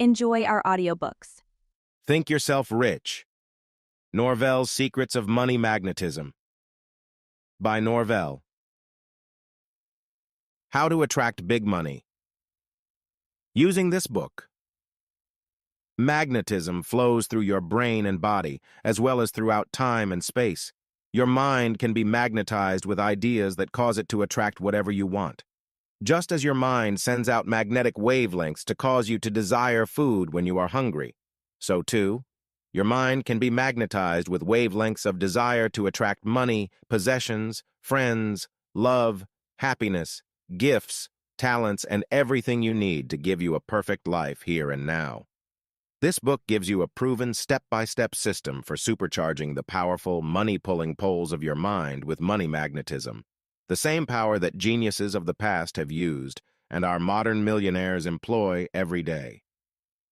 Enjoy our audiobooks. Think Yourself Rich. Norvell's Secrets of Money Magnetism. By Norvell. How to Attract Big Money. Using this book. Magnetism flows through your brain and body, as well as throughout time and space. Your mind can be magnetized with ideas that cause it to attract whatever you want. Just as your mind sends out magnetic wavelengths to cause you to desire food when you are hungry, so too, your mind can be magnetized with wavelengths of desire to attract money, possessions, friends, love, happiness, gifts, talents, and everything you need to give you a perfect life here and now. This book gives you a proven step-by-step system for supercharging the powerful, money-pulling poles of your mind with money magnetism, the same power that geniuses of the past have used and our modern millionaires employ every day.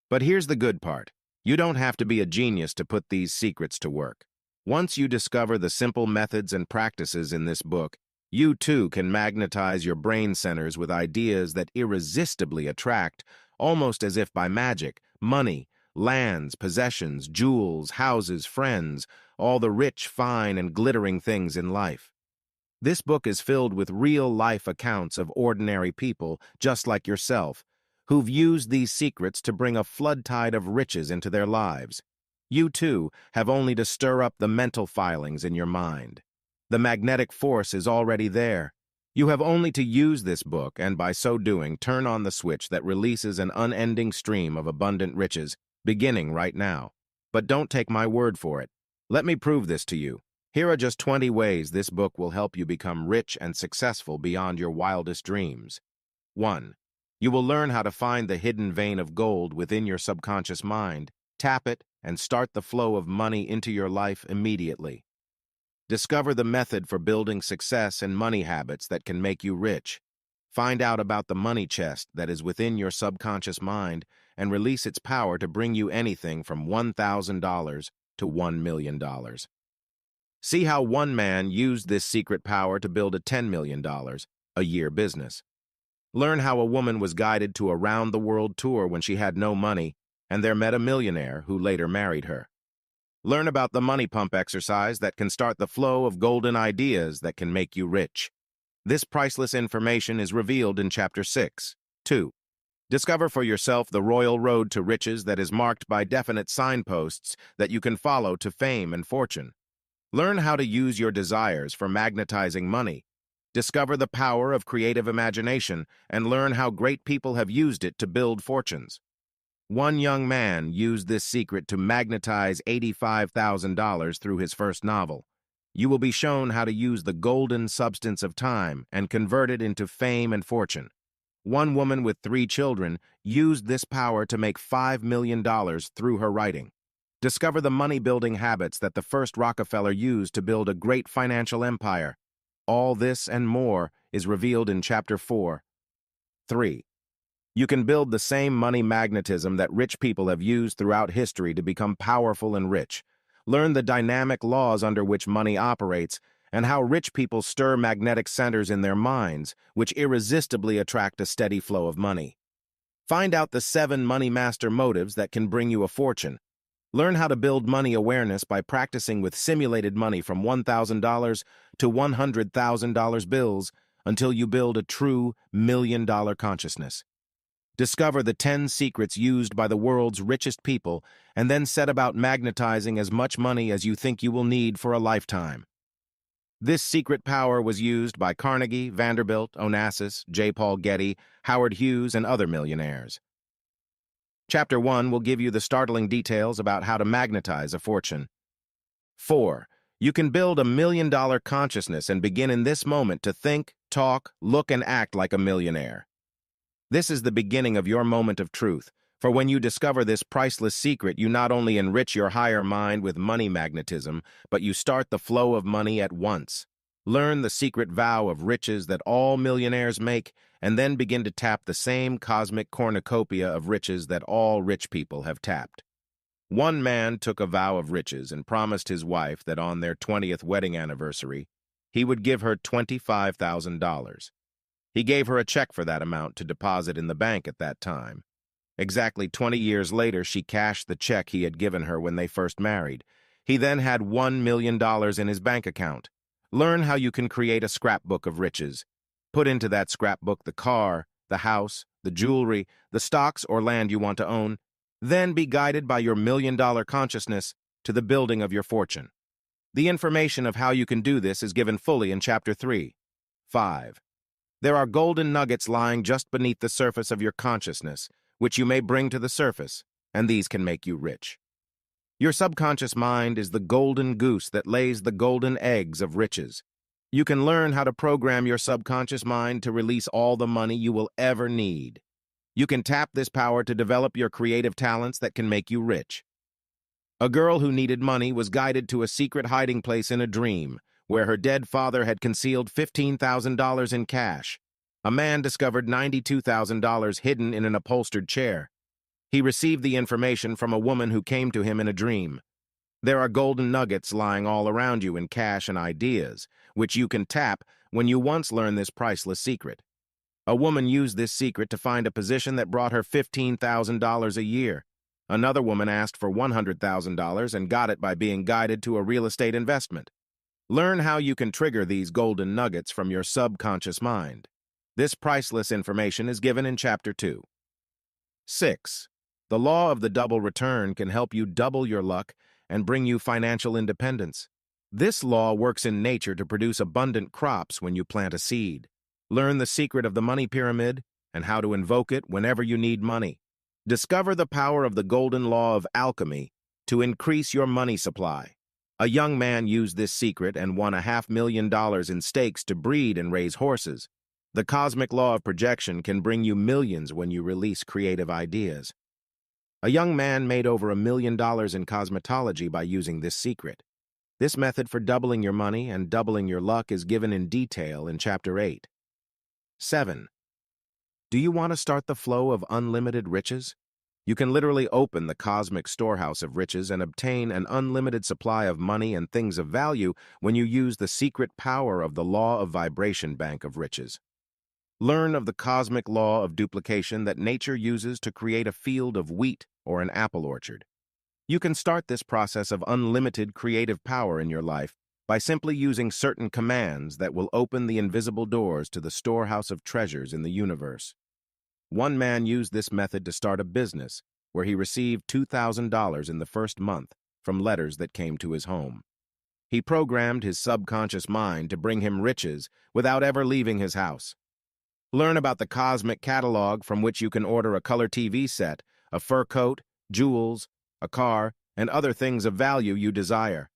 But here's the good part. You don't have to be a genius to put these secrets to work. Once you discover the simple methods and practices in this book, you too can magnetize your brain centers with ideas that irresistibly attract, almost as if by magic, money, lands, possessions, jewels, houses, friends, all the rich, fine, and glittering things in life. This book is filled with real-life accounts of ordinary people, just like yourself, who've used these secrets to bring a flood tide of riches into their lives. You, too, have only to stir up the mental filings in your mind. The magnetic force is already there. You have only to use this book and, by so doing, turn on the switch that releases an unending stream of abundant riches, beginning right now. But don't take my word for it. Let me prove this to you. Here are just 20 ways this book will help you become rich and successful beyond your wildest dreams. 1. You will learn how to find the hidden vein of gold within your subconscious mind, tap it, and start the flow of money into your life immediately. Discover the method for building success and money habits that can make you rich. Find out about the money chest that is within your subconscious mind and release its power to bring you anything from $1,000 to $1 million. See how one man used this secret power to build a $10 million a year business. Learn how a woman was guided to a round-the-world tour when she had no money, and there met a millionaire who later married her. Learn about the money pump exercise that can start the flow of golden ideas that can make you rich. This priceless information is revealed in Chapter 6. 2. Discover for yourself the royal road to riches that is marked by definite signposts that you can follow to fame and fortune. Learn how to use your desires for magnetizing money. Discover the power of creative imagination and learn how great people have used it to build fortunes. One young man used this secret to magnetize $85,000 through his first novel. You will be shown how to use the golden substance of time and convert it into fame and fortune. One woman with 3 children used this power to make $5 million through her writing. Discover the money-building habits that the first Rockefeller used to build a great financial empire. All this and more is revealed in Chapter 4. 3. You can build the same money magnetism that rich people have used throughout history to become powerful and rich. Learn the dynamic laws under which money operates and how rich people stir magnetic centers in their minds, which irresistibly attract a steady flow of money. Find out the 7 money master motives that can bring you a fortune. Learn how to build money awareness by practicing with simulated money from $1,000 to $100,000 bills until you build a true $1,000,000 consciousness. Discover the 10 secrets used by the world's richest people and then set about magnetizing as much money as you think you will need for a lifetime. This secret power was used by Carnegie, Vanderbilt, Onassis, J. Paul Getty, Howard Hughes, and other millionaires. Chapter 1 will give you the startling details about how to magnetize a fortune. 4. You can build a $1,000,000 consciousness and begin in this moment to think, talk, look, and act like a millionaire. This is the beginning of your moment of truth, for when you discover this priceless secret, you not only enrich your higher mind with money magnetism, but you start the flow of money at once. Learn the secret vow of riches that all millionaires make, and then begin to tap the same cosmic cornucopia of riches that all rich people have tapped. One man took a vow of riches and promised his wife that on their 20th wedding anniversary, he would give her $25,000. He gave her a check for that amount to deposit in the bank at that time. Exactly 20 years later, she cashed the check he had given her when they first married. He then had $1 million in his bank account. Learn how you can create a scrapbook of riches. Put into that scrapbook the car, the house, the jewelry, the stocks or land you want to own. Then be guided by your $1 million consciousness to the building of your fortune. The information of how you can do this is given fully in Chapter 3. 5. There are golden nuggets lying just beneath the surface of your consciousness, which you may bring to the surface, and these can make you rich. Your subconscious mind is the golden goose that lays the golden eggs of riches. You can learn how to program your subconscious mind to release all the money you will ever need. You can tap this power to develop your creative talents that can make you rich. A girl who needed money was guided to a secret hiding place in a dream, where her dead father had concealed $15,000 in cash. A man discovered $92,000 hidden in an upholstered chair. He received the information from a woman who came to him in a dream. There are golden nuggets lying all around you in cash and ideas, which you can tap when you once learn this priceless secret. A woman used this secret to find a position that brought her $15,000 a year. Another woman asked for $100,000 and got it by being guided to a real estate investment. Learn how you can trigger these golden nuggets from your subconscious mind. This priceless information is given in Chapter 2. 6. The law of the double return can help you double your luck and bring you financial independence. This law works in nature to produce abundant crops when you plant a seed. Learn the secret of the money pyramid and how to invoke it whenever you need money. Discover the power of the golden law of alchemy to increase your money supply. A young man used this secret and won $500,000 in stakes to breed and raise horses. The cosmic law of projection can bring you millions when you release creative ideas. A young man made over $1 million in cosmetology by using this secret. This method for doubling your money and doubling your luck is given in detail in Chapter 8. 7. Do you want to start the flow of unlimited riches? You can literally open the cosmic storehouse of riches and obtain an unlimited supply of money and things of value when you use the secret power of the law of vibration bank of riches. Learn of the cosmic law of duplication that nature uses to create a field of wheat or an apple orchard. You can start this process of unlimited creative power in your life by simply using certain commands that will open the invisible doors to the storehouse of treasures in the universe. One man used this method to start a business where he received $2,000 in the first month from letters that came to his home. He programmed his subconscious mind to bring him riches without ever leaving his house. Learn about the cosmic catalog from which you can order a color TV set, a fur coat, jewels, a car, and other things of value you desire.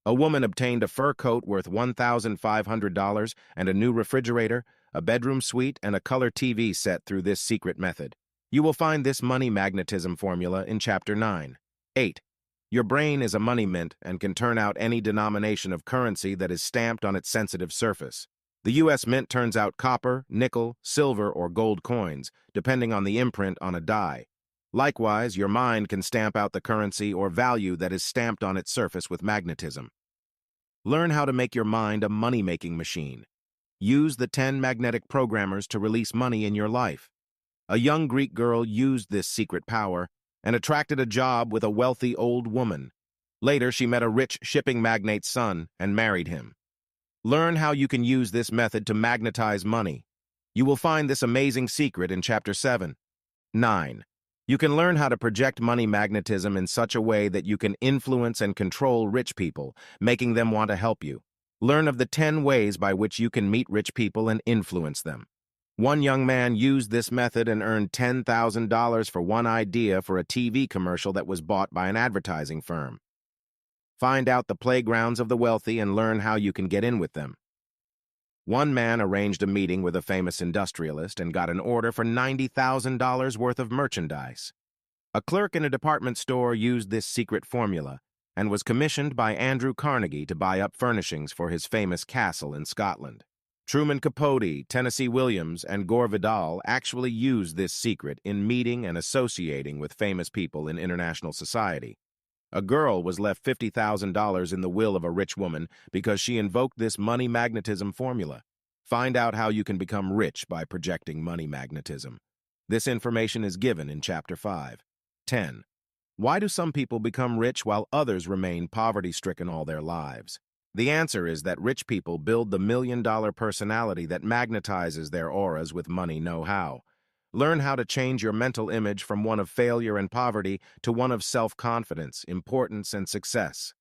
A woman obtained a fur coat worth $1,500 and a new refrigerator, a bedroom suite, and a color TV set through this secret method. You will find this money magnetism formula in Chapter 9. 8. Your brain is a money mint and can turn out any denomination of currency that is stamped on its sensitive surface. The U.S. Mint turns out copper, nickel, silver, or gold coins, depending on the imprint on a die. Likewise, your mind can stamp out the currency or value that is stamped on its surface with magnetism. Learn how to make your mind a money-making machine. Use the 10 magnetic programmers to release money in your life. A young Greek girl used this secret power and attracted a job with a wealthy old woman. Later, she met a rich shipping magnate's son and married him. Learn how you can use this method to magnetize money. You will find this amazing secret in Chapter 7. 9. You can learn how to project money magnetism in such a way that you can influence and control rich people, making them want to help you. Learn of the 10 ways by which you can meet rich people and influence them. One young man used this method and earned $10,000 for one idea for a TV commercial that was bought by an advertising firm. Find out the playgrounds of the wealthy and learn how you can get in with them. One man arranged a meeting with a famous industrialist and got an order for $90,000 worth of merchandise. A clerk in a department store used this secret formula and was commissioned by Andrew Carnegie to buy up furnishings for his famous castle in Scotland. Truman Capote, Tennessee Williams, and Gore Vidal actually used this secret in meeting and associating with famous people in international society. A girl was left $50,000 in the will of a rich woman because she invoked this money magnetism formula. Find out how you can become rich by projecting money magnetism. This information is given in Chapter 5. 10. Why do some people become rich while others remain poverty-stricken all their lives? The answer is that rich people build the million-dollar personality that magnetizes their auras with money know-how. Learn how to change your mental image from one of failure and poverty to one of self-confidence, importance, and success.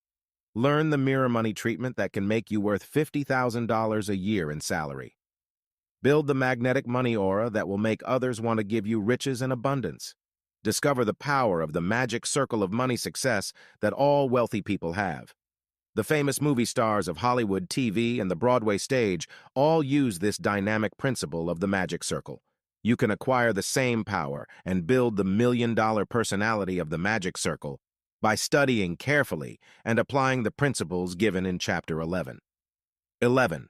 Learn the mirror money treatment that can make you worth $50,000 a year in salary. Build the magnetic money aura that will make others want to give you riches and abundance. Discover the power of the magic circle of money success that all wealthy people have. The famous movie stars of Hollywood, TV, and the Broadway stage all use this dynamic principle of the magic circle. You can acquire the same power and build the million-dollar personality of the magic circle by studying carefully and applying the principles given in Chapter 11. 11.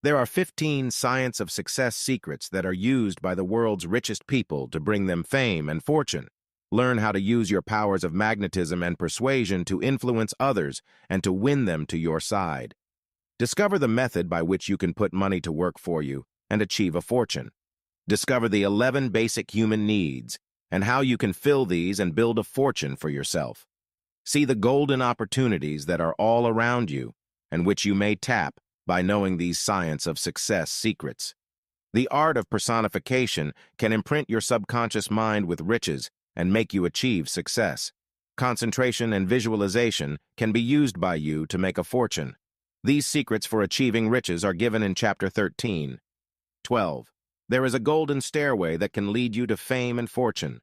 There are 15 science of success secrets that are used by the world's richest people to bring them fame and fortune. Learn how to use your powers of magnetism and persuasion to influence others and to win them to your side. Discover the method by which you can put money to work for you and achieve a fortune. Discover the 11 basic human needs and how you can fill these and build a fortune for yourself. See the golden opportunities that are all around you and which you may tap by knowing these science of success secrets. The art of personification can imprint your subconscious mind with riches and make you achieve success. Concentration and visualization can be used by you to make a fortune. These secrets for achieving riches are given in Chapter 13. 12. There is a golden stairway that can lead you to fame and fortune.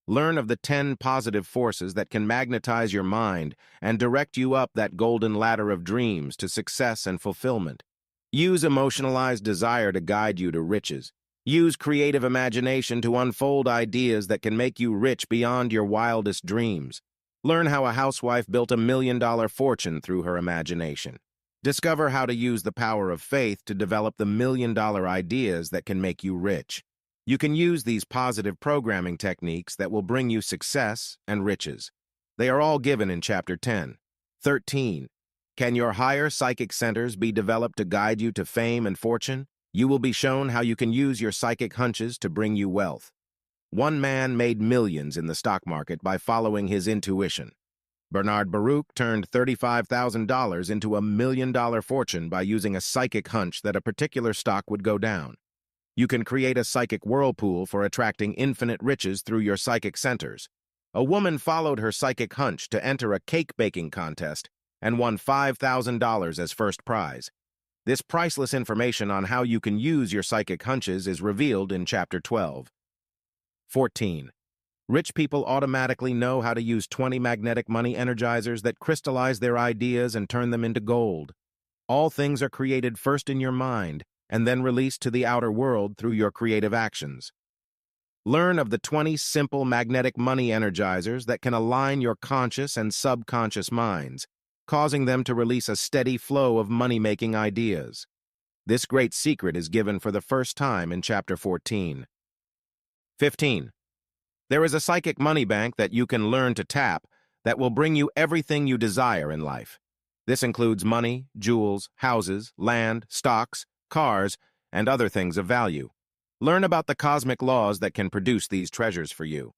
Learn of the 10 positive forces that can magnetize your mind and direct you up that golden ladder of dreams to success and fulfillment. Use emotionalized desire to guide you to riches. Use creative imagination to unfold ideas that can make you rich beyond your wildest dreams. Learn how a housewife built $1 million fortune through her imagination. Discover how to use the power of faith to develop the $1 million ideas that can make you rich. You can use these positive programming techniques that will bring you success and riches. They are all given in Chapter 10. 13. Can your higher psychic centers be developed to guide you to fame and fortune? You will be shown how you can use your psychic hunches to bring you wealth. One man made millions in the stock market by following his intuition. Bernard Baruch turned $35,000 into $1 million fortune by using a psychic hunch that a particular stock would go down. You can create a psychic whirlpool for attracting infinite riches through your psychic centers. A woman followed her psychic hunch to enter a cake baking contest and won $5,000 as first prize. This priceless information on how you can use your psychic hunches is revealed in Chapter 12. 14. Rich people automatically know how to use 20 magnetic money energizers that crystallize their ideas and turn them into gold. All things are created first in your mind and then released to the outer world through your creative actions. Learn of the 20 simple magnetic money energizers that can align your conscious and subconscious minds, causing them to release a steady flow of money-making ideas. This great secret is given for the first time in Chapter 14. 15. There is a psychic money bank that you can learn to tap that will bring you everything you desire in life. This includes money, jewels, houses, land, stocks, cars, and other things of value. Learn about the cosmic laws that can produce these treasures for you.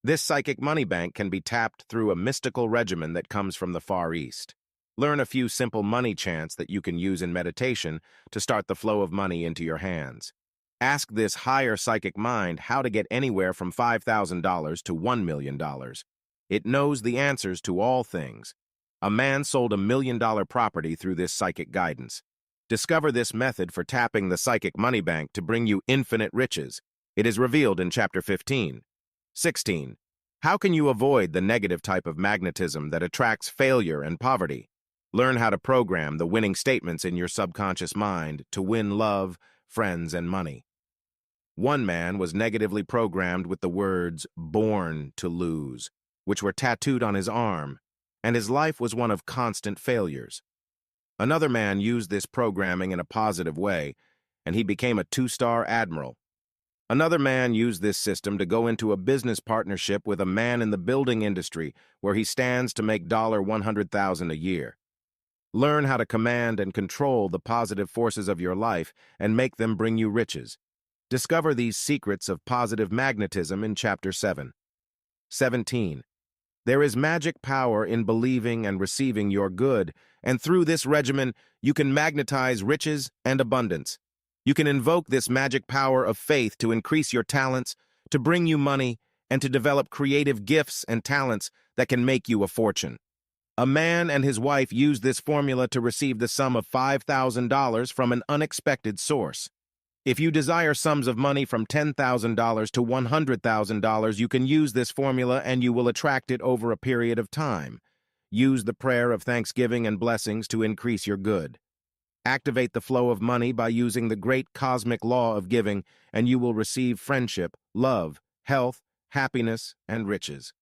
This psychic money bank can be tapped through a mystical regimen that comes from the Far East. Learn a few simple money chants that you can use in meditation to start the flow of money into your hands. Ask this higher psychic mind how to get anywhere from $5,000 to $1 million. It knows the answers to all things. A man sold $1 million property through this psychic guidance. Discover this method for tapping the psychic money bank to bring you infinite riches. It is revealed in Chapter 15. 16. How can you avoid the negative type of magnetism that attracts failure and poverty? Learn how to program the winning statements in your subconscious mind to win love, friends, and money. One man was negatively programmed with the words "born to lose," which were tattooed on his arm, and his life was one of constant failures. Another man used this programming in a positive way, and he became a 2-star admiral. Another man used this system to go into a business partnership with a man in the building industry where he stands to make $100,000 a year. Learn how to command and control the positive forces of your life and make them bring you riches. Discover these secrets of positive magnetism in Chapter 7. 17. There is magic power in believing and receiving your good, and through this regimen, you can magnetize riches and abundance. You can invoke this magic power of faith to increase your talents, to bring you money, and to develop creative gifts and talents that can make you a fortune. A man and his wife used this formula to receive the sum of $5,000 from an unexpected source. If you desire sums of money from $10,000 to $100,000, you can use this formula and you will attract it over a period of time. Use the prayer of thanksgiving and blessings to increase your good. Activate the flow of money by using the great cosmic law of giving, and you will receive friendship, love, health, happiness, and riches.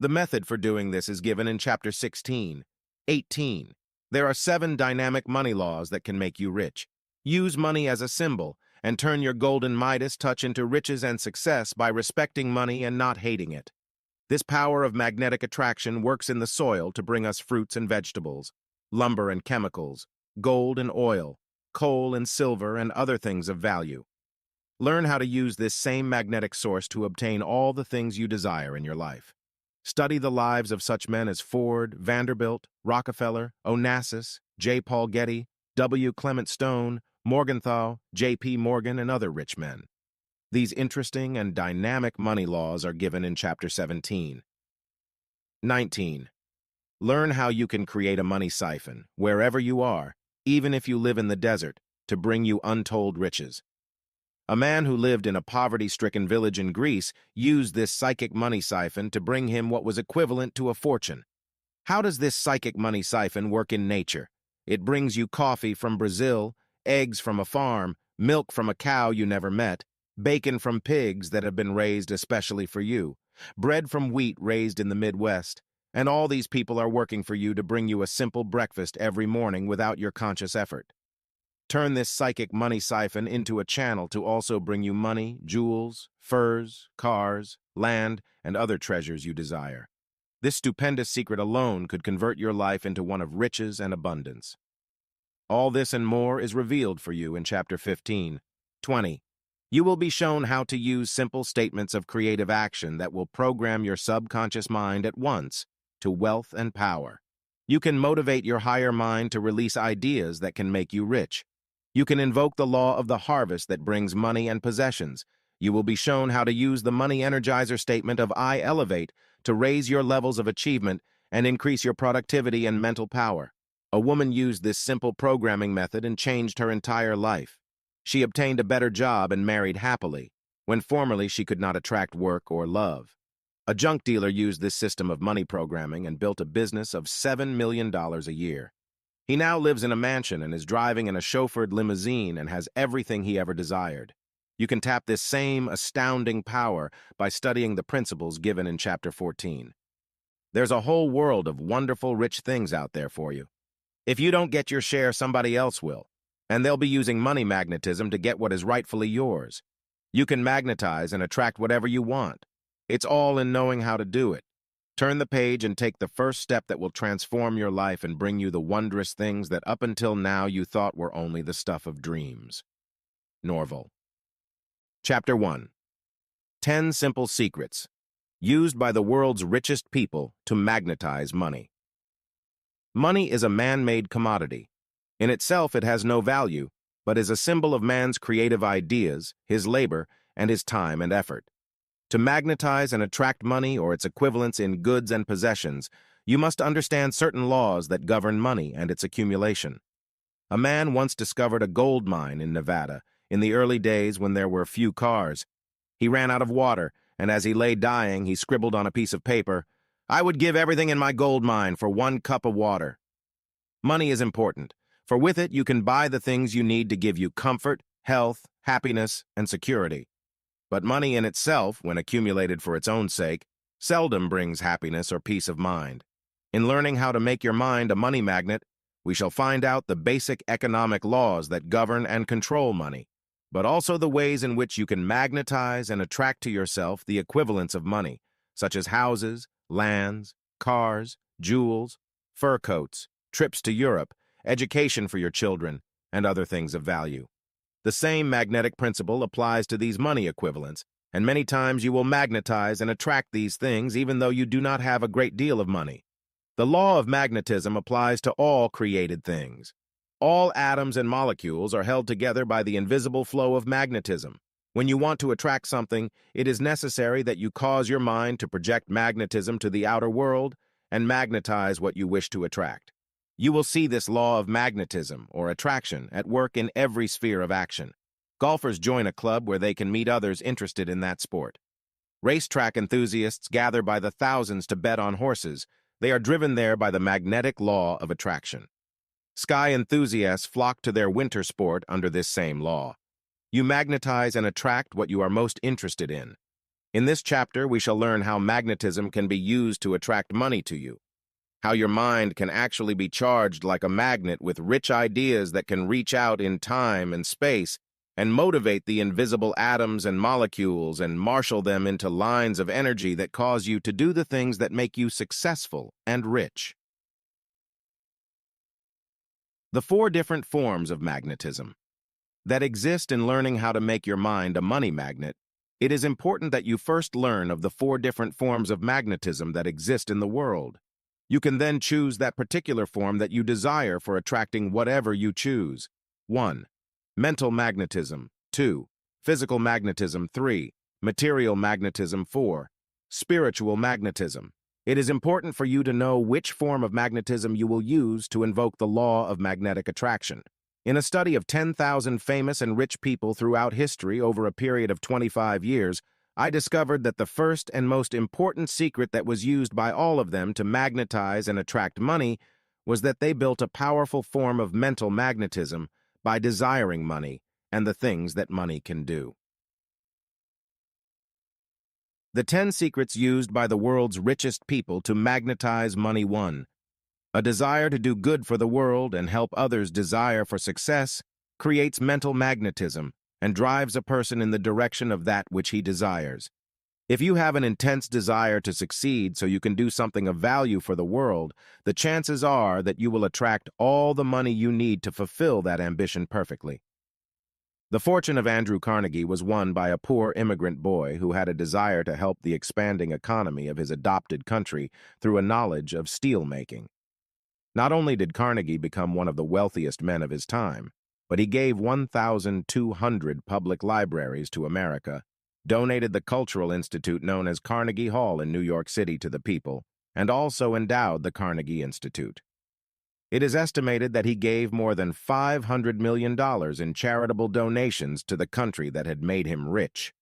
The method for doing this is given in Chapter 16. 18. There are 7 dynamic money laws that can make you rich. Use money as a symbol, and turn your golden Midas touch into riches and success by respecting money and not hating it. This power of magnetic attraction works in the soil to bring us fruits and vegetables, lumber and chemicals, gold and oil, coal and silver, and other things of value. Learn how to use this same magnetic source to obtain all the things you desire in your life. Study the lives of such men as Ford, Vanderbilt, Rockefeller, Onassis, J. Paul Getty, W. Clement Stone, Morgenthau, J.P. Morgan, and other rich men. These interesting and dynamic money laws are given in Chapter 17. 19. Learn how you can create a money siphon, wherever you are, even if you live in the desert, to bring you untold riches. A man who lived in a poverty-stricken village in Greece used this psychic money siphon to bring him what was equivalent to a fortune. How does this psychic money siphon work in nature? It brings you coffee from Brazil, eggs from a farm, milk from a cow you never met, bacon from pigs that have been raised especially for you, bread from wheat raised in the Midwest, and all these people are working for you to bring you a simple breakfast every morning without your conscious effort. Turn this psychic money siphon into a channel to also bring you money, jewels, furs, cars, land, and other treasures you desire. This stupendous secret alone could convert your life into one of riches and abundance. All this and more is revealed for you in Chapter 15. 20. You will be shown how to use simple statements of creative action that will program your subconscious mind at once to wealth and power. You can motivate your higher mind to release ideas that can make you rich. You can invoke the law of the harvest that brings money and possessions. You will be shown how to use the money energizer statement of I elevate to raise your levels of achievement and increase your productivity and mental power. A woman used this simple programming method and changed her entire life. She obtained a better job and married happily, when formerly she could not attract work or love. A junk dealer used this system of money programming and built a business of $7 million a year. He now lives in a mansion and is driving in a chauffeured limousine and has everything he ever desired. You can tap this same astounding power by studying the principles given in Chapter 14. There's a whole world of wonderful, rich things out there for you. If you don't get your share, somebody else will, and they'll be using money magnetism to get what is rightfully yours. You can magnetize and attract whatever you want. It's all in knowing how to do it. Turn the page and take the first step that will transform your life and bring you the wondrous things that up until now you thought were only the stuff of dreams. Norvell. Chapter 1. 10 Simple Secrets Used by the World's Richest People to Magnetize Money. Money is a man-made commodity. In itself, it has no value, but is a symbol of man's creative ideas, his labor, and his time and effort. To magnetize and attract money or its equivalents in goods and possessions, you must understand certain laws that govern money and its accumulation. A man once discovered a gold mine in Nevada in the early days when there were few cars. He ran out of water, and as he lay dying, he scribbled on a piece of paper, "I would give everything in my gold mine for 1 cup of water." Money is important, for with it you can buy the things you need to give you comfort, health, happiness, and security. But money in itself, when accumulated for its own sake, seldom brings happiness or peace of mind. In learning how to make your mind a money magnet, we shall find out the basic economic laws that govern and control money, but also the ways in which you can magnetize and attract to yourself the equivalents of money, such as houses, lands, cars, jewels, fur coats, trips to Europe, education for your children, and other things of value. The same magnetic principle applies to these money equivalents, and many times you will magnetize and attract these things even though you do not have a great deal of money. The law of magnetism applies to all created things. All atoms and molecules are held together by the invisible flow of magnetism. When you want to attract something, it is necessary that you cause your mind to project magnetism to the outer world and magnetize what you wish to attract. You will see this law of magnetism, or attraction, at work in every sphere of action. Golfers join a club where they can meet others interested in that sport. Racetrack enthusiasts gather by the thousands to bet on horses. They are driven there by the magnetic law of attraction. Sky enthusiasts flock to their winter sport under this same law. You magnetize and attract what you are most interested in. In this chapter, we shall learn how magnetism can be used to attract money to you, how your mind can actually be charged like a magnet with rich ideas that can reach out in time and space and motivate the invisible atoms and molecules and marshal them into lines of energy that cause you to do the things that make you successful and rich. The 4 different forms of magnetism that exist in learning how to make your mind a money magnet. It is important that you first learn of the 4 different forms of magnetism that exist in the world. You can then choose that particular form that you desire for attracting whatever you choose. 1. Mental magnetism. 2. Physical magnetism. 3. Material magnetism. 4. Spiritual magnetism. It is important for you to know which form of magnetism you will use to invoke the law of magnetic attraction. In a study of 10,000 famous and rich people throughout history over a period of 25 years, I discovered that the first and most important secret that was used by all of them to magnetize and attract money was that they built a powerful form of mental magnetism by desiring money and the things that money can do. The 10 secrets used by the world's richest people to magnetize money. 1. A desire to do good for the world and help others' desire for success creates mental magnetism and drives a person in the direction of that which he desires. If you have an intense desire to succeed so you can do something of value for the world, the chances are that you will attract all the money you need to fulfill that ambition perfectly. The fortune of Andrew Carnegie was won by a poor immigrant boy who had a desire to help the expanding economy of his adopted country through a knowledge of steel making. Not only did Carnegie become one of the wealthiest men of his time, but he gave 1,200 public libraries to America, donated the cultural institute known as Carnegie Hall in New York City to the people, and also endowed the Carnegie Institute. It is estimated that he gave more than $500 million in charitable donations to the country that had made him rich.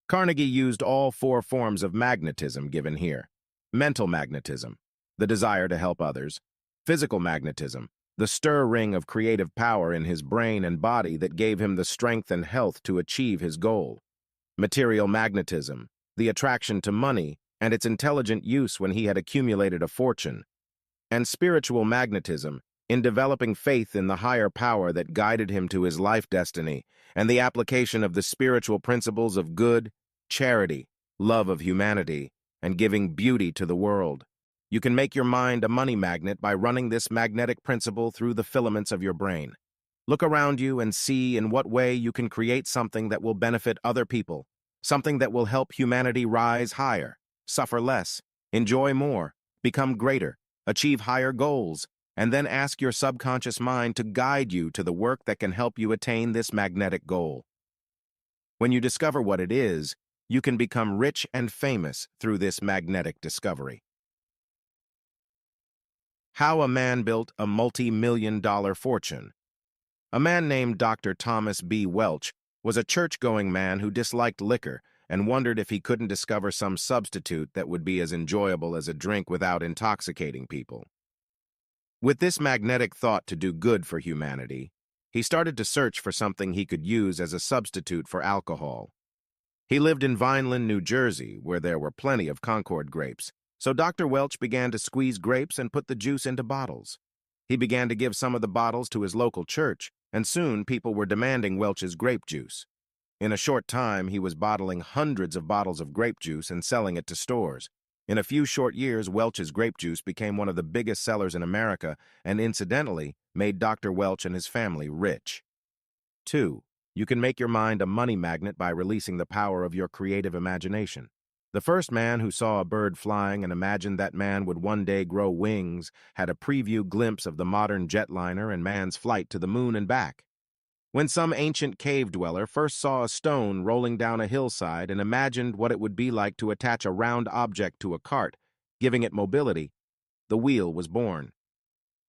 Carnegie used all 4 forms of magnetism given here: mental magnetism, the desire to help others; physical magnetism, the stir-ring of creative power in his brain and body that gave him the strength and health to achieve his goal; material magnetism, the attraction to money and its intelligent use when he had accumulated a fortune; and spiritual magnetism, in developing faith in the higher power that guided him to his life destiny and the application of the spiritual principles of good, charity, love of humanity, and giving beauty to the world. You can make your mind a money magnet by running this magnetic principle through the filaments of your brain. Look around you and see in what way you can create something that will benefit other people, something that will help humanity rise higher, suffer less, enjoy more, become greater, achieve higher goals, and then ask your subconscious mind to guide you to the work that can help you attain this magnetic goal. When you discover what it is, you can become rich and famous through this magnetic discovery. How a man built a multi-million-dollar fortune. A man named Dr. Thomas B. Welch was a church-going man who disliked liquor and wondered if he couldn't discover some substitute that would be as enjoyable as a drink without intoxicating people. With this magnetic thought to do good for humanity, he started to search for something he could use as a substitute for alcohol. He lived in Vineland, New Jersey, where there were plenty of Concord grapes, so Dr. Welch began to squeeze grapes and put the juice into bottles. He began to give some of the bottles to his local church, and soon people were demanding Welch's grape juice. In a short time, he was bottling hundreds of bottles of grape juice and selling it to stores. In a few short years, Welch's grape juice became one of the biggest sellers in America and incidentally made Dr. Welch and his family rich. 2. You can make your mind a money magnet by releasing the power of your creative imagination. The first man who saw a bird flying and imagined that man would one day grow wings had a preview glimpse of the modern jetliner and man's flight to the moon and back. When some ancient cave dweller first saw a stone rolling down a hillside and imagined what it would be like to attach a round object to a cart, giving it mobility, the wheel was born.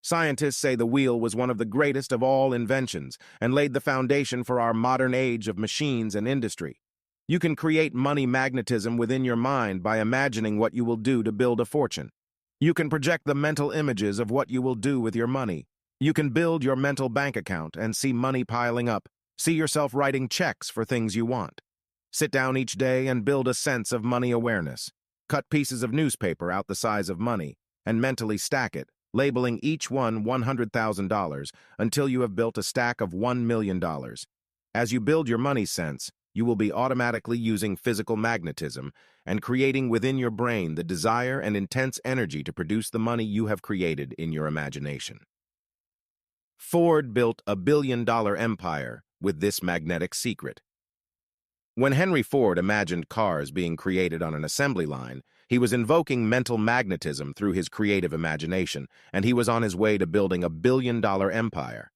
Scientists say the wheel was one of the greatest of all inventions and laid the foundation for our modern age of machines and industry. You can create money magnetism within your mind by imagining what you will do to build a fortune. You can project the mental images of what you will do with your money. You can build your mental bank account and see money piling up. See yourself writing checks for things you want. Sit down each day and build a sense of money awareness. Cut pieces of newspaper out the size of money and mentally stack it, labeling each one $100,000 until you have built a stack of $1 million. As you build your money sense, you will be automatically using physical magnetism and creating within your brain the desire and intense energy to produce the money you have created in your imagination. Ford built a billion-dollar empire with this magnetic secret. When Henry Ford imagined cars being created on an assembly line, he was invoking mental magnetism through his creative imagination, and he was on his way to building a billion-dollar empire.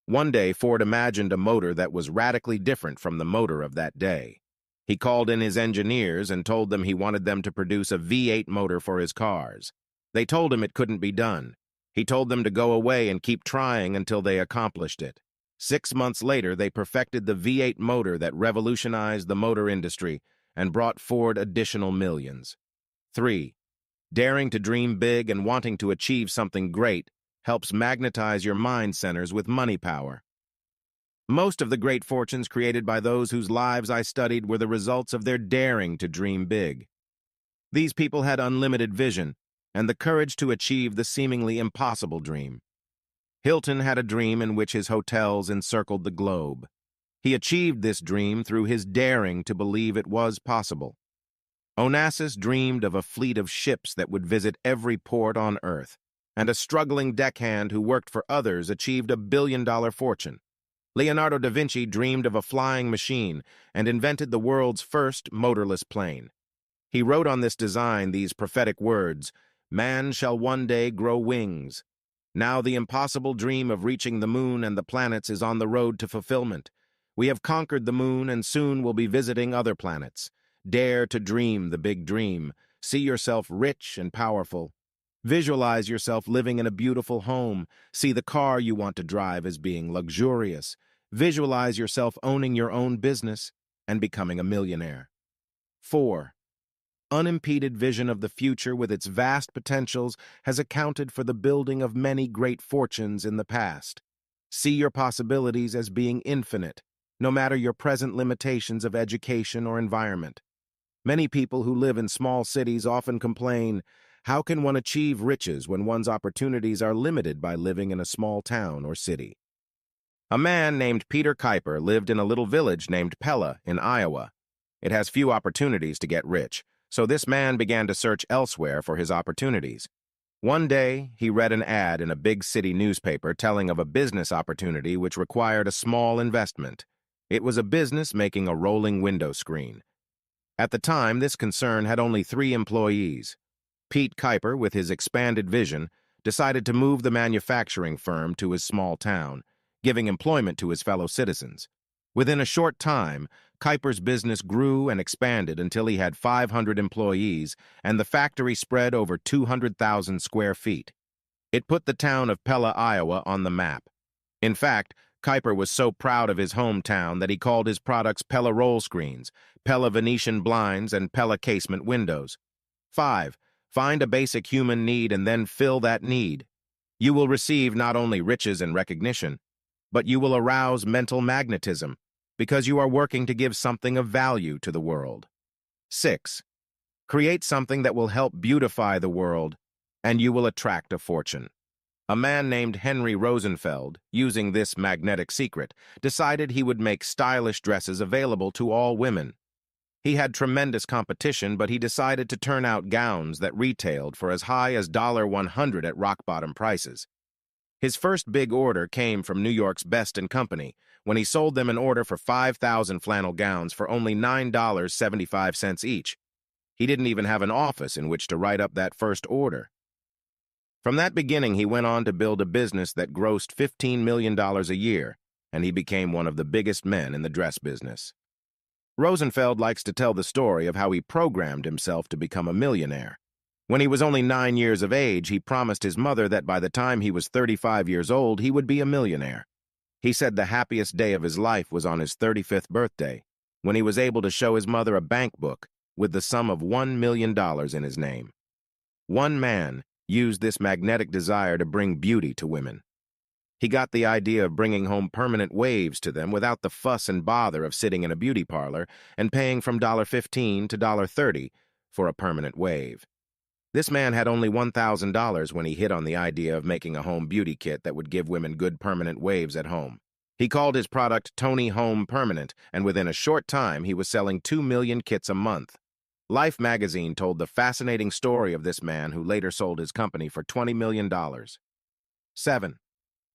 One day, Ford imagined a motor that was radically different from the motor of that day. He called in his engineers and told them he wanted them to produce a V8 motor for his cars. They told him it couldn't be done. He told them to go away and keep trying until they accomplished it. 6 months later, they perfected the V8 motor that revolutionized the motor industry and brought Ford additional millions. 3. Daring to dream big and wanting to achieve something great helps magnetize your mind centers with money power. Most of the great fortunes created by those whose lives I studied were the results of their daring to dream big. These people had unlimited vision and the courage to achieve the seemingly impossible dream. Hilton had a dream in which his hotels encircled the globe. He achieved this dream through his daring to believe it was possible. Onassis dreamed of a fleet of ships that would visit every port on Earth, and a struggling deckhand who worked for others achieved a billion-dollar fortune. Leonardo da Vinci dreamed of a flying machine and invented the world's first motorless plane. He wrote on this design these prophetic words, "Man shall one day grow wings." Now the impossible dream of reaching the moon and the planets is on the road to fulfillment. We have conquered the moon and soon will be visiting other planets. Dare to dream the big dream. See yourself rich and powerful. Visualize yourself living in a beautiful home. See the car you want to drive as being luxurious. Visualize yourself owning your own business and becoming a millionaire. 4. Unimpeded vision of the future with its vast potentials has accounted for the building of many great fortunes in the past. See your possibilities as being infinite, no matter your present limitations of education or environment. Many people who live in small cities often complain, how can one achieve riches when one's opportunities are limited by living in a small town or city? A man named Peter Kuiper lived in a little village named Pella in Iowa. It has few opportunities to get rich, so this man began to search elsewhere for his opportunities. One day, he read an ad in a big city newspaper telling of a business opportunity which required a small investment. It was a business making a rolling window screen. At the time, this concern had only 3 employees. Pete Kuiper, with his expanded vision, decided to move the manufacturing firm to his small town, giving employment to his fellow citizens. Within a short time, Kuiper's business grew and expanded until he had 500 employees, and the factory spread over 200,000 square feet. It put the town of Pella, Iowa, on the map. In fact, Kuiper was so proud of his hometown that he called his products Pella roll screens, Pella Venetian blinds, and Pella casement windows. 5. Find a basic human need and then fill that need. You will receive not only riches and recognition, but you will arouse mental magnetism because you are working to give something of value to the world. 6. Create something that will help beautify the world, and you will attract a fortune. A man named Henry Rosenfeld, using this magnetic secret, decided he would make stylish dresses available to all women. He had tremendous competition, but he decided to turn out gowns that retailed for as high as $100 at rock-bottom prices. His first big order came from New York's Best & Company, when he sold them an order for 5,000 flannel gowns for only $9.75 each. He didn't even have an office in which to write up that first order. From that beginning, he went on to build a business that grossed $15 million a year, and he became one of the biggest men in the dress business. Rosenfeld likes to tell the story of how he programmed himself to become a millionaire. When he was only 9 years of age, he promised his mother that by the time he was 35 years old, he would be a millionaire. He said the happiest day of his life was on his 35th birthday, when he was able to show his mother a bank book with the sum of $1 million in his name. One man used this magnetic desire to bring beauty to women. He got the idea of bringing home permanent waves to them without the fuss and bother of sitting in a beauty parlor and paying from $15 to $30 for a permanent wave. This man had only $1,000 when he hit on the idea of making a home beauty kit that would give women good permanent waves at home. He called his product Tony Home Permanent, and within a short time he was selling 2 million kits a month. Life magazine told the fascinating story of this man who later sold his company for $20 million. 7.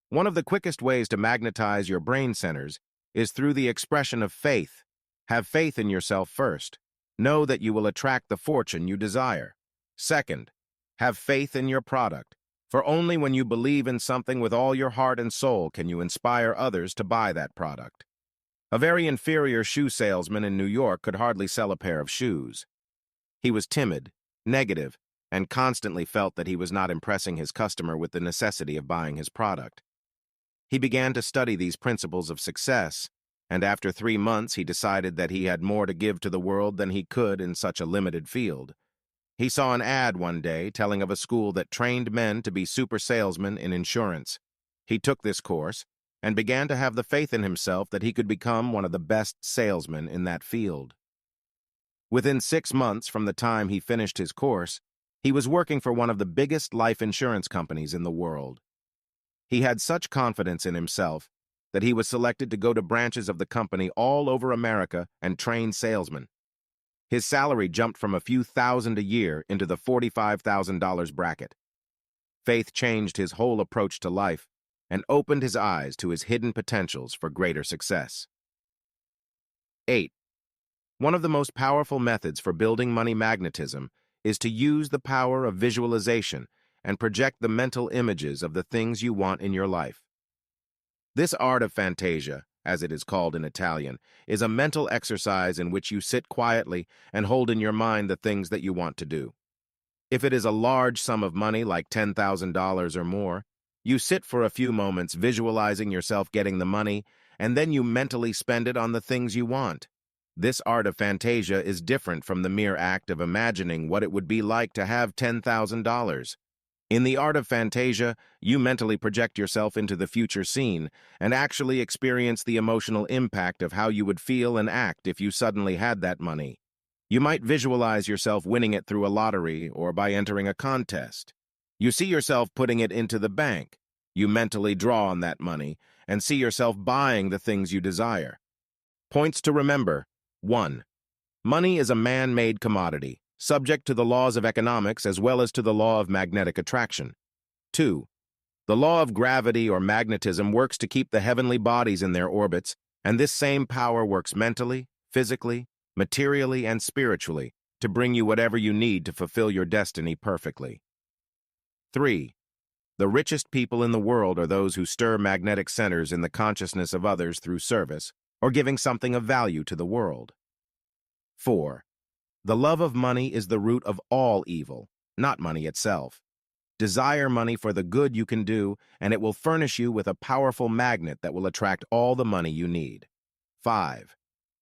One of the quickest ways to magnetize your brain centers is through the expression of faith. Have faith in yourself first. Know that you will attract the fortune you desire. Second, have faith in your product, for only when you believe in something with all your heart and soul can you inspire others to buy that product. A very inferior shoe salesman in New York could hardly sell a pair of shoes. He was timid, negative, and constantly felt that he was not impressing his customer with the necessity of buying his product. He began to study these principles of success, and after 3 months he decided that he had more to give to the world than he could in such a limited field. He saw an ad one day telling of a school that trained men to be super salesmen in insurance. He took this course and began to have the faith in himself that he could become one of the best salesmen in that field. Within 6 months from the time he finished his course, he was working for one of the biggest life insurance companies in the world. He had such confidence in himself that he was selected to go to branches of the company all over America and train salesmen. His salary jumped from a few thousand a year into the $45,000 bracket. Faith changed his whole approach to life and opened his eyes to his hidden potentials for greater success. 8. One of the most powerful methods for building money magnetism is to use the power of visualization and project the mental images of the things you want in your life. This art of fantasia, as it is called in Italian, is a mental exercise in which you sit quietly and hold in your mind the things that you want to do. If it is a large sum of money like $10,000 or more, you sit for a few moments visualizing yourself getting the money, and then you mentally spend it on the things you want. This art of fantasia is different from the mere act of imagining what it would be like to have $10,000. In the art of fantasia, you mentally project yourself into the future scene and actually experience the emotional impact of how you would feel and act if you suddenly had that money. You might visualize yourself winning it through a lottery or by entering a contest. You see yourself putting it into the bank. You mentally draw on that money and see yourself buying the things you desire. Points to remember. 1. Money is a man-made commodity, subject to the laws of economics as well as to the law of magnetic attraction. 2. The law of gravity or magnetism works to keep the heavenly bodies in their orbits, and this same power works mentally, physically, materially, and spiritually to bring you whatever you need to fulfill your destiny perfectly. 3. The richest people in the world are those who stir magnetic centers in the consciousness of others through service or giving something of value to the world. 4. The love of money is the root of all evil, not money itself. Desire money for the good you can do, and it will furnish you with a powerful magnet that will attract all the money you need. 5.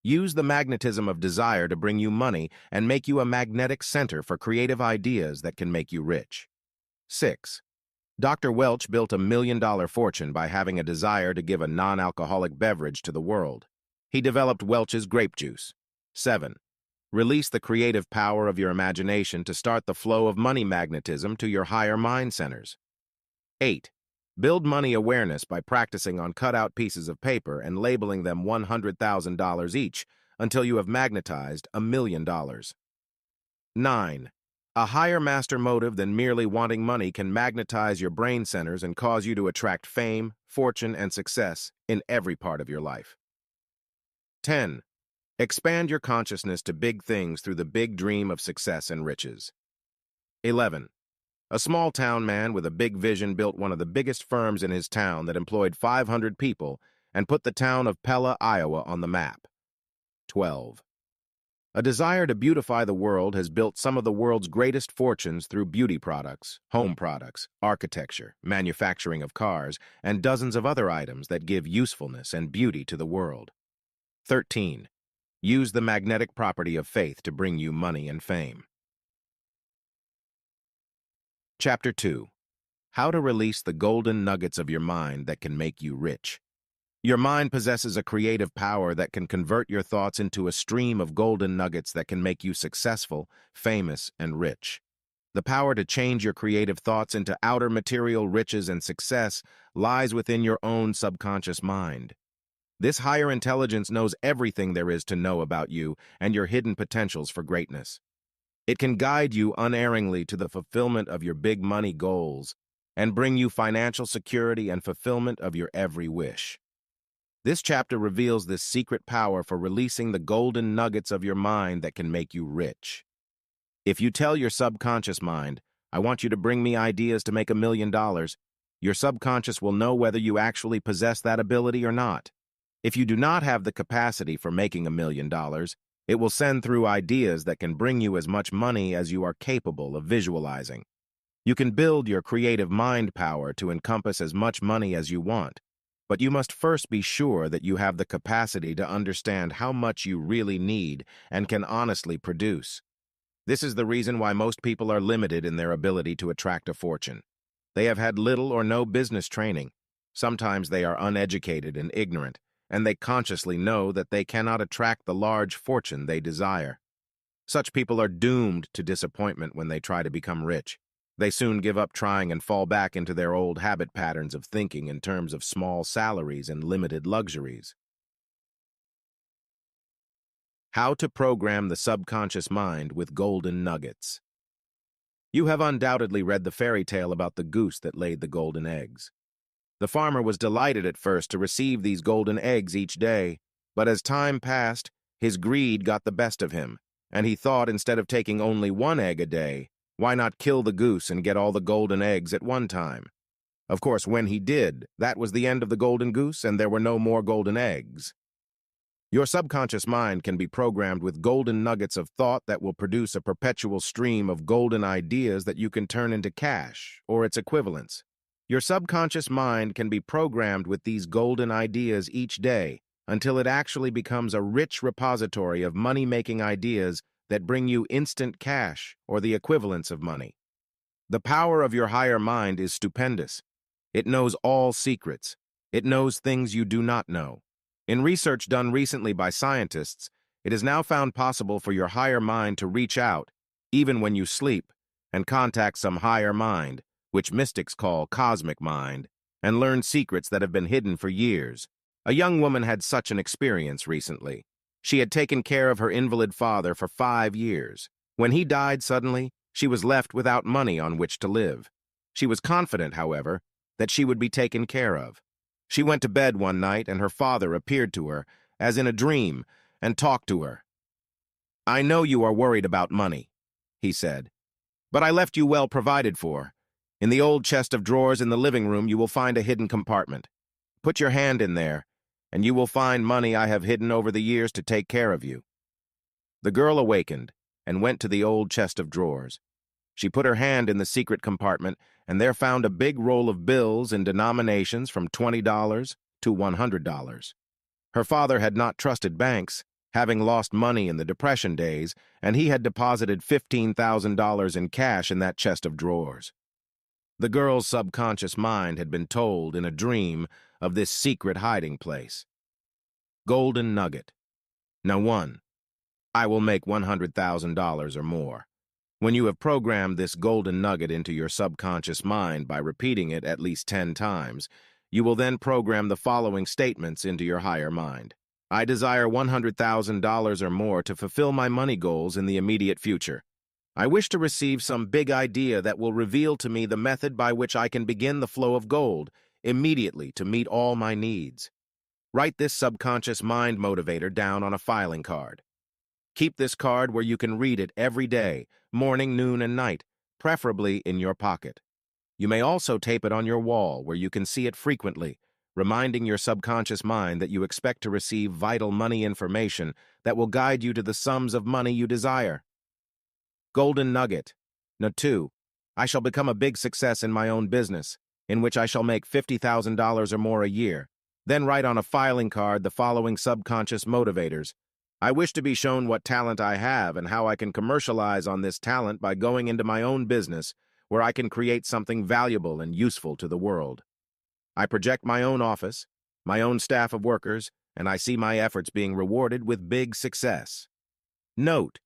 Use the magnetism of desire to bring you money and make you a magnetic center for creative ideas that can make you rich. 6. Dr. Welch built a $1 million fortune by having a desire to give a non-alcoholic beverage to the world. He developed Welch's grape juice. 7. Release the creative power of your imagination to start the flow of money magnetism to your higher mind centers. 8. Build money awareness by practicing on cut-out pieces of paper and labeling them $100,000 each until you have magnetized $1 million. 9. A higher master motive than merely wanting money can magnetize your brain centers and cause you to attract fame, fortune, and success in every part of your life. 10. Expand your consciousness to big things through the big dream of success and riches. 11. A small-town man with a big vision built one of the biggest firms in his town that employed 500 people and put the town of Pella, Iowa on the map. 12. A desire to beautify the world has built some of the world's greatest fortunes through beauty products, home products, architecture, manufacturing of cars, and dozens of other items that give usefulness and beauty to the world. 13. Use the magnetic property of faith to bring you money and fame. Chapter 2. How to release the golden nuggets of your mind that can make you rich. Your mind possesses a creative power that can convert your thoughts into a stream of golden nuggets that can make you successful, famous, and rich. The power to change your creative thoughts into outer material riches and success lies within your own subconscious mind. This higher intelligence knows everything there is to know about you and your hidden potentials for greatness. It can guide you unerringly to the fulfillment of your big money goals and bring you financial security and fulfillment of your every wish. This chapter reveals this secret power for releasing the golden nuggets of your mind that can make you rich. If you tell your subconscious mind, I want you to bring me ideas to make $1 million, your subconscious will know whether you actually possess that ability or not. If you do not have the capacity for making $1 million, it will send through ideas that can bring you as much money as you are capable of visualizing. You can build your creative mind power to encompass as much money as you want, but you must first be sure that you have the capacity to understand how much you really need and can honestly produce. This is the reason why most people are limited in their ability to attract a fortune. They have had little or no business training. Sometimes they are uneducated and ignorant, and they consciously know that they cannot attract the large fortune they desire. Such people are doomed to disappointment when they try to become rich. They soon give up trying and fall back into their old habit patterns of thinking in terms of small salaries and limited luxuries. How to program the subconscious mind with golden nuggets. You have undoubtedly read the fairy tale about the goose that laid the golden eggs. The farmer was delighted at first to receive these golden eggs each day, but as time passed, his greed got the best of him, and he thought instead of taking only one egg a day, why not kill the goose and get all the golden eggs at one time? Of course, when he did, that was the end of the golden goose and there were no more golden eggs. Your subconscious mind can be programmed with golden nuggets of thought that will produce a perpetual stream of golden ideas that you can turn into cash or its equivalents. Your subconscious mind can be programmed with these golden ideas each day until it actually becomes a rich repository of money-making ideas that bring you instant cash or the equivalents of money. The power of your higher mind is stupendous. It knows all secrets. It knows things you do not know. In research done recently by scientists, it is now found possible for your higher mind to reach out, even when you sleep, and contact some higher mind, which mystics call cosmic mind, and learn secrets that have been hidden for years. A young woman had such an experience recently. She had taken care of her invalid father for 5 years. When he died suddenly, she was left without money on which to live. She was confident, however, that she would be taken care of. She went to bed one night and her father appeared to her, as in a dream, and talked to her. "I know you are worried about money," he said, "but I left you well provided for. In the old chest of drawers in the living room you will find a hidden compartment. Put your hand in there, and you will find money I have hidden over the years to take care of you." The girl awakened and went to the old chest of drawers. She put her hand in the secret compartment and there found a big roll of bills in denominations from $20 to $100. Her father had not trusted banks, having lost money in the Depression days, and he had deposited $15,000 in cash in that chest of drawers. The girl's subconscious mind had been told in a dream of this secret hiding place. Golden nugget. Now 1. I will make $100,000 or more. When you have programmed this golden nugget into your subconscious mind by repeating it at least 10 times, you will then program the following statements into your higher mind. I desire $100,000 or more to fulfill my money goals in the immediate future. I wish to receive some big idea that will reveal to me the method by which I can begin the flow of gold immediately to meet all my needs. Write this subconscious mind motivator down on a filing card. Keep this card where you can read it every day, morning, noon, and night, preferably in your pocket. You may also tape it on your wall where you can see it frequently, reminding your subconscious mind that you expect to receive vital money information that will guide you to the sums of money you desire. Golden Nugget. No. 2. I shall become a big success in my own business, in which I shall make $50,000 or more a year. Then write on a filing card the following subconscious motivators. I wish to be shown what talent I have and how I can commercialize on this talent by going into my own business, where I can create something valuable and useful to the world. I project my own office, my own staff of workers, and I see my efforts being rewarded with big success. Note: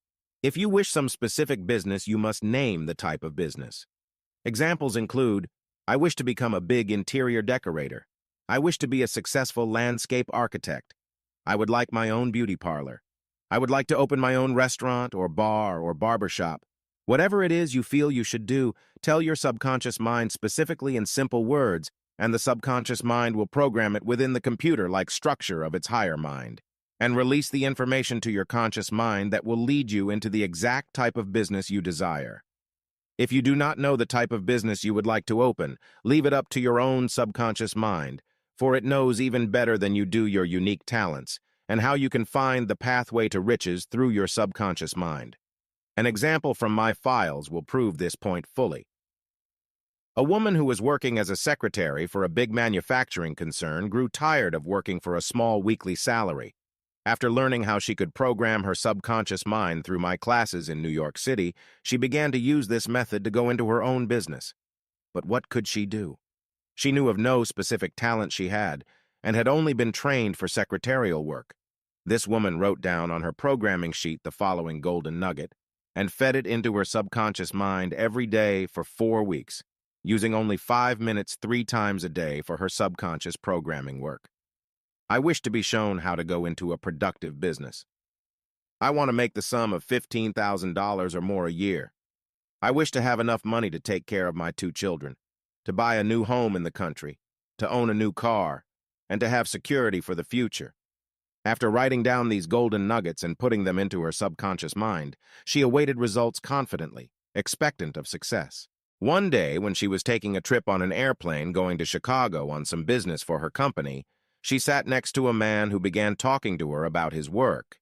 if you wish some specific business, you must name the type of business. Examples include, I wish to become a big interior decorator. I wish to be a successful landscape architect. I would like my own beauty parlor. I would like to open my own restaurant or bar or barbershop. Whatever it is you feel you should do, tell your subconscious mind specifically in simple words, and the subconscious mind will program it within the computer-like structure of its higher mind, and release the information to your conscious mind that will lead you into the exact type of business you desire. If you do not know the type of business you would like to open, leave it up to your own subconscious mind, for it knows even better than you do your unique talents, and how you can find the pathway to riches through your subconscious mind. An example from my files will prove this point fully. A woman who was working as a secretary for a big manufacturing concern grew tired of working for a small weekly salary. After learning how she could program her subconscious mind through my classes in New York City, she began to use this method to go into her own business. But what could she do? She knew of no specific talent she had, and had only been trained for secretarial work. This woman wrote down on her programming sheet the following golden nugget, and fed it into her subconscious mind every day for 4 weeks, using only 5 minutes 3 times a day for her subconscious programming work. I wish to be shown how to go into a productive business. I want to make the sum of $15,000 or more a year. I wish to have enough money to take care of my 2 children, to buy a new home in the country, to own a new car, and to have security for the future. After writing down these golden nuggets and putting them into her subconscious mind, she awaited results confidently, expectant of success. One day, when she was taking a trip on an airplane going to Chicago on some business for her company, she sat next to a man who began talking to her about his work.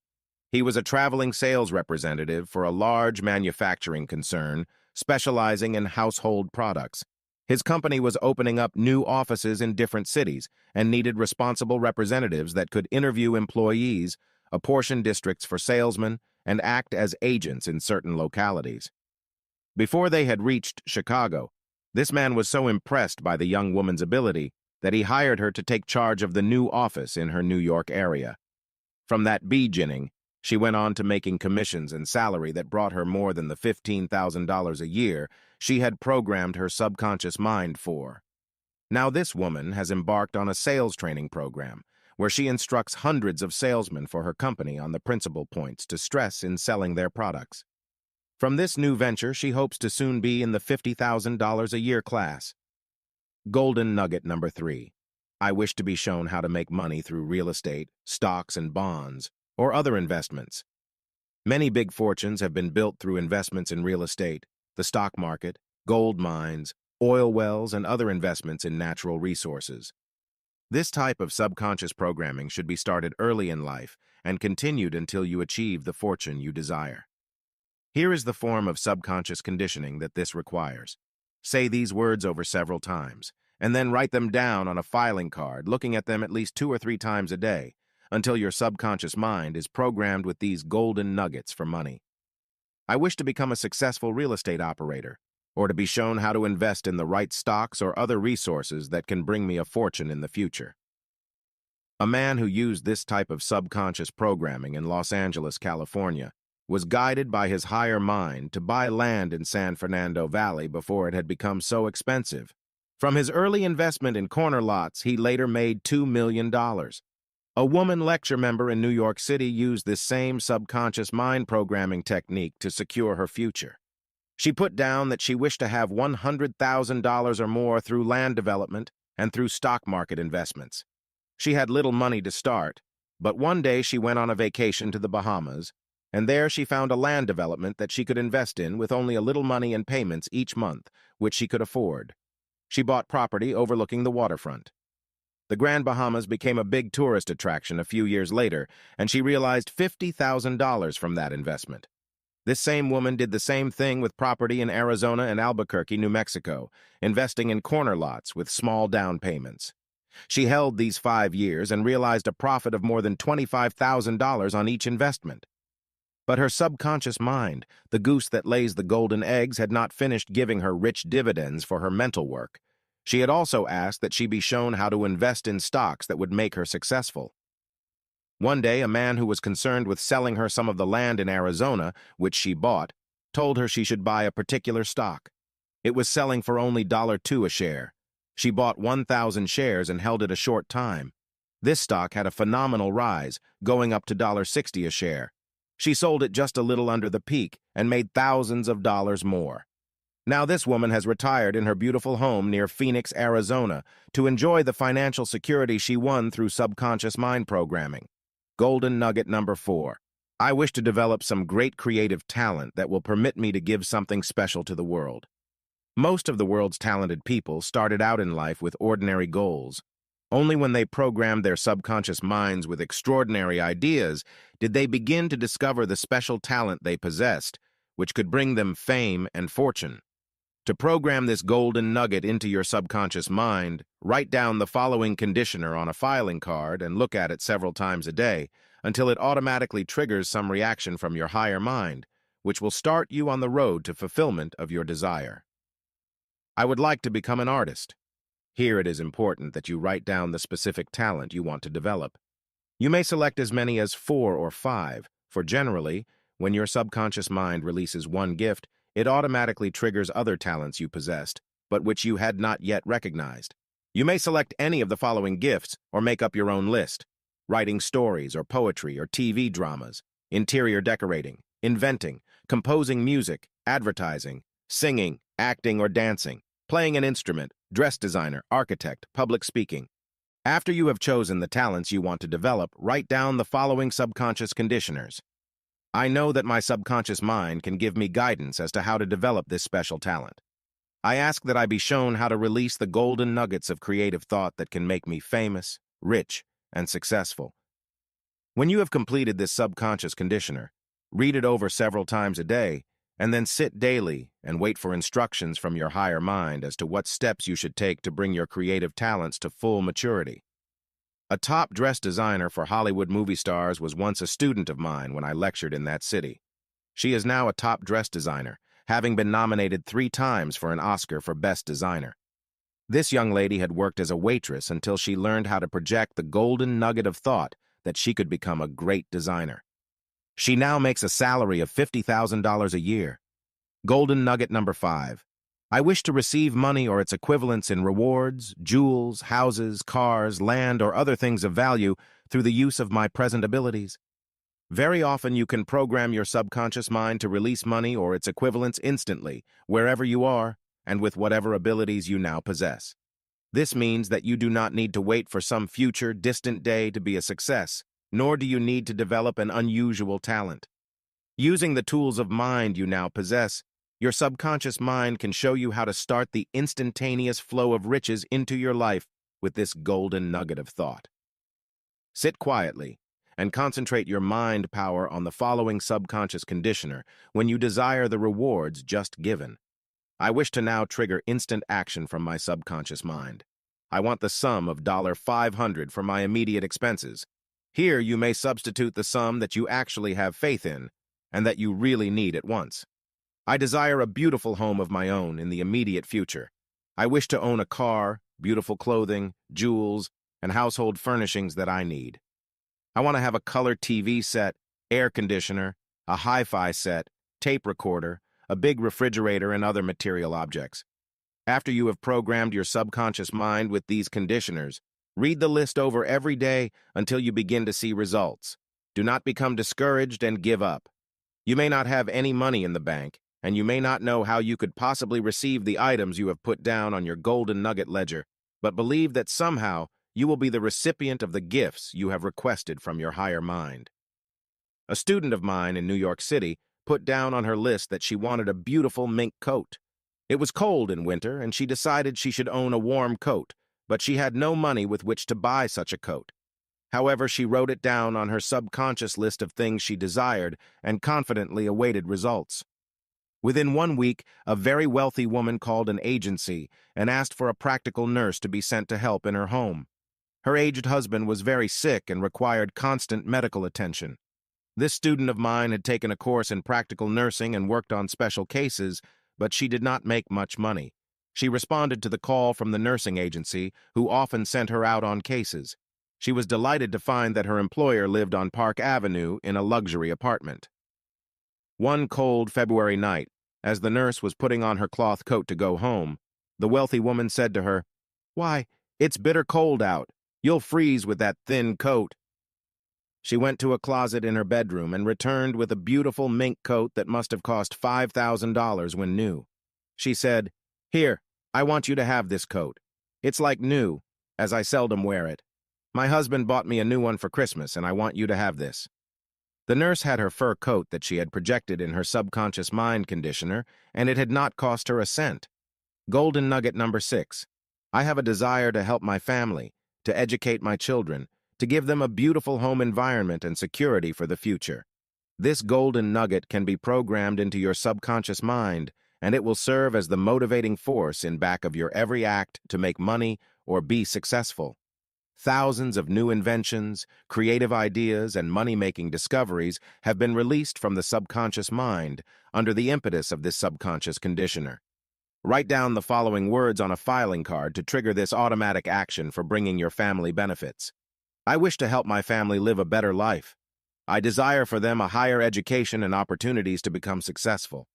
He was a traveling sales representative for a large manufacturing concern specializing in household products. His company was opening up new offices in different cities and needed responsible representatives that could interview employees, apportion districts for salesmen, and act as agents in certain localities. Before they had reached Chicago, this man was so impressed by the young woman's ability that he hired her to take charge of the new office in her New York area. From that beginning, she went on to making commissions and salary that brought her more than the $15,000 a year she had programmed her subconscious mind for. Now this woman has embarked on a sales training program where she instructs hundreds of salesmen for her company on the principal points to stress in selling their products. From this new venture, she hopes to soon be in the $50,000 a year class. Golden nugget number 3. I wish to be shown how to make money through real estate, stocks, and bonds, or other investments. Many big fortunes have been built through investments in real estate, the stock market, gold mines, oil wells, and other investments in natural resources. This type of subconscious programming should be started early in life and continued until you achieve the fortune you desire. Here is the form of subconscious conditioning that this requires. Say these words over several times, and then write them down on a filing card, looking at them at least 2 or 3 times a day, until your subconscious mind is programmed with these golden nuggets for money. I wish to become a successful real estate operator, or to be shown how to invest in the right stocks or other resources that can bring me a fortune in the future. A man who used this type of subconscious programming in Los Angeles, California, was guided by his higher mind to buy land in San Fernando Valley before it had become so expensive. From his early investment in corner lots, he later made $2 million. A woman lecture member in New York City used this same subconscious mind programming technique to secure her future. She put down that she wished to have $100,000 or more through land development and through stock market investments. She had little money to start, but one day she went on a vacation to the Bahamas, and there she found a land development that she could invest in with only a little money and payments each month, which she could afford. She bought property overlooking the waterfront. The Grand Bahamas became a big tourist attraction a few years later, and she realized $50,000 from that investment. This same woman did the same thing with property in Arizona and Albuquerque, New Mexico, investing in corner lots with small down payments. She held these 5 years and realized a profit of more than $25,000 on each investment. But her subconscious mind, the goose that lays the golden eggs, had not finished giving her rich dividends for her mental work. She had also asked that she be shown how to invest in stocks that would make her successful. One day, a man who was concerned with selling her some of the land in Arizona, which she bought, told her she should buy a particular stock. It was selling for only $2 a share. She bought 1,000 shares and held it a short time. This stock had a phenomenal rise, going up to $60 a share. She sold it just a little under the peak and made thousands of dollars more. Now this woman has retired in her beautiful home near Phoenix, Arizona, to enjoy the financial security she won through subconscious mind programming. Golden nugget number 4. I wish to develop some great creative talent that will permit me to give something special to the world. Most of the world's talented people started out in life with ordinary goals. Only when they programmed their subconscious minds with extraordinary ideas did they begin to discover the special talent they possessed, which could bring them fame and fortune. To program this golden nugget into your subconscious mind, write down the following conditioner on a filing card and look at it several times a day until it automatically triggers some reaction from your higher mind, which will start you on the road to fulfillment of your desire. I would like to become an artist. Here it is important that you write down the specific talent you want to develop. You may select as many as 4 or 5, for generally, when your subconscious mind releases one gift, it automatically triggers other talents you possessed, but which you had not yet recognized. You may select any of the following gifts or make up your own list: writing stories or poetry or TV dramas, interior decorating, inventing, composing music, advertising, singing, acting or dancing, playing an instrument, dress designer, architect, public speaking. After you have chosen the talents you want to develop, write down the following subconscious conditioners. I know that my subconscious mind can give me guidance as to how to develop this special talent. I ask that I be shown how to release the golden nuggets of creative thought that can make me famous, rich, and successful. When you have completed this subconscious conditioner, read it over several times a day, and then sit daily and wait for instructions from your higher mind as to what steps you should take to bring your creative talents to full maturity. A top dress designer for Hollywood movie stars was once a student of mine when I lectured in that city. She is now a top dress designer, having been nominated 3 times for an Oscar for Best Designer. This young lady had worked as a waitress until she learned how to project the golden nugget of thought that she could become a great designer. She now makes a salary of $50,000 a year. Golden nugget number 5. I wish to receive money or its equivalents in rewards, jewels, houses, cars, land, or other things of value through the use of my present abilities. Very often you can program your subconscious mind to release money or its equivalents instantly, wherever you are, and with whatever abilities you now possess. This means that you do not need to wait for some future, distant day to be a success, nor do you need to develop an unusual talent. Using the tools of mind you now possess, your subconscious mind can show you how to start the instantaneous flow of riches into your life with this golden nugget of thought. Sit quietly and concentrate your mind power on the following subconscious conditioner when you desire the rewards just given. I wish to now trigger instant action from my subconscious mind. I want the sum of $500 for my immediate expenses. Here you may substitute the sum that you actually have faith in and that you really need at once. I desire a beautiful home of my own in the immediate future. I wish to own a car, beautiful clothing, jewels, and household furnishings that I need. I want to have a color TV set, air conditioner, a hi-fi set, tape recorder, a big refrigerator, and other material objects. After you have programmed your subconscious mind with these conditioners, read the list over every day until you begin to see results. Do not become discouraged and give up. You may not have any money in the bank, and you may not know how you could possibly receive the items you have put down on your golden nugget ledger, but believe that somehow you will be the recipient of the gifts you have requested from your higher mind. A student of mine in New York City put down on her list that she wanted a beautiful mink coat. It was cold in winter, and she decided she should own a warm coat, but she had no money with which to buy such a coat. However, she wrote it down on her subconscious list of things she desired and confidently awaited results. Within 1 week, a very wealthy woman called an agency and asked for a practical nurse to be sent to help in her home. Her aged husband was very sick and required constant medical attention. This student of mine had taken a course in practical nursing and worked on special cases, but she did not make much money. She responded to the call from the nursing agency, who often sent her out on cases. She was delighted to find that her employer lived on Park Avenue in a luxury apartment. One cold February night, as the nurse was putting on her cloth coat to go home, the wealthy woman said to her, "Why, it's bitter cold out. You'll freeze with that thin coat." She went to a closet in her bedroom and returned with a beautiful mink coat that must have cost $5,000 when new. She said, "Here, I want you to have this coat. It's like new, as I seldom wear it. My husband bought me a new one for Christmas, and I want you to have this." The nurse had her fur coat that she had projected in her subconscious mind conditioner, and it had not cost her a cent. Golden nugget number 6. I have a desire to help my family, to educate my children, to give them a beautiful home environment and security for the future. This golden nugget can be programmed into your subconscious mind, and it will serve as the motivating force in back of your every act to make money or be successful. Thousands of new inventions, creative ideas, and money-making discoveries have been released from the subconscious mind under the impetus of this subconscious conditioner. Write down the following words on a filing card to trigger this automatic action for bringing your family benefits. I wish to help my family live a better life. I desire for them a higher education and opportunities to become successful.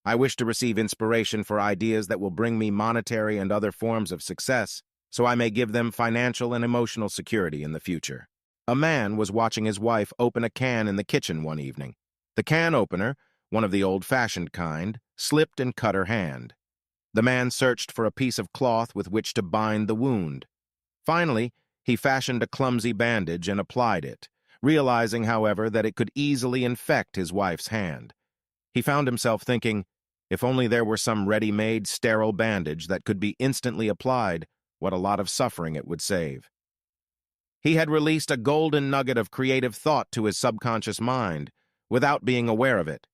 I wish to receive inspiration for ideas that will bring me monetary and other forms of success, so I may give them financial and emotional security in the future. A man was watching his wife open a can in the kitchen one evening. The can opener, one of the old-fashioned kind, slipped and cut her hand. The man searched for a piece of cloth with which to bind the wound. Finally, he fashioned a clumsy bandage and applied it, realizing, however, that it could easily infect his wife's hand. He found himself thinking, if only there were some ready-made, sterile bandage that could be instantly applied, what a lot of suffering it would save. He had released a golden nugget of creative thought to his subconscious mind, without being aware of it.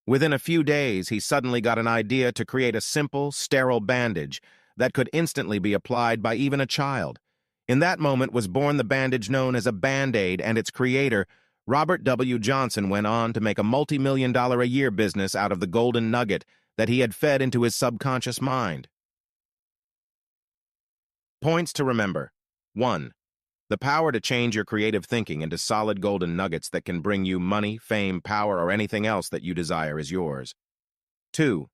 Within a few days, he suddenly got an idea to create a simple, sterile bandage that could instantly be applied by even a child. In that moment was born the bandage known as a Band-Aid, and its creator, Robert W. Johnson, went on to make a multi-million-dollar-a-year business out of the golden nugget that he had fed into his subconscious mind. Points to remember. 1. The power to change your creative thinking into solid golden nuggets that can bring you money, fame, power, or anything else that you desire is yours. 2.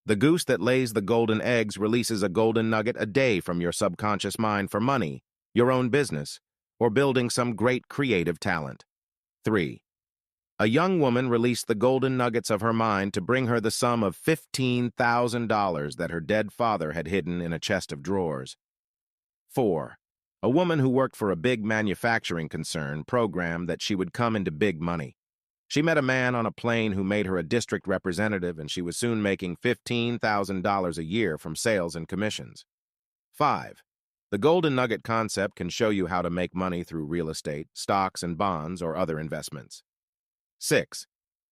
The goose that lays the golden eggs releases a golden nugget a day from your subconscious mind for money, your own business, or building some great creative talent. 3. A young woman released the golden nuggets of her mind to bring her the sum of $15,000 that her dead father had hidden in a chest of drawers. 4. A woman who worked for a big manufacturing concern programmed that she would come into big money. She met a man on a plane who made her a district representative, and she was soon making $15,000 a year from sales and commissions. 5. The golden nugget concept can show you how to make money through real estate, stocks and bonds, or other investments. 6.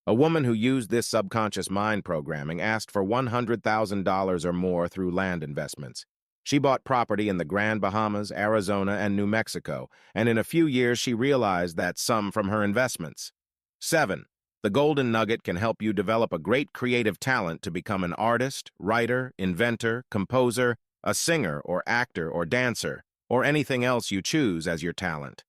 A woman who used this subconscious mind programming asked for $100,000 or more through land investments. She bought property in the Grand Bahamas, Arizona, and New Mexico, and in a few years she realized that sum from her investments. 7. The golden nugget can help you develop a great creative talent to become an artist, writer, inventor, composer, a singer or actor or dancer, or anything else you choose as your talent.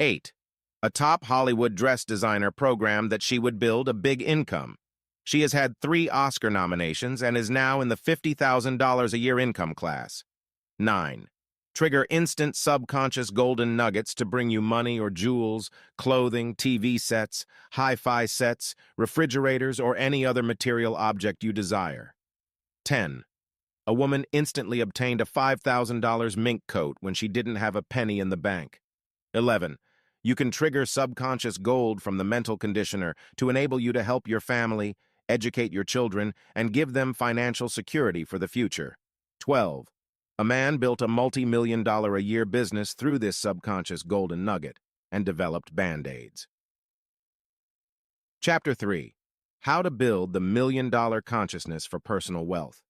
8. A top Hollywood dress designer programmed that she would build a big income. She has had 3 Oscar nominations and is now in the $50,000 a year income class. 9. Trigger instant subconscious golden nuggets to bring you money or jewels, clothing, TV sets, hi-fi sets, refrigerators, or any other material object you desire. 10. A woman instantly obtained a $5,000 mink coat when she didn't have a penny in the bank. 11. You can trigger subconscious gold from the mental conditioner to enable you to help your family, educate your children, and give them financial security for the future. 12. A man built a multi-million-dollar-a-year business through this subconscious golden nugget and developed Band-Aids. Chapter 3. How to Build the Million-Dollar Consciousness for Personal Wealth.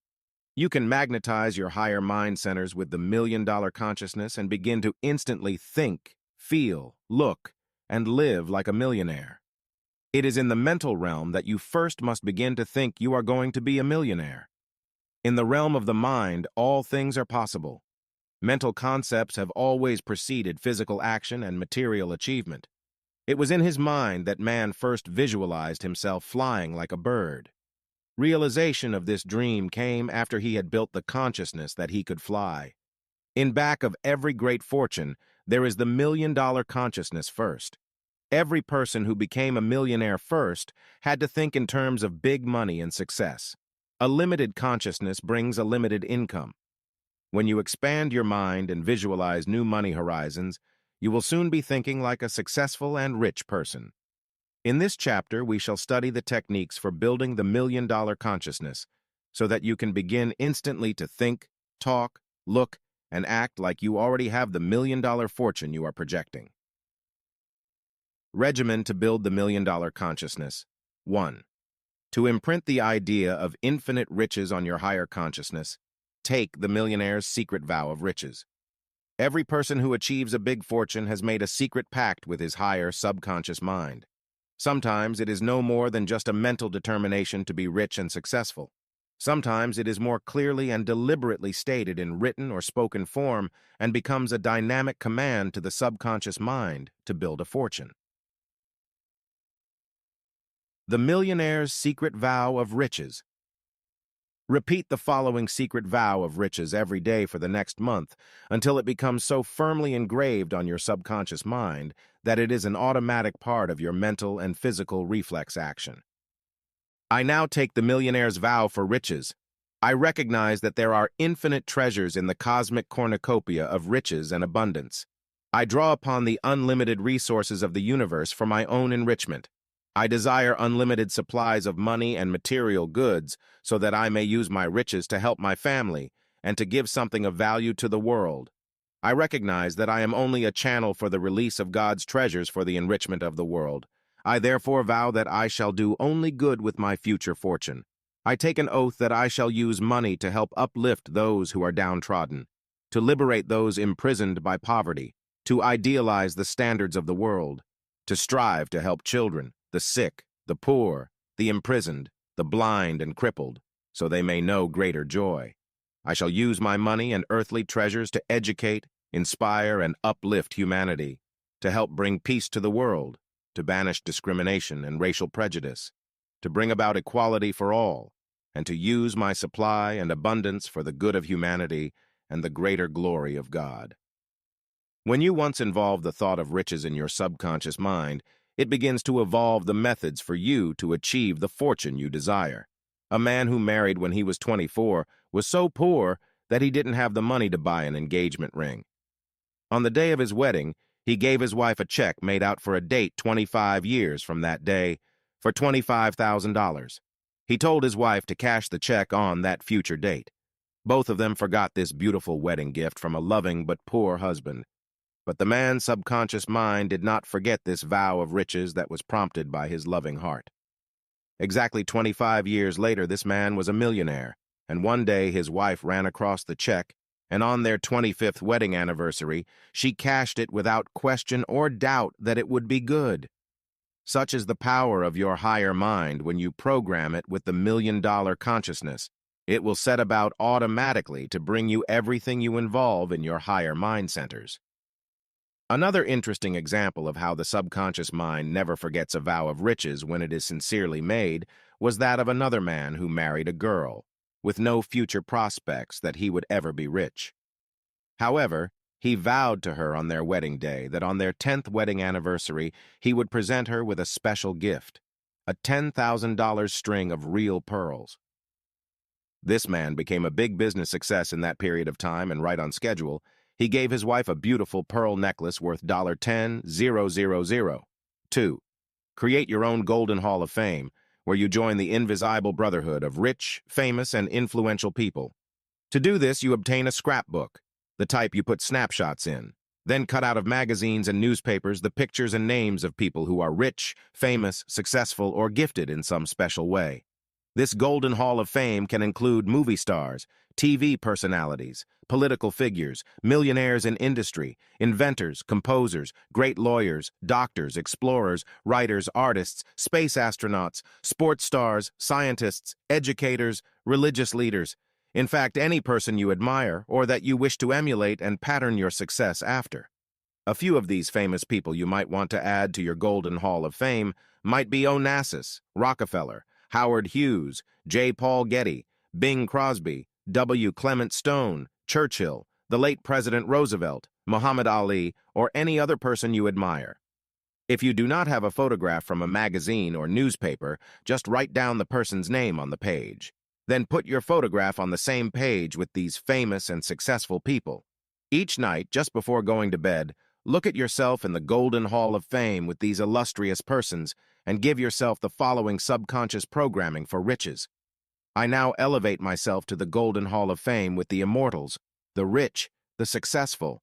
You can magnetize your higher mind centers with the million-dollar consciousness and begin to instantly think, feel, look, and live like a millionaire. It is in the mental realm that you first must begin to think you are going to be a millionaire. In the realm of the mind, all things are possible. Mental concepts have always preceded physical action and material achievement. It was in his mind that man first visualized himself flying like a bird. Realization of this dream came after he had built the consciousness that he could fly. In back of every great fortune, there is the million-dollar consciousness first. Every person who became a millionaire first had to think in terms of big money and success. A limited consciousness brings a limited income. When you expand your mind and visualize new money horizons, you will soon be thinking like a successful and rich person. In this chapter, we shall study the techniques for building the million-dollar consciousness so that you can begin instantly to think, talk, look, and act like you already have the million-dollar fortune you are projecting. Regimen to build the million-dollar consciousness. 1. To imprint the idea of infinite riches on your higher consciousness, take the millionaire's secret vow of riches. Every person who achieves a big fortune has made a secret pact with his higher subconscious mind. Sometimes it is no more than just a mental determination to be rich and successful. Sometimes it is more clearly and deliberately stated in written or spoken form and becomes a dynamic command to the subconscious mind to build a fortune. The millionaire's secret vow of riches. Repeat the following secret vow of riches every day for the next month until it becomes so firmly engraved on your subconscious mind that it is an automatic part of your mental and physical reflex action. I now take the millionaire's vow for riches. I recognize that there are infinite treasures in the cosmic cornucopia of riches and abundance. I draw upon the unlimited resources of the universe for my own enrichment. I desire unlimited supplies of money and material goods so that I may use my riches to help my family and to give something of value to the world. I recognize that I am only a channel for the release of God's treasures for the enrichment of the world. I therefore vow that I shall do only good with my future fortune. I take an oath that I shall use money to help uplift those who are downtrodden, to liberate those imprisoned by poverty, to idealize the standards of the world, to strive to help children, the sick, the poor, the imprisoned, the blind and crippled, so they may know greater joy. I shall use my money and earthly treasures to educate, inspire, and uplift humanity, to help bring peace to the world, to banish discrimination and racial prejudice, to bring about equality for all, and to use my supply and abundance for the good of humanity and the greater glory of God. When you once involve the thought of riches in your subconscious mind, it begins to evolve the methods for you to achieve the fortune you desire. A man who married when he was 24 was so poor that he didn't have the money to buy an engagement ring. On the day of his wedding, he gave his wife a check made out for a date 25 years from that day for $25,000. He told his wife to cash the check on that future date. Both of them forgot this beautiful wedding gift from a loving but poor husband. But the man's subconscious mind did not forget this vow of riches that was prompted by his loving heart. Exactly 25 years later, this man was a millionaire, and one day his wife ran across the check, and on their 25th wedding anniversary, she cashed it without question or doubt that it would be good. Such is the power of your higher mind when you program it with the million-dollar consciousness. It will set about automatically to bring you everything you involve in your higher mind centers. Another interesting example of how the subconscious mind never forgets a vow of riches when it is sincerely made was that of another man who married a girl, with no future prospects that he would ever be rich. However, he vowed to her on their wedding day that on their 10th wedding anniversary, he would present her with a special gift, a $10,000 string of real pearls. This man became a big business success in that period of time and right on schedule. He gave his wife a beautiful pearl necklace worth $10,000. 2. Create your own Golden Hall of Fame, where you join the invisible brotherhood of rich, famous, and influential people. To do this, you obtain a scrapbook, the type you put snapshots in, then cut out of magazines and newspapers the pictures and names of people who are rich, famous, successful, or gifted in some special way. This Golden Hall of Fame can include movie stars, TV personalities, political figures, millionaires in industry, inventors, composers, great lawyers, doctors, explorers, writers, artists, space astronauts, sports stars, scientists, educators, religious leaders. In fact, any person you admire or that you wish to emulate and pattern your success after. A few of these famous people you might want to add to your Golden Hall of Fame might be Onassis, Rockefeller, Howard Hughes, J. Paul Getty, Bing Crosby, W. Clement Stone, Churchill, the late President Roosevelt, Muhammad Ali, or any other person you admire. If you do not have a photograph from a magazine or newspaper, just write down the person's name on the page. Then put your photograph on the same page with these famous and successful people. Each night, just before going to bed, look at yourself in the Golden Hall of Fame with these illustrious persons and give yourself the following subconscious programming for riches. I now elevate myself to the Golden Hall of Fame with the immortals, the rich, the successful,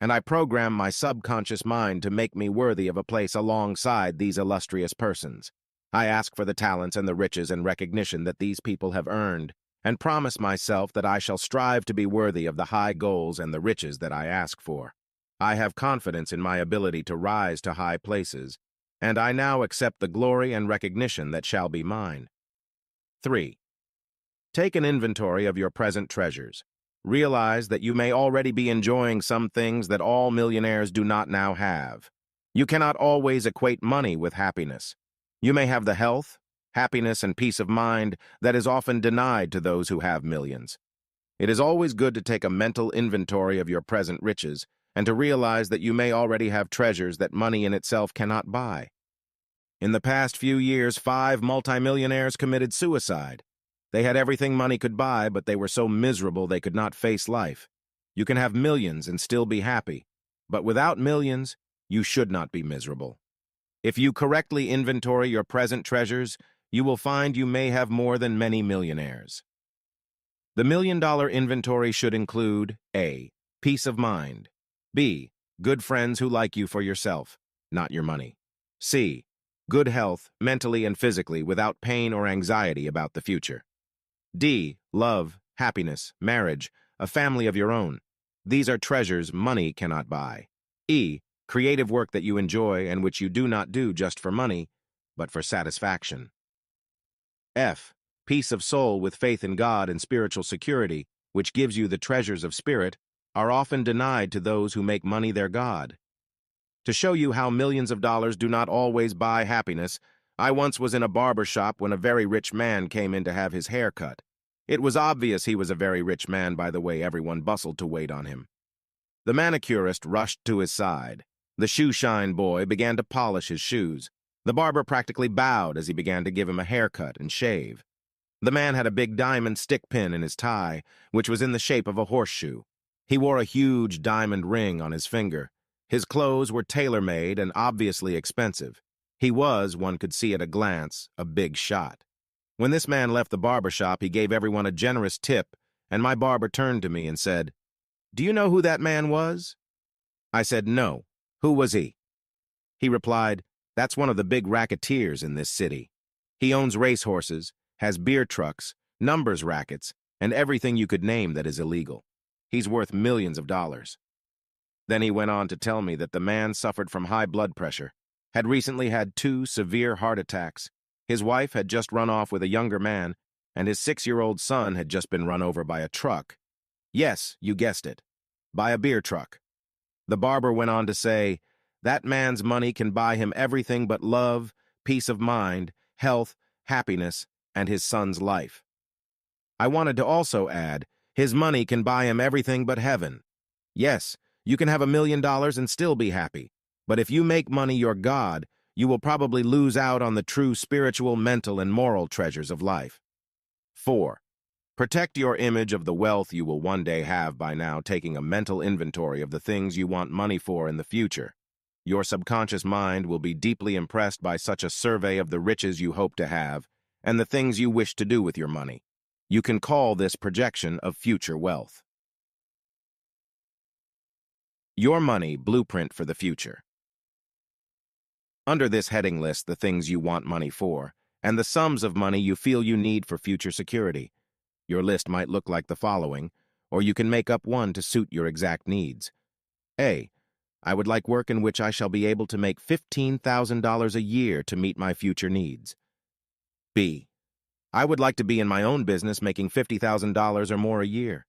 and I program my subconscious mind to make me worthy of a place alongside these illustrious persons. I ask for the talents and the riches and recognition that these people have earned, and promise myself that I shall strive to be worthy of the high goals and the riches that I ask for. I have confidence in my ability to rise to high places, and I now accept the glory and recognition that shall be mine. 3. Take an inventory of your present treasures. Realize that you may already be enjoying some things that all millionaires do not now have. You cannot always equate money with happiness. You may have the health, happiness, and peace of mind that is often denied to those who have millions. It is always good to take a mental inventory of your present riches and to realize that you may already have treasures that money in itself cannot buy. In the past few years, 5 multimillionaires committed suicide. They had everything money could buy, but they were so miserable they could not face life. You can have millions and still be happy, but without millions, you should not be miserable. If you correctly inventory your present treasures, you will find you may have more than many millionaires. The $1 million inventory should include A. Peace of mind. B. Good friends who like you for yourself, not your money. C. Good health, mentally and physically, without pain or anxiety about the future. D. Love, happiness, marriage, a family of your own. These are treasures money cannot buy. E. Creative work that you enjoy and which you do not do just for money, but for satisfaction. F. Peace of soul with faith in God and spiritual security, which gives you the treasures of spirit, are often denied to those who make money their God. To show you how millions of dollars do not always buy happiness, I once was in a barber shop when a very rich man came in to have his hair cut. It was obvious he was a very rich man by the way everyone bustled to wait on him. The manicurist rushed to his side. The shoe-shine boy began to polish his shoes. The barber practically bowed as he began to give him a haircut and shave. The man had a big diamond stick pin in his tie, which was in the shape of a horseshoe. He wore a huge diamond ring on his finger. His clothes were tailor-made and obviously expensive. He was, one could see at a glance, a big shot. When this man left the barber shop, he gave everyone a generous tip, and my barber turned to me and said, "Do you know who that man was?" I said, "No. Who was he?" He replied, "That's one of the big racketeers in this city. He owns racehorses, has beer trucks, numbers rackets, and everything you could name that is illegal. He's worth millions of dollars." Then he went on to tell me that the man suffered from high blood pressure, had recently had 2 severe heart attacks, his wife had just run off with a younger man, and his 6-year-old son had just been run over by a truck. Yes, you guessed it, by a beer truck. The barber went on to say, that man's money can buy him everything but love, peace of mind, health, happiness, and his son's life. I wanted to also add, his money can buy him everything but heaven. Yes, you can have $1 million and still be happy. But if you make money your God, you will probably lose out on the true spiritual, mental, and moral treasures of life. 4. Protect your image of the wealth you will one day have by now taking a mental inventory of the things you want money for in the future. Your subconscious mind will be deeply impressed by such a survey of the riches you hope to have and the things you wish to do with your money. You can call this projection of future wealth. Your Money Blueprint for the Future. Under this heading lists the things you want money for and the sums of money you feel you need for future security. Your list might look like the following, or you can make up one to suit your exact needs. A. I would like work in which I shall be able to make $15,000 a year to meet my future needs. B. I would like to be in my own business making $50,000 or more a year.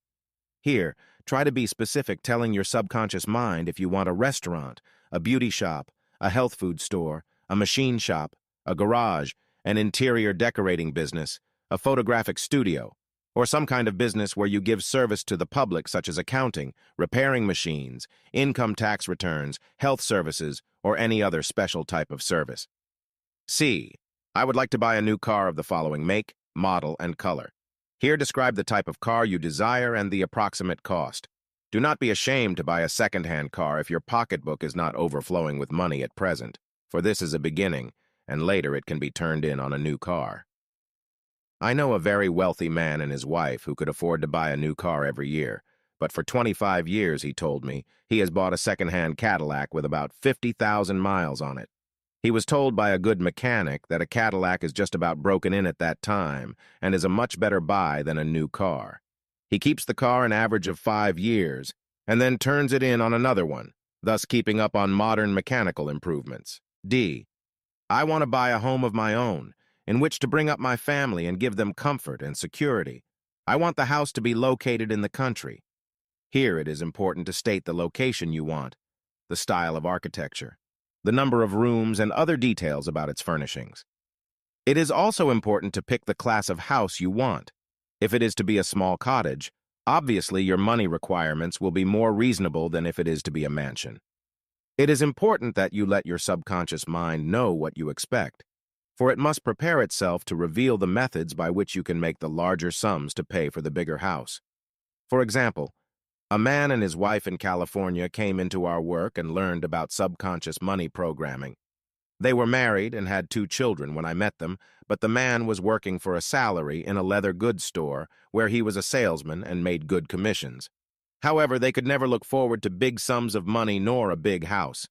Here, try to be specific, telling your subconscious mind if you want a restaurant, a beauty shop, a health food store, a machine shop, a garage, an interior decorating business, a photographic studio, or some kind of business where you give service to the public such as accounting, repairing machines, income tax returns, health services, or any other special type of service. C. I would like to buy a new car of the following make, model, and color. Here describe the type of car you desire and the approximate cost. Do not be ashamed to buy a second-hand car if your pocketbook is not overflowing with money at present, for this is a beginning, and later it can be turned in on a new car. I know a very wealthy man and his wife who could afford to buy a new car every year, but for 25 years, he told me, he has bought a second-hand Cadillac with about 50,000 miles on it. He was told by a good mechanic that a Cadillac is just about broken in at that time and is a much better buy than a new car. He keeps the car an average of 5 years and then turns it in on another one, thus keeping up on modern mechanical improvements. D. I want to buy a home of my own, in which to bring up my family and give them comfort and security. I want the house to be located in the country. Here it is important to state the location you want, the style of architecture, the number of rooms, and other details about its furnishings. It is also important to pick the class of house you want. If it is to be a small cottage, obviously your money requirements will be more reasonable than if it is to be a mansion. It is important that you let your subconscious mind know what you expect, for it must prepare itself to reveal the methods by which you can make the larger sums to pay for the bigger house. For example, a man and his wife in California came into our work and learned about subconscious money programming. They were married and had 2 children when I met them, but the man was working for a salary in a leather goods store where he was a salesman and made good commissions. However, they could never look forward to big sums of money nor a big house.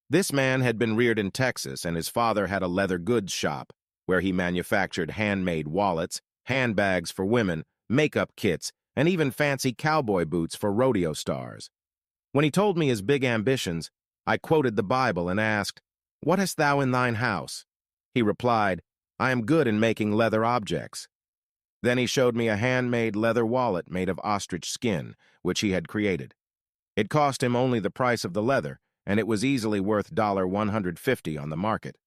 This man had been reared in Texas, and his father had a leather goods shop where he manufactured handmade wallets, handbags for women, makeup kits, and even fancy cowboy boots for rodeo stars. When he told me his big ambitions, I quoted the Bible and asked, "What hast thou in thine house?" He replied, "I am good in making leather objects." Then he showed me a handmade leather wallet made of ostrich skin, which he had created. It cost him only the price of the leather, and it was easily worth $150 on the market.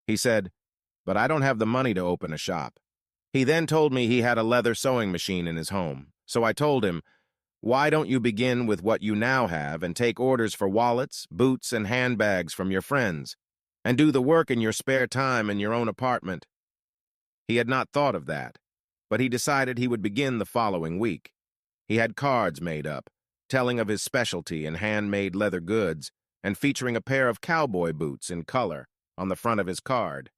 He said, "But I don't have the money to open a shop." He then told me he had a leather sewing machine in his home, so I told him, "Why don't you begin with what you now have and take orders for wallets, boots, and handbags from your friends, and do the work in your spare time in your own apartment?" He had not thought of that, but he decided he would begin the following week. He had cards made up, telling of his specialty in handmade leather goods and featuring a pair of cowboy boots in color on the front of his card.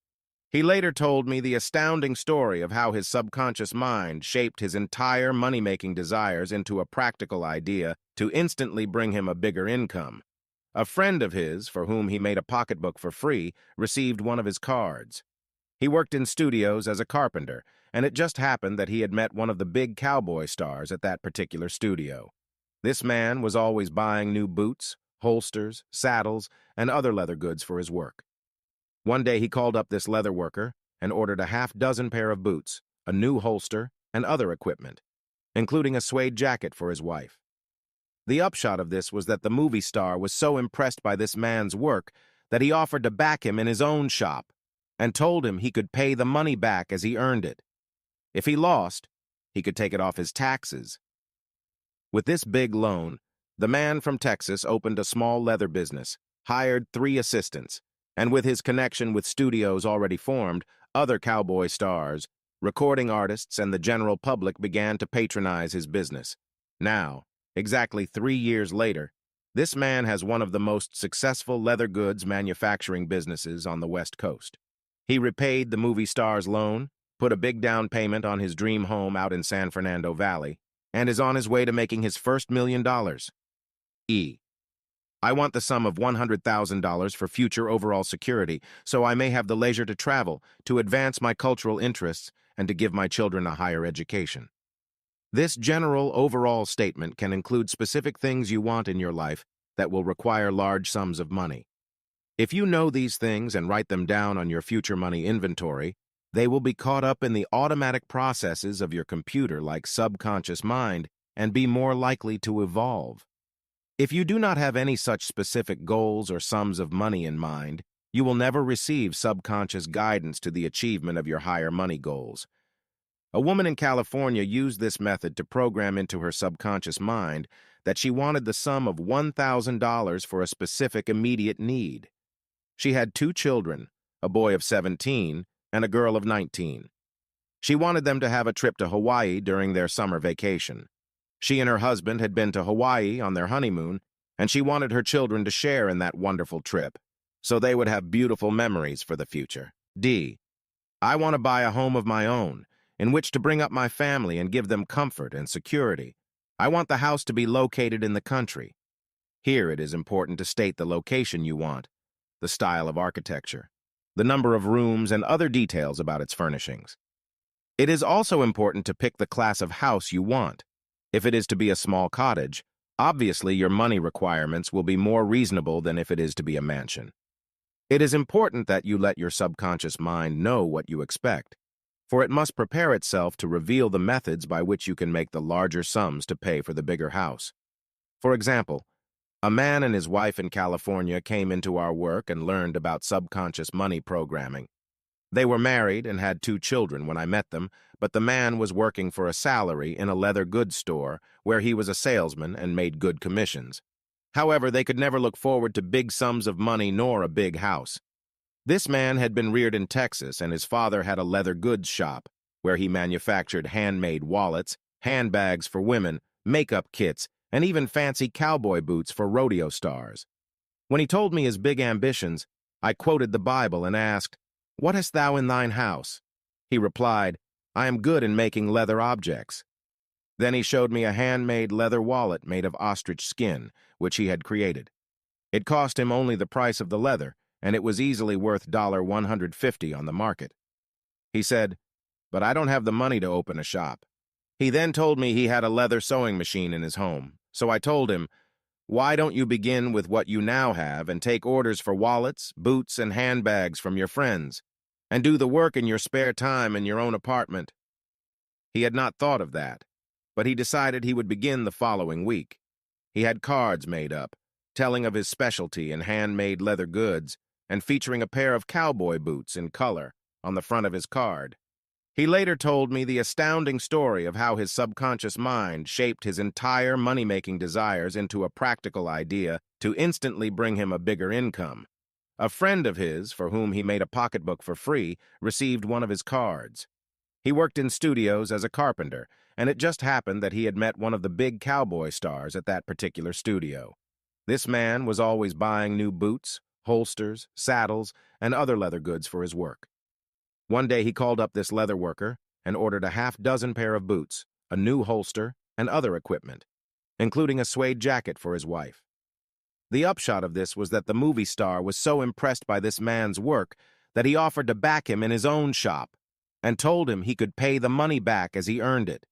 He later told me the astounding story of how his subconscious mind shaped his entire money-making desires into a practical idea to instantly bring him a bigger income. A friend of his, for whom he made a pocketbook for free, received one of his cards. He worked in studios as a carpenter, and it just happened that he had met one of the big cowboy stars at that particular studio. This man was always buying new boots, holsters, saddles, and other leather goods for his work. One day he called up this leather worker and ordered a half-dozen pair of boots, a new holster, and other equipment, including a suede jacket for his wife. The upshot of this was that the movie star was so impressed by this man's work that he offered to back him in his own shop and told him he could pay the money back as he earned it. If he lost, he could take it off his taxes. With this big loan, The man from Texas opened a small leather business, hired 3 assistants, and with his connection with studios already formed, other cowboy stars, recording artists, and the general public began to patronize his business. Now, exactly 3 years later, this man has one of the most successful leather goods manufacturing businesses on the West Coast. He repaid the movie star's loan, put a big down payment on his dream home out in San Fernando Valley, and is on his way to making his first $1 million. I want the sum of $100,000 for future overall security, so I may have the leisure to travel, to advance my cultural interests, and to give my children a higher education. This general overall statement can include specific things you want in your life that will require large sums of money. If you know these things and write them down on your future money inventory, they will be caught up in the automatic processes of your computer like subconscious mind and be more likely to evolve. If you do not have any such specific goals or sums of money in mind, you will never receive subconscious guidance to the achievement of your higher money goals. A woman in California used this method to program into her subconscious mind that she wanted the sum of $1,000 for a specific immediate need. She had 2 children, a boy of 17 and a girl of 19. She wanted them to have a trip to Hawaii during their summer vacation. She and her husband had been to Hawaii on their honeymoon, and she wanted her children to share in that wonderful trip, so they would have beautiful memories for the future. I want to buy a home of my own, in which to bring up my family and give them comfort and security. I want the house to be located in the country. Here it is important to state the location you want, the style of architecture, the number of rooms, and other details about its furnishings. It is also important to pick the class of house you want. If it is to be a small cottage, obviously your money requirements will be more reasonable than if it is to be a mansion. It is important that you let your subconscious mind know what you expect, for it must prepare itself to reveal the methods by which you can make the larger sums to pay for the bigger house. For example, a man and his wife in California came into our work and learned about subconscious money programming. They were married and had 2 children when I met them, but the man was working for a salary in a leather goods store where he was a salesman and made good commissions. However, they could never look forward to big sums of money nor a big house. This man had been reared in Texas, and his father had a leather goods shop where he manufactured handmade wallets, handbags for women, makeup kits, and even fancy cowboy boots for rodeo stars. When he told me his big ambitions, I quoted the Bible and asked, "What hast thou in thine house?" He replied, "I am good in making leather objects." Then he showed me a handmade leather wallet made of ostrich skin, which he had created. It cost him only the price of the leather, and it was easily worth $150 on the market. He said, "But I don't have the money to open a shop." He then told me he had a leather sewing machine in his home, so I told him, "Why don't you begin with what you now have and take orders for wallets, boots, and handbags from your friends, and do the work in your spare time in your own apartment?" He had not thought of that, but he decided he would begin the following week. He had cards made up, telling of his specialty in handmade leather goods and featuring a pair of cowboy boots in color on the front of his card. He later told me the astounding story of how his subconscious mind shaped his entire money-making desires into a practical idea to instantly bring him a bigger income. A friend of his, for whom he made a pocketbook for free, received one of his cards. He worked in studios as a carpenter, and it just happened that he had met one of the big cowboy stars at that particular studio. This man was always buying new boots, holsters, saddles, and other leather goods for his work. One day he called up this leather worker and ordered a half-dozen pair of boots, a new holster, and other equipment, including a suede jacket for his wife. The upshot of this was that the movie star was so impressed by this man's work that he offered to back him in his own shop and told him he could pay the money back as he earned it.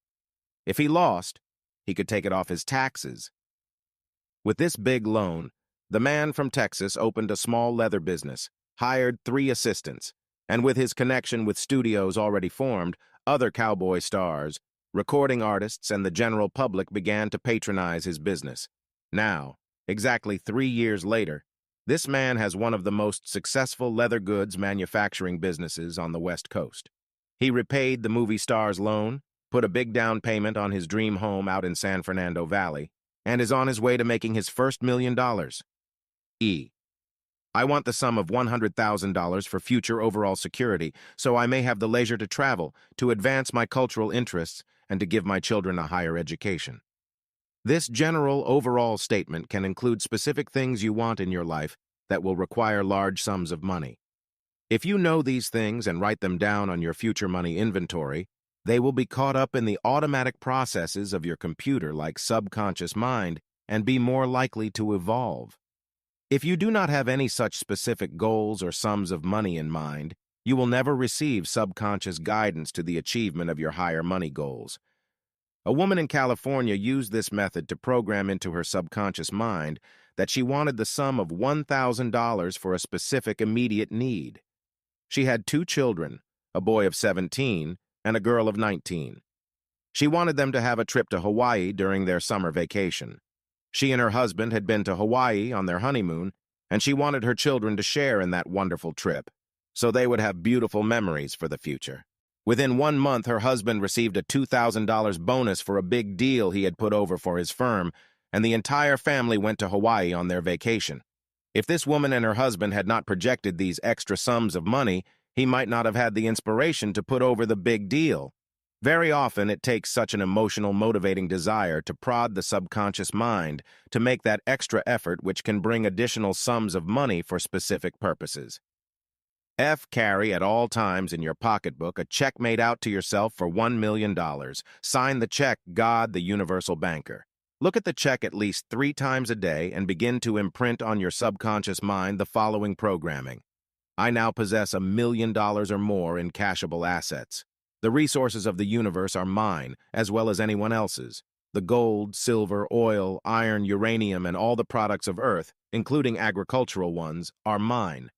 If he lost, he could take it off his taxes. With this big loan, the man from Texas opened a small leather business, hired 3 assistants, and with his connection with studios already formed, other cowboy stars, recording artists, and the general public began to patronize his business. Now, exactly 3 years later, this man has one of the most successful leather goods manufacturing businesses on the West Coast. He repaid the movie star's loan, put a big down payment on his dream home out in San Fernando Valley, and is on his way to making his first $1 million. E. I want the sum of $100,000 for future overall security, so I may have the leisure to travel, to advance my cultural interests, and to give my children a higher education. This general overall statement can include specific things you want in your life that will require large sums of money. If you know these things and write them down on your future money inventory, they will be caught up in the automatic processes of your computer like subconscious mind and be more likely to evolve. If you do not have any such specific goals or sums of money in mind, you will never receive subconscious guidance to the achievement of your higher money goals. A woman in California used this method to program into her subconscious mind that she wanted the sum of $1,000 for a specific immediate need. She had 2 children, a boy of 17 and a girl of 19. She wanted them to have a trip to Hawaii during their summer vacation. She and her husband had been to Hawaii on their honeymoon, and she wanted her children to share in that wonderful trip, so they would have beautiful memories for the future. Within 1 month, her husband received a $2,000 bonus for a big deal he had put over for his firm, and the entire family went to Hawaii on their vacation. If this woman and her husband had not projected these extra sums of money, he might not have had the inspiration to put over the big deal. Very often, it takes such an emotional, motivating desire to prod the subconscious mind to make that extra effort which can bring additional sums of money for specific purposes. F. Carry at all times in your pocketbook a check made out to yourself for $1 million. Sign the check, God, the universal banker. Look at the check at least 3 times a day and begin to imprint on your subconscious mind the following programming. I now possess $1 million or more in cashable assets. The resources of the universe are mine, as well as anyone else's. The gold, silver, oil, iron, uranium, and all the products of Earth, including agricultural ones, are mine.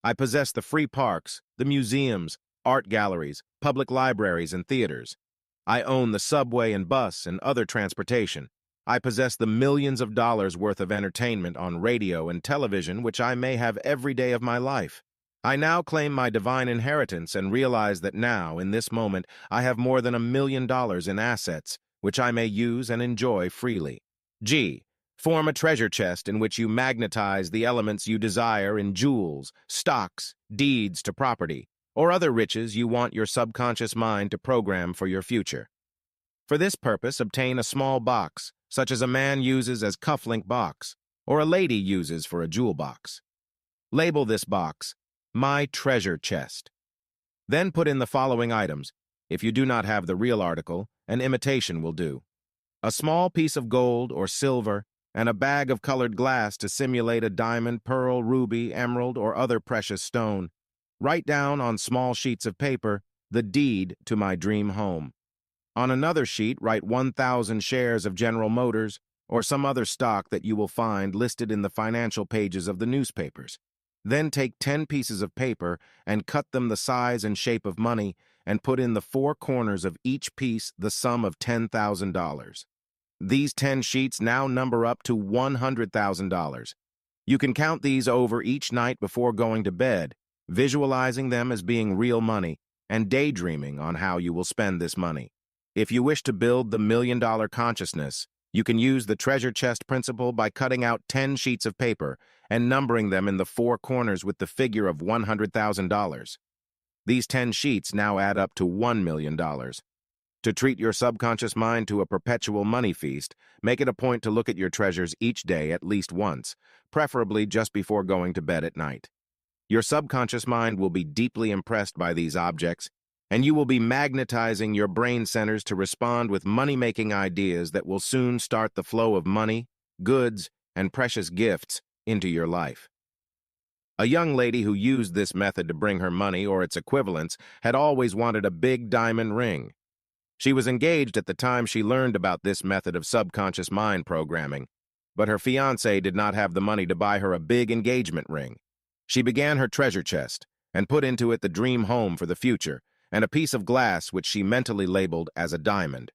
I possess the free parks, the museums, art galleries, public libraries, and theaters. I own the subway and bus and other transportation. I possess the millions of dollars worth of entertainment on radio and television which I may have every day of my life. I now claim my divine inheritance and realize that now, in this moment, I have more than $1 million in assets, which I may use and enjoy freely. G. Form a treasure chest in which you magnetize the elements you desire in jewels, stocks, deeds to property, or other riches you want your subconscious mind to program for your future. For this purpose, obtain a small box, such as a man uses as cufflink box, or a lady uses for a jewel box. Label this box, My Treasure Chest. Then put in the following items. If you do not have the real article, an imitation will do. A small piece of gold or silver, and a bag of colored glass to simulate a diamond, pearl, ruby, emerald, or other precious stone. Write down on small sheets of paper the deed to my dream home. On another sheet, write 1,000 shares of General Motors or some other stock that you will find listed in the financial pages of the newspapers. Then take 10 pieces of paper and cut them the size and shape of money and put in the 4 corners of each piece the sum of $10,000. These 10 sheets now number up to $100,000. You can count these over each night before going to bed, visualizing them as being real money and daydreaming on how you will spend this money. If you wish to build the $1 million consciousness, you can use the treasure chest principle by cutting out 10 sheets of paper and numbering them in the 4 corners with the figure of $100,000. These 10 sheets now add up to $1 million. To treat your subconscious mind to a perpetual money feast, make it a point to look at your treasures each day at least once, preferably just before going to bed at night. Your subconscious mind will be deeply impressed by these objects, and you will be magnetizing your brain centers to respond with money-making ideas that will soon start the flow of money, goods, and precious gifts into your life. A young lady who used this method to bring her money or its equivalents had always wanted a big diamond ring. She was engaged at the time she learned about this method of subconscious mind programming, but her fiancé did not have the money to buy her a big engagement ring. She began her treasure chest and put into it the dream home for the future and a piece of glass which she mentally labeled as a diamond.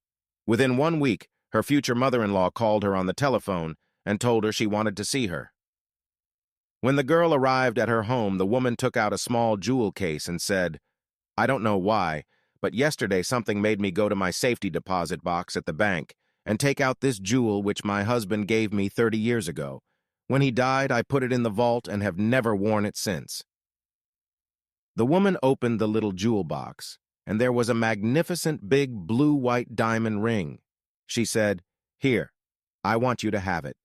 Within 1 week, her future mother-in-law called her on the telephone and told her she wanted to see her. When the girl arrived at her home, the woman took out a small jewel case and said, "I don't know why, but yesterday something made me go to my safety deposit box at the bank and take out this jewel which my husband gave me 30 years ago. When he died, I put it in the vault and have never worn it since." The woman opened the little jewel box, and there was a magnificent big blue-white diamond ring. She said, "Here, I want you to have it."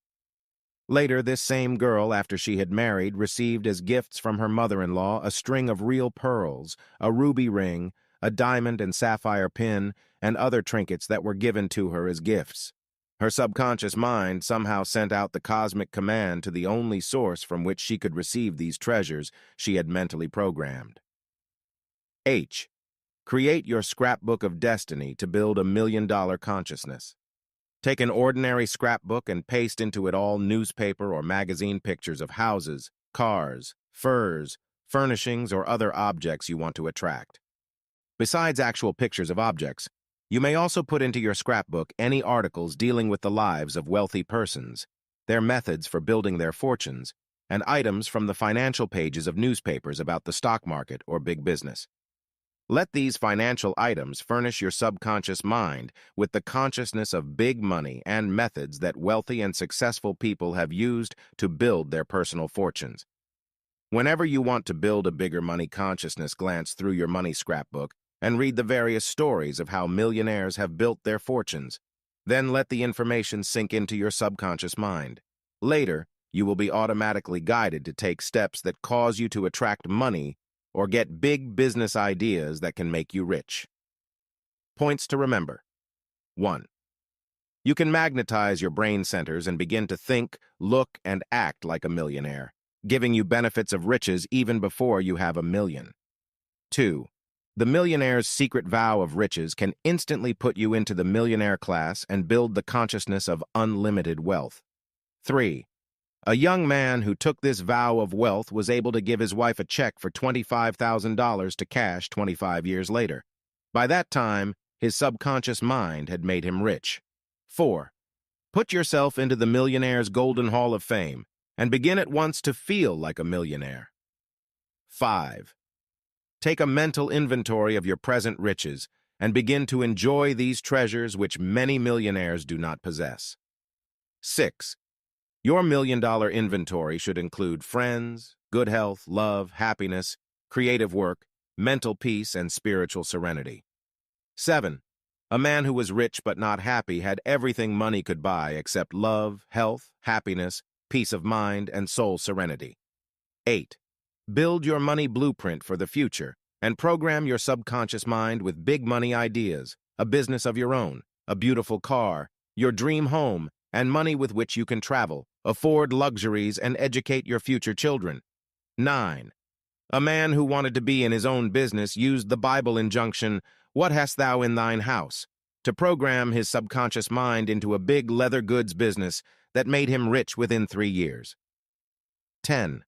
Later, this same girl, after she had married, received as gifts from her mother-in-law a string of real pearls, a ruby ring, a diamond and sapphire pin, and other trinkets that were given to her as gifts. Her subconscious mind somehow sent out the cosmic command to the only source from which she could receive these treasures she had mentally programmed. H. Create your scrapbook of destiny to build a $1,000,000 consciousness. Take an ordinary scrapbook and paste into it all newspaper or magazine pictures of houses, cars, furs, furnishings, or other objects you want to attract. Besides actual pictures of objects, you may also put into your scrapbook any articles dealing with the lives of wealthy persons, their methods for building their fortunes, and items from the financial pages of newspapers about the stock market or big business. Let these financial items furnish your subconscious mind with the consciousness of big money and methods that wealthy and successful people have used to build their personal fortunes. Whenever you want to build a bigger money consciousness, glance through your money scrapbook and read the various stories of how millionaires have built their fortunes. Then let the information sink into your subconscious mind. Later, you will be automatically guided to take steps that cause you to attract money or get big business ideas that can make you rich. Points to remember. 1. You can magnetize your brain centers and begin to think, look, and act like a millionaire, giving you benefits of riches even before you have $1,000,000. 2. The millionaire's secret vow of riches can instantly put you into the millionaire class and build the consciousness of unlimited wealth. 3. A young man who took this vow of wealth was able to give his wife a check for $25,000 to cash 25 years later. By that time, his subconscious mind had made him rich. 4. Put yourself into the Millionaire's Golden Hall of Fame and begin at once to feel like a millionaire. 5. Take a mental inventory of your present riches and begin to enjoy these treasures which many millionaires do not possess. 6. Your $1,000,000 inventory should include friends, good health, love, happiness, creative work, mental peace, and spiritual serenity. 7. A man who was rich but not happy had everything money could buy except love, health, happiness, peace of mind, and soul serenity. 8. Build your money blueprint for the future and program your subconscious mind with big money ideas, a business of your own, a beautiful car, your dream home, and money with which you can travel, afford luxuries, and educate your future children. 9. A man who wanted to be in his own business used the Bible injunction, "What hast thou in thine house?" to program his subconscious mind into a big leather goods business that made him rich within 3 years. 10.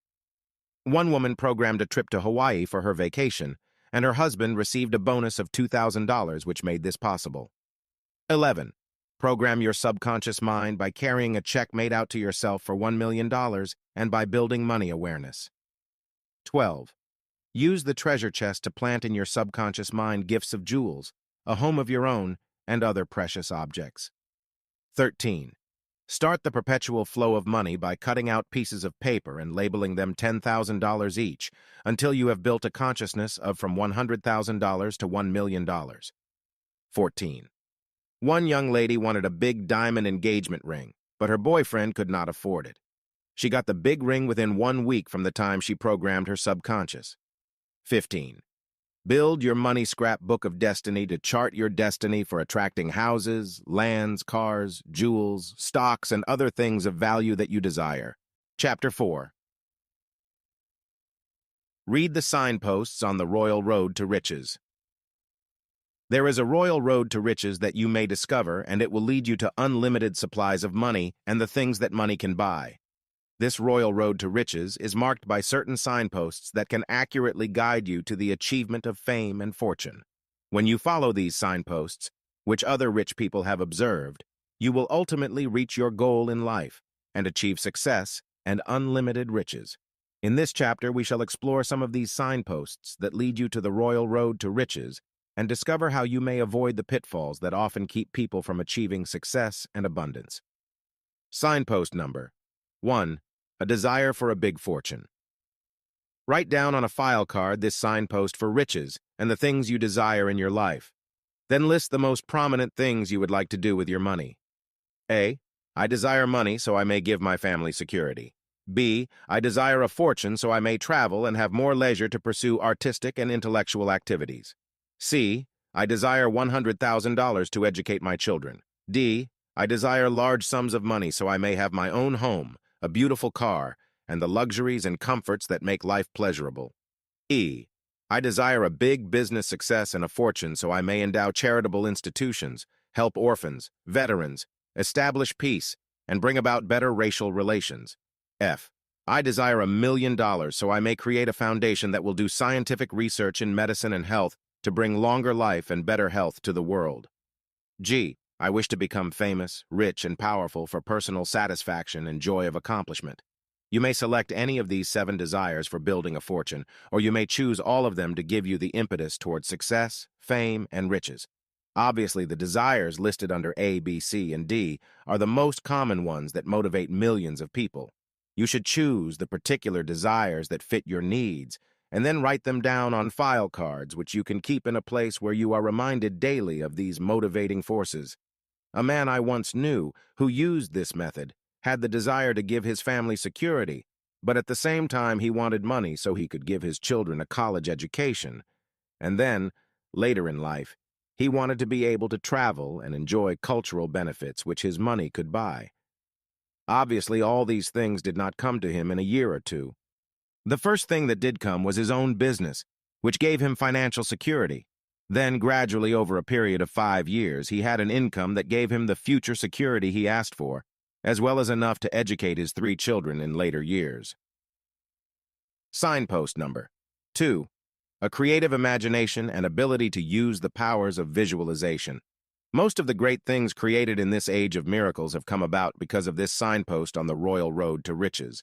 One woman programmed a trip to Hawaii for her vacation, and her husband received a bonus of $2,000, which made this possible. 11. Program your subconscious mind by carrying a check made out to yourself for $1,000,000 and by building money awareness. 12. Use the treasure chest to plant in your subconscious mind gifts of jewels, a home of your own, and other precious objects. 13. Start the perpetual flow of money by cutting out pieces of paper and labeling them $10,000 each until you have built a consciousness of from $100,000 to $1,000,000. 14. One young lady wanted a big diamond engagement ring, but her boyfriend could not afford it. She got the big ring within 1 week from the time she programmed her subconscious. 15. Build your money scrapbook of destiny to chart your destiny for attracting houses, lands, cars, jewels, stocks, and other things of value that you desire. Chapter 4. Read the signposts on the royal road to riches. There is a royal road to riches that you may discover, and it will lead you to unlimited supplies of money and the things that money can buy. This royal road to riches is marked by certain signposts that can accurately guide you to the achievement of fame and fortune. When you follow these signposts, which other rich people have observed, you will ultimately reach your goal in life and achieve success and unlimited riches. In this chapter, we shall explore some of these signposts that lead you to the royal road to riches and discover how you may avoid the pitfalls that often keep people from achieving success and abundance. Signpost number 1. A desire for a big fortune. Write down on a file card this signpost for riches and the things you desire in your life. Then list the most prominent things you would like to do with your money. A. I desire money so I may give my family security. B. I desire a fortune so I may travel and have more leisure to pursue artistic and intellectual activities. C. I desire $100,000 to educate my children. D. I desire large sums of money so I may have my own home, a beautiful car, and the luxuries and comforts that make life pleasurable. E. I desire a big business success and a fortune so I may endow charitable institutions, help orphans, veterans, establish peace, and bring about better racial relations. F. I desire $1 million so I may create a foundation that will do scientific research in medicine and health to bring longer life and better health to the world. G. I wish to become famous, rich, and powerful for personal satisfaction and joy of accomplishment. You may select any of these 7 desires for building a fortune, or you may choose all of them to give you the impetus towards success, fame, and riches. Obviously, the desires listed under A, B, C, and D are the most common ones that motivate millions of people. You should choose the particular desires that fit your needs, and then write them down on file cards, which you can keep in a place where you are reminded daily of these motivating forces. A man I once knew who used this method had the desire to give his family security, but at the same time he wanted money so he could give his children a college education. And then, later in life, he wanted to be able to travel and enjoy cultural benefits which his money could buy. Obviously, all these things did not come to him in a year or two. The first thing that did come was his own business, which gave him financial security. Then, gradually over a period of 5 years, he had an income that gave him the future security he asked for, as well as enough to educate his 3 children in later years. Signpost number 2. A creative imagination and ability to use the powers of visualization. Most of the great things created in this age of miracles have come about because of this signpost on the royal road to riches.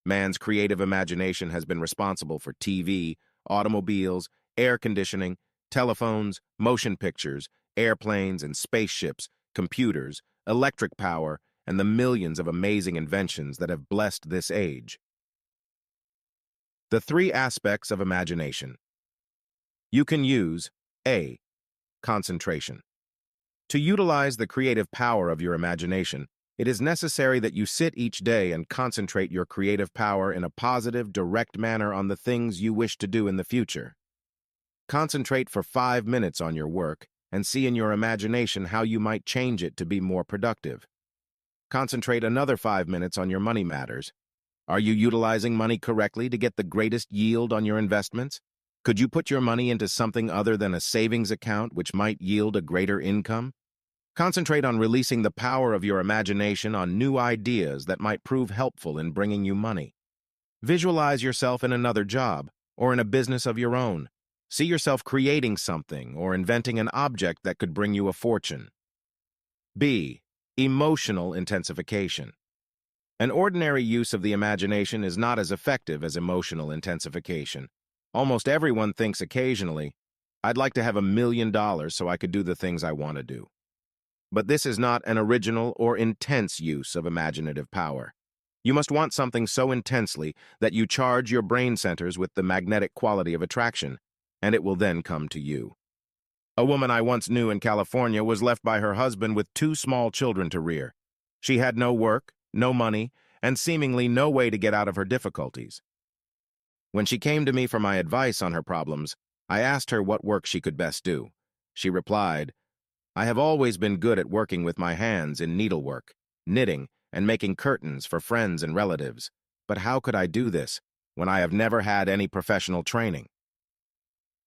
Man's creative imagination has been responsible for TV, automobiles, air conditioning, telephones, motion pictures, airplanes and spaceships, computers, electric power, and the millions of amazing inventions that have blessed this age. The 3 aspects of imagination. You can use A. Concentration. To utilize the creative power of your imagination, it is necessary that you sit each day and concentrate your creative power in a positive, direct manner on the things you wish to do in the future. Concentrate for 5 minutes on your work and see in your imagination how you might change it to be more productive. Concentrate another 5 minutes on your money matters. Are you utilizing money correctly to get the greatest yield on your investments? Could you put your money into something other than a savings account which might yield a greater income? Concentrate on releasing the power of your imagination on new ideas that might prove helpful in bringing you money. Visualize yourself in another job or in a business of your own. See yourself creating something or inventing an object that could bring you a fortune. B. Emotional intensification. An ordinary use of the imagination is not as effective as emotional intensification. Almost everyone thinks occasionally, I'd like to have $1 million so I could do the things I want to do. But this is not an original or intense use of imaginative power. You must want something so intensely that you charge your brain centers with the magnetic quality of attraction, and it will then come to you. A woman I once knew in California was left by her husband with 2 small children to rear. She had no work, no money, and seemingly no way to get out of her difficulties. When she came to me for my advice on her problems, I asked her what work she could best do. She replied, I have always been good at working with my hands in needlework, knitting, and making curtains for friends and relatives. But how could I do this when I have never had any professional training?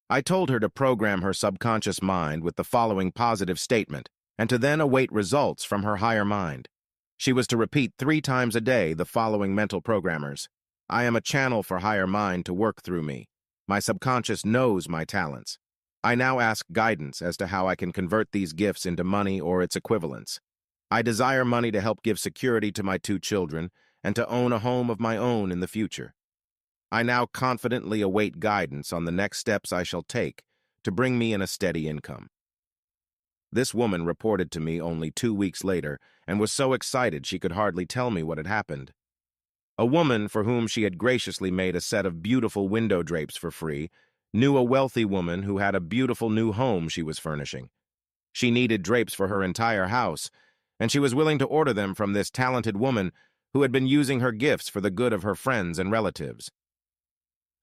I told her to program her subconscious mind with the following positive statement and to then await results from her higher mind. She was to repeat 3 times a day the following mental programmers. I am a channel for higher mind to work through me. My subconscious knows my talents. I now ask guidance as to how I can convert these gifts into money or its equivalents. I desire money to help give security to my 2 children and to own a home of my own in the future. I now confidently await guidance on the next steps I shall take to bring me in a steady income. This woman reported to me only 2 weeks later and was so excited she could hardly tell me what had happened. A woman for whom she had graciously made a set of beautiful window drapes for free knew a wealthy woman who had a beautiful new home she was furnishing. She needed drapes for her entire house, and she was willing to order them from this talented woman who had been using her gifts for the good of her friends and relatives.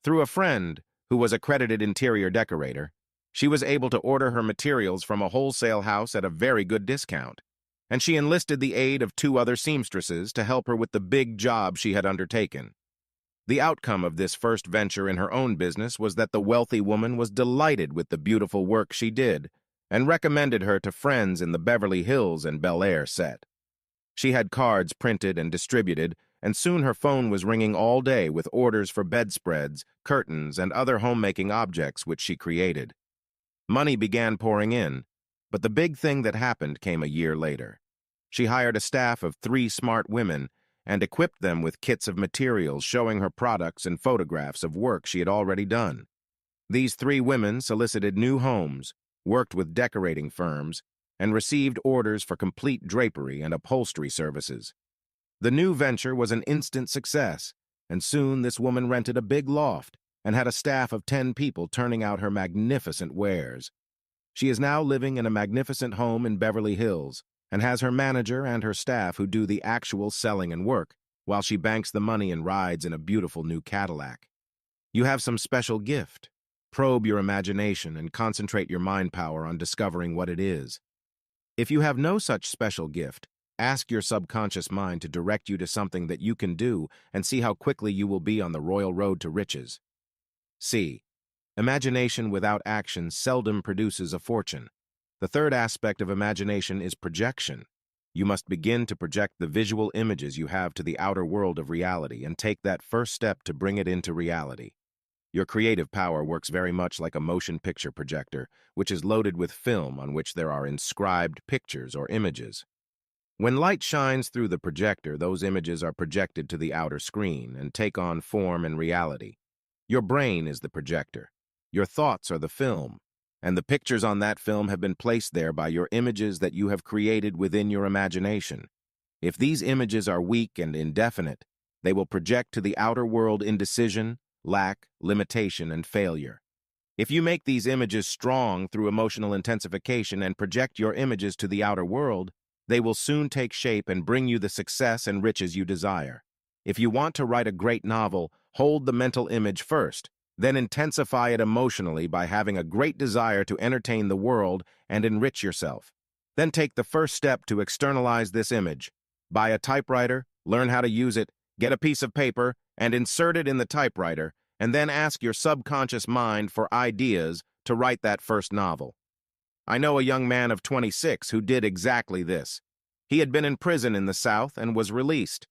Through a friend who was a credited interior decorator, she was able to order her materials from a wholesale house at a very good discount, and she enlisted the aid of 2 other seamstresses to help her with the big job she had undertaken. The outcome of this first venture in her own business was that the wealthy woman was delighted with the beautiful work she did and recommended her to friends in the Beverly Hills and Bel Air set. She had cards printed and distributed, and soon her phone was ringing all day with orders for bedspreads, curtains, and other homemaking objects which she created. Money began pouring in, but the big thing that happened came a year later. She hired a staff of 3 smart women and equipped them with kits of materials showing her products and photographs of work she had already done. These 3 women solicited new homes, worked with decorating firms, and received orders for complete drapery and upholstery services. The new venture was an instant success, and soon this woman rented a big loft and had a staff of 10 people turning out her magnificent wares. She is now living in a magnificent home in Beverly Hills and has her manager and her staff who do the actual selling and work, while she banks the money and rides in a beautiful new Cadillac. You have some special gift. Probe your imagination and concentrate your mind power on discovering what it is. If you have no such special gift, ask your subconscious mind to direct you to something that you can do and see how quickly you will be on the royal road to riches. C. Imagination without action seldom produces a fortune. The third aspect of imagination is projection. You must begin to project the visual images you have to the outer world of reality and take that first step to bring it into reality. Your creative power works very much like a motion picture projector, which is loaded with film on which there are inscribed pictures or images. When light shines through the projector, those images are projected to the outer screen and take on form and reality. Your brain is the projector. Your thoughts are the film, and the pictures on that film have been placed there by your images that you have created within your imagination. If these images are weak and indefinite, they will project to the outer world indecision, lack, limitation, and failure. If you make these images strong through emotional intensification and project your images to the outer world, they will soon take shape and bring you the success and riches you desire. If you want to write a great novel, hold the mental image first, then intensify it emotionally by having a great desire to entertain the world and enrich yourself. Then take the first step to externalize this image. Buy a typewriter, learn how to use it, get a piece of paper, and insert it in the typewriter, and then ask your subconscious mind for ideas to write that first novel. I know a young man of 26 who did exactly this. He had been in prison in the South and was released.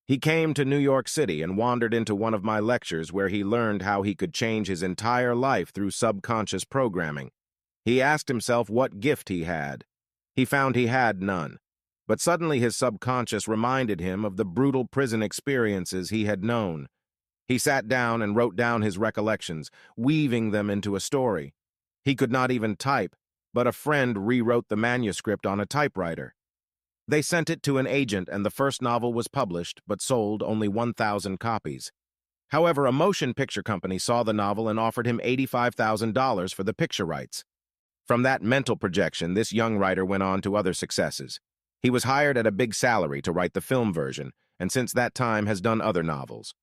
He came to New York City and wandered into one of my lectures where he learned how he could change his entire life through subconscious programming. He asked himself what gift he had. He found he had none. But suddenly his subconscious reminded him of the brutal prison experiences he had known. He sat down and wrote down his recollections, weaving them into a story. He could not even type, but a friend rewrote the manuscript on a typewriter. They sent it to an agent and the first novel was published, but sold only 1,000 copies. However, a motion picture company saw the novel and offered him $85,000 for the picture rights. From that mental projection, this young writer went on to other successes. He was hired at a big salary to write the film version, and since that time has done other novels.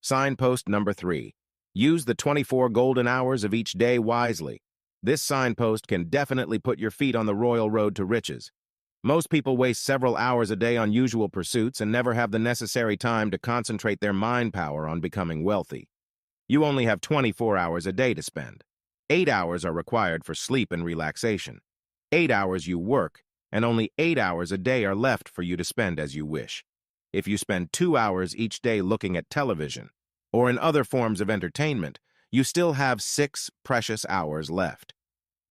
Signpost number 3. Use the 24 golden hours of each day wisely. This signpost can definitely put your feet on the royal road to riches. Most people waste several hours a day on usual pursuits and never have the necessary time to concentrate their mind power on becoming wealthy. You only have 24 hours a day to spend. 8 hours are required for sleep and relaxation. 8 hours you work, and only 8 hours a day are left for you to spend as you wish. If you spend 2 hours each day looking at television, or in other forms of entertainment, you still have 6 precious hours left.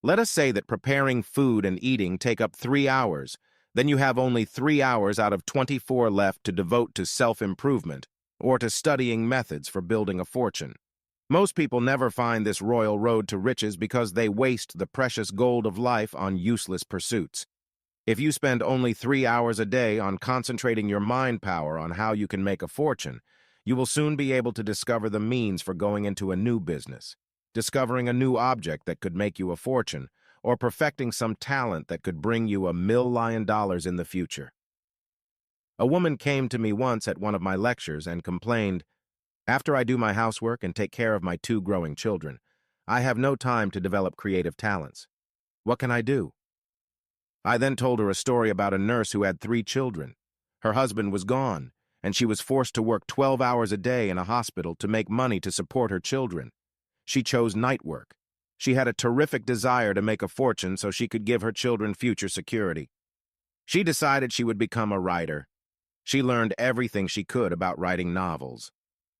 Let us say that preparing food and eating take up 3 hours, then you have only 3 hours out of 24 left to devote to self-improvement or to studying methods for building a fortune. Most people never find this royal road to riches because they waste the precious gold of life on useless pursuits. If you spend only 3 hours a day on concentrating your mind power on how you can make a fortune, you will soon be able to discover the means for going into a new business, discovering a new object that could make you a fortune, or perfecting some talent that could bring you $1 million in the future. A woman came to me once at one of my lectures and complained, "After I do my housework and take care of my 2 growing children, I have no time to develop creative talents. What can I do?" I then told her a story about a nurse who had 3 children. Her husband was gone, and she was forced to work 12 hours a day in a hospital to make money to support her children. She chose night work. She had a terrific desire to make a fortune so she could give her children future security. She decided she would become a writer. She learned everything she could about writing novels.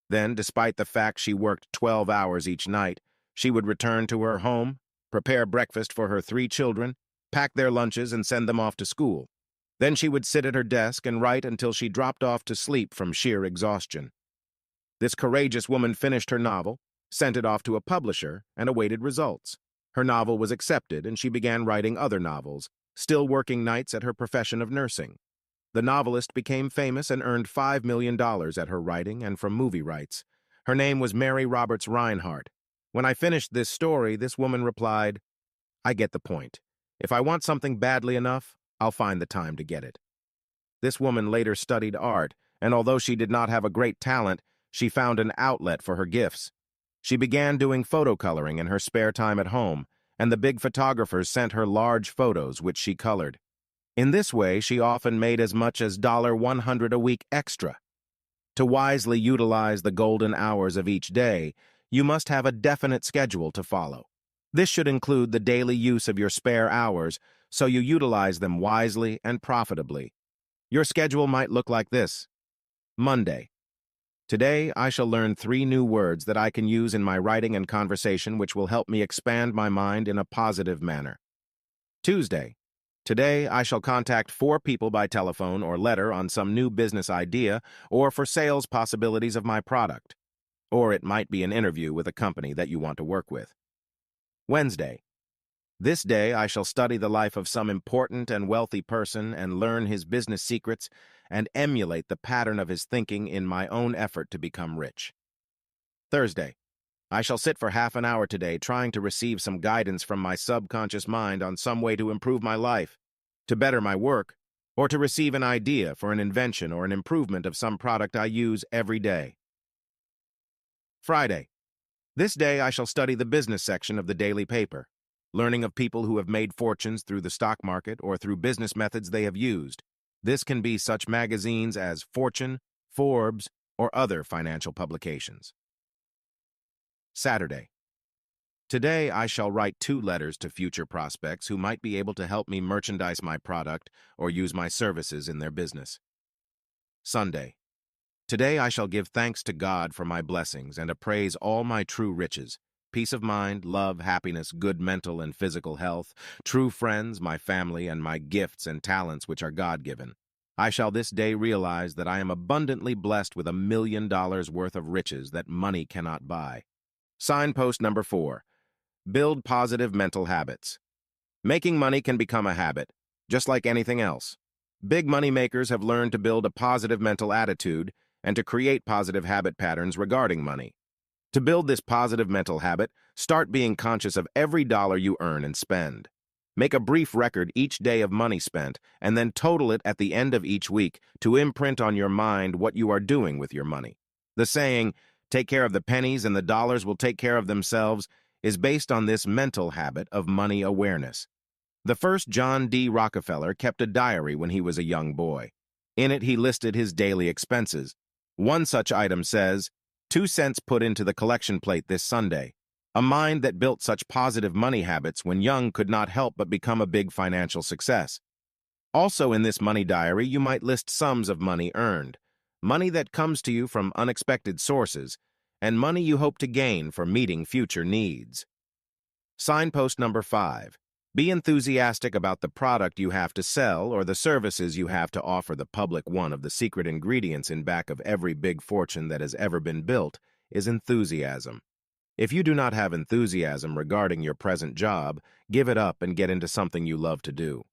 Then, despite the fact she worked 12 hours each night, she would return to her home, prepare breakfast for her 3 children, pack their lunches, and send them off to school. Then she would sit at her desk and write until she dropped off to sleep from sheer exhaustion. This courageous woman finished her novel, sent it off to a publisher, and awaited results. Her novel was accepted, and she began writing other novels, still working nights at her profession of nursing. The novelist became famous and earned $5 million at her writing and from movie rights. Her name was Mary Roberts Reinhardt. When I finished this story, this woman replied, "I get the point. If I want something badly enough, I'll find the time to get it." This woman later studied art, and although she did not have a great talent, she found an outlet for her gifts. She began doing photo coloring in her spare time at home, and the big photographers sent her large photos which she colored. In this way, she often made as much as $100 a week extra. To wisely utilize the golden hours of each day, you must have a definite schedule to follow. This should include the daily use of your spare hours, so you utilize them wisely and profitably. Your schedule might look like this. Monday. Today, I shall learn 3 new words that I can use in my writing and conversation which will help me expand my mind in a positive manner. Tuesday. Today, I shall contact 4 people by telephone or letter on some new business idea or for sales possibilities of my product. Or it might be an interview with a company that you want to work with. Wednesday. This day, I shall study the life of some important and wealthy person and learn his business secrets and emulate the pattern of his thinking in my own effort to become rich. Thursday. I shall sit for half an hour today trying to receive some guidance from my subconscious mind on some way to improve my life, to better my work, or to receive an idea for an invention or an improvement of some product I use every day. Friday. This day I shall study the business section of the daily paper, learning of people who have made fortunes through the stock market or through business methods they have used. This can be such magazines as Fortune, Forbes, or other financial publications. Saturday. Today, I shall write 2 letters to future prospects who might be able to help me merchandise my product or use my services in their business. Sunday. Today, I shall give thanks to God for my blessings and appraise all my true riches: peace of mind, love, happiness, good mental and physical health, true friends, my family, and my gifts and talents which are God-given. I shall this day realize that I am abundantly blessed with $1 million worth of riches that money cannot buy. Signpost number 4. Build positive mental habits. Making money can become a habit, just like anything else. Big money makers have learned to build a positive mental attitude and to create positive habit patterns regarding money. To build this positive mental habit, start being conscious of every dollar you earn and spend. Make a brief record each day of money spent and then total it at the end of each week to imprint on your mind what you are doing with your money. The saying, "Take care of the pennies and the dollars will take care of themselves," is based on this mental habit of money awareness. The first John D. Rockefeller kept a diary when he was a young boy. In it, he listed his daily expenses. One such item says, 2 cents put into the collection plate this Sunday. A mind that built such positive money habits when young could not help but become a big financial success. Also in this money diary, you might list sums of money earned, money that comes to you from unexpected sources, and money you hope to gain for meeting future needs. Signpost number 5. Be enthusiastic about the product you have to sell or the services you have to offer the public. One of the secret ingredients in back of every big fortune that has ever been built is enthusiasm. If you do not have enthusiasm regarding your present job, give it up and get into something you love to do.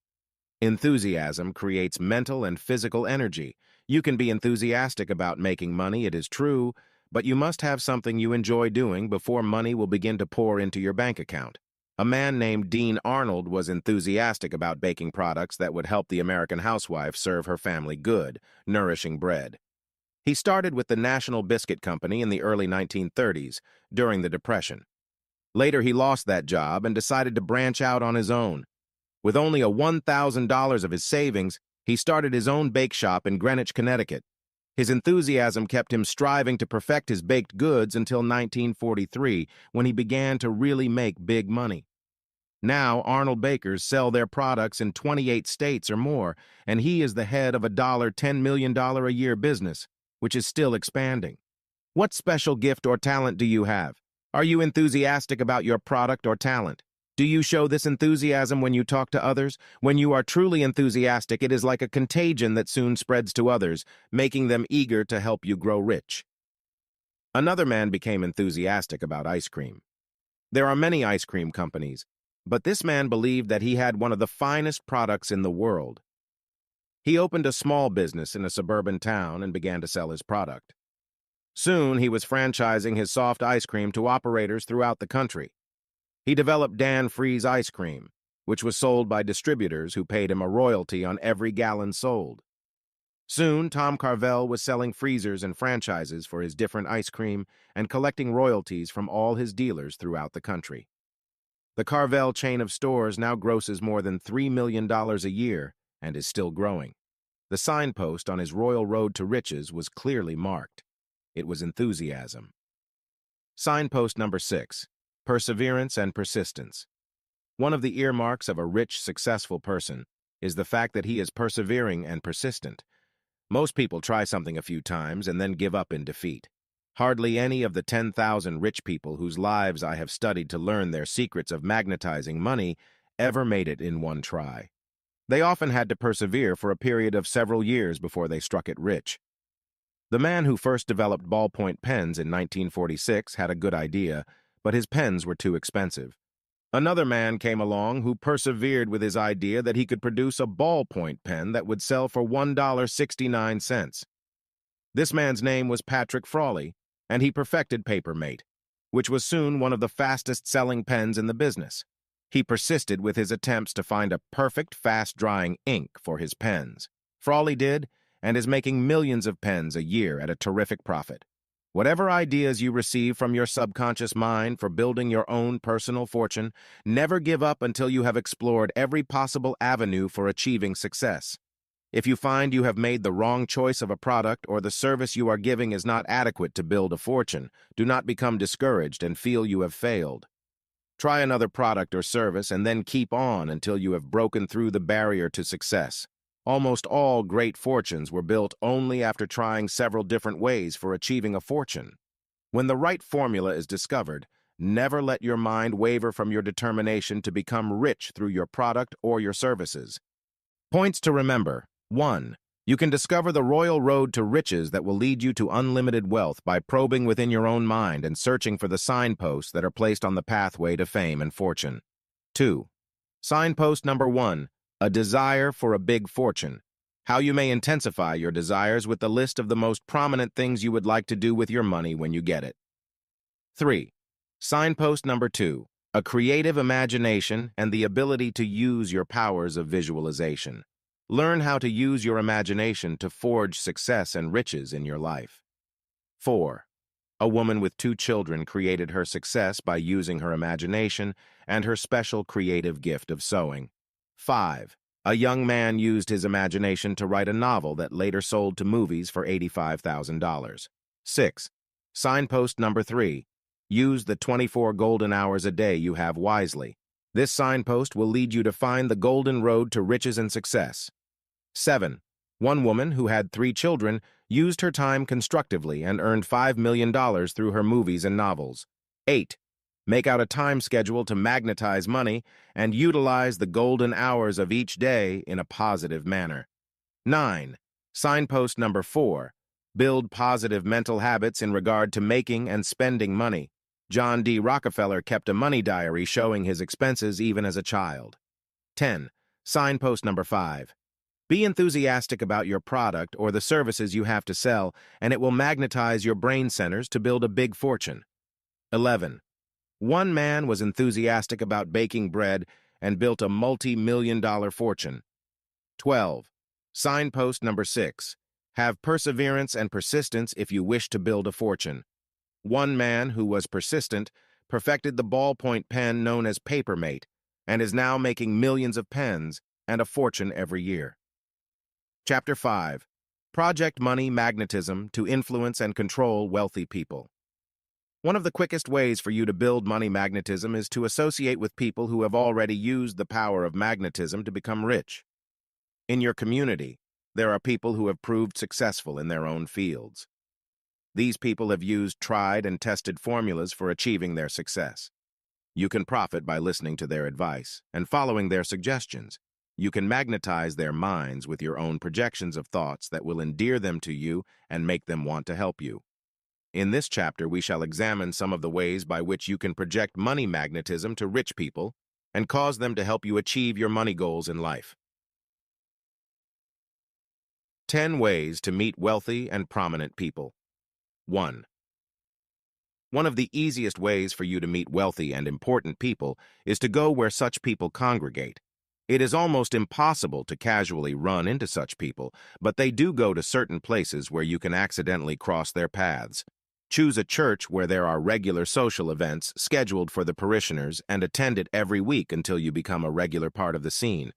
Enthusiasm creates mental and physical energy. You can be enthusiastic about making money, it is true, but you must have something you enjoy doing before money will begin to pour into your bank account. A man named Dean Arnold was enthusiastic about baking products that would help the American housewife serve her family good, nourishing bread. He started with the National Biscuit Company in the early 1930s, during the Depression. Later, he lost that job and decided to branch out on his own. With only $1,000 of his savings, he started his own bake shop in Greenwich, Connecticut. His enthusiasm kept him striving to perfect his baked goods until 1943, when he began to really make big money. Now, Arnold bakers sell their products in 28 states or more, and he is the head of a $10 million a year business, which is still expanding. What special gift or talent do you have? Are you enthusiastic about your product or talent? Do you show this enthusiasm when you talk to others? When you are truly enthusiastic, it is like a contagion that soon spreads to others, making them eager to help you grow rich. Another man became enthusiastic about ice cream. There are many ice cream companies, but this man believed that he had one of the finest products in the world. He opened a small business in a suburban town and began to sell his product. Soon, he was franchising his soft ice cream to operators throughout the country. He developed Dan Freeze ice cream, which was sold by distributors who paid him a royalty on every gallon sold. Soon, Tom Carvel was selling freezers and franchises for his different ice cream and collecting royalties from all his dealers throughout the country. The Carvel chain of stores now grosses more than $3 million a year and is still growing. The signpost on his royal road to riches was clearly marked. It was enthusiasm. Signpost number 6. Perseverance and persistence. One of the earmarks of a rich, successful person is the fact that he is persevering and persistent. Most people try something a few times and then give up in defeat. Hardly any of the 10,000 rich people whose lives I have studied to learn their secrets of magnetizing money ever made it in one try. They often had to persevere for a period of several years before they struck it rich. The man who first developed ballpoint pens in 1946 had a good idea, but his pens were too expensive. Another man came along who persevered with his idea that he could produce a ballpoint pen that would sell for $1.69. This man's name was Patrick Frawley, and he perfected Papermate, which was soon one of the fastest-selling pens in the business. He persisted with his attempts to find a perfect, fast-drying ink for his pens. Frawley did, and is making millions of pens a year at a terrific profit. Whatever ideas you receive from your subconscious mind for building your own personal fortune, never give up until you have explored every possible avenue for achieving success. If you find you have made the wrong choice of a product or the service you are giving is not adequate to build a fortune, do not become discouraged and feel you have failed. Try another product or service and then keep on until you have broken through the barrier to success. Almost all great fortunes were built only after trying several different ways for achieving a fortune. When the right formula is discovered, never let your mind waver from your determination to become rich through your product or your services. Points to remember. 1. You can discover the royal road to riches that will lead you to unlimited wealth by probing within your own mind and searching for the signposts that are placed on the pathway to fame and fortune. 2. Signpost number 1. A desire for a big fortune. How you may intensify your desires with the list of the most prominent things you would like to do with your money when you get it. 3. Signpost number 2. A creative imagination and the ability to use your powers of visualization. Learn how to use your imagination to forge success and riches in your life. 4. A woman with 2 children created her success by using her imagination and her special creative gift of sewing. 5. A young man used his imagination to write a novel that later sold to movies for $85,000. 6. Signpost number 3. Use the 24 golden hours a day you have wisely. This signpost will lead you to find the golden road to riches and success. 7. One woman who had 3 children used her time constructively and earned $5 million through her movies and novels. 8. Make out a time schedule to magnetize money and utilize the golden hours of each day in a positive manner. 9. Signpost number 4. Build positive mental habits in regard to making and spending money. John D. Rockefeller kept a money diary showing his expenses even as a child. 10. Signpost number 5. Be enthusiastic about your product or the services you have to sell, and it will magnetize your brain centers to build a big fortune. 11. One man was enthusiastic about baking bread and built a multi-million-dollar fortune. 12. Signpost number 6. Have perseverance and persistence if you wish to build a fortune. One man who was persistent perfected the ballpoint pen known as Papermate and is now making millions of pens and a fortune every year. Chapter 5. Project Money Magnetism to Influence and Control Wealthy People. One of the quickest ways for you to build money magnetism is to associate with people who have already used the power of magnetism to become rich. In your community, there are people who have proved successful in their own fields. These people have used tried and tested formulas for achieving their success. You can profit by listening to their advice and following their suggestions. You can magnetize their minds with your own projections of thoughts that will endear them to you and make them want to help you. In this chapter, we shall examine some of the ways by which you can project money magnetism to rich people and cause them to help you achieve your money goals in life. 10 ways to meet wealthy and prominent people. 1. One of the easiest ways for you to meet wealthy and important people is to go where such people congregate. It is almost impossible to casually run into such people, but they do go to certain places where you can accidentally cross their paths. Choose a church where there are regular social events scheduled for the parishioners and attend it every week until you become a regular part of the scene.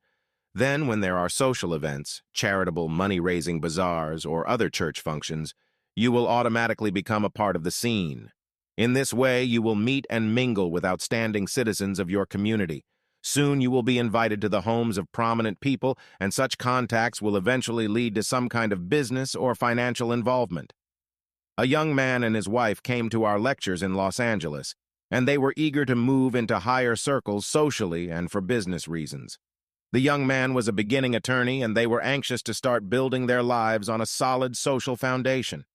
Then, when there are social events, charitable money-raising bazaars, or other church functions, you will automatically become a part of the scene. In this way, you will meet and mingle with outstanding citizens of your community. Soon you will be invited to the homes of prominent people, and such contacts will eventually lead to some kind of business or financial involvement. A young man and his wife came to our lectures in Los Angeles, and they were eager to move into higher circles socially and for business reasons. The young man was a beginning attorney, and they were anxious to start building their lives on a solid social foundation.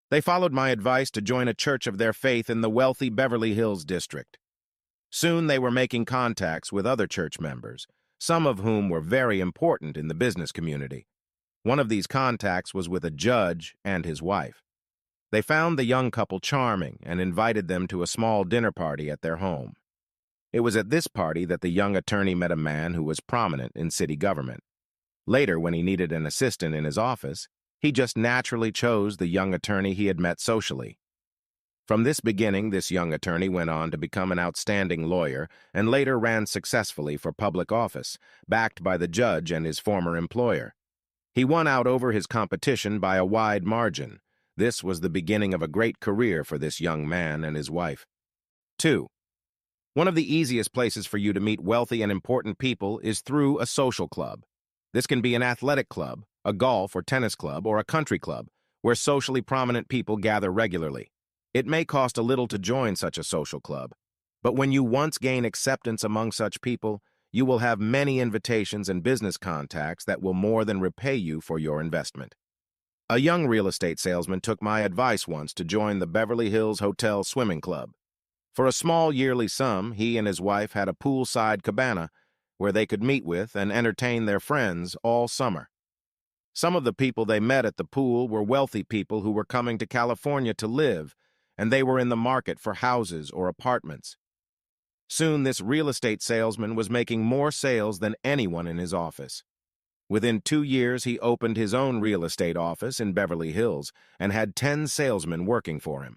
They followed my advice to join a church of their faith in the wealthy Beverly Hills district. Soon they were making contacts with other church members, some of whom were very important in the business community. One of these contacts was with a judge and his wife. They found the young couple charming and invited them to a small dinner party at their home. It was at this party that the young attorney met a man who was prominent in city government. Later, when he needed an assistant in his office, he just naturally chose the young attorney he had met socially. From this beginning, this young attorney went on to become an outstanding lawyer and later ran successfully for public office, backed by the judge and his former employer. He won out over his competition by a wide margin. This was the beginning of a great career for this young man and his wife. 2. One of the easiest places for you to meet wealthy and important people is through a social club. This can be an athletic club, a golf or tennis club, or a country club, where socially prominent people gather regularly. It may cost a little to join such a social club, but when you once gain acceptance among such people, you will have many invitations and business contacts that will more than repay you for your investment. A young real estate salesman took my advice once to join the Beverly Hills Hotel Swimming Club. For a small yearly sum, he and his wife had a poolside cabana where they could meet with and entertain their friends all summer. Some of the people they met at the pool were wealthy people who were coming to California to live, and they were in the market for houses or apartments. Soon this real estate salesman was making more sales than anyone in his office. Within 2 years, he opened his own real estate office in Beverly Hills and had 10 salesmen working for him.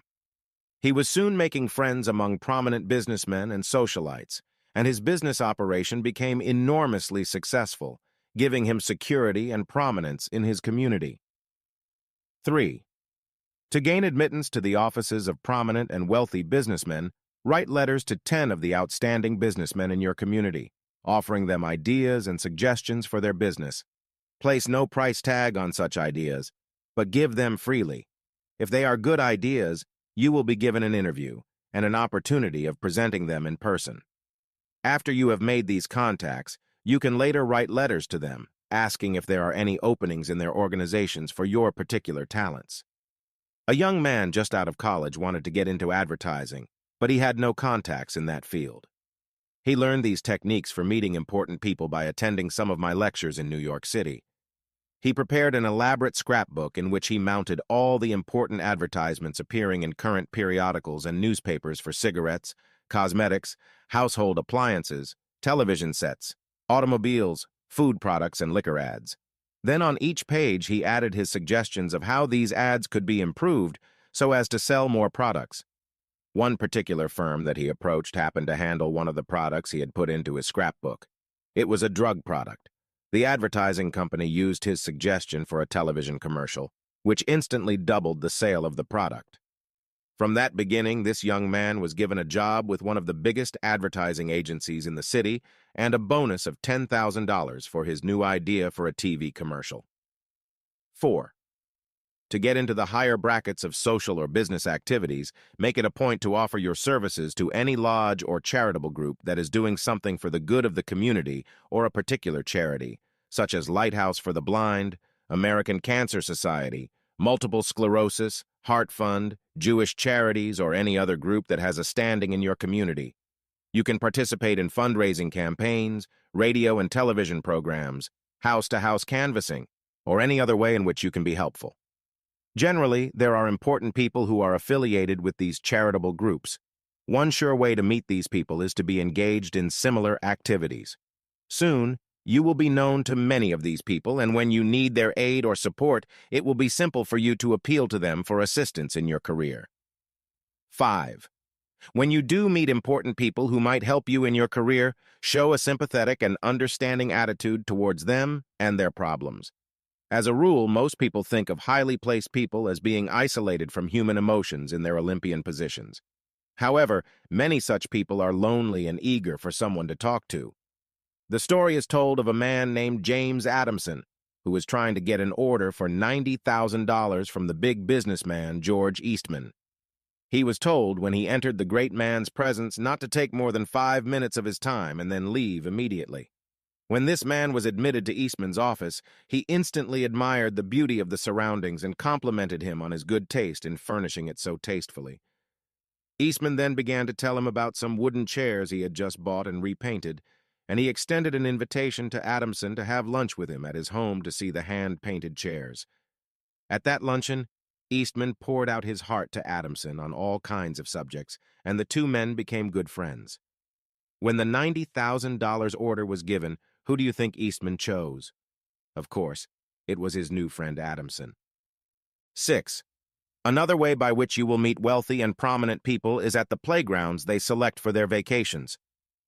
He was soon making friends among prominent businessmen and socialites, and his business operation became enormously successful, giving him security and prominence in his community. 3. To gain admittance to the offices of prominent and wealthy businessmen, write letters to 10 of the outstanding businessmen in your community, offering them ideas and suggestions for their business. Place no price tag on such ideas, but give them freely. If they are good ideas, you will be given an interview and an opportunity of presenting them in person. After you have made these contacts, you can later write letters to them, asking if there are any openings in their organizations for your particular talents. A young man just out of college wanted to get into advertising, but he had no contacts in that field. He learned these techniques for meeting important people by attending some of my lectures in New York City. He prepared an elaborate scrapbook in which he mounted all the important advertisements appearing in current periodicals and newspapers for cigarettes, cosmetics, household appliances, television sets, automobiles, food products, and liquor ads. Then on each page he added his suggestions of how these ads could be improved so as to sell more products. One particular firm that he approached happened to handle one of the products he had put into his scrapbook. It was a drug product. The advertising company used his suggestion for a television commercial, which instantly doubled the sale of the product. From that beginning, this young man was given a job with one of the biggest advertising agencies in the city and a bonus of $10,000 for his new idea for a TV commercial. 4. To get into the higher brackets of social or business activities, make it a point to offer your services to any lodge or charitable group that is doing something for the good of the community or a particular charity, such as Lighthouse for the Blind, American Cancer Society, Multiple Sclerosis, Heart Fund, Jewish Charities, or any other group that has a standing in your community. You can participate in fundraising campaigns, radio and television programs, house-to-house canvassing, or any other way in which you can be helpful. Generally, there are important people who are affiliated with these charitable groups. One sure way to meet these people is to be engaged in similar activities. Soon, you will be known to many of these people, and when you need their aid or support, it will be simple for you to appeal to them for assistance in your career. 5. When you do meet important people who might help you in your career, show a sympathetic and understanding attitude towards them and their problems. As a rule, most people think of highly placed people as being isolated from human emotions in their Olympian positions. However, many such people are lonely and eager for someone to talk to. The story is told of a man named James Adamson, who was trying to get an order for $90,000 from the big businessman George Eastman. He was told when he entered the great man's presence not to take more than 5 minutes of his time and then leave immediately. When this man was admitted to Eastman's office, he instantly admired the beauty of the surroundings and complimented him on his good taste in furnishing it so tastefully. Eastman then began to tell him about some wooden chairs he had just bought and repainted, and he extended an invitation to Adamson to have lunch with him at his home to see the hand-painted chairs. At that luncheon, Eastman poured out his heart to Adamson on all kinds of subjects, and the two men became good friends. When the $90,000 order was given, who do you think Eastman chose? Of course, it was his new friend Adamson. 6. Another way by which you will meet wealthy and prominent people is at the playgrounds they select for their vacations.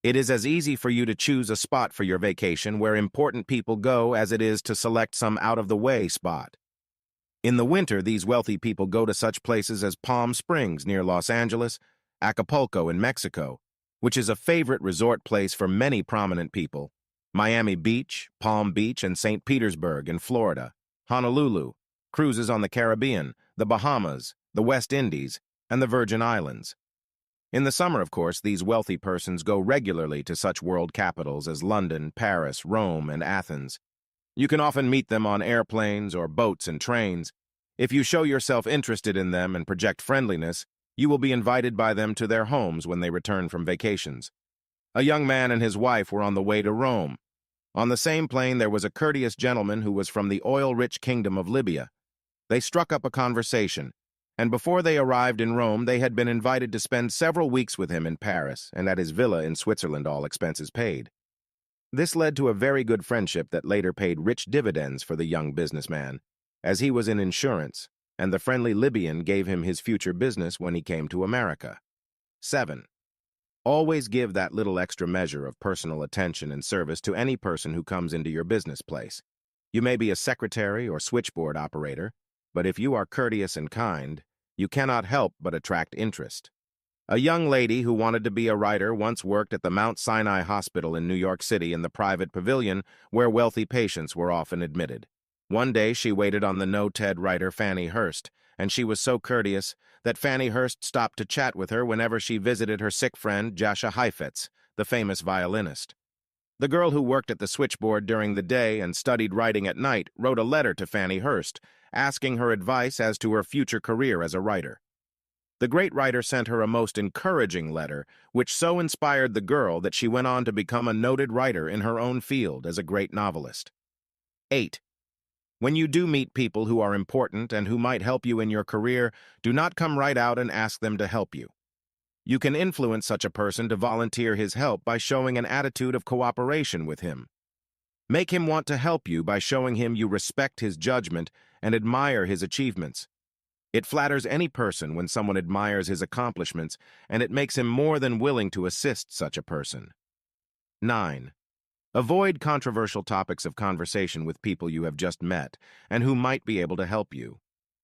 It is as easy for you to choose a spot for your vacation where important people go as it is to select some out-of-the-way spot. In the winter, these wealthy people go to such places as Palm Springs near Los Angeles, Acapulco in Mexico, which is a favorite resort place for many prominent people, Miami Beach, Palm Beach, and St. Petersburg in Florida, Honolulu, cruises on the Caribbean, the Bahamas, the West Indies, and the Virgin Islands. In the summer, of course, these wealthy persons go regularly to such world capitals as London, Paris, Rome, and Athens. You can often meet them on airplanes or boats and trains. If you show yourself interested in them and project friendliness, you will be invited by them to their homes when they return from vacations. A young man and his wife were on the way to Rome. On the same plane, there was a courteous gentleman who was from the oil-rich kingdom of Libya. They struck up a conversation, and before they arrived in Rome, they had been invited to spend several weeks with him in Paris and at his villa in Switzerland, all expenses paid. This led to a very good friendship that later paid rich dividends for the young businessman, as he was in insurance, and the friendly Libyan gave him his future business when he came to America. 7. Always give that little extra measure of personal attention and service to any person who comes into your business place. You may be a secretary or switchboard operator, but if you are courteous and kind, you cannot help but attract interest. A young lady who wanted to be a writer once worked at the Mount Sinai Hospital in New York City in the private pavilion where wealthy patients were often admitted. One day she waited on the no-TED writer Fannie Hurst, and she was so courteous that Fannie Hurst stopped to chat with her whenever she visited her sick friend Jascha Heifetz, the famous violinist. The girl who worked at the switchboard during the day and studied writing at night wrote a letter to Fannie Hurst, asking her advice as to her future career as a writer. The great writer sent her a most encouraging letter, which so inspired the girl that she went on to become a noted writer in her own field as a great novelist. 8. When you do meet people who are important and who might help you in your career, do not come right out and ask them to help you. You can influence such a person to volunteer his help by showing an attitude of cooperation with him. Make him want to help you by showing him you respect his judgment and admire his achievements. It flatters any person when someone admires his accomplishments, and it makes him more than willing to assist such a person. 9. Avoid controversial topics of conversation with people you have just met and who might be able to help you.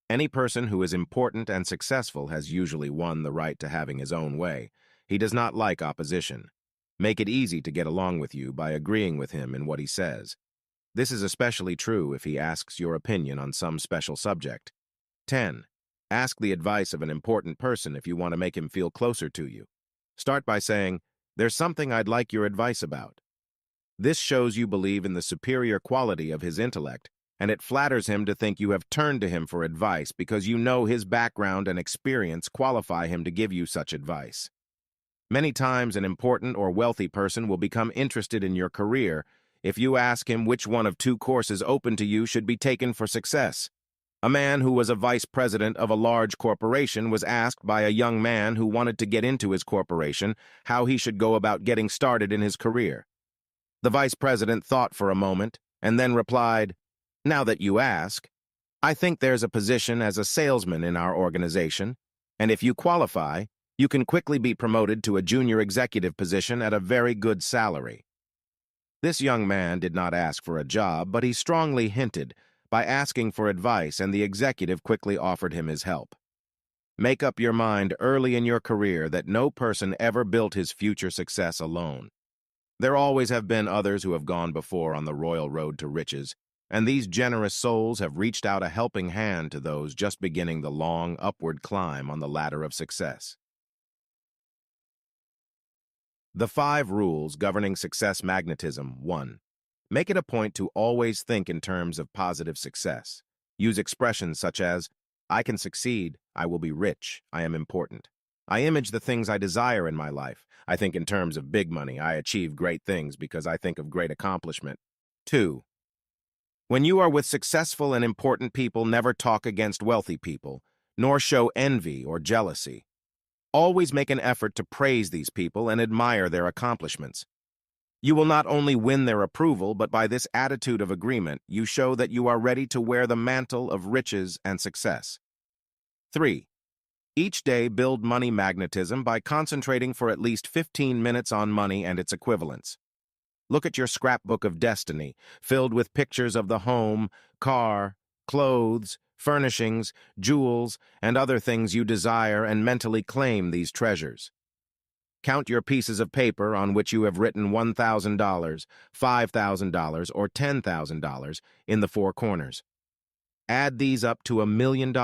Any person who is important and successful has usually won the right to having his own way. He does not like opposition. Make it easy to get along with you by agreeing with him in what he says. This is especially true if he asks your opinion on some special subject. 10. Ask the advice of an important person if you want to make him feel closer to you. Start by saying, "There's something I'd like your advice about." This shows you believe in the superior quality of his intellect, and it flatters him to think you have turned to him for advice because you know his background and experience qualify him to give you such advice. Many times an important or wealthy person will become interested in your career if you ask him which one of two courses open to you should be taken for success. A man who was a vice president of a large corporation was asked by a young man who wanted to get into his corporation how he should go about getting started in his career. The vice president thought for a moment and then replied, "Now that you ask, I think there's a position as a salesman in our organization, and if you qualify, you can quickly be promoted to a junior executive position at a very good salary." This young man did not ask for a job, but he strongly hinted by asking for advice, and the executive quickly offered him his help. Make up your mind early in your career that no person ever built his future success alone. There always have been others who have gone before on the royal road to riches, and these generous souls have reached out a helping hand to those just beginning the long, upward climb on the ladder of success. The 5 rules governing success magnetism. 1. Make it a point to always think in terms of positive success. Use expressions such as, "I can succeed, I will be rich, I am important. I image the things I desire in my life. I think in terms of big money, I achieve great things because I think of great accomplishment." 2. When you are with successful and important people, never talk against wealthy people, nor show envy or jealousy. Always make an effort to praise these people and admire their accomplishments. You will not only win their approval, but by this attitude of agreement, you show that you are ready to wear the mantle of riches and success. 3. Each day, build money magnetism by concentrating for at least 15 minutes on money and its equivalents. Look at your scrapbook of destiny, filled with pictures of the home, car, clothes, furnishings, jewels, and other things you desire, and mentally claim these treasures. Count your pieces of paper on which you have written $1,000, $5,000, or $10,000 in the 4 corners. Add these up to $1 million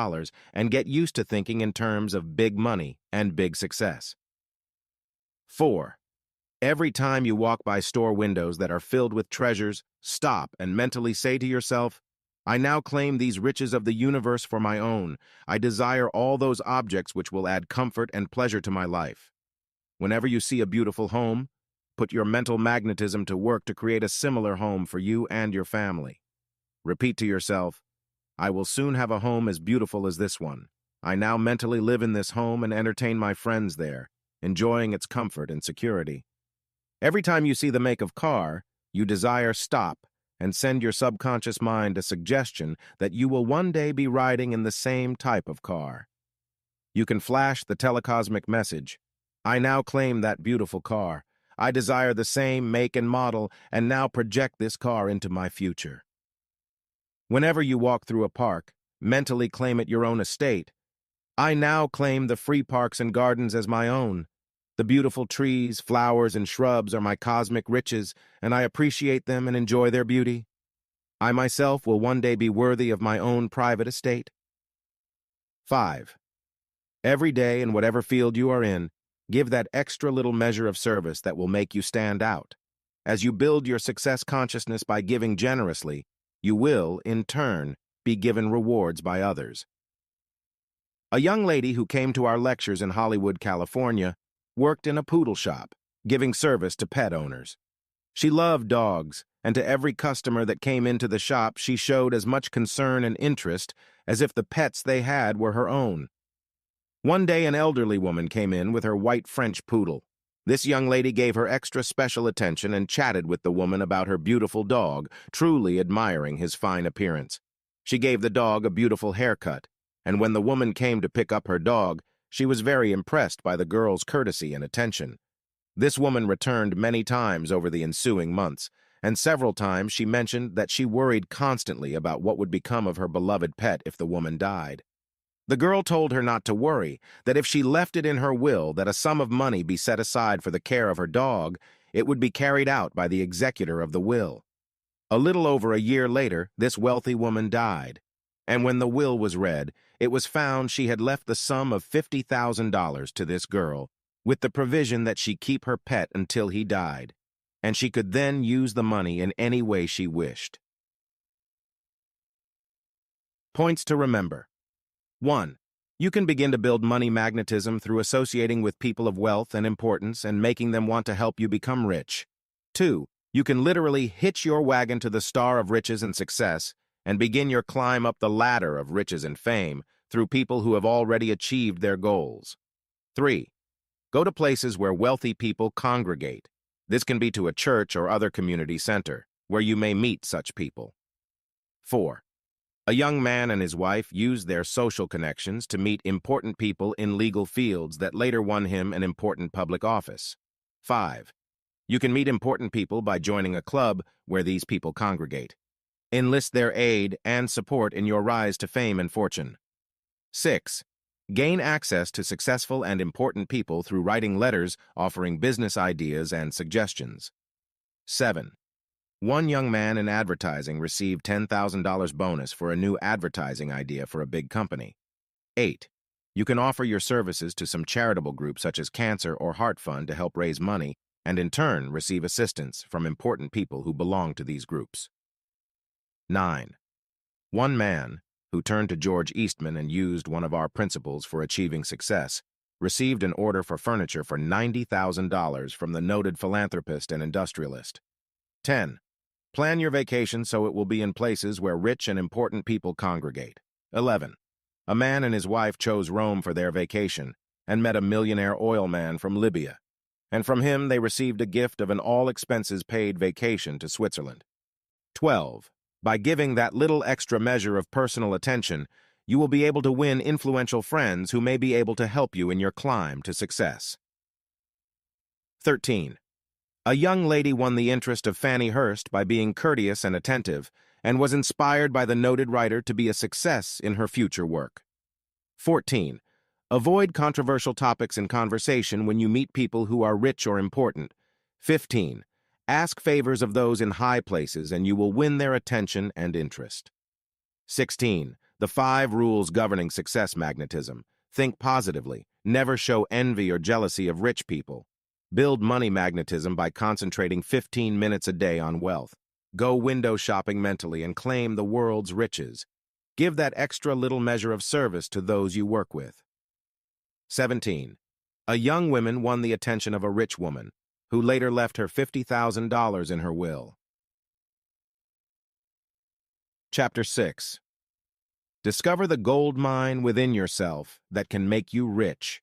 and get used to thinking in terms of big money and big success. 4. Every time you walk by store windows that are filled with treasures, stop and mentally say to yourself, "I now claim these riches of the universe for my own. I desire all those objects which will add comfort and pleasure to my life." Whenever you see a beautiful home, put your mental magnetism to work to create a similar home for you and your family. Repeat to yourself, "I will soon have a home as beautiful as this one. I now mentally live in this home and entertain my friends there, enjoying its comfort and security." Every time you see the make of car you desire, stop and send your subconscious mind a suggestion that you will one day be riding in the same type of car. You can flash the telecosmic message, "I now claim that beautiful car. I desire the same make and model and now project this car into my future." Whenever you walk through a park, mentally claim it your own estate. "I now claim the free parks and gardens as my own. The beautiful trees, flowers, and shrubs are my cosmic riches, and I appreciate them and enjoy their beauty. I myself will one day be worthy of my own private estate." 5. Every day, in whatever field you are in, give that extra little measure of service that will make you stand out. As you build your success consciousness by giving generously, you will, in turn, be given rewards by others. A young lady who came to our lectures in Hollywood, California, worked in a poodle shop, giving service to pet owners. She loved dogs, and to every customer that came into the shop, she showed as much concern and interest as if the pets they had were her own. One day, an elderly woman came in with her white French poodle. This young lady gave her extra special attention and chatted with the woman about her beautiful dog, truly admiring his fine appearance. She gave the dog a beautiful haircut, and when the woman came to pick up her dog, she was very impressed by the girl's courtesy and attention. This woman returned many times over the ensuing months, and several times she mentioned that she worried constantly about what would become of her beloved pet if the woman died. The girl told her not to worry, that if she left it in her will that a sum of money be set aside for the care of her dog, it would be carried out by the executor of the will. A little over a year later, this wealthy woman died, and when the will was read, it was found she had left the sum of $50,000 to this girl, with the provision that she keep her pet until he died, and she could then use the money in any way she wished. Points to remember. 1. You can begin to build money magnetism through associating with people of wealth and importance and making them want to help you become rich. 2. You can literally hitch your wagon to the star of riches and success and begin your climb up the ladder of riches and fame through people who have already achieved their goals. 3. Go to places where wealthy people congregate. This can be to a church or other community center, where you may meet such people. 4. A young man and his wife used their social connections to meet important people in legal fields that later won him an important public office. 5. You can meet important people by joining a club where these people congregate. Enlist their aid and support in your rise to fame and fortune. 6. Gain access to successful and important people through writing letters offering business ideas and suggestions. 7. One young man in advertising received $10,000 bonus for a new advertising idea for a big company. 8. You can offer your services to some charitable group such as Cancer or Heart Fund to help raise money and in turn receive assistance from important people who belong to these groups. 9. One man, who turned to George Eastman and used one of our principles for achieving success, received an order for furniture for $90,000 from the noted philanthropist and industrialist. 10. Plan your vacation so it will be in places where rich and important people congregate. 11. A man and his wife chose Rome for their vacation and met a millionaire oil man from Libya, and from him they received a gift of an all-expenses-paid vacation to Switzerland. 12. By giving that little extra measure of personal attention, you will be able to win influential friends who may be able to help you in your climb to success. 13. A young lady won the interest of Fannie Hurst by being courteous and attentive, and was inspired by the noted writer to be a success in her future work. 14. Avoid controversial topics in conversation when you meet people who are rich or important. 15. Ask favors of those in high places and you will win their attention and interest. 16. The 5 rules governing success magnetism. Think positively. Never show envy or jealousy of rich people. Build money magnetism by concentrating 15 minutes a day on wealth. Go window shopping mentally and claim the world's riches. Give that extra little measure of service to those you work with. 17. A young woman won the attention of a rich woman, who later left her $50,000 in her will. Chapter 6. Discover the gold mine within yourself that can make you rich.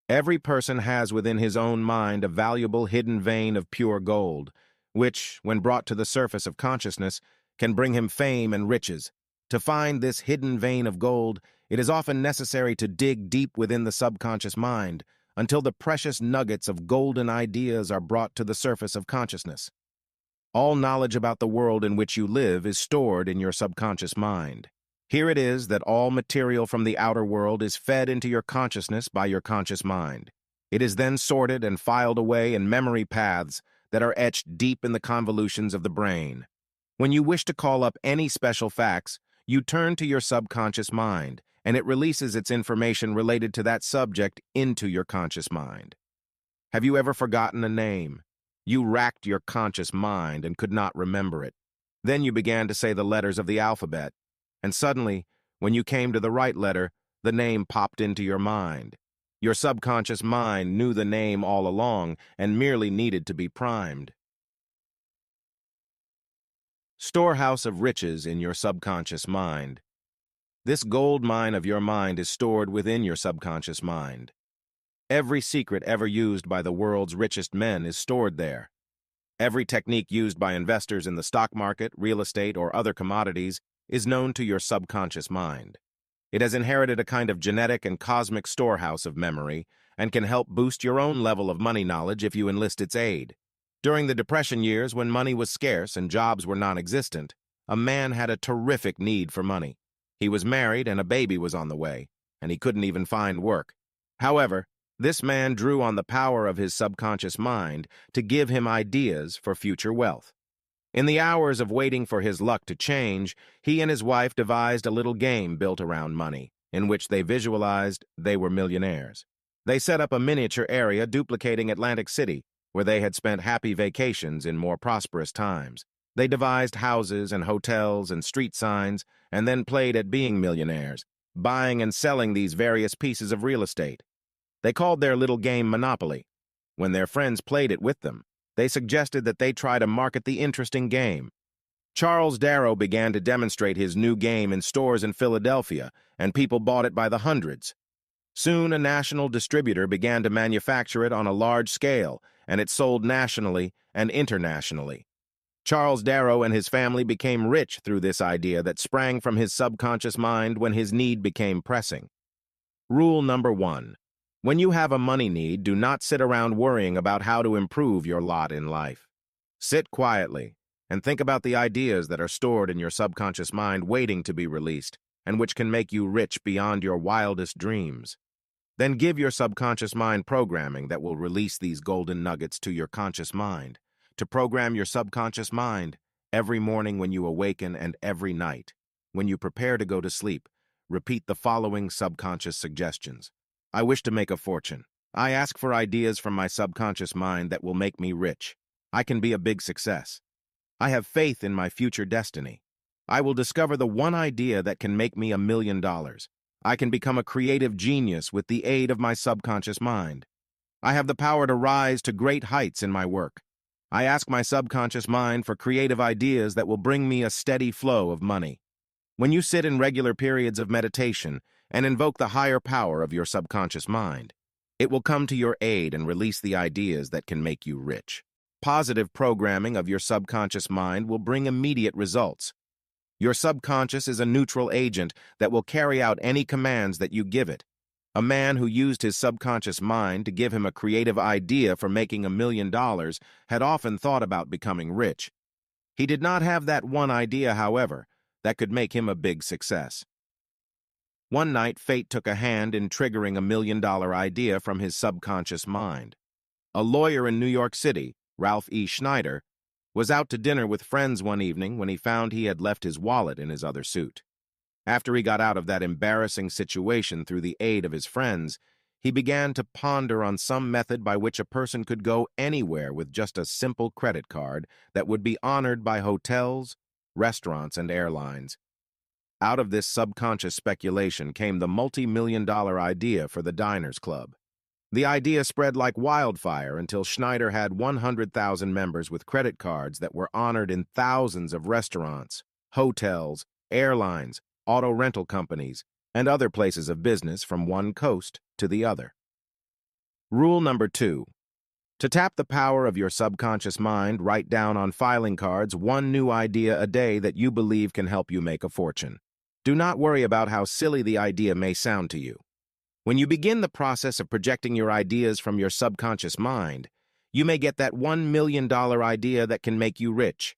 Every person has within his own mind a valuable hidden vein of pure gold, which, when brought to the surface of consciousness, can bring him fame and riches. To find this hidden vein of gold, it is often necessary to dig deep within the subconscious mind until the precious nuggets of golden ideas are brought to the surface of consciousness. All knowledge about the world in which you live is stored in your subconscious mind. Here it is that all material from the outer world is fed into your consciousness by your conscious mind. It is then sorted and filed away in memory paths that are etched deep in the convolutions of the brain. When you wish to call up any special facts, you turn to your subconscious mind, and it releases its information related to that subject into your conscious mind. Have you ever forgotten a name? You racked your conscious mind and could not remember it. Then you began to say the letters of the alphabet, and suddenly, when you came to the right letter, the name popped into your mind. Your subconscious mind knew the name all along and merely needed to be primed. Storehouse of riches in your subconscious mind. This gold mine of your mind is stored within your subconscious mind. Every secret ever used by the world's richest men is stored there. Every technique used by investors in the stock market, real estate, or other commodities is known to your subconscious mind. It has inherited a kind of genetic and cosmic storehouse of memory and can help boost your own level of money knowledge if you enlist its aid. During the Depression years, when money was scarce and jobs were non-existent, a man had a terrific need for money. He was married and a baby was on the way, and he couldn't even find work. However, this man drew on the power of his subconscious mind to give him ideas for future wealth. In the hours of waiting for his luck to change, he and his wife devised a little game built around money, in which they visualized they were millionaires. They set up a miniature area duplicating Atlantic City, where they had spent happy vacations in more prosperous times. They devised houses and hotels and street signs, and then played at being millionaires, buying and selling these various pieces of real estate. They called their little game Monopoly. When their friends played it with them, they suggested that they try to market the interesting game. Charles Darrow began to demonstrate his new game in stores in Philadelphia, and people bought it by the hundreds. Soon, a national distributor began to manufacture it on a large scale, and it sold nationally and internationally. Charles Darrow and his family became rich through this idea that sprang from his subconscious mind when his need became pressing. Rule number 1. When you have a money need, do not sit around worrying about how to improve your lot in life. Sit quietly and think about the ideas that are stored in your subconscious mind waiting to be released and which can make you rich beyond your wildest dreams. Then give your subconscious mind programming that will release these golden nuggets to your conscious mind. To program your subconscious mind, every morning when you awaken and every night, when you prepare to go to sleep, repeat the following subconscious suggestions. I wish to make a fortune. I ask for ideas from my subconscious mind that will make me rich. I can be a big success. I have faith in my future destiny. I will discover the one idea that can make me $1 million. I can become a creative genius with the aid of my subconscious mind. I have the power to rise to great heights in my work. I ask my subconscious mind for creative ideas that will bring me a steady flow of money. When you sit in regular periods of meditation and invoke the higher power of your subconscious mind, it will come to your aid and release the ideas that can make you rich. Positive programming of your subconscious mind will bring immediate results. Your subconscious is a neutral agent that will carry out any commands that you give it. A man who used his subconscious mind to give him a creative idea for making $1 million had often thought about becoming rich. He did not have that one idea, however, that could make him a big success. One night, fate took a hand in triggering $1 million idea from his subconscious mind. A lawyer in New York City, Ralph E. Schneider, was out to dinner with friends one evening when he found he had left his wallet in his other suit. After he got out of that embarrassing situation through the aid of his friends, he began to ponder on some method by which a person could go anywhere with just a simple credit card that would be honored by hotels, restaurants, and airlines. Out of this subconscious speculation came the multi-million-dollar idea for the Diners Club. The idea spread like wildfire until Schneider had 100,000 members with credit cards that were honored in thousands of restaurants, hotels, airlines, auto rental companies, and other places of business from one coast to the other. Rule number 2. To tap the power of your subconscious mind, write down on filing cards one new idea a day that you believe can help you make a fortune. Do not worry about how silly the idea may sound to you. When you begin the process of projecting your ideas from your subconscious mind, you may get that $1 million idea that can make you rich.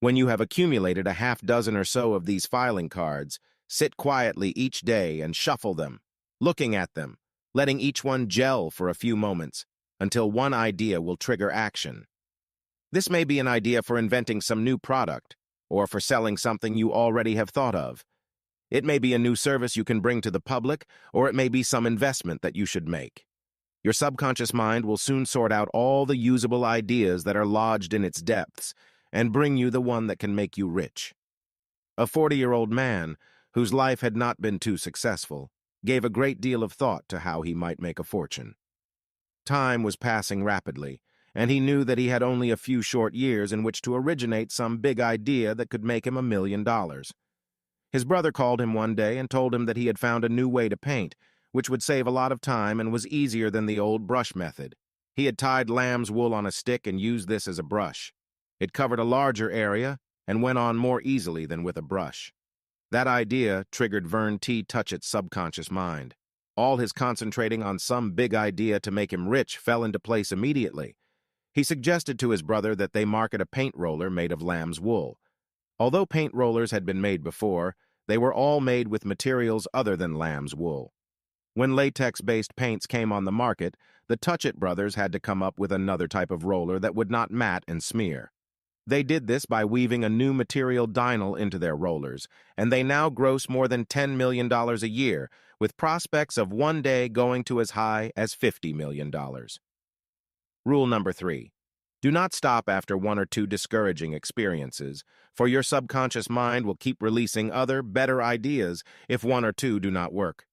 When you have accumulated a half dozen or so of these filing cards, sit quietly each day and shuffle them, looking at them, letting each one gel for a few moments, until one idea will trigger action. This may be an idea for inventing some new product, or for selling something you already have thought of. It may be a new service you can bring to the public, or it may be some investment that you should make. Your subconscious mind will soon sort out all the usable ideas that are lodged in its depths, and bring you the one that can make you rich. A 40-year-old man, whose life had not been too successful, gave a great deal of thought to how he might make a fortune. Time was passing rapidly, and he knew that he had only a few short years in which to originate some big idea that could make him $1 million. His brother called him one day and told him that he had found a new way to paint, which would save a lot of time and was easier than the old brush method. He had tied lamb's wool on a stick and used this as a brush. It covered a larger area and went on more easily than with a brush. That idea triggered Vern T. Touchett's subconscious mind. All his concentrating on some big idea to make him rich fell into place immediately. He suggested to his brother that they market a paint roller made of lamb's wool. Although paint rollers had been made before, they were all made with materials other than lamb's wool. When latex-based paints came on the market, the Touchett brothers had to come up with another type of roller that would not mat and smear. They did this by weaving a new material dinyl into their rollers, and they now gross more than $10 million a year, with prospects of one day going to as high as $50 million. Rule number 3. Do not stop after one or two discouraging experiences, for your subconscious mind will keep releasing other, better ideas if one or two do not work.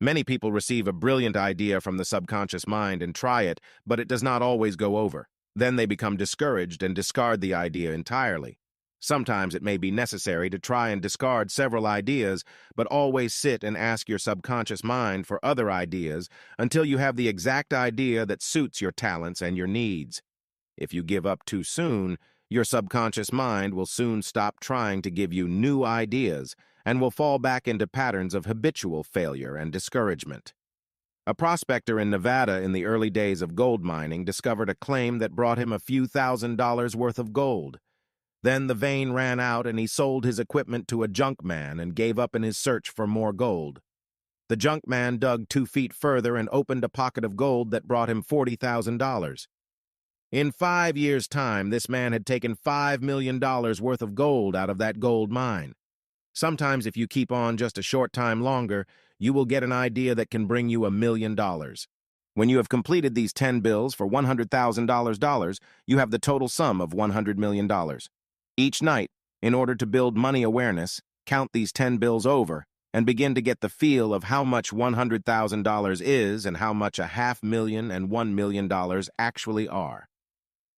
Many people receive a brilliant idea from the subconscious mind and try it, but it does not always go over. Then they become discouraged and discard the idea entirely. Sometimes it may be necessary to try and discard several ideas, but always sit and ask your subconscious mind for other ideas until you have the exact idea that suits your talents and your needs. If you give up too soon, your subconscious mind will soon stop trying to give you new ideas and will fall back into patterns of habitual failure and discouragement. A prospector in Nevada in the early days of gold mining discovered a claim that brought him a few $1,000s worth of gold. Then the vein ran out and he sold his equipment to a junk man and gave up in his search for more gold. The junk man dug 2 feet further and opened a pocket of gold that brought him $40,000. In 5 years' time, this man had taken $5 million worth of gold out of that gold mine. Sometimes if you keep on just a short time longer, you will get an idea that can bring you $1 million. When you have completed these 10 bills for $100,000, you have the total sum of $100 million. Each night, in order to build money awareness, count these 10 bills over and begin to get the feel of how much $100,000 is and how much $500,000 and $1 million actually are.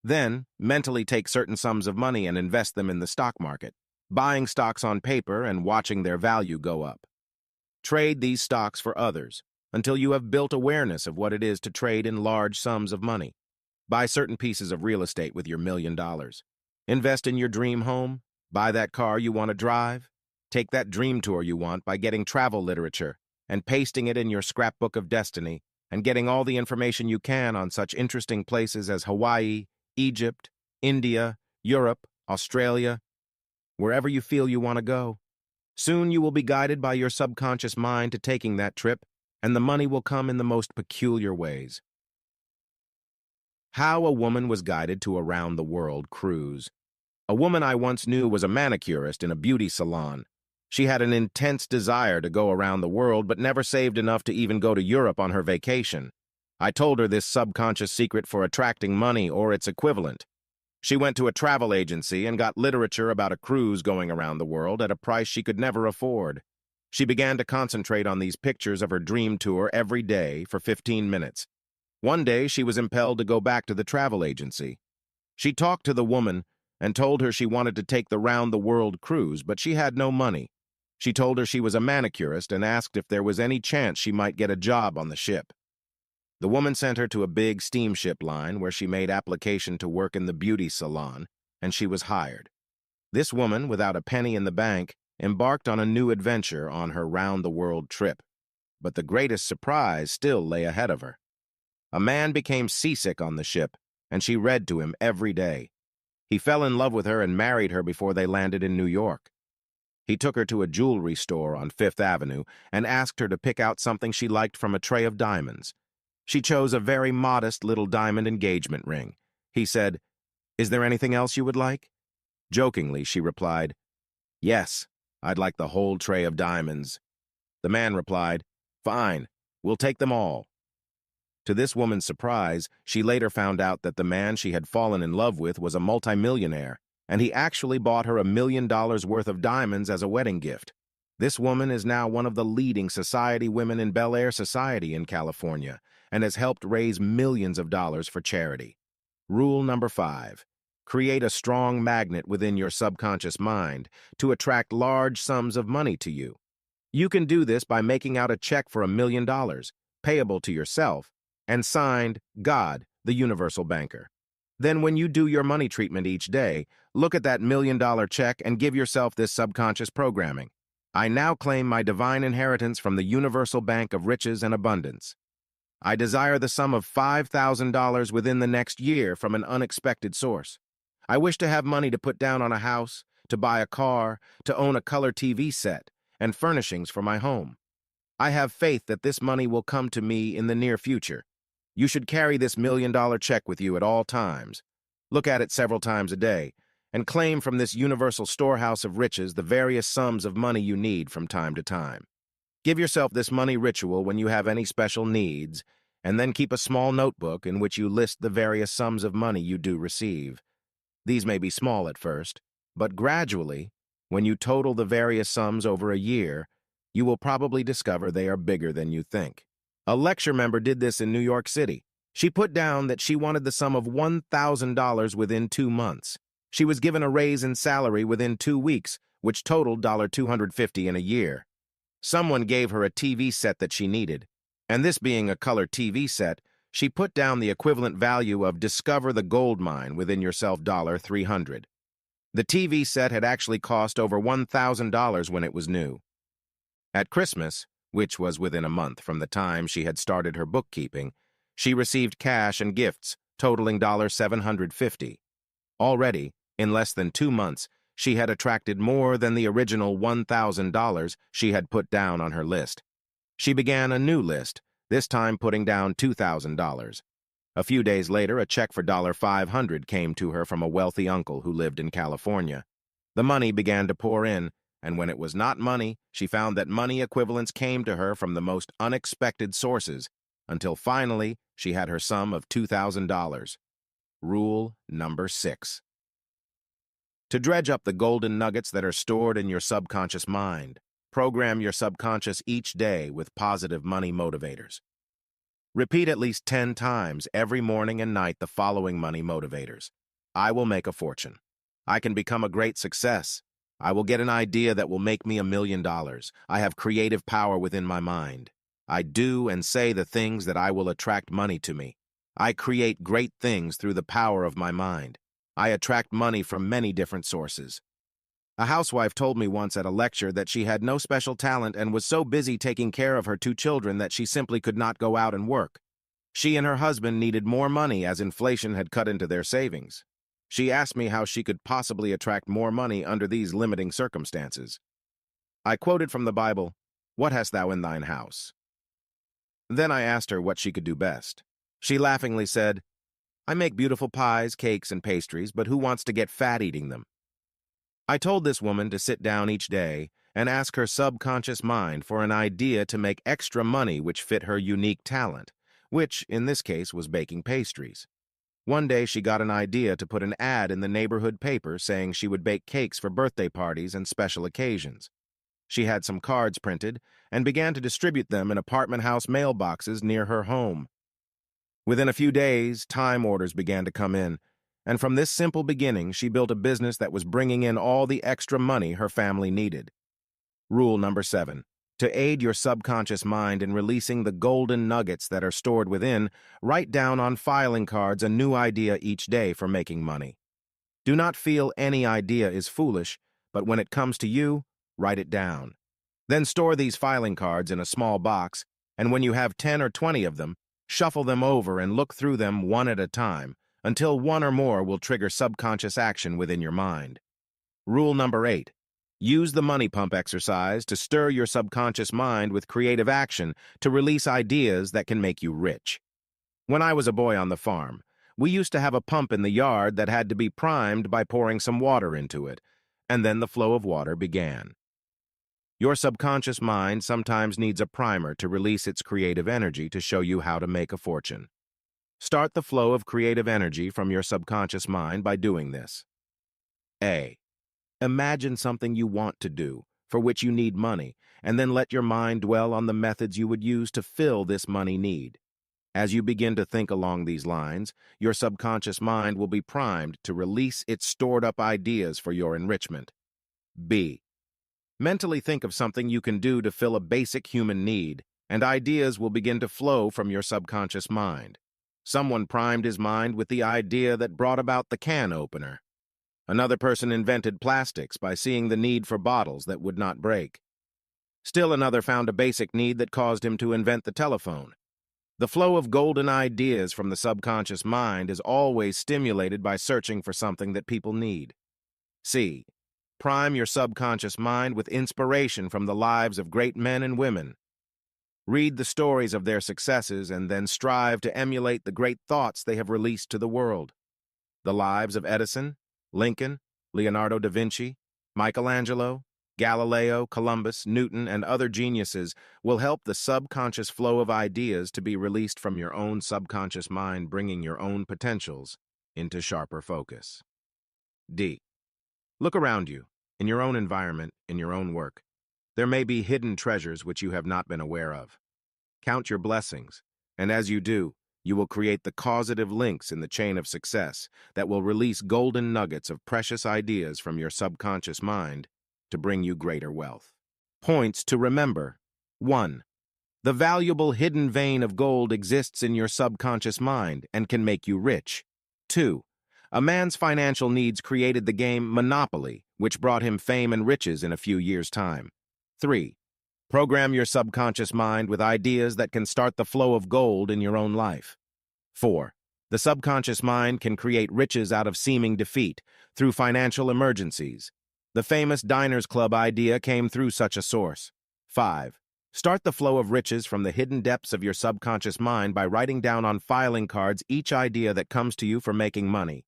Then, mentally take certain sums of money and invest them in the stock market, buying stocks on paper and watching their value go up. Trade these stocks for others until you have built awareness of what it is to trade in large sums of money. Buy certain pieces of real estate with your $1 million. Invest in your dream home. Buy that car you want to drive. Take that dream tour you want by getting travel literature and pasting it in your scrapbook of destiny and getting all the information you can on such interesting places as Hawaii, Egypt, India, Europe, Australia, wherever you feel you want to go. Soon you will be guided by your subconscious mind to taking that trip, and the money will come in the most peculiar ways. How a woman was guided to a round-the-world cruise. A woman I once knew was a manicurist in a beauty salon. She had an intense desire to go around the world, but never saved enough to even go to Europe on her vacation. I told her this subconscious secret for attracting money or its equivalent. She went to a travel agency and got literature about a cruise going around the world at a price she could never afford. She began to concentrate on these pictures of her dream tour every day for 15 minutes. One day, she was impelled to go back to the travel agency. She talked to the woman and told her she wanted to take the round-the-world cruise, but she had no money. She told her she was a manicurist and asked if there was any chance she might get a job on the ship. The woman sent her to a big steamship line where she made application to work in the beauty salon, and she was hired. This woman, without a penny in the bank, embarked on a new adventure on her round-the-world trip. But the greatest surprise still lay ahead of her. A man became seasick on the ship, and she read to him every day. He fell in love with her and married her before they landed in New York. He took her to a jewelry store on Fifth Avenue and asked her to pick out something she liked from a tray of diamonds. She chose a very modest little diamond engagement ring. He said, "Is there anything else you would like?" Jokingly, she replied, "Yes, I'd like the whole tray of diamonds." The man replied, "Fine, we'll take them all." To this woman's surprise, she later found out that the man she had fallen in love with was a multimillionaire. and he actually bought her $1 million worth of diamonds as a wedding gift. This woman is now one of the leading society women in Bel Air society in California and has helped raise millions of dollars for charity. Rule number 5. Create a strong magnet within your subconscious mind to attract large sums of money to you. You can do this by making out a check for $1 million, payable to yourself, and signed, God, the Universal Banker. Then when you do your money treatment each day, look at that $1 million check and give yourself this subconscious programming. I now claim my divine inheritance from the Universal Bank of Riches and Abundance. I desire the sum of $5,000 within the next year from an unexpected source. I wish to have money to put down on a house, to buy a car, to own a color TV set, and furnishings for my home. I have faith that this money will come to me in the near future. You should carry this $1 million check with you at all times. Look at it several times a day, and claim from this universal storehouse of riches the various sums of money you need from time to time. Give yourself this money ritual when you have any special needs, and then keep a small notebook in which you list the various sums of money you do receive. These may be small at first, but gradually, when you total the various sums over a year, you will probably discover they are bigger than you think. A lecture member did this in New York City. She put down that she wanted the sum of $1,000 within 2 months. She was given a raise in salary within 2 weeks, which totaled $250 in a year. Someone gave her a TV set that she needed, and this being a color TV set, she put down the equivalent value of Discover the Gold Mine within yourself $300. The TV set had actually cost over $1,000 when it was new. At Christmas, which was within a month from the time she had started her bookkeeping, she received cash and gifts totaling $750. Already, in less than 2 months, she had attracted more than the original $1,000 she had put down on her list. She began a new list, this time putting down $2,000. A few days later, a check for $500 came to her from a wealthy uncle who lived in California. The money began to pour in, and when it was not money, she found that money equivalents came to her from the most unexpected sources, until finally she had her sum of $2,000. Rule number 6. To dredge up the golden nuggets that are stored in your subconscious mind, program your subconscious each day with positive money motivators. Repeat at least 10 times every morning and night the following money motivators. I will make a fortune. I can become a great success. I will get an idea that will make me $1 million. I have creative power within my mind. I do and say the things that I will attract money to me. I create great things through the power of my mind. I attract money from many different sources. A housewife told me once at a lecture that she had no special talent and was so busy taking care of her 2 children that she simply could not go out and work. She and her husband needed more money as inflation had cut into their savings. She asked me how she could possibly attract more money under these limiting circumstances. I quoted from the Bible, "What hast thou in thine house?" Then I asked her what she could do best. She laughingly said, "I make beautiful pies, cakes, and pastries, but who wants to get fat eating them?" I told this woman to sit down each day and ask her subconscious mind for an idea to make extra money which fit her unique talent, which, in this case, was baking pastries. One day she got an idea to put an ad in the neighborhood paper saying she would bake cakes for birthday parties and special occasions. She had some cards printed and began to distribute them in apartment house mailboxes near her home. Within a few days, time orders began to come in, and from this simple beginning, she built a business that was bringing in all the extra money her family needed. Rule number 7. To aid your subconscious mind in releasing the golden nuggets that are stored within, write down on filing cards a new idea each day for making money. Do not feel any idea is foolish, but when it comes to you, write it down. Then store these filing cards in a small box, and when you have 10 or 20 of them, shuffle them over and look through them one at a time, until one or more will trigger subconscious action within your mind. Rule number 8. Use the money pump exercise to stir your subconscious mind with creative action to release ideas that can make you rich. When I was a boy on the farm, we used to have a pump in the yard that had to be primed by pouring some water into it, and then the flow of water began. Your subconscious mind sometimes needs a primer to release its creative energy to show you how to make a fortune. Start the flow of creative energy from your subconscious mind by doing this. A. Imagine something you want to do, for which you need money, and then let your mind dwell on the methods you would use to fill this money need. As you begin to think along these lines, your subconscious mind will be primed to release its stored-up ideas for your enrichment. B. Mentally think of something you can do to fill a basic human need, and ideas will begin to flow from your subconscious mind. Someone primed his mind with the idea that brought about the can opener. Another person invented plastics by seeing the need for bottles that would not break. Still another found a basic need that caused him to invent the telephone. The flow of golden ideas from the subconscious mind is always stimulated by searching for something that people need. C. Prime your subconscious mind with inspiration from the lives of great men and women. Read the stories of their successes and then strive to emulate the great thoughts they have released to the world. The lives of Edison, Lincoln, Leonardo da Vinci, Michelangelo, Galileo, Columbus, Newton, and other geniuses will help the subconscious flow of ideas to be released from your own subconscious mind, bringing your own potentials into sharper focus. D. Look around you, in your own environment, in your own work. There may be hidden treasures which you have not been aware of. Count your blessings, and as you do, you will create the causative links in the chain of success that will release golden nuggets of precious ideas from your subconscious mind to bring you greater wealth. Points to remember. 1. The valuable hidden vein of gold exists in your subconscious mind and can make you rich. 2. A man's financial needs created the game Monopoly, which brought him fame and riches in a few years' time. 3. Program your subconscious mind with ideas that can start the flow of gold in your own life. 4. The subconscious mind can create riches out of seeming defeat through financial emergencies. The famous Diners Club idea came through such a source. 5. Start the flow of riches from the hidden depths of your subconscious mind by writing down on filing cards each idea that comes to you for making money.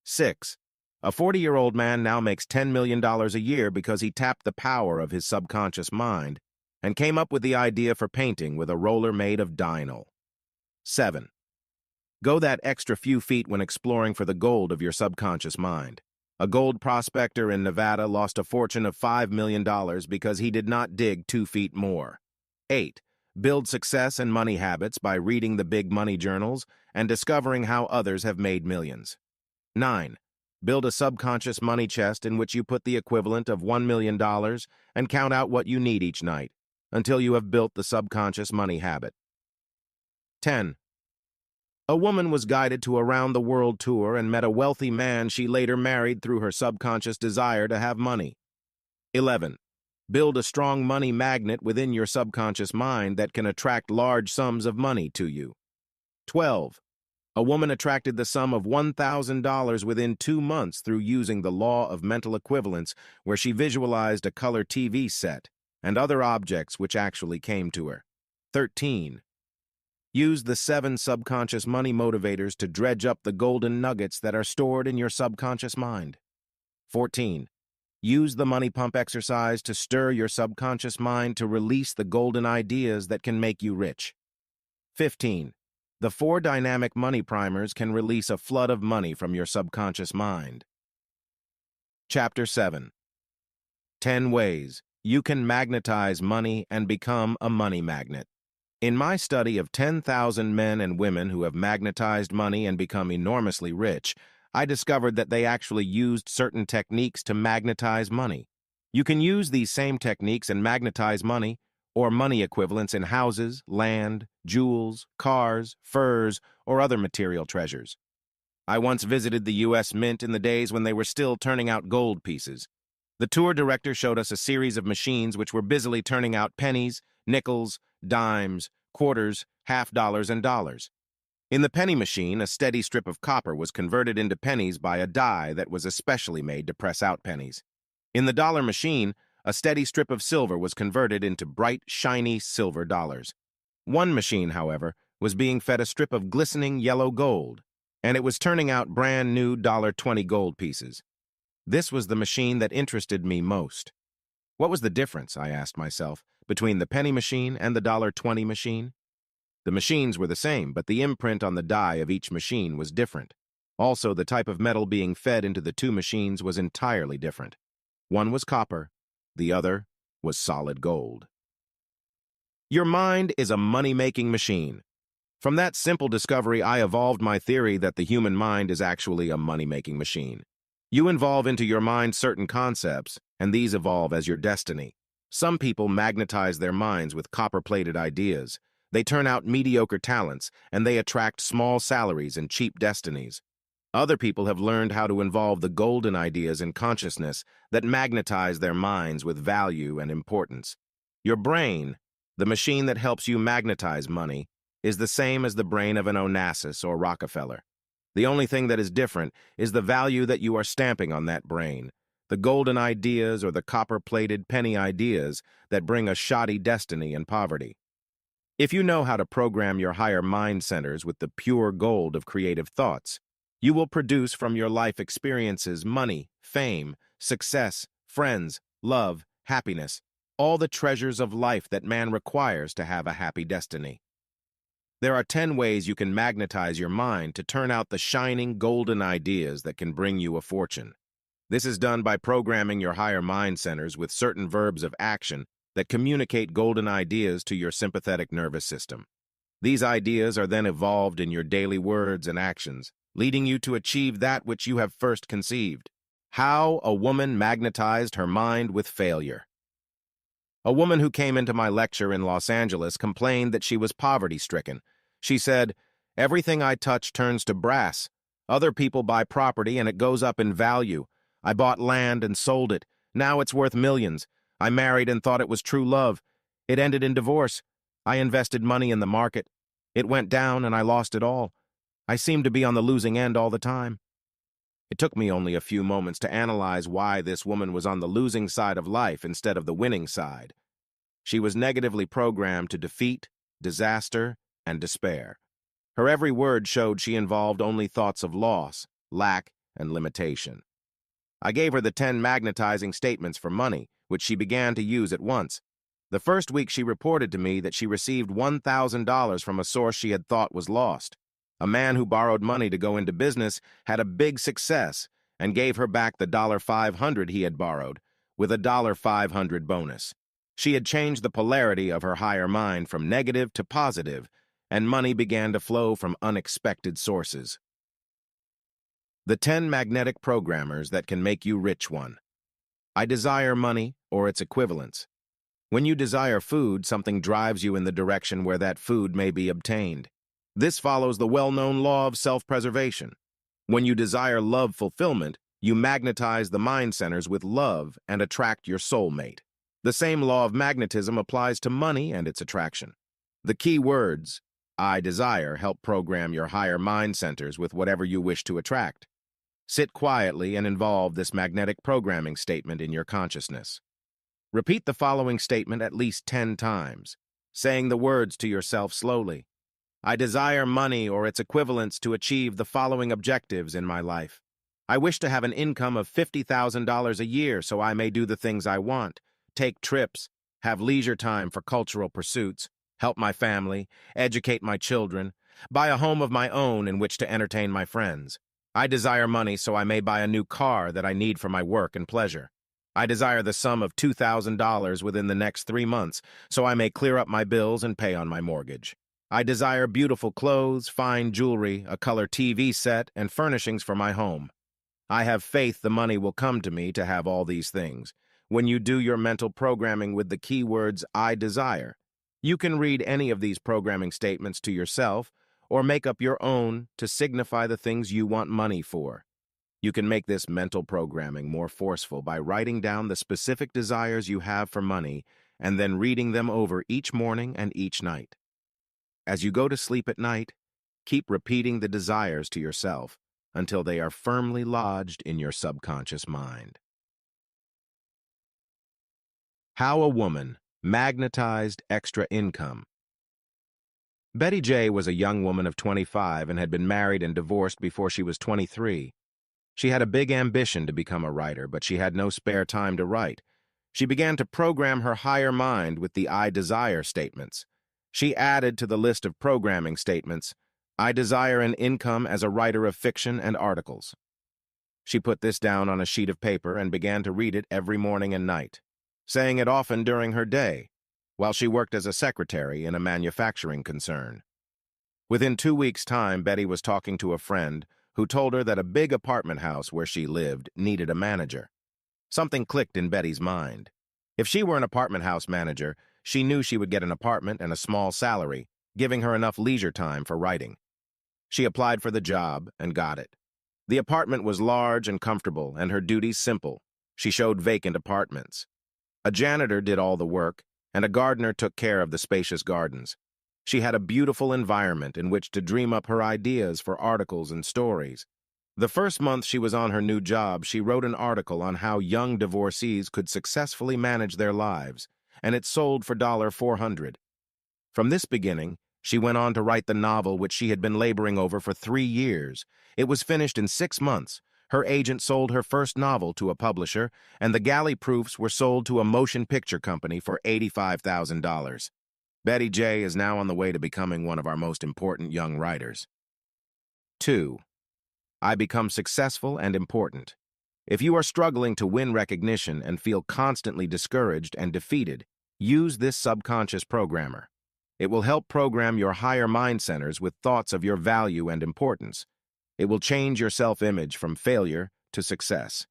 6. A 40-year-old man now makes $10 million a year because he tapped the power of his subconscious mind and came up with the idea for painting with a roller made of Dynol. 7. Go that extra few feet when exploring for the gold of your subconscious mind. A gold prospector in Nevada lost a fortune of $5 million because he did not dig 2 feet more. 8. Build success and money habits by reading the big money journals and discovering how others have made millions. 9. Build a subconscious money chest in which you put the equivalent of $1 million and count out what you need each night until you have built the subconscious money habit. 10. A woman was guided to a round-the-world tour and met a wealthy man she later married through her subconscious desire to have money. 11. Build a strong money magnet within your subconscious mind that can attract large sums of money to you. 12. A woman attracted the sum of $1,000 within 2 months through using the law of mental equivalence, where she visualized a color TV set and other objects which actually came to her. 13. Use the 7 subconscious money motivators to dredge up the golden nuggets that are stored in your subconscious mind. 14. Use the money pump exercise to stir your subconscious mind to release the golden ideas that can make you rich. 15. The 4 dynamic money primers can release a flood of money from your subconscious mind. Chapter 7. 10 Ways You Can Magnetize Money and Become a Money Magnet. In my study of 10,000 men and women who have magnetized money and become enormously rich, I discovered that they actually used certain techniques to magnetize money. You can use these same techniques and magnetize money, or money equivalents in houses, land, jewels, cars, furs, or other material treasures. I once visited the U.S. Mint in the days when they were still turning out gold pieces. The tour director showed us a series of machines which were busily turning out pennies, nickels, dimes, quarters, half-dollars, and dollars. In the penny machine, a steady strip of copper was converted into pennies by a die that was especially made to press out pennies. In the dollar machine, a steady strip of silver was converted into bright, shiny silver dollars. One machine, however, was being fed a strip of glistening yellow gold, and it was turning out brand new $20 gold pieces. This was the machine that interested me most. What was the difference, I asked myself, between the penny machine and the $20 machine? The machines were the same, but the imprint on the die of each machine was different. Also, the type of metal being fed into the two machines was entirely different. One was copper, the other was solid gold. Your mind is a money-making machine. From that simple discovery, I evolved my theory that the human mind is actually a money-making machine. You involve into your mind certain concepts, and these evolve as your destiny. Some people magnetize their minds with copper-plated ideas. They turn out mediocre talents, and they attract small salaries and cheap destinies. Other people have learned how to involve the golden ideas in consciousness that magnetize their minds with value and importance. Your brain, the machine that helps you magnetize money, is the same as the brain of an Onassis or Rockefeller. The only thing that is different is the value that you are stamping on that brain, the golden ideas or the copper-plated penny ideas that bring a shoddy destiny and poverty. If you know how to program your higher mind centers with the pure gold of creative thoughts, you will produce from your life experiences money, fame, success, friends, love, happiness, all the treasures of life that man requires to have a happy destiny. There are 10 ways you can magnetize your mind to turn out the shining golden ideas that can bring you a fortune. This is done by programming your higher mind centers with certain verbs of action that communicate golden ideas to your sympathetic nervous system. These ideas are then evolved in your daily words and actions, leading you to achieve that which you have first conceived. How a woman magnetized her mind with failure. A woman who came into my lecture in Los Angeles complained that she was poverty-stricken. She said, "Everything I touch turns to brass. Other people buy property and it goes up in value. I bought land and sold it. Now it's worth millions. I married and thought it was true love. It ended in divorce. I invested money in the market. It went down and I lost it all. I seemed to be on the losing end all the time." It took me only a few moments to analyze why this woman was on the losing side of life instead of the winning side. She was negatively programmed to defeat, disaster, and despair. Her every word showed she involved only thoughts of loss, lack, and limitation. I gave her the 10 magnetizing statements for money, which she began to use at once. The first week she reported to me that she received $1,000 from a source she had thought was lost. A man who borrowed money to go into business had a big success and gave her back the $500 he had borrowed, with a $500 bonus. She had changed the polarity of her higher mind from negative to positive, and money began to flow from unexpected sources. The 10 magnetic programmers that can make you rich. 1. I desire money or its equivalents. When you desire food, something drives you in the direction where that food may be obtained. This follows the well-known law of self-preservation. When you desire love fulfillment, you magnetize the mind centers with love and attract your soulmate. The same law of magnetism applies to money and its attraction. The key words, I desire, help program your higher mind centers with whatever you wish to attract. Sit quietly and involve this magnetic programming statement in your consciousness. Repeat the following statement at least 10 times, saying the words to yourself slowly. I desire money or its equivalents to achieve the following objectives in my life. I wish to have an income of $50,000 a year so I may do the things I want, take trips, have leisure time for cultural pursuits, help my family, educate my children, buy a home of my own in which to entertain my friends. I desire money so I may buy a new car that I need for my work and pleasure. I desire the sum of $2,000 within the next 3 months so I may clear up my bills and pay on my mortgage. I desire beautiful clothes, fine jewelry, a color TV set, and furnishings for my home. I have faith the money will come to me to have all these things. When you do your mental programming with the keywords I desire, you can read any of these programming statements to yourself or make up your own to signify the things you want money for. You can make this mental programming more forceful by writing down the specific desires you have for money and then reading them over each morning and each night. As you go to sleep at night, keep repeating the desires to yourself until they are firmly lodged in your subconscious mind. How a woman magnetized extra income. Betty J. was a young woman of 25 and had been married and divorced before she was 23. She had a big ambition to become a writer, but she had no spare time to write. She began to program her higher mind with the I desire statements. She added to the list of programming statements, I desire an income as a writer of fiction and articles. She put this down on a sheet of paper and began to read it every morning and night, saying it often during her day, while she worked as a secretary in a manufacturing concern. Within 2 weeks' time, Betty was talking to a friend who told her that a big apartment house where she lived needed a manager. Something clicked in Betty's mind. If she were an apartment house manager, she knew she would get an apartment and a small salary, giving her enough leisure time for writing. She applied for the job and got it. The apartment was large and comfortable, and her duties simple. She showed vacant apartments. A janitor did all the work, and a gardener took care of the spacious gardens. She had a beautiful environment in which to dream up her ideas for articles and stories. The first month she was on her new job, she wrote an article on how young divorcees could successfully manage their lives, and it sold for $400. From this beginning, she went on to write the novel which she had been laboring over for 3 years. It was finished in 6 months. Her agent sold her first novel to a publisher, and the galley proofs were sold to a motion picture company for $85,000. Betty J. is now on the way to becoming one of our most important young writers. 2. I become successful and important. If you are struggling to win recognition and feel constantly discouraged and defeated, use this subconscious programmer. It will help program your higher mind centers with thoughts of your value and importance. It will change your self-image from failure to success.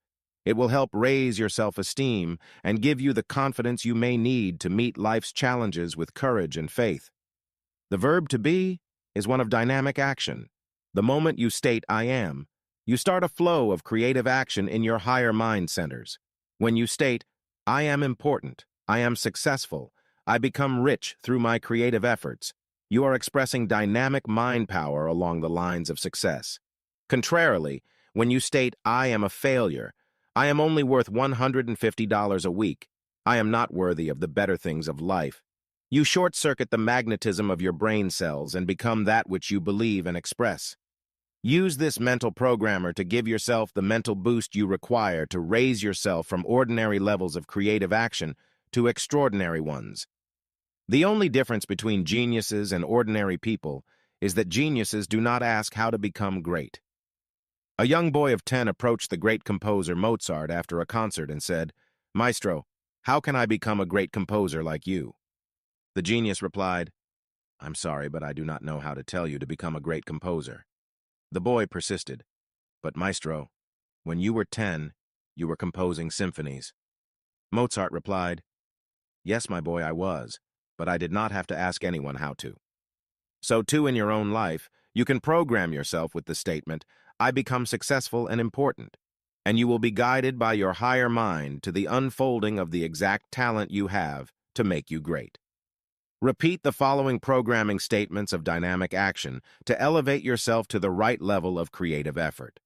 It will help raise your self-esteem and give you the confidence you may need to meet life's challenges with courage and faith. The verb to be is one of dynamic action. The moment you state I am, you start a flow of creative action in your higher mind centers. When you state, I am important, I am successful, I become rich through my creative efforts, you are expressing dynamic mind power along the lines of success. Contrarily, when you state, I am a failure, I am only worth $150 a week, I am not worthy of the better things of life, you short-circuit the magnetism of your brain cells and become that which you believe and express. Use this mental programmer to give yourself the mental boost you require to raise yourself from ordinary levels of creative action to extraordinary ones. The only difference between geniuses and ordinary people is that geniuses do not ask how to become great. A young boy of 10 approached the great composer Mozart after a concert and said, "Maestro, how can I become a great composer like you?" The genius replied, "I'm sorry, but I do not know how to tell you to become a great composer." The boy persisted, "But Maestro, when you were 10, you were composing symphonies." Mozart replied, "Yes, my boy, I was, but I did not have to ask anyone how to." So too in your own life, you can program yourself with the statement, I become successful and important, and you will be guided by your higher mind to the unfolding of the exact talent you have to make you great. Repeat the following programming statements of dynamic action to elevate yourself to the right level of creative effort.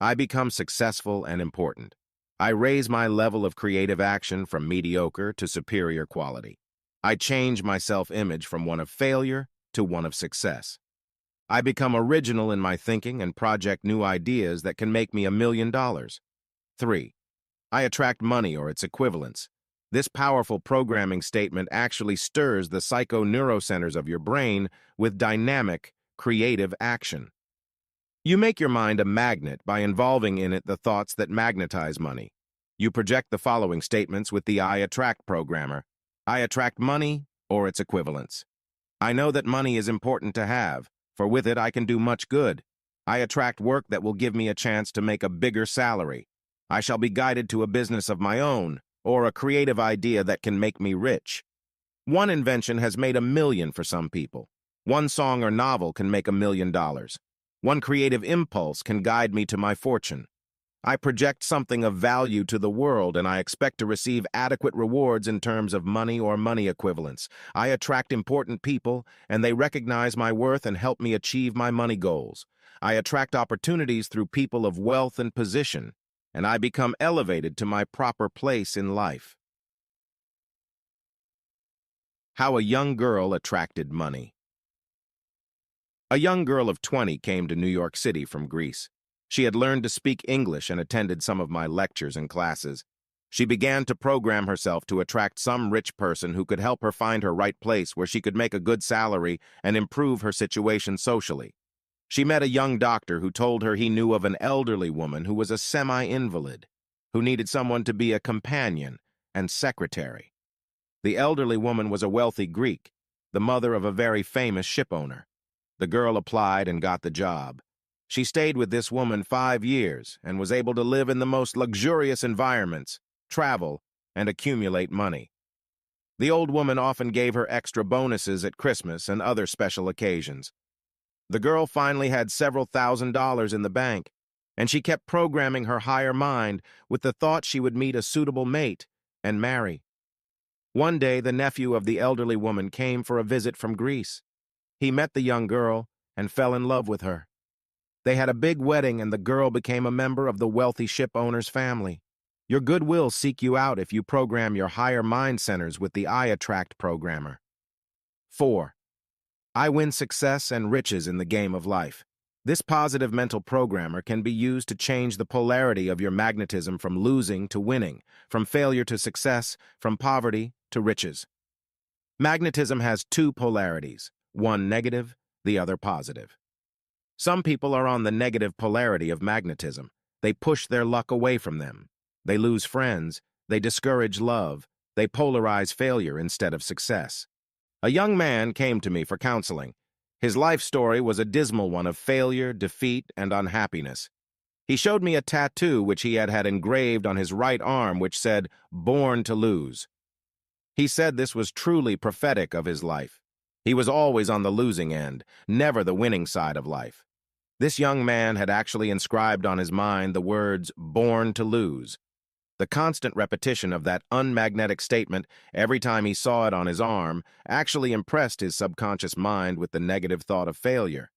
I become successful and important. I raise my level of creative action from mediocre to superior quality. I change my self-image from one of failure to one of success. I become original in my thinking and project new ideas that can make me $1 million. 3. I attract money or its equivalents. This powerful programming statement actually stirs the psychoneurocenters of your brain with dynamic, creative action. You make your mind a magnet by involving in it the thoughts that magnetize money. You project the following statements with the I attract programmer. I attract money or its equivalents. I know that money is important to have, for with it I can do much good. I attract work that will give me a chance to make a bigger salary. I shall be guided to a business of my own, or a creative idea that can make me rich. One invention has made $1 million for some people. One song or novel can make $1 million. One creative impulse can guide me to my fortune. I project something of value to the world, and I expect to receive adequate rewards in terms of money or money equivalents. I attract important people, and they recognize my worth and help me achieve my money goals. I attract opportunities through people of wealth and position, and I become elevated to my proper place in life. How a young girl attracted money. A young girl of 20 came to New York City from Greece. She had learned to speak English and attended some of my lectures and classes. She began to program herself to attract some rich person who could help her find her right place where she could make a good salary and improve her situation socially. She met a young doctor who told her he knew of an elderly woman who was a semi-invalid, who needed someone to be a companion and secretary. The elderly woman was a wealthy Greek, the mother of a very famous shipowner. The girl applied and got the job. She stayed with this woman 5 years and was able to live in the most luxurious environments, travel, and accumulate money. The old woman often gave her extra bonuses at Christmas and other special occasions. The girl finally had several $1,000s in the bank, and she kept programming her higher mind with the thought she would meet a suitable mate and marry. One day, the nephew of the elderly woman came for a visit from Greece. He met the young girl and fell in love with her. They had a big wedding, and the girl became a member of the wealthy ship owner's family. Your good will seek you out if you program your higher mind centers with the I Attract programmer. 4. I win success and riches in the game of life. This positive mental programmer can be used to change the polarity of your magnetism from losing to winning, from failure to success, from poverty to riches. Magnetism has 2 polarities, one negative, the other positive. Some people are on the negative polarity of magnetism. They push their luck away from them. They lose friends. They discourage love. They polarize failure instead of success. A young man came to me for counseling. His life story was a dismal one of failure, defeat, and unhappiness. He showed me a tattoo which he had had engraved on his right arm which said, "Born to lose." He said this was truly prophetic of his life. He was always on the losing end, never the winning side of life. This young man had actually inscribed on his mind the words, "Born to lose." The constant repetition of that unmagnetic statement every time he saw it on his arm actually impressed his subconscious mind with the negative thought of failure.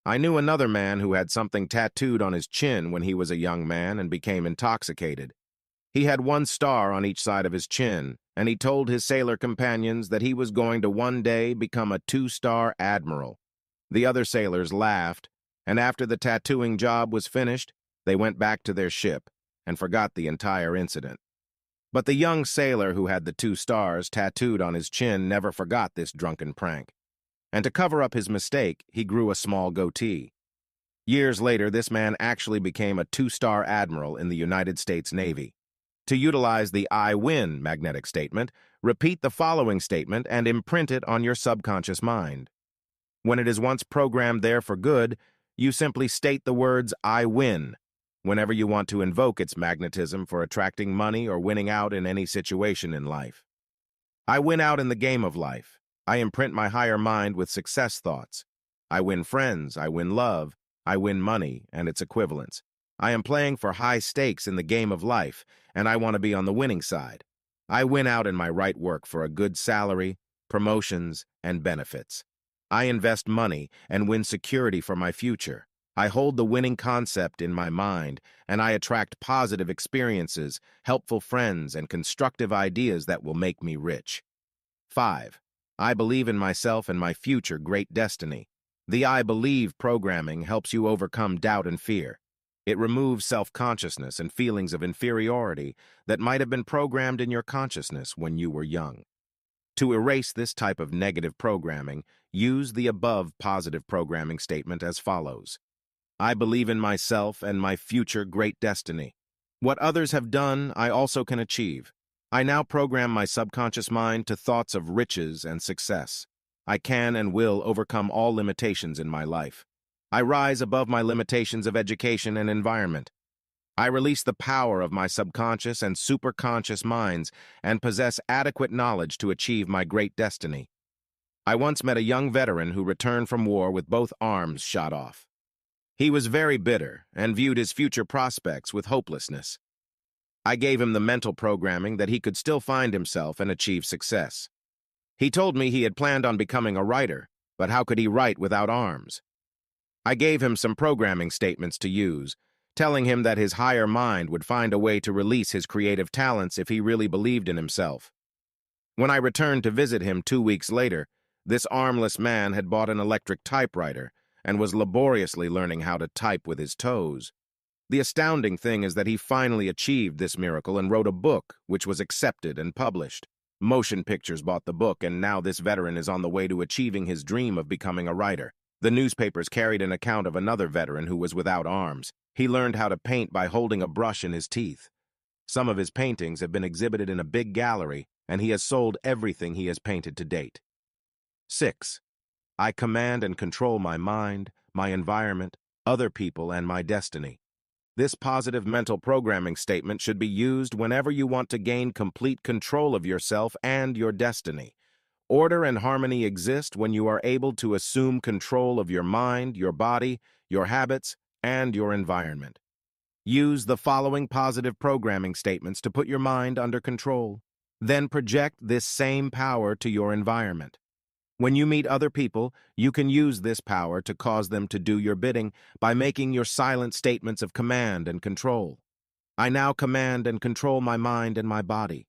I knew another man who had something tattooed on his chin when he was a young man and became intoxicated. He had 1 star on each side of his chin, and he told his sailor companions that he was going to one day become a 2-star admiral. The other sailors laughed, and after the tattooing job was finished, they went back to their ship and forgot the entire incident. But the young sailor who had the 2 stars tattooed on his chin never forgot this drunken prank. And to cover up his mistake, he grew a small goatee. Years later, this man actually became a 2-star admiral in the United States Navy. To utilize the I win magnetic statement, repeat the following statement and imprint it on your subconscious mind. When it is once programmed there for good, you simply state the words I win whenever you want to invoke its magnetism for attracting money or winning out in any situation in life. I win out in the game of life. I imprint my higher mind with success thoughts. I win friends, I win love, I win money and its equivalents. I am playing for high stakes in the game of life, and I want to be on the winning side. I win out in my right work for a good salary, promotions, and benefits. I invest money and win security for my future. I hold the winning concept in my mind, and I attract positive experiences, helpful friends, and constructive ideas that will make me rich. 5. I believe in myself and my future great destiny. The I believe programming helps you overcome doubt and fear. It removes self-consciousness and feelings of inferiority that might have been programmed in your consciousness when you were young. To erase this type of negative programming, use the above positive programming statement as follows. I believe in myself and my future great destiny. What others have done, I also can achieve. I now program my subconscious mind to thoughts of riches and success. I can and will overcome all limitations in my life. I rise above my limitations of education and environment. I release the power of my subconscious and superconscious minds and possess adequate knowledge to achieve my great destiny. I once met a young veteran who returned from war with both arms shot off. He was very bitter and viewed his future prospects with hopelessness. I gave him the mental programming that he could still find himself and achieve success. He told me he had planned on becoming a writer, but how could he write without arms? I gave him some programming statements to use, telling him that his higher mind would find a way to release his creative talents if he really believed in himself. When I returned to visit him 2 weeks later, this armless man had bought an electric typewriter and was laboriously learning how to type with his toes. The astounding thing is that he finally achieved this miracle and wrote a book which was accepted and published. Motion Pictures bought the book, and now this veteran is on the way to achieving his dream of becoming a writer. The newspapers carried an account of another veteran who was without arms. He learned how to paint by holding a brush in his teeth. Some of his paintings have been exhibited in a big gallery, and he has sold everything he has painted to date. 6. I command and control my mind, my environment, other people, and my destiny. This positive mental programming statement should be used whenever you want to gain complete control of yourself and your destiny. Order and harmony exist when you are able to assume control of your mind, your body, your habits, and your environment. Use the following positive programming statements to put your mind under control. Then project this same power to your environment. When you meet other people, you can use this power to cause them to do your bidding by making your silent statements of command and control. I now command and control my mind and my body.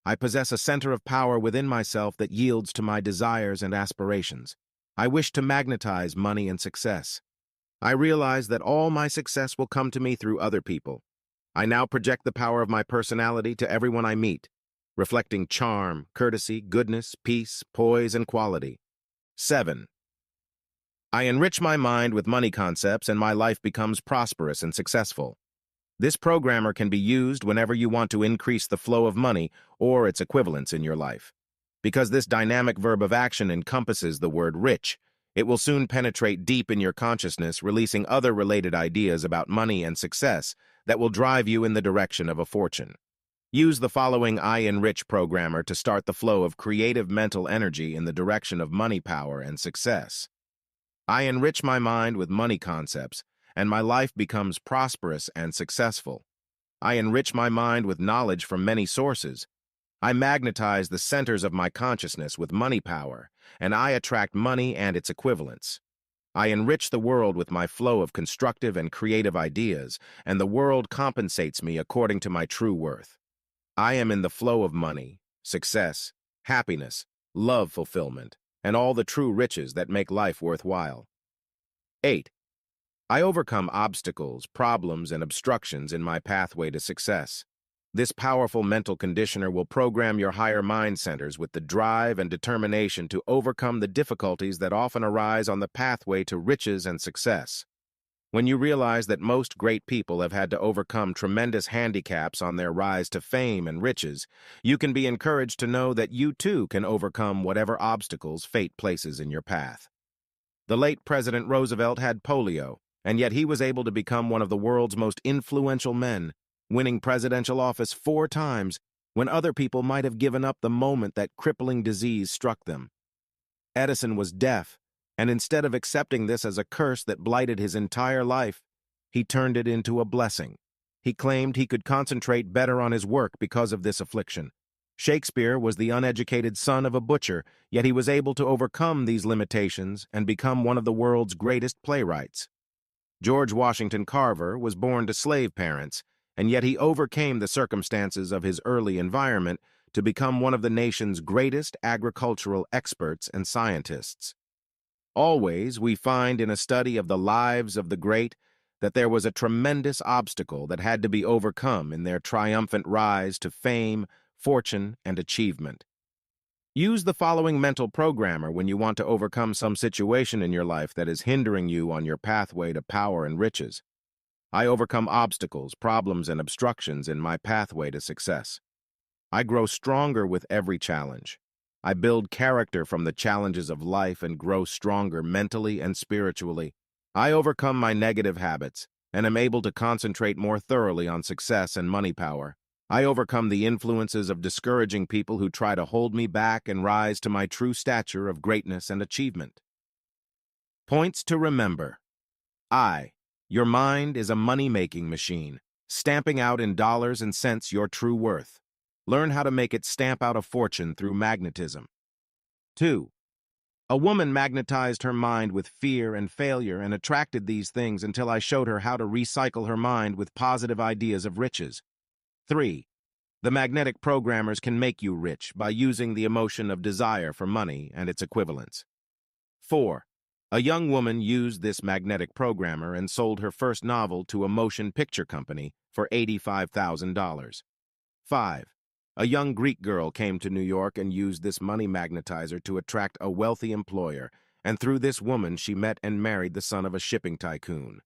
I possess a center of power within myself that yields to my desires and aspirations. I wish to magnetize money and success. I realize that all my success will come to me through other people. I now project the power of my personality to everyone I meet, reflecting charm, courtesy, goodness, peace, poise, and quality. 7. I enrich my mind with money concepts and my life becomes prosperous and successful. This programmer can be used whenever you want to increase the flow of money or its equivalents in your life. Because this dynamic verb of action encompasses the word rich, it will soon penetrate deep in your consciousness, releasing other related ideas about money and success that will drive you in the direction of a fortune. Use the following I Enrich programmer to start the flow of creative mental energy in the direction of money power and success. I enrich my mind with money concepts, and my life becomes prosperous and successful. I enrich my mind with knowledge from many sources. I magnetize the centers of my consciousness with money power, and I attract money and its equivalents. I enrich the world with my flow of constructive and creative ideas, and the world compensates me according to my true worth. I am in the flow of money, success, happiness, love fulfillment, and all the true riches that make life worthwhile. 8. I overcome obstacles, problems, and obstructions in my pathway to success. This powerful mental conditioner will program your higher mind centers with the drive and determination to overcome the difficulties that often arise on the pathway to riches and success. When you realize that most great people have had to overcome tremendous handicaps on their rise to fame and riches, you can be encouraged to know that you too can overcome whatever obstacles fate places in your path. The late President Roosevelt had polio, and yet he was able to become one of the world's most influential men, winning presidential office 4 times when other people might have given up the moment that crippling disease struck them. Edison was deaf, and instead of accepting this as a curse that blighted his entire life, he turned it into a blessing. He claimed he could concentrate better on his work because of this affliction. Shakespeare was the uneducated son of a butcher, yet he was able to overcome these limitations and become one of the world's greatest playwrights. George Washington Carver was born to slave parents, and yet he overcame the circumstances of his early environment to become one of the nation's greatest agricultural experts and scientists. Always, we find in a study of the lives of the great that there was a tremendous obstacle that had to be overcome in their triumphant rise to fame, fortune, and achievement. Use the following mental programmer when you want to overcome some situation in your life that is hindering you on your pathway to power and riches. I overcome obstacles, problems, and obstructions in my pathway to success. I grow stronger with every challenge. I build character from the challenges of life and grow stronger mentally and spiritually. I overcome my negative habits and am able to concentrate more thoroughly on success and money power. I overcome the influences of discouraging people who try to hold me back and rise to my true stature of greatness and achievement. Points to remember. Your mind is a money-making machine, stamping out in dollars and cents your true worth. Learn how to make it stamp out a fortune through magnetism. 2. A woman magnetized her mind with fear and failure and attracted these things until I showed her how to recycle her mind with positive ideas of riches. 3. The magnetic programmers can make you rich by using the emotion of desire for money and its equivalents. 4. A young woman used this magnetic programmer and sold her first novel to a motion picture company for $85,000. 5. A young Greek girl came to New York and used this money magnetizer to attract a wealthy employer and through this woman she met and married the son of a shipping tycoon.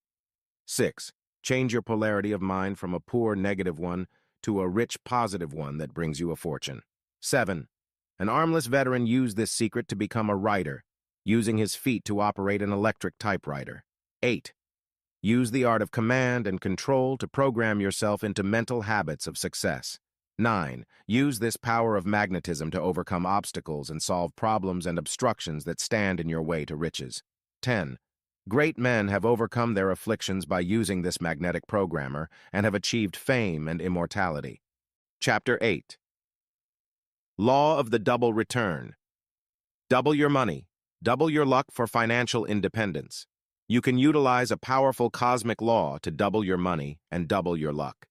6. Change your polarity of mind from a poor negative one to a rich positive one that brings you a fortune. 7. An armless veteran used this secret to become a writer, using his feet to operate an electric typewriter. 8. Use the art of command and control to program yourself into mental habits of success. 9. Use this power of magnetism to overcome obstacles and solve problems and obstructions that stand in your way to riches. 10. Great men have overcome their afflictions by using this magnetic programmer and have achieved fame and immortality. Chapter 8. Law of the Double Return. Double your money. Double your luck for financial independence. You can utilize a powerful cosmic law to double your money and double your luck.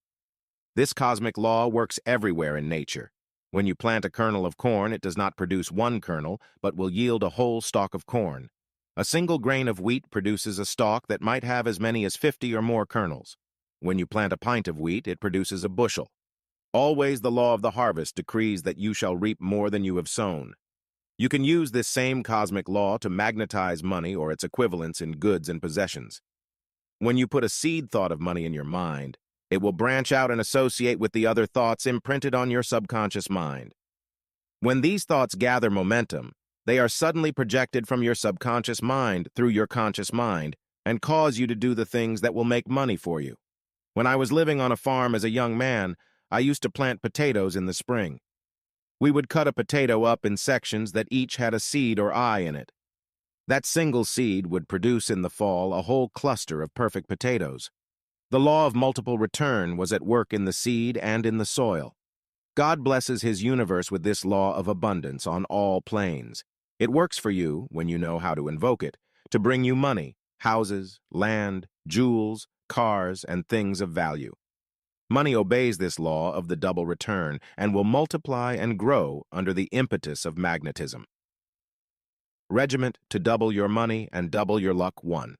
This cosmic law works everywhere in nature. When you plant a kernel of corn, it does not produce one kernel, but will yield a whole stalk of corn. A single grain of wheat produces a stalk that might have as many as 50 or more kernels. When you plant a pint of wheat, it produces a bushel. Always the law of the harvest decrees that you shall reap more than you have sown. You can use this same cosmic law to magnetize money or its equivalents in goods and possessions. When you put a seed thought of money in your mind, it will branch out and associate with the other thoughts imprinted on your subconscious mind. When these thoughts gather momentum, they are suddenly projected from your subconscious mind through your conscious mind and cause you to do the things that will make money for you. When I was living on a farm as a young man, I used to plant potatoes in the spring. We would cut a potato up in sections that each had a seed or eye in it. That single seed would produce in the fall a whole cluster of perfect potatoes. The law of multiple return was at work in the seed and in the soil. God blesses his universe with this law of abundance on all planes. It works for you, when you know how to invoke it, to bring you money, houses, land, jewels, cars, and things of value. Money obeys this law of the double return and will multiply and grow under the impetus of magnetism. Regiment to double your money and double your luck. 1.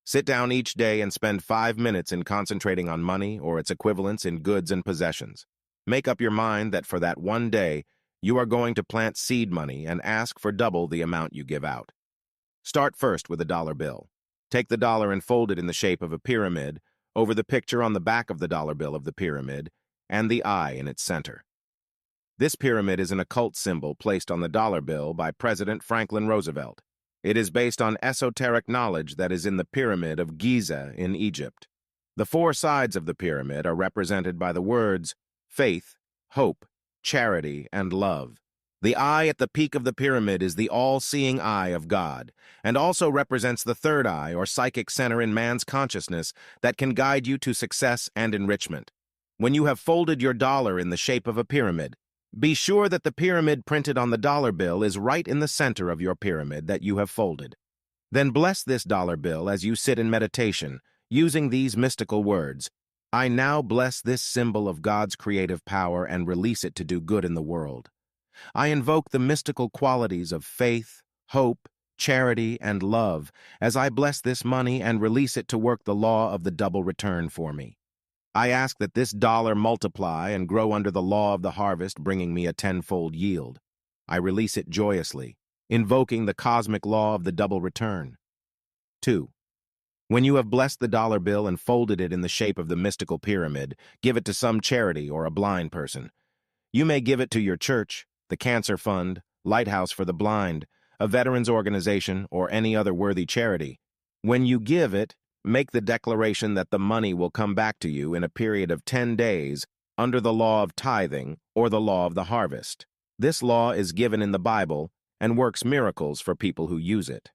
Sit down each day and spend 5 minutes in concentrating on money or its equivalents in goods and possessions. Make up your mind that for that one day, you are going to plant seed money and ask for double the amount you give out. Start first with a dollar bill. Take the dollar and fold it in the shape of a pyramid over the picture on the back of the dollar bill of the pyramid and the eye in its center. This pyramid is an occult symbol placed on the dollar bill by President Franklin Roosevelt. It is based on esoteric knowledge that is in the Pyramid of Giza in Egypt. The 4 sides of the pyramid are represented by the words faith, hope, charity, and love. The eye at the peak of the pyramid is the all-seeing eye of God, and also represents the third eye or psychic center in man's consciousness that can guide you to success and enrichment. When you have folded your dollar in the shape of a pyramid, be sure that the pyramid printed on the dollar bill is right in the center of your pyramid that you have folded. Then bless this dollar bill as you sit in meditation, using these mystical words. I now bless this symbol of God's creative power and release it to do good in the world. I invoke the mystical qualities of faith, hope, charity, and love as I bless this money and release it to work the law of the double return for me. I ask that this dollar multiply and grow under the law of the harvest, bringing me a 10-fold yield. I release it joyously, invoking the cosmic law of the double return. 2. When you have blessed the dollar bill and folded it in the shape of the mystical pyramid, give it to some charity or a blind person. You may give it to your church, the Cancer Fund, Lighthouse for the Blind, a veterans organization, or any other worthy charity. When you give it, make the declaration that the money will come back to you in a period of 10 days under the law of tithing or the law of the harvest. This law is given in the Bible and works miracles for people who use it.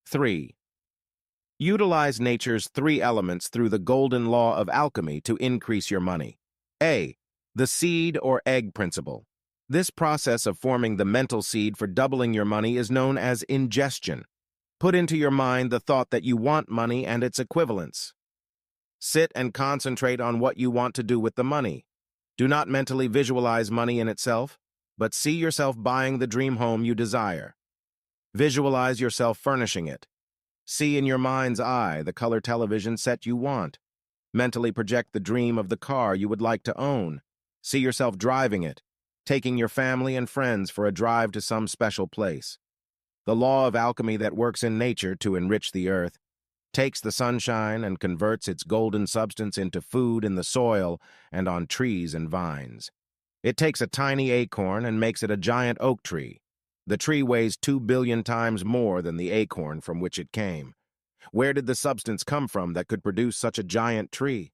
3. Utilize nature's 3 elements through the golden law of alchemy to increase your money. A. The seed or egg principle. This process of forming the mental seed for doubling your money is known as ingestion. Put into your mind the thought that you want money and its equivalents. Sit and concentrate on what you want to do with the money. Do not mentally visualize money in itself, but see yourself buying the dream home you desire. Visualize yourself furnishing it. See in your mind's eye the color television set you want. Mentally project the dream of the car you would like to own. See yourself driving it, taking your family and friends for a drive to some special place. the law of alchemy that works in nature to enrich the earth, takes the sunshine and converts its golden substance into food in the soil and on trees and vines. It takes a tiny acorn and makes it a giant oak tree. The tree weighs 2 billion times more than the acorn from which it came. Where did the substance come from that could produce such a giant tree?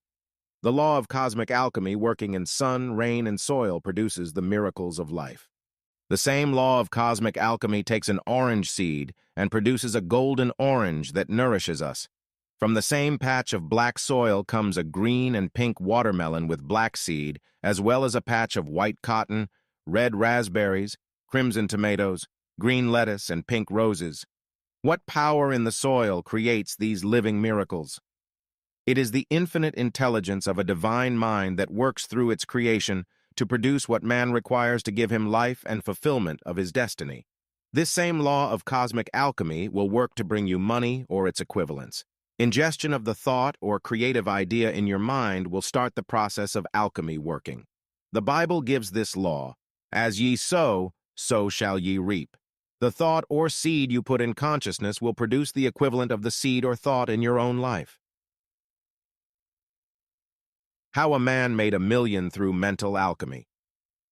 The law of cosmic alchemy working in sun, rain, and soil produces the miracles of life. The same law of cosmic alchemy takes an orange seed and produces a golden orange that nourishes us. From the same patch of black soil comes a green and pink watermelon with black seed, as well as a patch of white cotton, red raspberries, crimson tomatoes, green lettuce, and pink roses. What power in the soil creates these living miracles? It is the infinite intelligence of a divine mind that works through its creation to produce what man requires to give him life and fulfillment of his destiny. This same law of cosmic alchemy will work to bring you money or its equivalents. Ingestion of the thought or creative idea in your mind will start the process of alchemy working. The Bible gives this law: as ye sow, so shall ye reap. The thought or seed you put in consciousness will produce the equivalent of the seed or thought in your own life. How a man made $1 million through mental alchemy.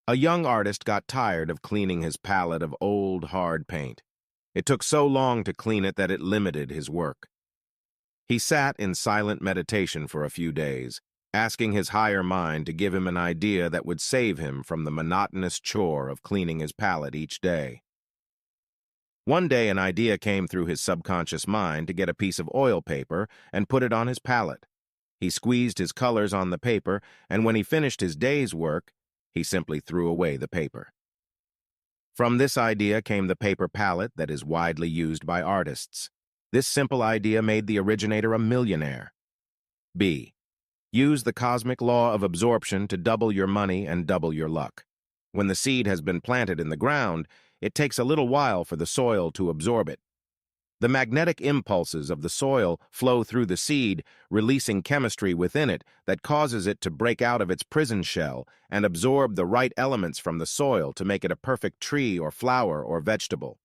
A young artist got tired of cleaning his palette of old, hard paint. It took so long to clean it that it limited his work. He sat in silent meditation for a few days, asking his higher mind to give him an idea that would save him from the monotonous chore of cleaning his palette each day. One day an idea came through his subconscious mind to get a piece of oil paper and put it on his palette. He squeezed his colors on the paper, and when he finished his day's work, he simply threw away the paper. From this idea came the paper palette that is widely used by artists. This simple idea made the originator a millionaire. B. Use the cosmic law of absorption to double your money and double your luck. When the seed has been planted in the ground, it takes a little while for the soil to absorb it. The magnetic impulses of the soil flow through the seed, releasing chemistry within it that causes it to break out of its prison shell and absorb the right elements from the soil to make it a perfect tree or flower or vegetable.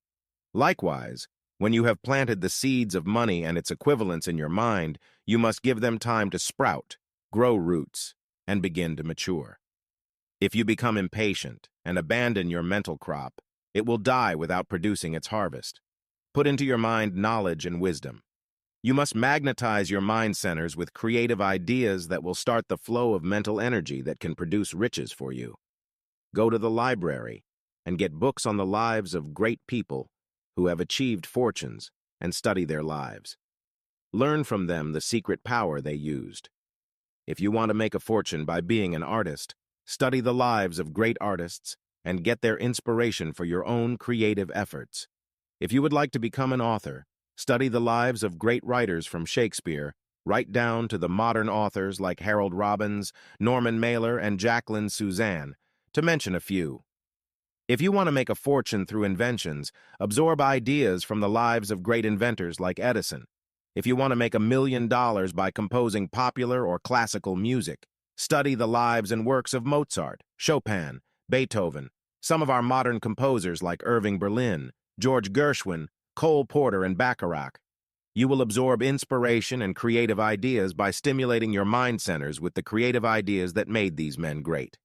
Likewise, when you have planted the seeds of money and its equivalents in your mind, you must give them time to sprout, grow roots, and begin to mature. If you become impatient and abandon your mental crop, it will die without producing its harvest. Put into your mind knowledge and wisdom. You must magnetize your mind centers with creative ideas that will start the flow of mental energy that can produce riches for you. Go to the library and get books on the lives of great people who have achieved fortunes and study their lives. Learn from them the secret power they used. If you want to make a fortune by being an artist, study the lives of great artists and get their inspiration for your own creative efforts. If you would like to become an author, study the lives of great writers from Shakespeare, right down to the modern authors like Harold Robbins, Norman Mailer, and Jacqueline Suzanne, to mention a few. If you want to make a fortune through inventions, absorb ideas from the lives of great inventors like Edison. If you want to make $1 million by composing popular or classical music, study the lives and works of Mozart, Chopin, Beethoven, some of our modern composers like Irving Berlin, George Gershwin, Cole Porter, and Bacharach. You will absorb inspiration and creative ideas by stimulating your mind centers with the creative ideas that made these men great.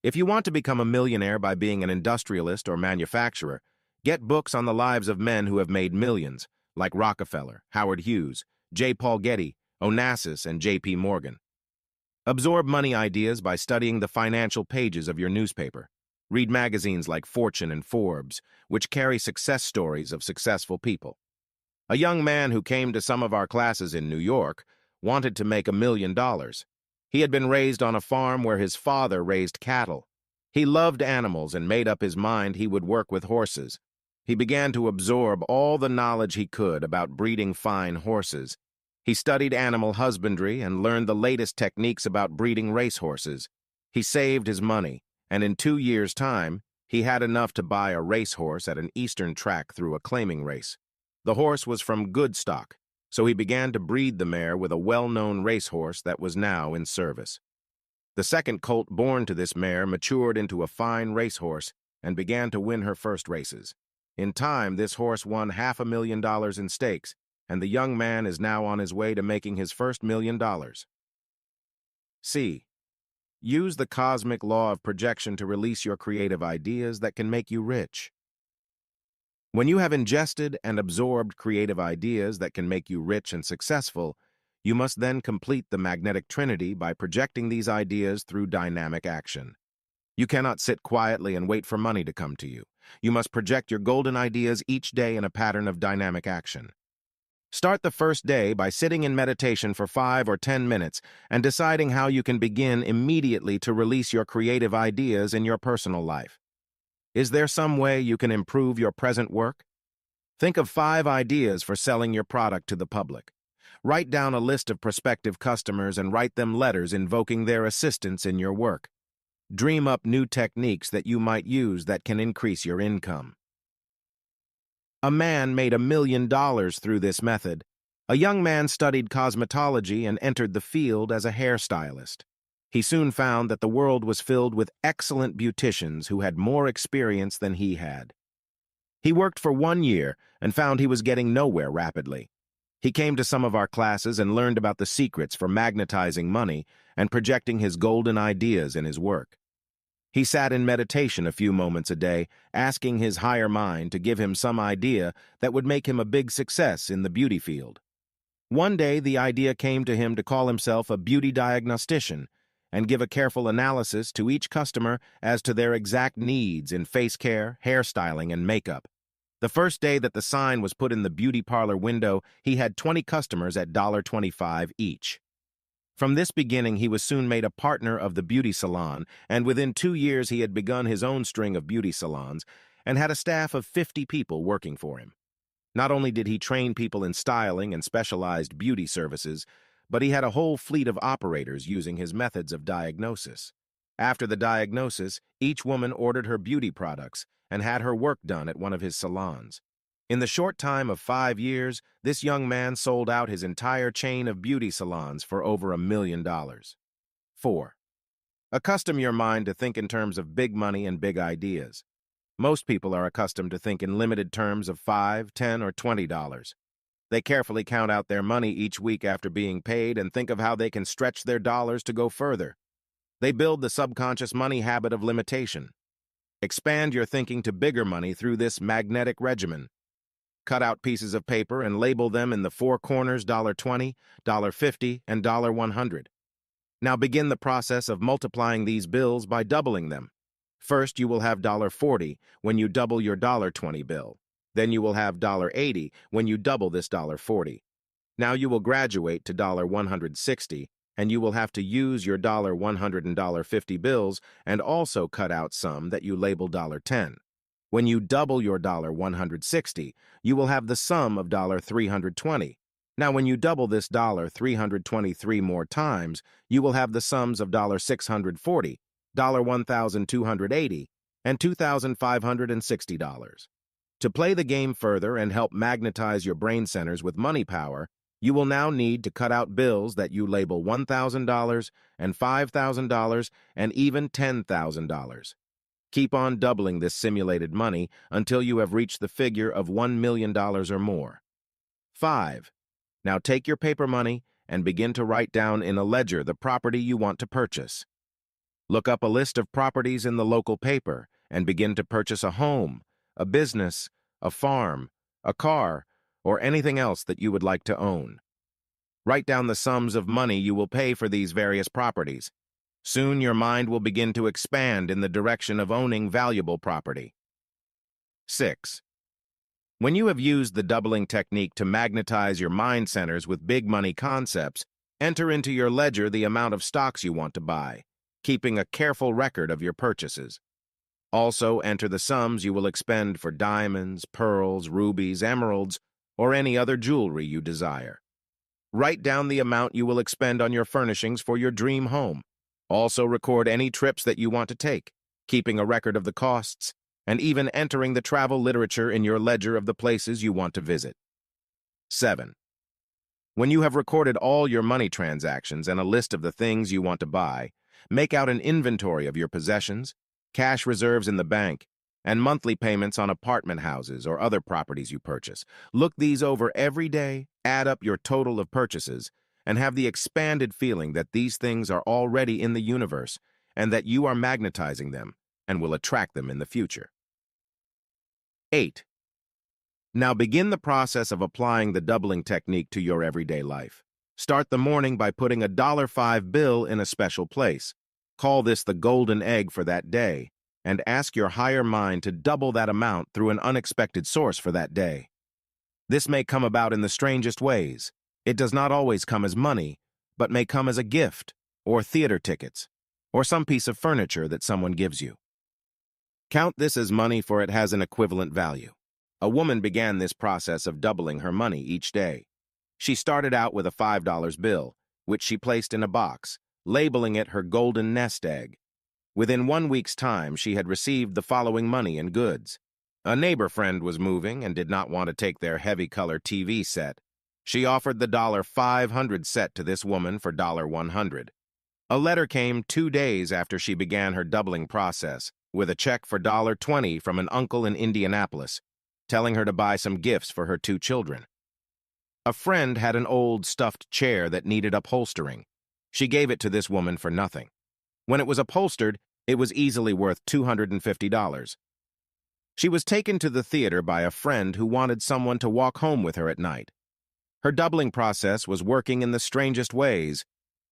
If you want to become a millionaire by being an industrialist or manufacturer, get books on the lives of men who have made millions, like Rockefeller, Howard Hughes, J. Paul Getty, Onassis, and J.P. Morgan. Absorb money ideas by studying the financial pages of your newspaper. Read magazines like Fortune and Forbes, which carry success stories of successful people. A young man who came to some of our classes in New York wanted to make $1 million. He had been raised on a farm where his father raised cattle. He loved animals and made up his mind he would work with horses. He began to absorb all the knowledge he could about breeding fine horses. He studied animal husbandry and learned the latest techniques about breeding racehorses. He saved his money, and in 2 years' time, he had enough to buy a racehorse at an eastern track through a claiming race. The horse was from good stock, so he began to breed the mare with a well-known racehorse that was now in service. The second colt born to this mare matured into a fine racehorse and began to win her first races. In time, this horse won $500,000 in stakes, and the young man is now on his way to making his first $1,000,000. C. Use the cosmic law of projection to release your creative ideas that can make you rich. When you have ingested and absorbed creative ideas that can make you rich and successful, you must then complete the magnetic trinity by projecting these ideas through dynamic action. You cannot sit quietly and wait for money to come to you. You must project your golden ideas each day in a pattern of dynamic action. Start the first day by sitting in meditation for 5 or 10 minutes and deciding how you can begin immediately to release your creative ideas in your personal life. Is there some way you can improve your present work? Think of 5 ideas for selling your product to the public. Write down a list of prospective customers and write them letters invoking their assistance in your work. Dream up new techniques that you might use that can increase your income. A man made $1,000,000 through this method. A young man studied cosmetology and entered the field as a hairstylist. He soon found that the world was filled with excellent beauticians who had more experience than he had. He worked for 1 year and found he was getting nowhere rapidly. He came to some of our classes and learned about the secrets for magnetizing money and projecting his golden ideas in his work. He sat in meditation a few moments a day, asking his higher mind to give him some idea that would make him a big success in the beauty field. One day, the idea came to him to call himself a beauty diagnostician and give a careful analysis to each customer as to their exact needs in face care, hairstyling, and makeup. The first day that the sign was put in the beauty parlor window, he had 20 customers at $1.25 each. From this beginning, he was soon made a partner of the beauty salon, and within 2 years he had begun his own string of beauty salons and had a staff of 50 people working for him. Not only did he train people in styling and specialized beauty services, but he had a whole fleet of operators using his methods of diagnosis. After the diagnosis, each woman ordered her beauty products and had her work done at one of his salons. In the short time of 5 years, this young man sold out his entire chain of beauty salons for over $1,000,000. 4. Accustom your mind to think in terms of big money and big ideas. Most people are accustomed to think in limited terms of $5, $10, or $20. They carefully count out their money each week after being paid and think of how they can stretch their dollars to go further. They build the subconscious money habit of limitation. Expand your thinking to bigger money through this magnetic regimen. Cut out pieces of paper and label them in the 4 corners $20, $50, and $100. Now begin the process of multiplying these bills by doubling them. First, you will have $40 when you double your $20 bill. Then you will have $80 when you double this $40. Now you will graduate to $160, and you will have to use your $100 and $50 bills and also cut out some that you label $10. When you double your $160, you will have the sum of $320. Now, when you double this $323 more times, you will have the sums of $640, $1,280, and $2,560. To play the game further and help magnetize your brain centers with money power, you will now need to cut out bills that you label $1,000 and $5,000 and even $10,000. Keep on doubling this simulated money until you have reached the figure of $1,000,000 or more. 5. Now take your paper money and begin to write down in a ledger the property you want to purchase. Look up a list of properties in the local paper and begin to purchase a home, a business, a farm, a car, or anything else that you would like to own. Write down the sums of money you will pay for these various properties. Soon your mind will begin to expand in the direction of owning valuable property. 6. When you have used the doubling technique to magnetize your mind centers with big money concepts, enter into your ledger the amount of stocks you want to buy, keeping a careful record of your purchases. Also enter the sums you will expend for diamonds, pearls, rubies, emeralds, or any other jewelry you desire. Write down the amount you will expend on your furnishings for your dream home. Also record any trips that you want to take, keeping a record of the costs, and even entering the travel literature in your ledger of the places you want to visit. 7. When you have recorded all your money transactions and a list of the things you want to buy, make out an inventory of your possessions, cash reserves in the bank, and monthly payments on apartment houses or other properties you purchase. Look these over every day, add up your total of purchases, and have the expanded feeling that these things are already in the universe and that you are magnetizing them and will attract them in the future. 8. Now begin the process of applying the doubling technique to your everyday life. Start the morning by putting a $5 bill in a special place. Call this the golden egg for that day, and ask your higher mind to double that amount through an unexpected source for that day. This may come about in the strangest ways. It does not always come as money, but may come as a gift, or theater tickets, or some piece of furniture that someone gives you. Count this as money, for it has an equivalent value. A woman began this process of doubling her money each day. She started out with a $5 bill, which she placed in a box, labeling it her golden nest egg. Within 1 week's time, she had received the following money and goods. A neighbor friend was moving and did not want to take their heavy-color TV set. She offered the $500 set to this woman for $100. A letter came 2 days after she began her doubling process, with a check for $20 from an uncle in Indianapolis, telling her to buy some gifts for her 2 children. A friend had an old stuffed chair that needed upholstering. She gave it to this woman for nothing. When it was upholstered, it was easily worth $250. She was taken to the theater by a friend who wanted someone to walk home with her at night. Her doubling process was working in the strangest ways,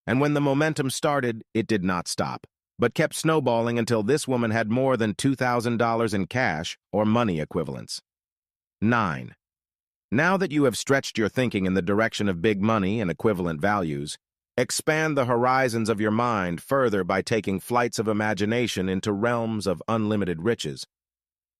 and when the momentum started, it did not stop, but kept snowballing until this woman had more than $2,000 in cash or money equivalents. 9. Now that you have stretched your thinking in the direction of big money and equivalent values, expand the horizons of your mind further by taking flights of imagination into realms of unlimited riches.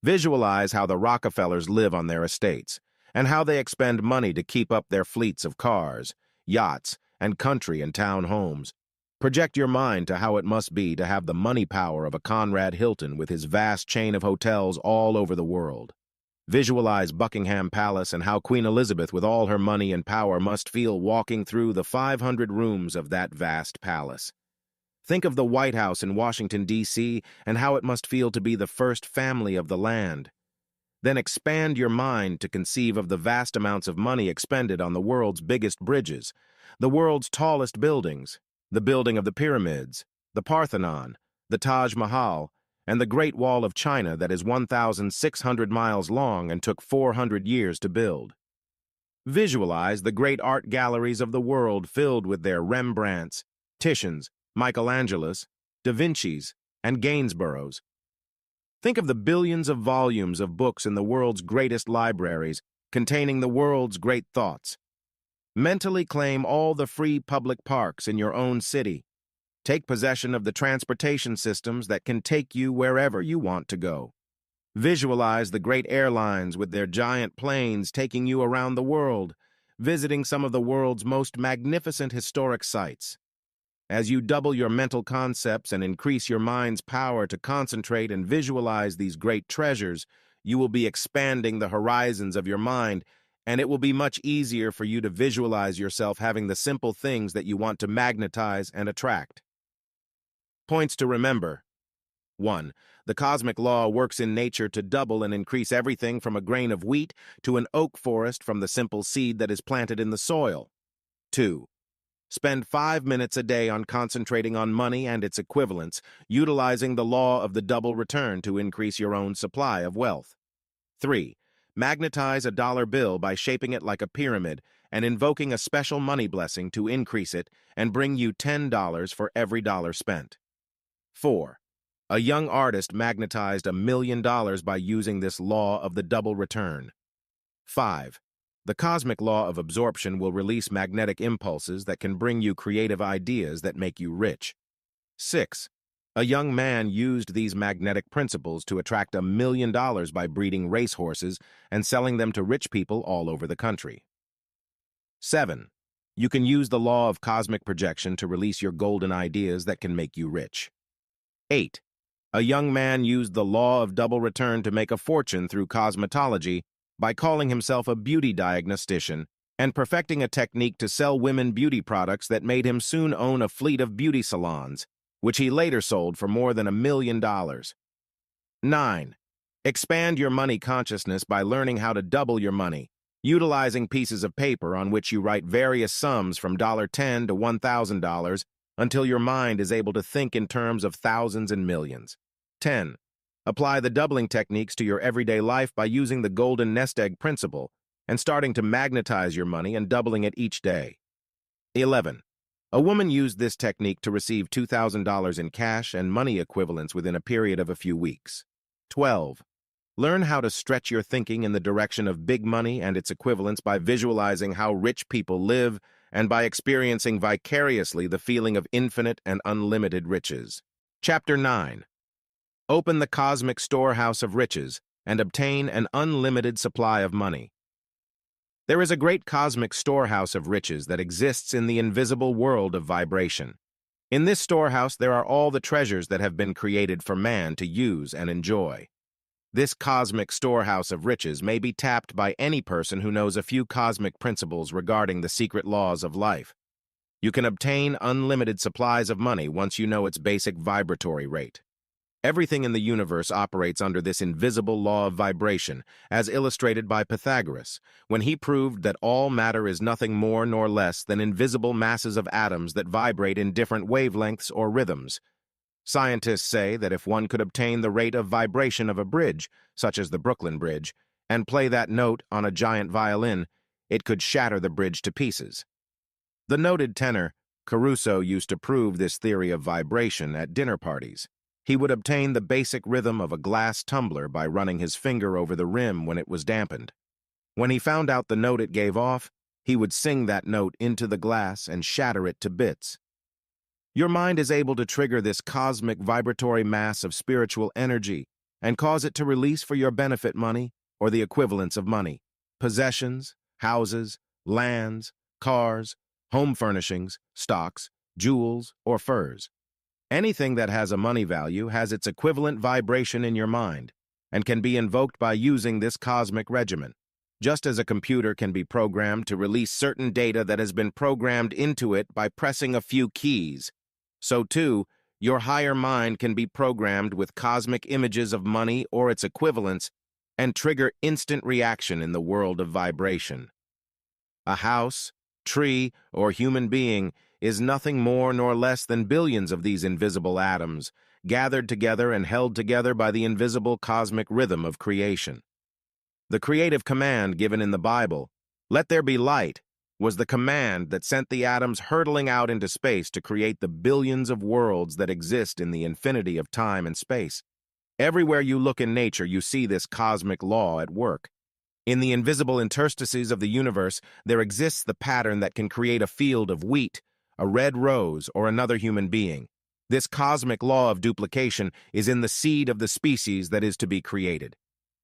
Visualize how the Rockefellers live on their estates, and how they expend money to keep up their fleets of cars, yachts, and country and town homes. Project your mind to how it must be to have the money power of a Conrad Hilton with his vast chain of hotels all over the world. Visualize Buckingham Palace and how Queen Elizabeth, with all her money and power, must feel walking through the 500 rooms of that vast palace. Think of the White House in Washington, D.C., and how it must feel to be the first family of the land. Then expand your mind to conceive of the vast amounts of money expended on the world's biggest bridges, the world's tallest buildings, the building of the pyramids, the Parthenon, the Taj Mahal, and the Great Wall of China that is 1,600 miles long and took 400 years to build. Visualize the great art galleries of the world filled with their Rembrandts, Titians, Michelangelos, Da Vinci's, and Gainsboroughs. Think of the billions of volumes of books in the world's greatest libraries containing the world's great thoughts. Mentally claim all the free public parks in your own city. Take possession of the transportation systems that can take you wherever you want to go. Visualize the great airlines with their giant planes taking you around the world, visiting some of the world's most magnificent historic sites. As you double your mental concepts and increase your mind's power to concentrate and visualize these great treasures, you will be expanding the horizons of your mind, and it will be much easier for you to visualize yourself having the simple things that you want to magnetize and attract. Points to remember. 1. The cosmic law works in nature to double and increase everything from a grain of wheat to an oak forest from the simple seed that is planted in the soil. 2. Spend 5 minutes a day on concentrating on money and its equivalents, utilizing the law of the double return to increase your own supply of wealth. 3. Magnetize a dollar bill by shaping it like a pyramid and invoking a special money blessing to increase it and bring you $10 for every dollar spent. 4. A young artist magnetized $1 million by using this law of the double return. 5. The cosmic law of absorption will release magnetic impulses that can bring you creative ideas that make you rich. 6. A young man used these magnetic principles to attract $1 million by breeding racehorses and selling them to rich people all over the country. 7. You can use the law of cosmic projection to release your golden ideas that can make you rich. 8. A young man used the law of double return to make a fortune through cosmetology by calling himself a beauty diagnostician and perfecting a technique to sell women beauty products that made him soon own a fleet of beauty salons, which he later sold for more than $1 million. 9. Expand your money consciousness by learning how to double your money, utilizing pieces of paper on which you write various sums from $10 to $1,000 until your mind is able to think in terms of thousands and millions. 10. Apply the doubling techniques to your everyday life by using the golden nest egg principle and starting to magnetize your money and doubling it each day. 11. A woman used this technique to receive $2,000 in cash and money equivalents within a period of a few weeks. 12. Learn how to stretch your thinking in the direction of big money and its equivalents by visualizing how rich people live and by experiencing vicariously the feeling of infinite and unlimited riches. Chapter 9. Open the cosmic storehouse of riches and obtain an unlimited supply of money. There is a great cosmic storehouse of riches that exists in the invisible world of vibration. In this storehouse there are all the treasures that have been created for man to use and enjoy. This cosmic storehouse of riches may be tapped by any person who knows a few cosmic principles regarding the secret laws of life. You can obtain unlimited supplies of money once you know its basic vibratory rate. Everything in the universe operates under this invisible law of vibration, as illustrated by Pythagoras, when he proved that all matter is nothing more nor less than invisible masses of atoms that vibrate in different wavelengths or rhythms. Scientists say that if one could obtain the rate of vibration of a bridge, such as the Brooklyn Bridge, and play that note on a giant violin, it could shatter the bridge to pieces. The noted tenor, Caruso, used to prove this theory of vibration at dinner parties. He would obtain the basic rhythm of a glass tumbler by running his finger over the rim when it was dampened. When he found out the note it gave off, he would sing that note into the glass and shatter it to bits. Your mind is able to trigger this cosmic vibratory mass of spiritual energy and cause it to release for your benefit money or the equivalents of money, possessions, houses, lands, cars, home furnishings, stocks, jewels, or furs. Anything that has a money value has its equivalent vibration in your mind and can be invoked by using this cosmic regimen. Just as a computer can be programmed to release certain data that has been programmed into it by pressing a few keys, so too, your higher mind can be programmed with cosmic images of money or its equivalents and trigger instant reaction in the world of vibration. A house, tree, or human being is nothing more nor less than billions of these invisible atoms, gathered together and held together by the invisible cosmic rhythm of creation. The creative command given in the Bible, "Let there be light," was the command that sent the atoms hurtling out into space to create the billions of worlds that exist in the infinity of time and space. Everywhere you look in nature, you see this cosmic law at work. In the invisible interstices of the universe, there exists the pattern that can create a field of wheat, a red rose, or another human being. This cosmic law of duplication is in the seed of the species that is to be created.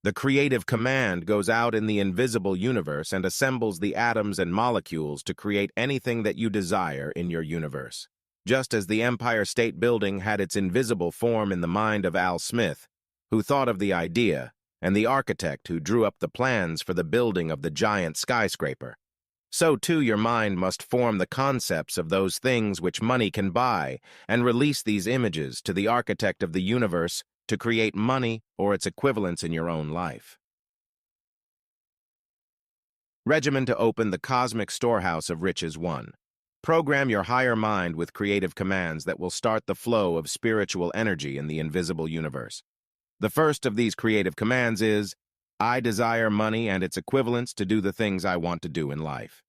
The creative command goes out in the invisible universe and assembles the atoms and molecules to create anything that you desire in your universe. Just as the Empire State Building had its invisible form in the mind of Al Smith, who thought of the idea, and the architect who drew up the plans for the building of the giant skyscraper, so too your mind must form the concepts of those things which money can buy and release these images to the architect of the universe to create money or its equivalents in your own life. Regimen to open the cosmic storehouse of riches. 1. Program your higher mind with creative commands that will start the flow of spiritual energy in the invisible universe. The first of these creative commands is, "I desire money and its equivalents to do the things I want to do in life."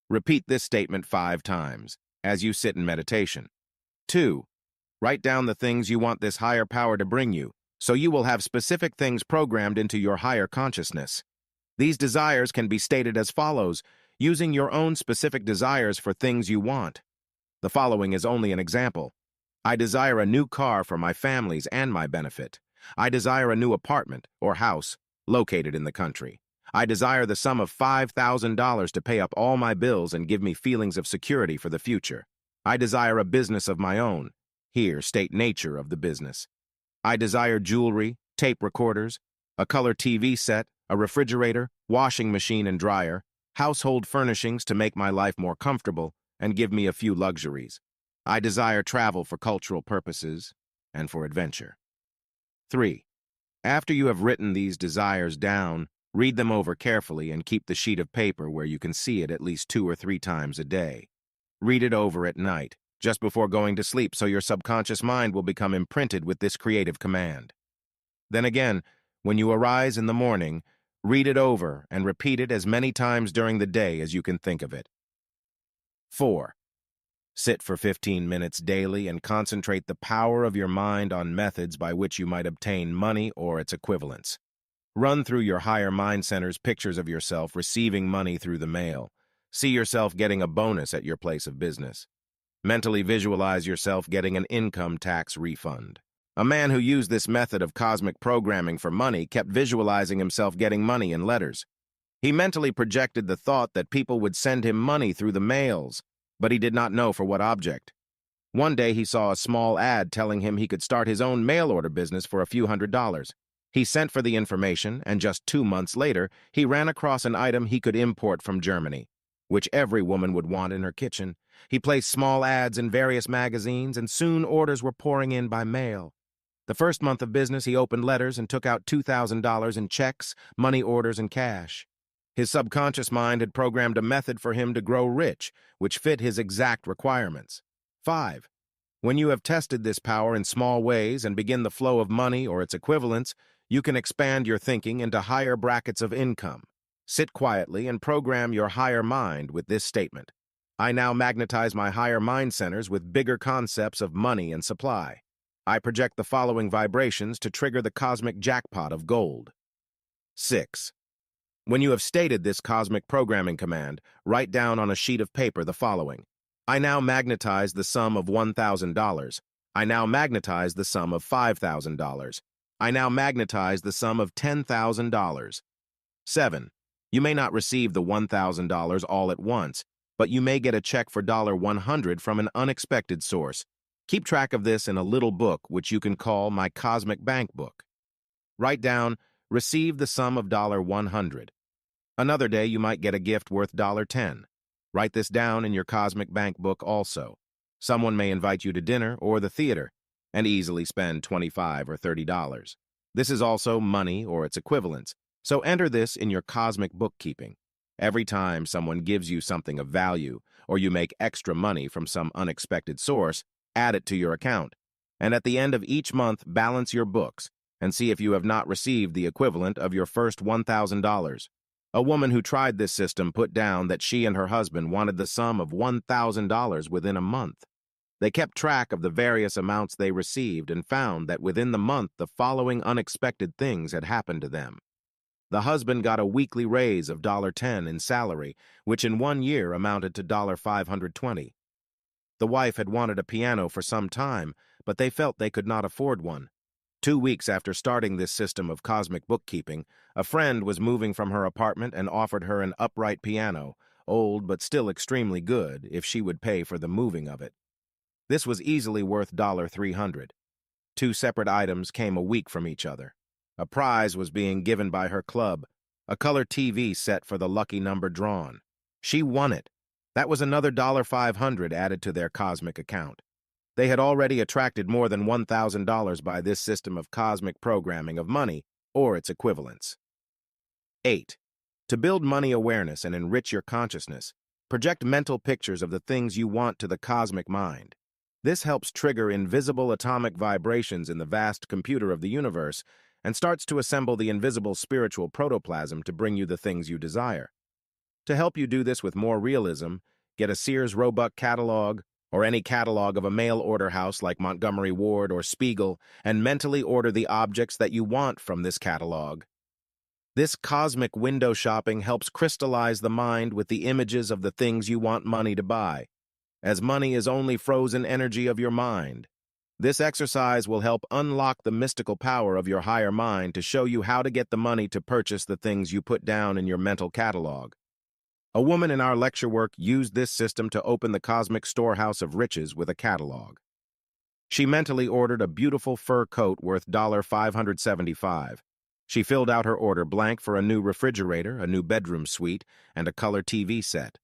Repeat this statement 5 times as you sit in meditation. 2. Write down the things you want this higher power to bring you, so you will have specific things programmed into your higher consciousness. These desires can be stated as follows, using your own specific desires for things you want. The following is only an example. I desire a new car for my family's and my benefit. I desire a new apartment or house located in the country. I desire the sum of $5,000 to pay up all my bills and give me feelings of security for the future. I desire a business of my own. Here, state nature of the business. I desire jewelry, tape recorders, a color TV set, a refrigerator, washing machine and dryer, household furnishings to make my life more comfortable and give me a few luxuries. I desire travel for cultural purposes and for adventure. 3. After you have written these desires down, read them over carefully and keep the sheet of paper where you can see it at least 2 or 3 times a day. Read it over at night, just before going to sleep, so your subconscious mind will become imprinted with this creative command. Then again, when you arise in the morning, read it over and repeat it as many times during the day as you can think of it. 4. Sit for 15 minutes daily and concentrate the power of your mind on methods by which you might obtain money or its equivalents. Run through your higher mind centers pictures of yourself receiving money through the mail. See yourself getting a bonus at your place of business. Mentally visualize yourself getting an income tax refund. A man who used this method of cosmic programming for money kept visualizing himself getting money in letters. He mentally projected the thought that people would send him money through the mails, but he did not know for what object. One day he saw a small ad telling him he could start his own mail order business for a few $100s. He sent for the information, and just 2 months later, he ran across an item he could import from Germany, which every woman would want in her kitchen. He placed small ads in various magazines, and soon orders were pouring in by mail. The first month of business, he opened letters and took out $2,000 in checks, money orders, and cash. His subconscious mind had programmed a method for him to grow rich, which fit his exact requirements. 5. When you have tested this power in small ways and begin the flow of money or its equivalents, you can expand your thinking into higher brackets of income. Sit quietly and program your higher mind with this statement. I now magnetize my higher mind centers with bigger concepts of money and supply. I project the following vibrations to trigger the cosmic jackpot of gold. 6. When you have stated this cosmic programming command, write down on a sheet of paper the following. I now magnetize the sum of $1,000. I now magnetize the sum of $5,000. I now magnetize the sum of $10,000. 7. You may not receive the $1,000 all at once, but you may get a check for $100 from an unexpected source. Keep track of this in a little book, which you can call my Cosmic Bank Book. Write down, receive the sum of $100. Another day, you might get a gift worth $10. Write this down in your Cosmic Bank Book also. Someone may invite you to dinner or the theater and easily spend $25 or $30. This is also money or its equivalents, so enter this in your cosmic bookkeeping. Every time someone gives you something of value or you make extra money from some unexpected source, add it to your account. And at the end of each month, balance your books and see if you have not received the equivalent of your first $1,000. A woman who tried this system put down that she and her husband wanted the sum of $1,000 within a month. They kept track of the various amounts they received and found that within the month the following unexpected things had happened to them. The husband got a weekly raise of $10 in salary, which in 1 year amounted to $520. The wife had wanted a piano for some time, but they felt they could not afford one. 2 weeks after starting this system of cosmic bookkeeping, a friend was moving from her apartment and offered her an upright piano, old but still extremely good, if she would pay for the moving of it. This was easily worth $300. 2 separate items came a week from each other. A prize was being given by her club, a color TV set for the lucky number drawn. She won it. That was another $500 added to their cosmic account. They had already attracted more than $1,000 by this system of cosmic programming of money or its equivalents. 8. To build money awareness and enrich your consciousness, project mental pictures of the things you want to the cosmic mind. This helps trigger invisible atomic vibrations in the vast computer of the universe and starts to assemble the invisible spiritual protoplasm to bring you the things you desire. To help you do this with more realism, get a Sears Roebuck catalog or any catalog of a mail order house like Montgomery Ward or Spiegel and mentally order the objects that you want from this catalog. This cosmic window shopping helps crystallize the mind with the images of the things you want money to buy, as money is only frozen energy of your mind. This exercise will help unlock the mystical power of your higher mind to show you how to get the money to purchase the things you put down in your mental catalog. A woman in our lecture work used this system to open the cosmic storehouse of riches with a catalog. She mentally ordered a beautiful fur coat worth $575. She filled out her order blank for a new refrigerator, a new bedroom suite, and a color TV set.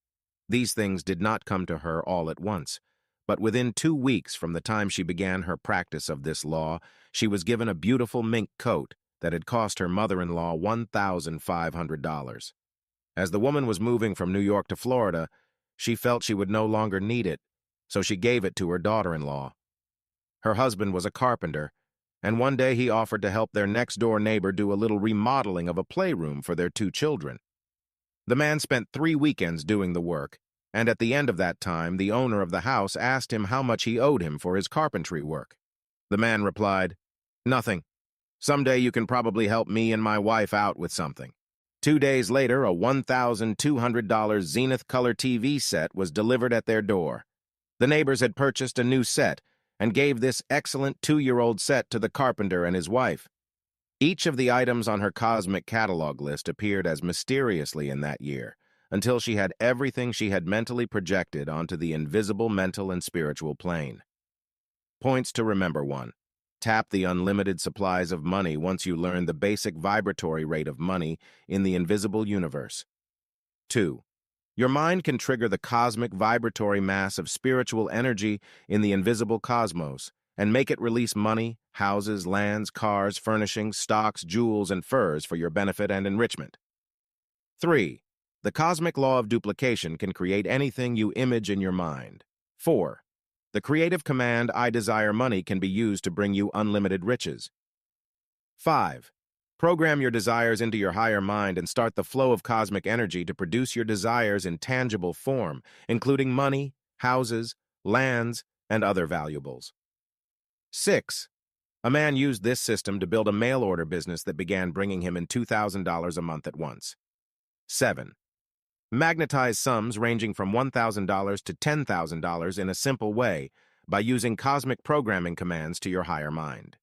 These things did not come to her all at once, but within 2 weeks from the time she began her practice of this law, she was given a beautiful mink coat that had cost her mother-in-law $1,500. As the woman was moving from New York to Florida, she felt she would no longer need it, so she gave it to her daughter-in-law. Her husband was a carpenter, and one day he offered to help their next-door neighbor do a little remodeling of a playroom for their 2 children. The man spent 3 weekends doing the work, and at the end of that time, the owner of the house asked him how much he owed him for his carpentry work. The man replied, "Nothing. Someday you can probably help me and my wife out with something." 2 days later, a $1,200 Zenith color TV set was delivered at their door. The neighbors had purchased a new set and gave this excellent 2-year-old set to the carpenter and his wife. Each of the items on her cosmic catalog list appeared as mysteriously in that year, until she had everything she had mentally projected onto the invisible mental and spiritual plane. Points to remember: 1. Tap the unlimited supplies of money once you learn the basic vibratory rate of money in the invisible universe. 2. Your mind can trigger the cosmic vibratory mass of spiritual energy in the invisible cosmos and make it release money, houses, lands, cars, furnishings, stocks, jewels, and furs for your benefit and enrichment. 3. The cosmic law of duplication can create anything you image in your mind. 4. The creative command, "I desire money," can be used to bring you unlimited riches. 5. Program your desires into your higher mind and start the flow of cosmic energy to produce your desires in tangible form, including money, houses, lands, and other valuables. 6. A man used this system to build a mail-order business that began bringing him in $2,000 a month at once. 7. Magnetize sums ranging from $1,000 to $10,000 in a simple way by using cosmic programming commands to your higher mind.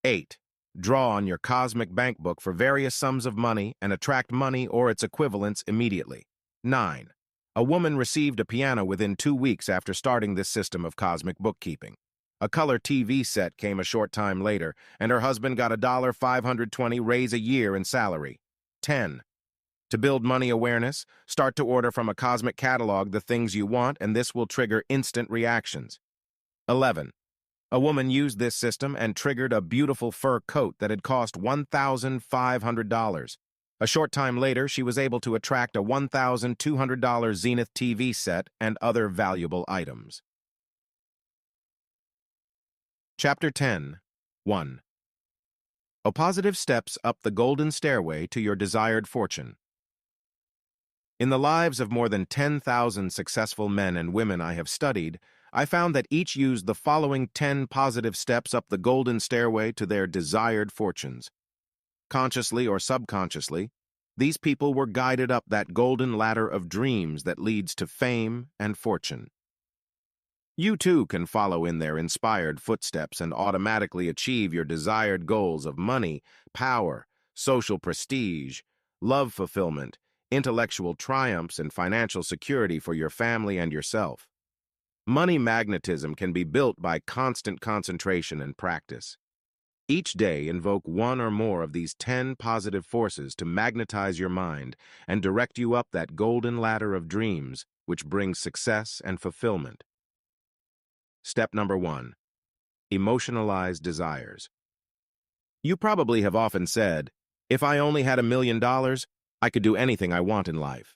8. Draw on your cosmic bank book for various sums of money and attract money or its equivalents immediately. 9. A woman received a piano within 2 weeks after starting this system of cosmic bookkeeping. A color TV set came a short time later, and her husband got a $520 raise a year in salary. 10. To build money awareness, start to order from a cosmic catalog the things you want, and this will trigger instant reactions. 11. A woman used this system and triggered a beautiful fur coat that had cost $1,500. A short time later, she was able to attract a $1,200 Zenith TV set and other valuable items. Chapter 10. 1. Positive steps up the golden stairway to your desired fortune. In the lives of more than 10,000 successful men and women I have studied, I found that each used the following 10 positive steps up the golden stairway to their desired fortunes. Consciously or subconsciously, these people were guided up that golden ladder of dreams that leads to fame and fortune. You too can follow in their inspired footsteps and automatically achieve your desired goals of money, power, social prestige, love fulfillment, intellectual triumphs, and financial security for your family and yourself. Money magnetism can be built by constant concentration and practice. Each day, invoke one or more of these 10 positive forces to magnetize your mind and direct you up that golden ladder of dreams, which brings success and fulfillment. Step number 1. Emotionalize desires. You probably have often said, "If I only had $1 million, I could do anything I want in life."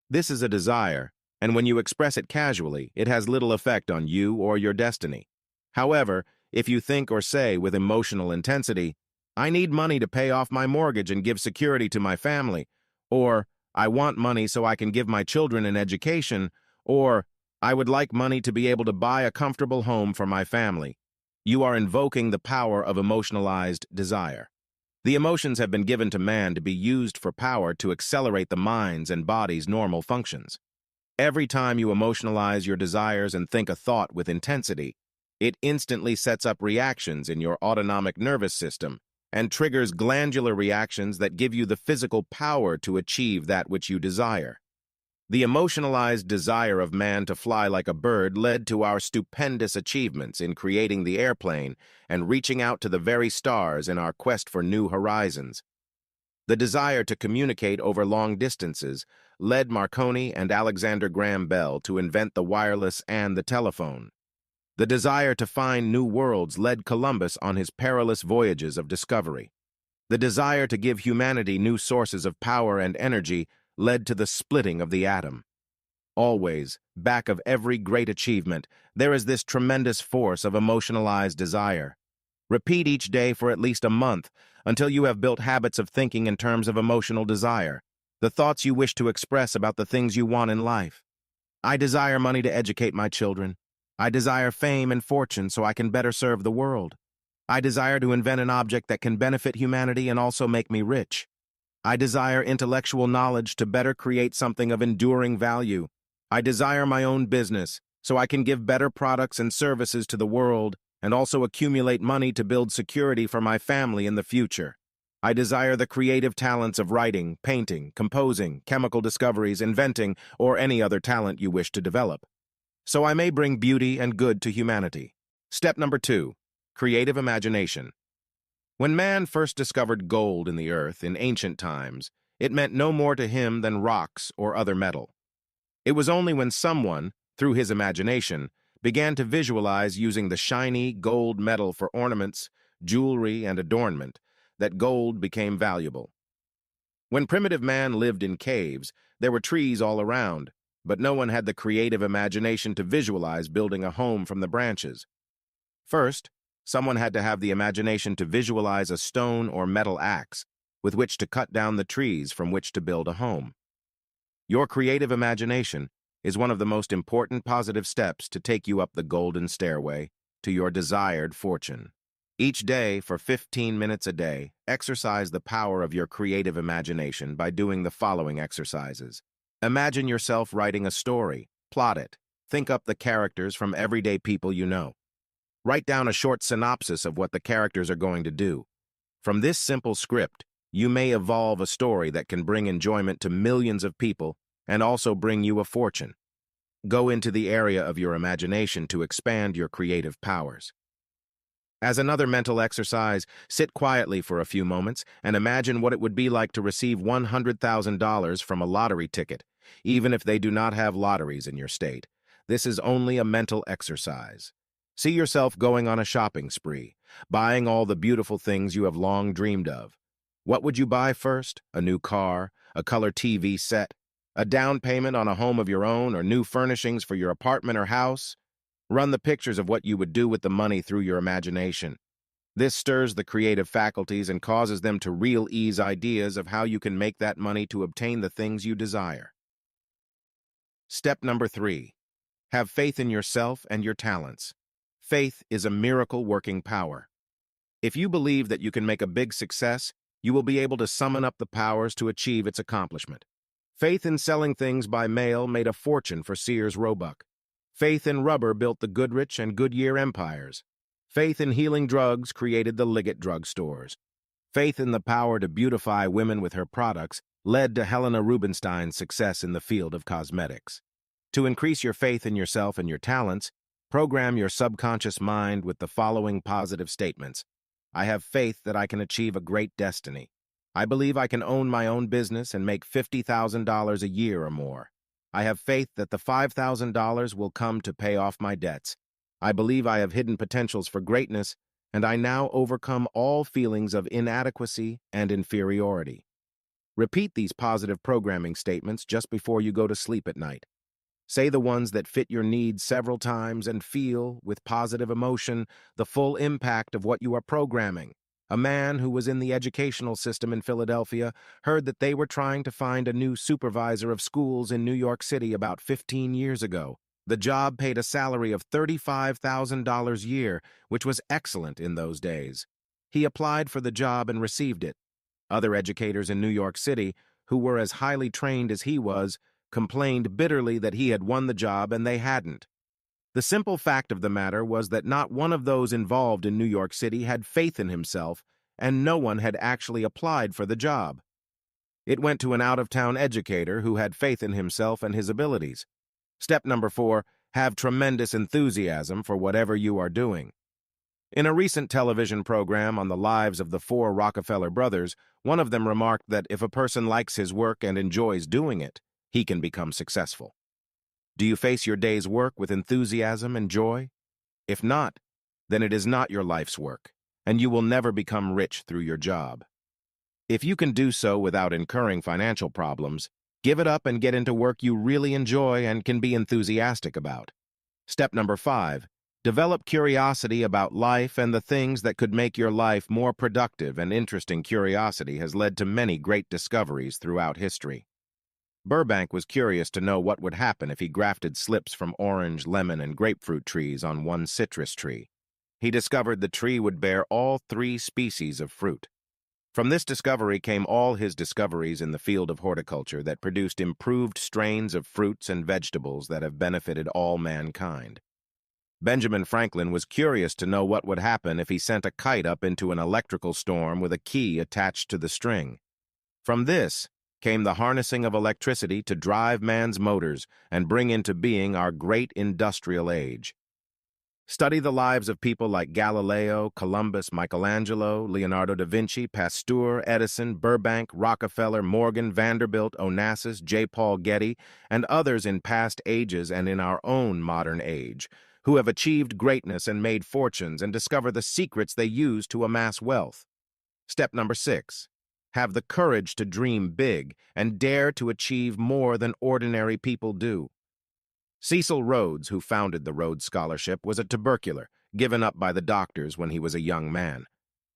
This is a desire, and when you express it casually, it has little effect on you or your destiny. However, if you think or say with emotional intensity, "I need money to pay off my mortgage and give security to my family," or "I want money so I can give my children an education," or "I would like money to be able to buy a comfortable home for my family," you are invoking the power of emotionalized desire. The emotions have been given to man to be used for power to accelerate the mind's and body's normal functions. Every time you emotionalize your desires and think a thought with intensity, it instantly sets up reactions in your autonomic nervous system and triggers glandular reactions that give you the physical power to achieve that which you desire. The emotionalized desire of man to fly like a bird led to our stupendous achievements in creating the airplane and reaching out to the very stars in our quest for new horizons. The desire to communicate over long distances led Marconi and Alexander Graham Bell to invent the wireless and the telephone. The desire to find new worlds led Columbus on his perilous voyages of discovery. The desire to give humanity new sources of power and energy led to the splitting of the atom. Always, back of every great achievement, there is this tremendous force of emotionalized desire. Repeat each day for at least a month until you have built habits of thinking in terms of emotional desire, the thoughts you wish to express about the things you want in life. I desire money to educate my children. I desire fame and fortune so I can better serve the world. I desire to invent an object that can benefit humanity and also make me rich. I desire intellectual knowledge to better create something of enduring value. I desire my own business so I can give better products and services to the world and also accumulate money to build security for my family in the future. I desire the creative talents of writing, painting, composing, chemical discoveries, inventing, or any other talent you wish to develop, so I may bring beauty and good to humanity. Step number 2, creative imagination. When man first discovered gold in the earth in ancient times, it meant no more to him than rocks or other metal. It was only when someone, through his imagination, began to visualize using the shiny gold metal for ornaments, jewelry, and adornment, that gold became valuable. When primitive man lived in caves, there were trees all around, but no one had the creative imagination to visualize building a home from the branches. First, someone had to have the imagination to visualize a stone or metal axe with which to cut down the trees from which to build a home. Your creative imagination is one of the most important positive steps to take you up the golden stairway to your desired fortune. Each day, for 15 minutes a day, exercise the power of your creative imagination by doing the following exercises. Imagine yourself writing a story. Plot it. Think up the characters from everyday people you know. Write down a short synopsis of what the characters are going to do. From this simple script, you may evolve a story that can bring enjoyment to millions of people and also bring you a fortune. Go into the area of your imagination to expand your creative powers. As another mental exercise, sit quietly for a few moments and imagine what it would be like to receive $100,000 from a lottery ticket, even if they do not have lotteries in your state. This is only a mental exercise. See yourself going on a shopping spree, buying all the beautiful things you have long dreamed of. What would you buy first? A new car, a color TV set, a down payment on a home of your own, or new furnishings for your apartment or house? Run the pictures of what you would do with the money through your imagination. This stirs the creative faculties and causes them to reel-ease ideas of how you can make that money to obtain the things you desire. Step number 3. Have faith in yourself and your talents. Faith is a miracle-working power. If you believe that you can make a big success, you will be able to summon up the powers to achieve its accomplishment. Faith in selling things by mail made a fortune for Sears Roebuck. Faith in rubber built the Goodrich and Goodyear empires. Faith in healing drugs created the Liggett drugstores. Faith in the power to beautify women with her products led to Helena Rubinstein's success in the field of cosmetics. To increase your faith in yourself and your talents, program your subconscious mind with the following positive statements. I have faith that I can achieve a great destiny. I believe I can own my own business and make $50,000 a year or more. I have faith that the $5,000 will come to pay off my debts. I believe I have hidden potentials for greatness, and I now overcome all feelings of inadequacy and inferiority. Repeat these positive programming statements just before you go to sleep at night. Say the ones that fit your needs several times and feel, with positive emotion, the full impact of what you are programming. A man who was in the educational system in Philadelphia heard that they were trying to find a new supervisor of schools in New York City about 15 years ago. The job paid a salary of $35,000 a year, which was excellent in those days. He applied for the job and received it. Other educators in New York City, who were as highly trained as he was, complained bitterly that he had won the job and they hadn't. The simple fact of the matter was that not one of those involved in New York City had faith in himself, and no one had actually applied for the job. It went to an out-of-town educator who had faith in himself and his abilities. Step number 4, have tremendous enthusiasm for whatever you are doing. In a recent television program on the lives of the 4 Rockefeller brothers, one of them remarked that if a person likes his work and enjoys doing it, he can become successful. Do you face your day's work with enthusiasm and joy? If not, then it is not your life's work, and you will never become rich through your job. If you can do so without incurring financial problems, give it up and get into work you really enjoy and can be enthusiastic about. Step number 5. Develop curiosity about life and the things that could make your life more productive, and interesting curiosity has led to many great discoveries throughout history. Burbank was curious to know what would happen if he grafted slips from orange, lemon, and grapefruit trees on one citrus tree. He discovered the tree would bear all 3 species of fruit. From this discovery came all his discoveries in the field of horticulture that produced improved strains of fruits and vegetables that have benefited all mankind. Benjamin Franklin was curious to know what would happen if he sent a kite up into an electrical storm with a key attached to the string. From this came the harnessing of electricity to drive man's motors and bring into being our great industrial age. Study the lives of people like Galileo, Columbus, Michelangelo, Leonardo da Vinci, Pasteur, Edison, Burbank, Rockefeller, Morgan, Vanderbilt, Onassis, J. Paul Getty, and others in past ages and in our own modern age, who have achieved greatness and made fortunes, and discover the secrets they use to amass wealth. Step number 6. Have the courage to dream big and dare to achieve more than ordinary people do. Cecil Rhodes, who founded the Rhodes Scholarship, was a tubercular, given up by the doctors when he was a young man.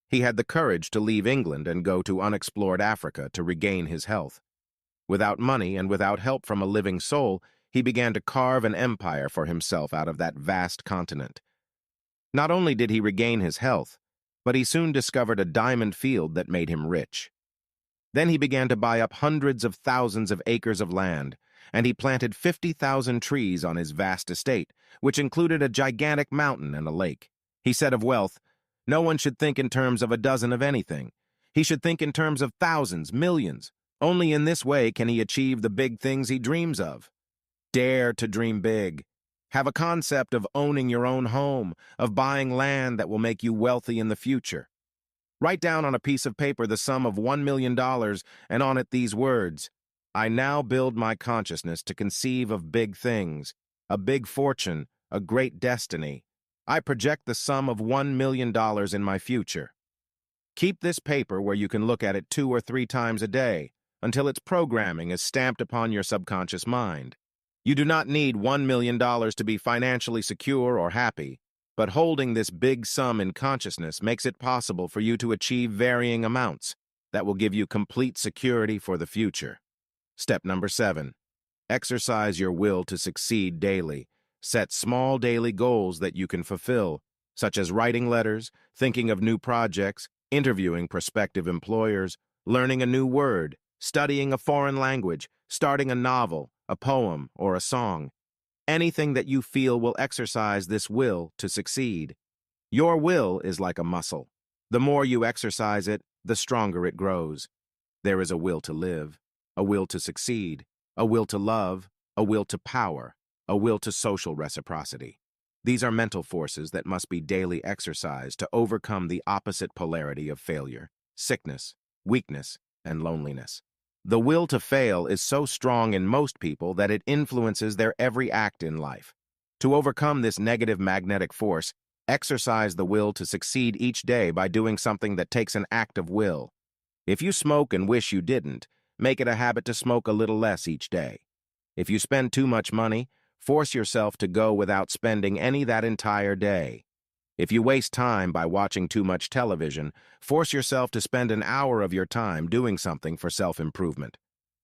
He had the courage to leave England and go to unexplored Africa to regain his health. Without money and without help from a living soul, he began to carve an empire for himself out of that vast continent. Not only did he regain his health, but he soon discovered a diamond field that made him rich. Then he began to buy up hundreds of thousands of acres of land, and he planted 50,000 trees on his vast estate, which included a gigantic mountain and a lake. He said of wealth, no one should think in terms of a dozen of anything. He should think in terms of thousands, millions. Only in this way can he achieve the big things he dreams of. Dare to dream big. Have a concept of owning your own home, of buying land that will make you wealthy in the future. Write down on a piece of paper the sum of $1 million and on it these words: I now build my consciousness to conceive of big things, a big fortune, a great destiny. I project the sum of $1 million in my future. Keep this paper where you can look at it 2 or 3 times a day, until its programming is stamped upon your subconscious mind. You do not need $1 million to be financially secure or happy, but holding this big sum in consciousness makes it possible for you to achieve varying amounts that will give you complete security for the future. Step number 7. Exercise your will to succeed daily. Set small daily goals that you can fulfill, such as writing letters, thinking of new projects, interviewing prospective employers, learning a new word, studying a foreign language, starting a novel, a poem, or a song. Anything that you feel will exercise this will to succeed. Your will is like a muscle. The more you exercise it, the stronger it grows. There is a will to live, a will to succeed, a will to love, a will to power, a will to social reciprocity. These are mental forces that must be daily exercised to overcome the opposite polarity of failure, sickness, weakness, and loneliness. The will to fail is so strong in most people that it influences their every act in life. To overcome this negative magnetic force, exercise the will to succeed each day by doing something that takes an act of will. If you smoke and wish you didn't, make it a habit to smoke a little less each day. If you spend too much money, force yourself to go without spending any that entire day. If you waste time by watching too much television, force yourself to spend an hour of your time doing something for self-improvement.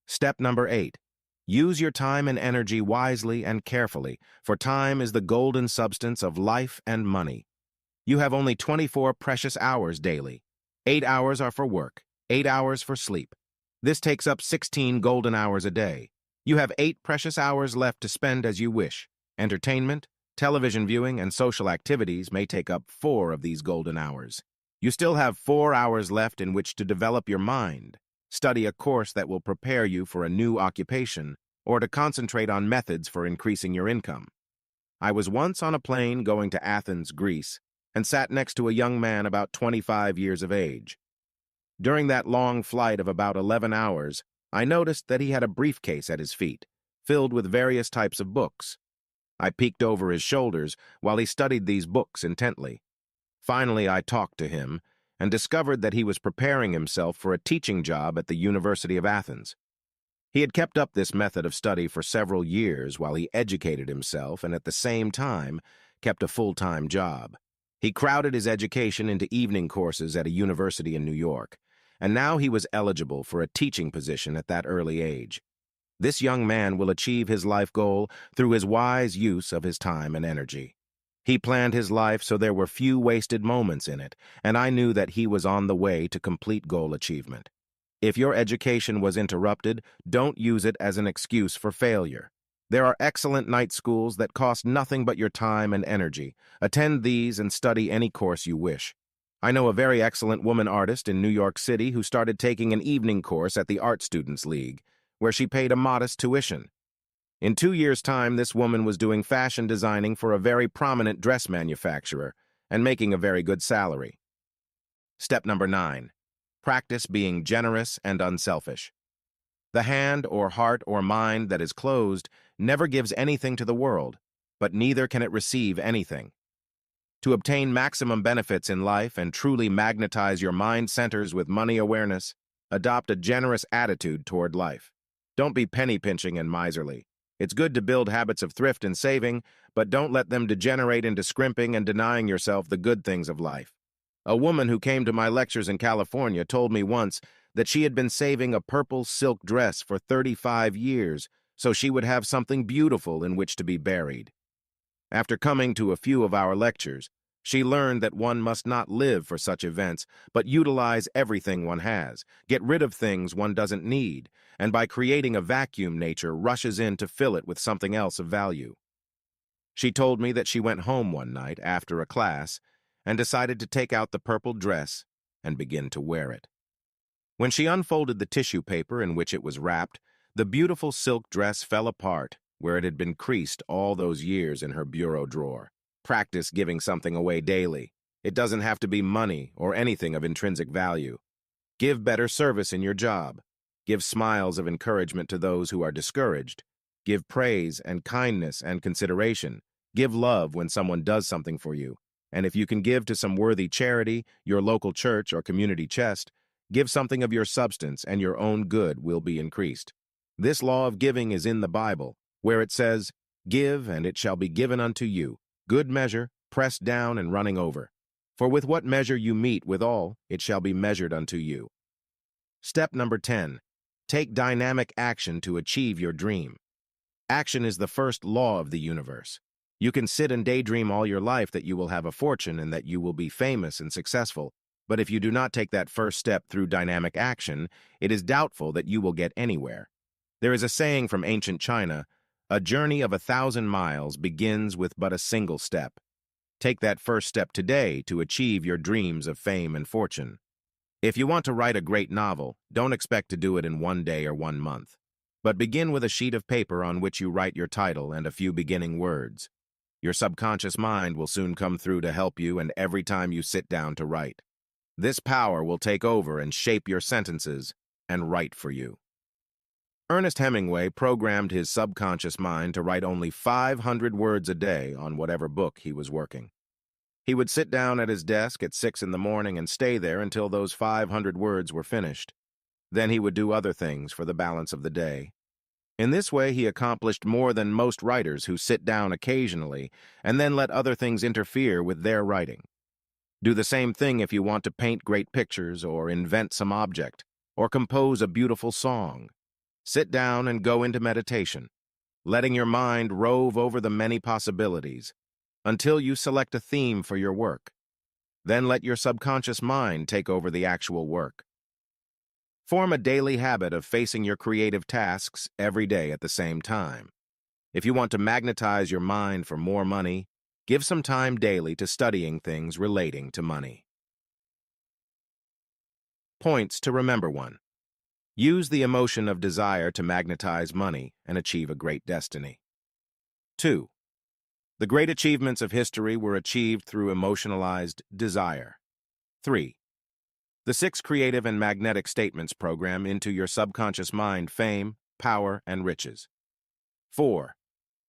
Step number 8. Use your time and energy wisely and carefully, for time is the golden substance of life and money. You have only 24 precious hours daily. 8 hours are for work, 8 hours for sleep. This takes up 16 golden hours a day. You have 8 precious hours left to spend as you wish. Entertainment, television viewing, and social activities may take up 4 of these golden hours. You still have 4 hours left in which to develop your mind, study a course that will prepare you for a new occupation, or to concentrate on methods for increasing your income. I was once on a plane going to Athens, Greece, and sat next to a young man about 25 years of age. During that long flight of about 11 hours, I noticed that he had a briefcase at his feet, filled with various types of books. I peeked over his shoulders while he studied these books intently. Finally, I talked to him, and discovered that he was preparing himself for a teaching job at the University of Athens. He had kept up this method of study for several years while he educated himself and at the same time kept a full-time job. He crowded his education into evening courses at a university in New York, and now he was eligible for a teaching position at that early age. This young man will achieve his life goal through his wise use of his time and energy. He planned his life so there were few wasted moments in it, and I knew that he was on the way to complete goal achievement. If your education was interrupted, don't use it as an excuse for failure. There are excellent night schools that cost nothing but your time and energy. Attend these and study any course you wish. I know a very excellent woman artist in New York City who started taking an evening course at the Art Students League, where she paid a modest tuition. In 2 years' time, this woman was doing fashion designing for a very prominent dress manufacturer and making a very good salary. Step number 9. Practice being generous and unselfish. The hand or heart or mind that is closed never gives anything to the world, but neither can it receive anything. To obtain maximum benefits in life and truly magnetize your mind centers with money awareness, adopt a generous attitude toward life. Don't be penny-pinching and miserly. It's good to build habits of thrift and saving, but don't let them degenerate into scrimping and denying yourself the good things of life. A woman who came to my lectures in California told me once that she had been saving a purple silk dress for 35 years so she would have something beautiful in which to be buried. After coming to a few of our lectures, she learned that one must not live for such events, but utilize everything one has, get rid of things one doesn't need, and by creating a vacuum, nature rushes in to fill it with something else of value. She told me that she went home one night after a class and decided to take out the purple dress and begin to wear it. When she unfolded the tissue paper in which it was wrapped, the beautiful silk dress fell apart where it had been creased all those years in her bureau drawer. Practice giving something away daily. It doesn't have to be money or anything of intrinsic value. Give better service in your job. Give smiles of encouragement to those who are discouraged. Give praise and kindness and consideration. Give love when someone does something for you. And if you can give to some worthy charity, your local church or community chest, give something of your substance and your own good will be increased. This law of giving is in the Bible, where it says, "Give, and it shall be given unto you, good measure, pressed down and running over. For with what measure you meet withal, it shall be measured unto you." Step number 10. Take dynamic action to achieve your dream. Action is the first law of the universe. You can sit and daydream all your life that you will have a fortune and that you will be famous and successful, but if you do not take that first step through dynamic action, it is doubtful that you will get anywhere. There is a saying from ancient China, "A journey of 1,000 miles begins with but a single step." Take that first step today to achieve your dreams of fame and fortune. If you want to write a great novel, don't expect to do it in 1 day or 1 month. But begin with a sheet of paper on which you write your title and a few beginning words. Your subconscious mind will soon come through to help you, and every time you sit down to write, this power will take over and shape your sentences and write for you. Ernest Hemingway programmed his subconscious mind to write only 500 words a day on whatever book he was working. He would sit down at his desk at 6 in the morning and stay there until those 500 words were finished. Then he would do other things for the balance of the day. In this way, he accomplished more than most writers who sit down occasionally and then let other things interfere with their writing. Do the same thing if you want to paint great pictures or invent some object or compose a beautiful song. Sit down and go into meditation, letting your mind rove over the many possibilities until you select a theme for your work. Then let your subconscious mind take over the actual work. Form a daily habit of facing your creative tasks every day at the same time. If you want to magnetize your mind for more money, give some time daily to studying things relating to money. Points to remember. 1. Use the emotion of desire to magnetize money and achieve a great destiny. 2. The great achievements of history were achieved through emotionalized desire. 3. The 6 Creative and Magnetic Statements program into your subconscious mind fame, power, and riches. 4.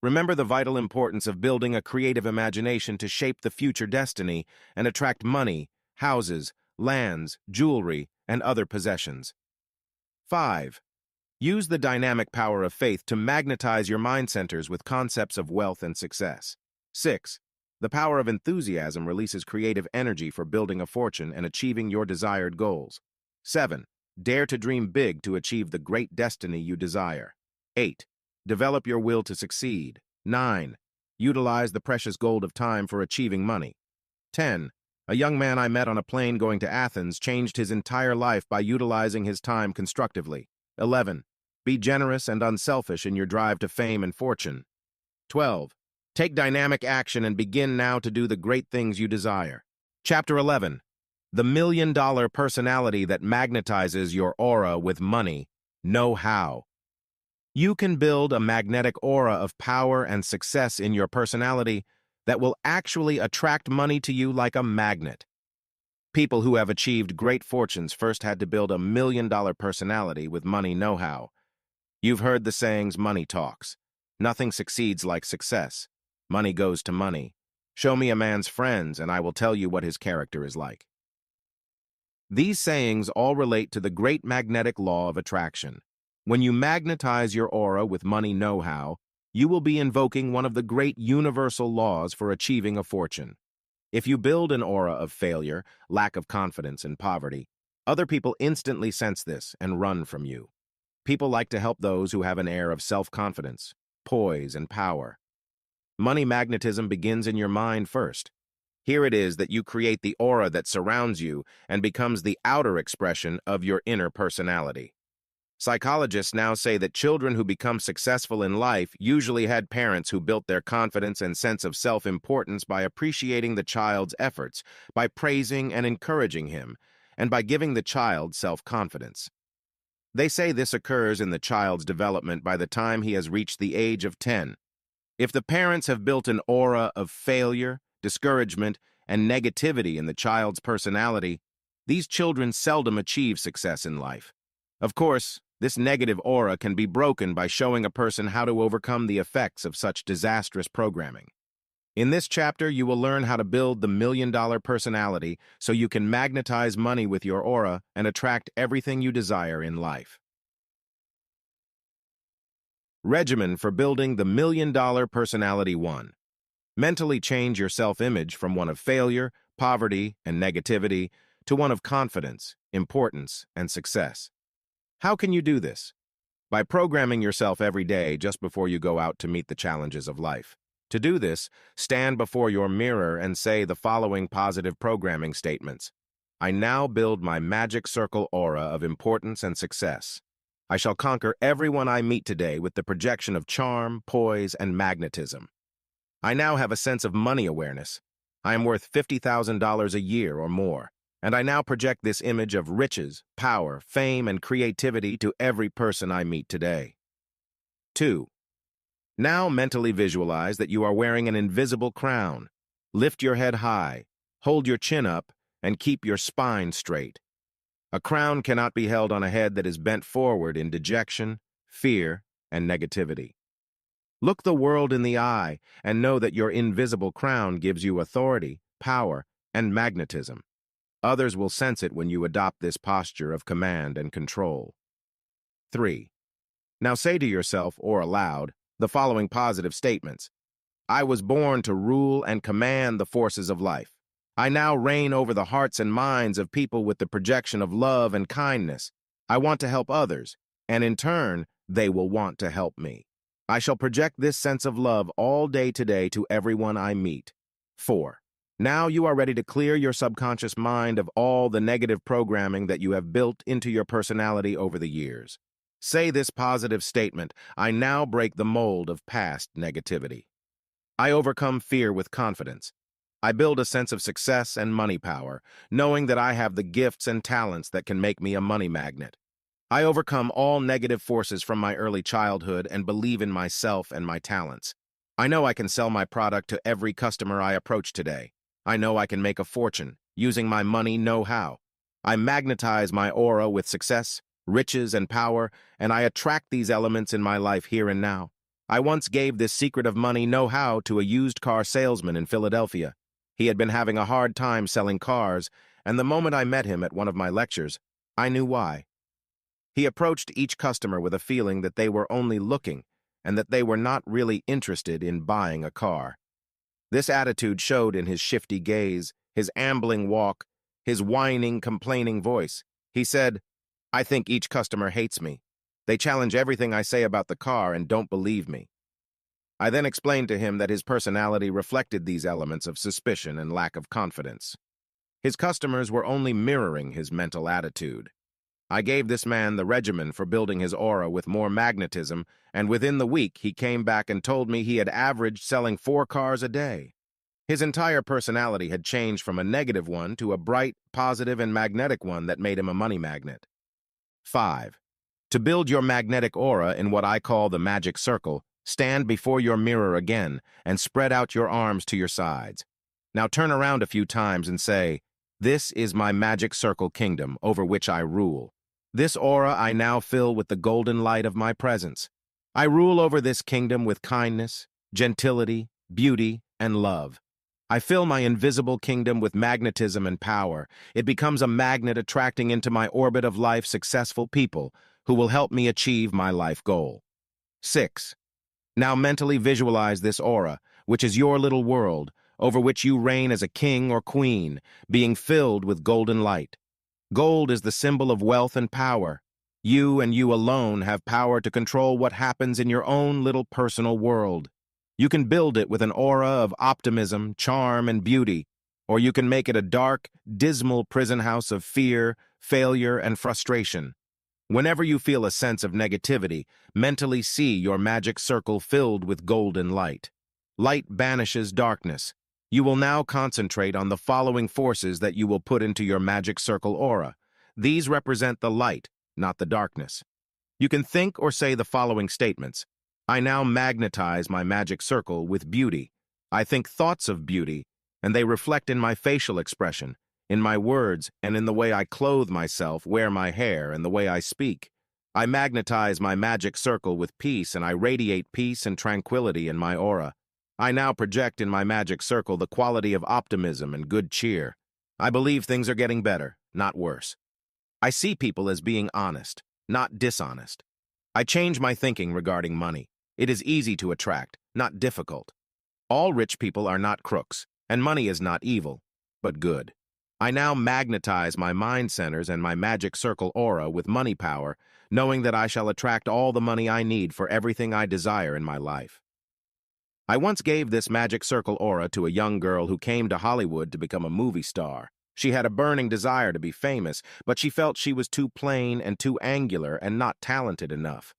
Remember the vital importance of building a creative imagination to shape the future destiny and attract money, houses, lands, jewelry, and other possessions. 5. Use the dynamic power of faith to magnetize your mind centers with concepts of wealth and success. 6. The power of enthusiasm releases creative energy for building a fortune and achieving your desired goals. 7. Dare to dream big to achieve the great destiny you desire. 8. Develop your will to succeed. 9. Utilize the precious gold of time for achieving money. 10. A young man I met on a plane going to Athens changed his entire life by utilizing his time constructively. 11. Be generous and unselfish in your drive to fame and fortune. 12. Take dynamic action and begin now to do the great things you desire. Chapter 11. The million-dollar personality that magnetizes your aura with money. Know how. You can build a magnetic aura of power and success in your personality that will actually attract money to you like a magnet. People who have achieved great fortunes first had to build a million-dollar personality with money know-how. You've heard the sayings, money talks. Nothing succeeds like success. Money goes to money. Show me a man's friends, and I will tell you what his character is like. These sayings all relate to the great magnetic law of attraction. When you magnetize your aura with money know-how, you will be invoking one of the great universal laws for achieving a fortune. If you build an aura of failure, lack of confidence, and poverty, other people instantly sense this and run from you. People like to help those who have an air of self-confidence, poise, and power. Money magnetism begins in your mind first. Here it is that you create the aura that surrounds you and becomes the outer expression of your inner personality. Psychologists now say that children who become successful in life usually had parents who built their confidence and sense of self-importance by appreciating the child's efforts, by praising and encouraging him, and by giving the child self-confidence. They say this occurs in the child's development by the time he has reached the age of 10. If the parents have built an aura of failure, discouragement, and negativity in the child's personality, these children seldom achieve success in life. Of course, this negative aura can be broken by showing a person how to overcome the effects of such disastrous programming. In this chapter, you will learn how to build the million-dollar personality so you can magnetize money with your aura and attract everything you desire in life. Regimen for building the million-dollar personality 1. Mentally change your self-image from one of failure, poverty, and negativity to one of confidence, importance, and success. How can you do this? By programming yourself every day just before you go out to meet the challenges of life. To do this, stand before your mirror and say the following positive programming statements. I now build my magic circle aura of importance and success. I shall conquer everyone I meet today with the projection of charm, poise, and magnetism. I now have a sense of money awareness. I am worth $50,000 a year or more, and I now project this image of riches, power, fame, and creativity to every person I meet today. 2. Now mentally visualize that you are wearing an invisible crown. Lift your head high, hold your chin up, and keep your spine straight. A crown cannot be held on a head that is bent forward in dejection, fear, and negativity. Look the world in the eye and know that your invisible crown gives you authority, power, and magnetism. Others will sense it when you adopt this posture of command and control. 3. Now say to yourself or aloud the following positive statements. I was born to rule and command the forces of life. I now reign over the hearts and minds of people with the projection of love and kindness. I want to help others, and in turn, they will want to help me. I shall project this sense of love all day today to everyone I meet. 4. Now you are ready to clear your subconscious mind of all the negative programming that you have built into your personality over the years. Say this positive statement, I now break the mold of past negativity. I overcome fear with confidence. I build a sense of success and money power, knowing that I have the gifts and talents that can make me a money magnet. I overcome all negative forces from my early childhood and believe in myself and my talents. I know I can sell my product to every customer I approach today. I know I can make a fortune using my money know-how. I magnetize my aura with success, riches, and power, and I attract these elements in my life here and now. I once gave this secret of money know-how to a used car salesman in Philadelphia. He had been having a hard time selling cars, and the moment I met him at one of my lectures, I knew why. He approached each customer with a feeling that they were only looking and that they were not really interested in buying a car. This attitude showed in his shifty gaze, his ambling walk, his whining, complaining voice. He said, "I think each customer hates me. They challenge everything I say about the car and don't believe me." I then explained to him that his personality reflected these elements of suspicion and lack of confidence. His customers were only mirroring his mental attitude. I gave this man the regimen for building his aura with more magnetism, and within the week he came back and told me he had averaged selling 4 cars a day. His entire personality had changed from a negative one to a bright, positive, and magnetic one that made him a money magnet. 5. To build your magnetic aura in what I call the magic circle, stand before your mirror again and spread out your arms to your sides. Now turn around a few times and say, "This is my magic circle kingdom over which I rule. This aura I now fill with the golden light of my presence. I rule over this kingdom with kindness, gentility, beauty, and love. I fill my invisible kingdom with magnetism and power. It becomes a magnet attracting into my orbit of life successful people who will help me achieve my life goal." 6. Now mentally visualize this aura, which is your little world, over which you reign as a king or queen, being filled with golden light. Gold is the symbol of wealth and power. You and you alone have power to control what happens in your own little personal world. You can build it with an aura of optimism, charm, and beauty, or you can make it a dark, dismal prison house of fear, failure, and frustration. Whenever you feel a sense of negativity, mentally see your magic circle filled with golden light. Light banishes darkness. You will now concentrate on the following forces that you will put into your magic circle aura. These represent the light, not the darkness. You can think or say the following statements. I now magnetize my magic circle with beauty. I think thoughts of beauty, and they reflect in my facial expression, in my words, and in the way I clothe myself, wear my hair, and the way I speak. I magnetize my magic circle with peace, and I radiate peace and tranquility in my aura. I now project in my magic circle the quality of optimism and good cheer. I believe things are getting better, not worse. I see people as being honest, not dishonest. I change my thinking regarding money. It is easy to attract, not difficult. All rich people are not crooks, and money is not evil, but good. I now magnetize my mind centers and my magic circle aura with money power, knowing that I shall attract all the money I need for everything I desire in my life. I once gave this magic circle aura to a young girl who came to Hollywood to become a movie star. She had a burning desire to be famous, but she felt she was too plain and too angular and not talented enough.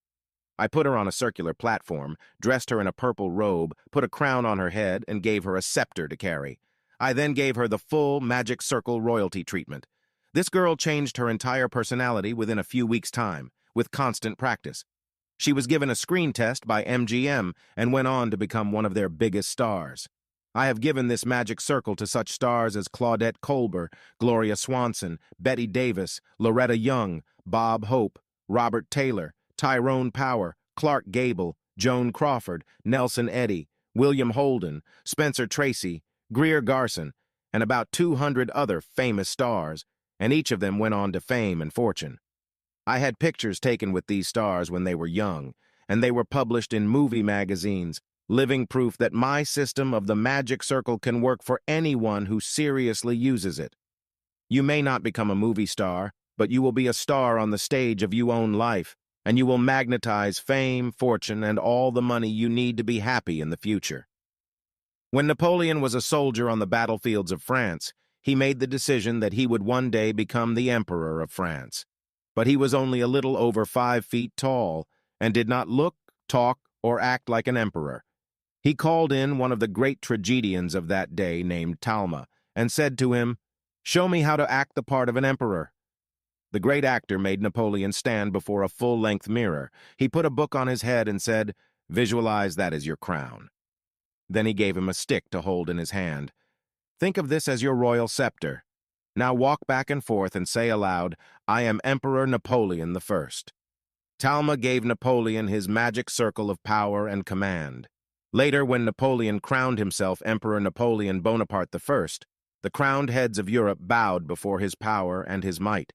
I put her on a circular platform, dressed her in a purple robe, put a crown on her head, and gave her a scepter to carry. I then gave her the full magic circle royalty treatment. This girl changed her entire personality within a few weeks' time, with constant practice. She was given a screen test by MGM and went on to become one of their biggest stars. I have given this magic circle to such stars as Claudette Colbert, Gloria Swanson, Betty Davis, Loretta Young, Bob Hope, Robert Taylor, Tyrone Power, Clark Gable, Joan Crawford, Nelson Eddy, William Holden, Spencer Tracy, Greer Garson, and about 200 other famous stars, and each of them went on to fame and fortune. I had pictures taken with these stars when they were young, and they were published in movie magazines, living proof that my system of the magic circle can work for anyone who seriously uses it. You may not become a movie star, but you will be a star on the stage of your own life, and you will magnetize fame, fortune, and all the money you need to be happy in the future. When Napoleon was a soldier on the battlefields of France, he made the decision that he would one day become the Emperor of France. But he was only a little over 5 feet tall and did not look, talk, or act like an emperor. He called in one of the great tragedians of that day named Talma and said to him, "Show me how to act the part of an emperor." The great actor made Napoleon stand before a full-length mirror. He put a book on his head and said, "Visualize that as your crown." Then he gave him a stick to hold in his hand. "Think of this as your royal scepter. Now walk back and forth and say aloud, 'I am Emperor Napoleon I.'" Talma gave Napoleon his magic circle of power and command. Later, when Napoleon crowned himself Emperor Napoleon Bonaparte I, The crowned heads of Europe bowed before his power and his might.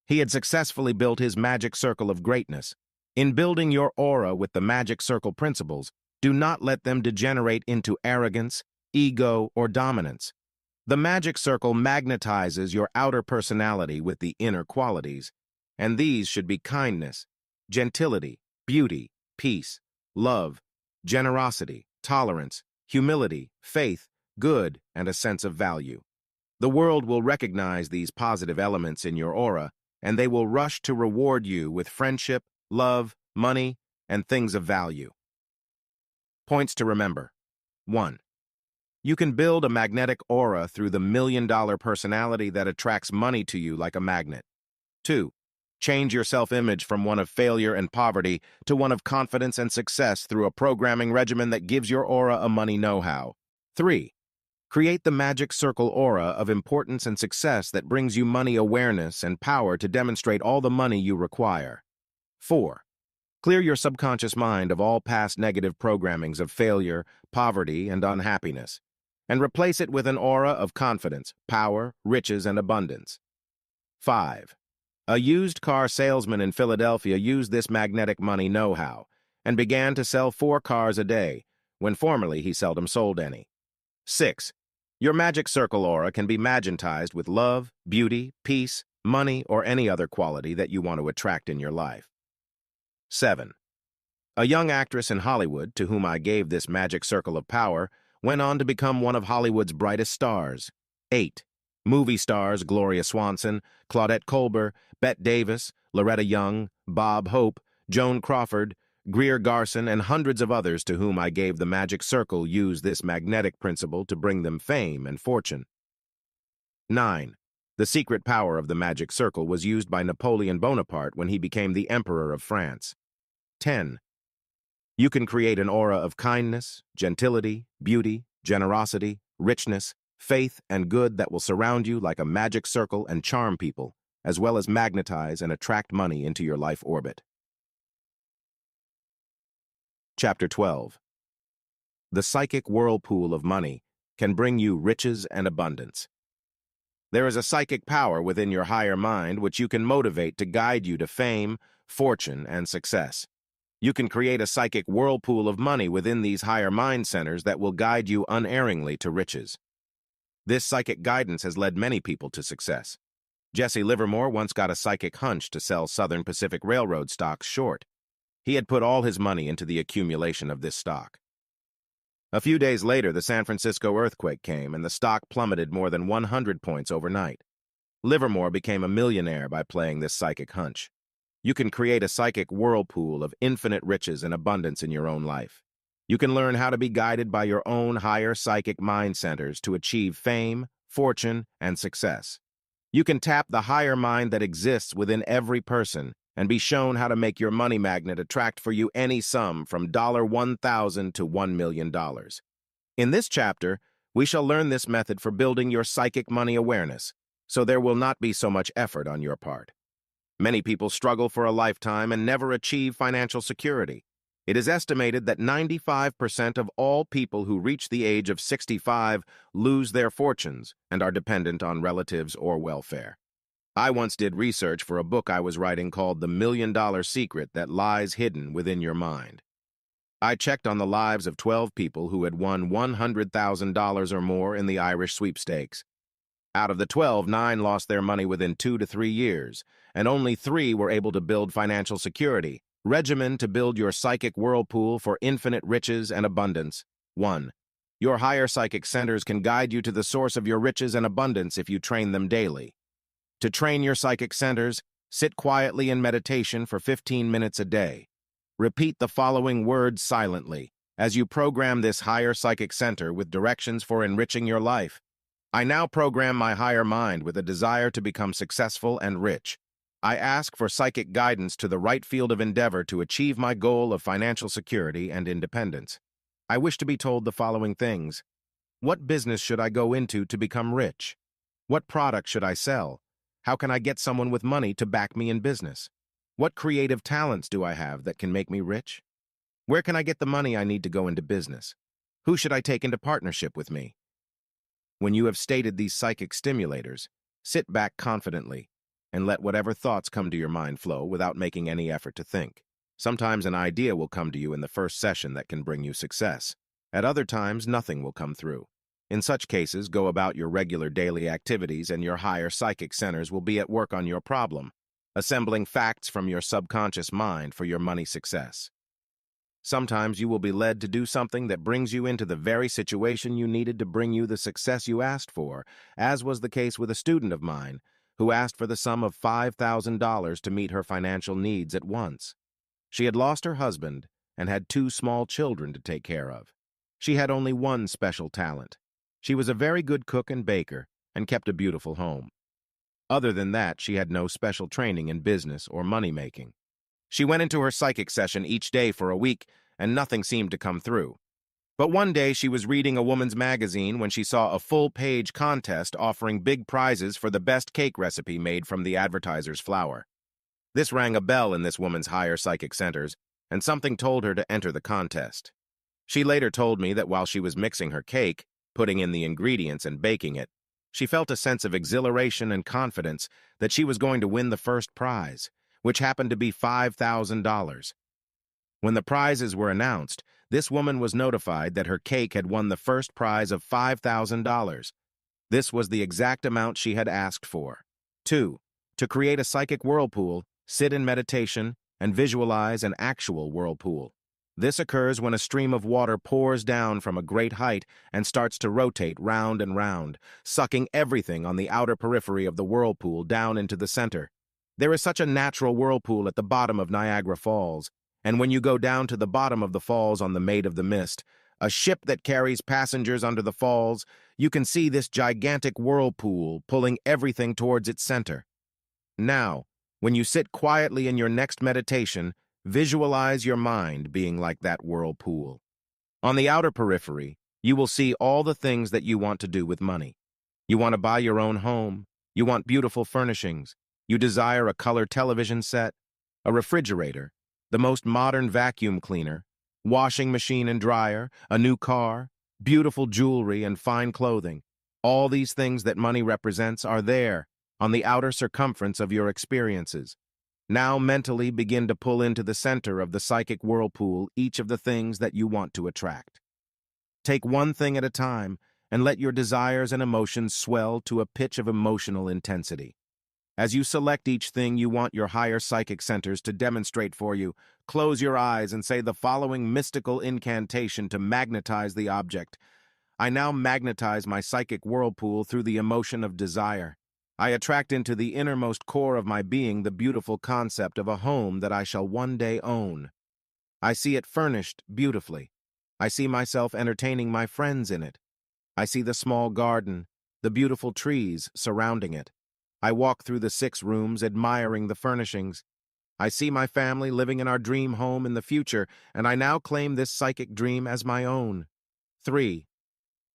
He had successfully built his magic circle of greatness. In building your aura with the magic circle principles, do not let them degenerate into arrogance, ego, or dominance. The magic circle magnetizes your outer personality with the inner qualities, and these should be kindness, gentility, beauty, peace, love, generosity, tolerance, humility, faith, good, and a sense of value. The world will recognize these positive elements in your aura, and they will rush to reward you with friendship, love, money, and things of value. Points to remember. 1. You can build a magnetic aura through the million-dollar personality that attracts money to you like a magnet. 2. Change your self-image from one of failure and poverty to one of confidence and success through a programming regimen that gives your aura a money know-how. 3. Create the magic circle aura of importance and success that brings you money awareness and power to demonstrate all the money you require. 4. Clear your subconscious mind of all past negative programmings of failure, poverty, and unhappiness, and replace it with an aura of confidence, power, riches, and abundance. 5. A used car salesman in Philadelphia used this magnetic money know-how and began to sell 4 cars a day, when formerly he seldom sold any. 6. Your magic circle aura can be magnetized with love, beauty, peace, money, or any other quality that you want to attract in your life. 7. A young actress in Hollywood, to whom I gave this magic circle of power, went on to become one of Hollywood's brightest stars. 8. Movie stars Gloria Swanson, Claudette Colbert, Bette Davis, Loretta Young, Bob Hope, Joan Crawford, Greer Garson, and hundreds of others to whom I gave the magic circle use this magnetic principle to bring them fame and fortune. 9. The secret power of the magic circle was used by Napoleon Bonaparte when he became the Emperor of France. 10. You can create an aura of kindness, gentility, beauty, generosity, richness, faith, and good that will surround you like a magic circle and charm people, as well as magnetize and attract money into your life orbit. Chapter 12. The psychic whirlpool of money can bring you riches and abundance. There is a psychic power within your higher mind which you can motivate to guide you to fame, fortune, and success. You can create a psychic whirlpool of money within these higher mind centers that will guide you unerringly to riches. This psychic guidance has led many people to success. Jesse Livermore once got a psychic hunch to sell Southern Pacific Railroad stocks short. He had put all his money into the accumulation of this stock. A few days later, the San Francisco earthquake came and the stock plummeted more than 100 points overnight. Livermore became a millionaire by playing this psychic hunch. You can create a psychic whirlpool of infinite riches and abundance in your own life. You can learn how to be guided by your own higher psychic mind centers to achieve fame, fortune, and success. You can tap the higher mind that exists within every person and be shown how to make your money magnet attract for you any sum from $1,000 to $1 million. In this chapter, we shall learn this method for building your psychic money awareness, so there will not be so much effort on your part. Many people struggle for a lifetime and never achieve financial security. It is estimated that 95% of all people who reach the age of 65 lose their fortunes and are dependent on relatives or welfare. I once did research for a book I was writing called The $1 Million Secret That Lies Hidden Within Your Mind. I checked on the lives of 12 people who had won $100,000 or more in the Irish sweepstakes. Out of the 12, 9 lost their money within 2 to 3 years, and only 3 were able to build financial security. Regimen to build your psychic whirlpool for infinite riches and abundance. 1. Your higher psychic centers can guide you to the source of your riches and abundance if you train them daily. To train your psychic centers, sit quietly in meditation for 15 minutes a day. Repeat the following words silently as you program this higher psychic center with directions for enriching your life. I now program my higher mind with a desire to become successful and rich. I ask for psychic guidance to the right field of endeavor to achieve my goal of financial security and independence. I wish to be told the following things. What business should I go into to become rich? What product should I sell? How can I get someone with money to back me in business? What creative talents do I have that can make me rich? Where can I get the money I need to go into business? Who should I take into partnership with me? When you have stated these psychic stimulators, sit back confidently and let whatever thoughts come to your mind flow without making any effort to think. Sometimes an idea will come to you in the first session that can bring you success. At other times, nothing will come through. In such cases, go about your regular daily activities and your higher psychic centers will be at work on your problem, assembling facts from your subconscious mind for your money success. Sometimes you will be led to do something that brings you into the very situation you needed to bring you the success you asked for, as was the case with a student of mine who asked for the sum of $5,000 to meet her financial needs at once. She had lost her husband and had 2 small children to take care of. She had only one special talent. She was a very good cook and baker and kept a beautiful home. Other than that, she had no special training in business or money-making. She went into her psychic session each day for a week, and nothing seemed to come through. But one day she was reading a woman's magazine when she saw a full-page contest offering big prizes for the best cake recipe made from the advertiser's flour. This rang a bell in this woman's higher psychic centers, and something told her to enter the contest. She later told me that while she was mixing her cake, putting in the ingredients and baking it, she felt a sense of exhilaration and confidence that she was going to win the first prize, which happened to be $5,000. When the prizes were announced, this woman was notified that her cake had won the first prize of $5,000. This was the exact amount she had asked for. 2. To create a psychic whirlpool, sit in meditation and visualize an actual whirlpool. This occurs when a stream of water pours down from a great height and starts to rotate round and round, sucking everything on the outer periphery of the whirlpool down into the center. There is such a natural whirlpool at the bottom of Niagara Falls, and when you go down to the bottom of the falls on the Maid of the Mist, a ship that carries passengers under the falls, you can see this gigantic whirlpool pulling everything towards its center. Now, when you sit quietly in your next meditation, visualize your mind being like that whirlpool. On the outer periphery, you will see all the things that you want to do with money. You want to buy your own home. You want beautiful furnishings. You desire a color television set, a refrigerator, the most modern vacuum cleaner, washing machine and dryer, a new car, beautiful jewelry and fine clothing. All these things that money represents are there on the outer circumference of your experiences. Now mentally begin to pull into the center of the psychic whirlpool each of the things that you want to attract. Take one thing at a time and let your desires and emotions swell to a pitch of emotional intensity. As you select each thing you want your higher psychic centers to demonstrate for you, close your eyes and say the following mystical incantation to magnetize the object. I now magnetize my psychic whirlpool through the emotion of desire. I attract into the innermost core of my being the beautiful concept of a home that I shall one day own. I see it furnished beautifully. I see myself entertaining my friends in it. I see the small garden, the beautiful trees surrounding it. I walk through the 6 rooms admiring the furnishings. I see my family living in our dream home in the future, and I now claim this psychic dream as my own. 3.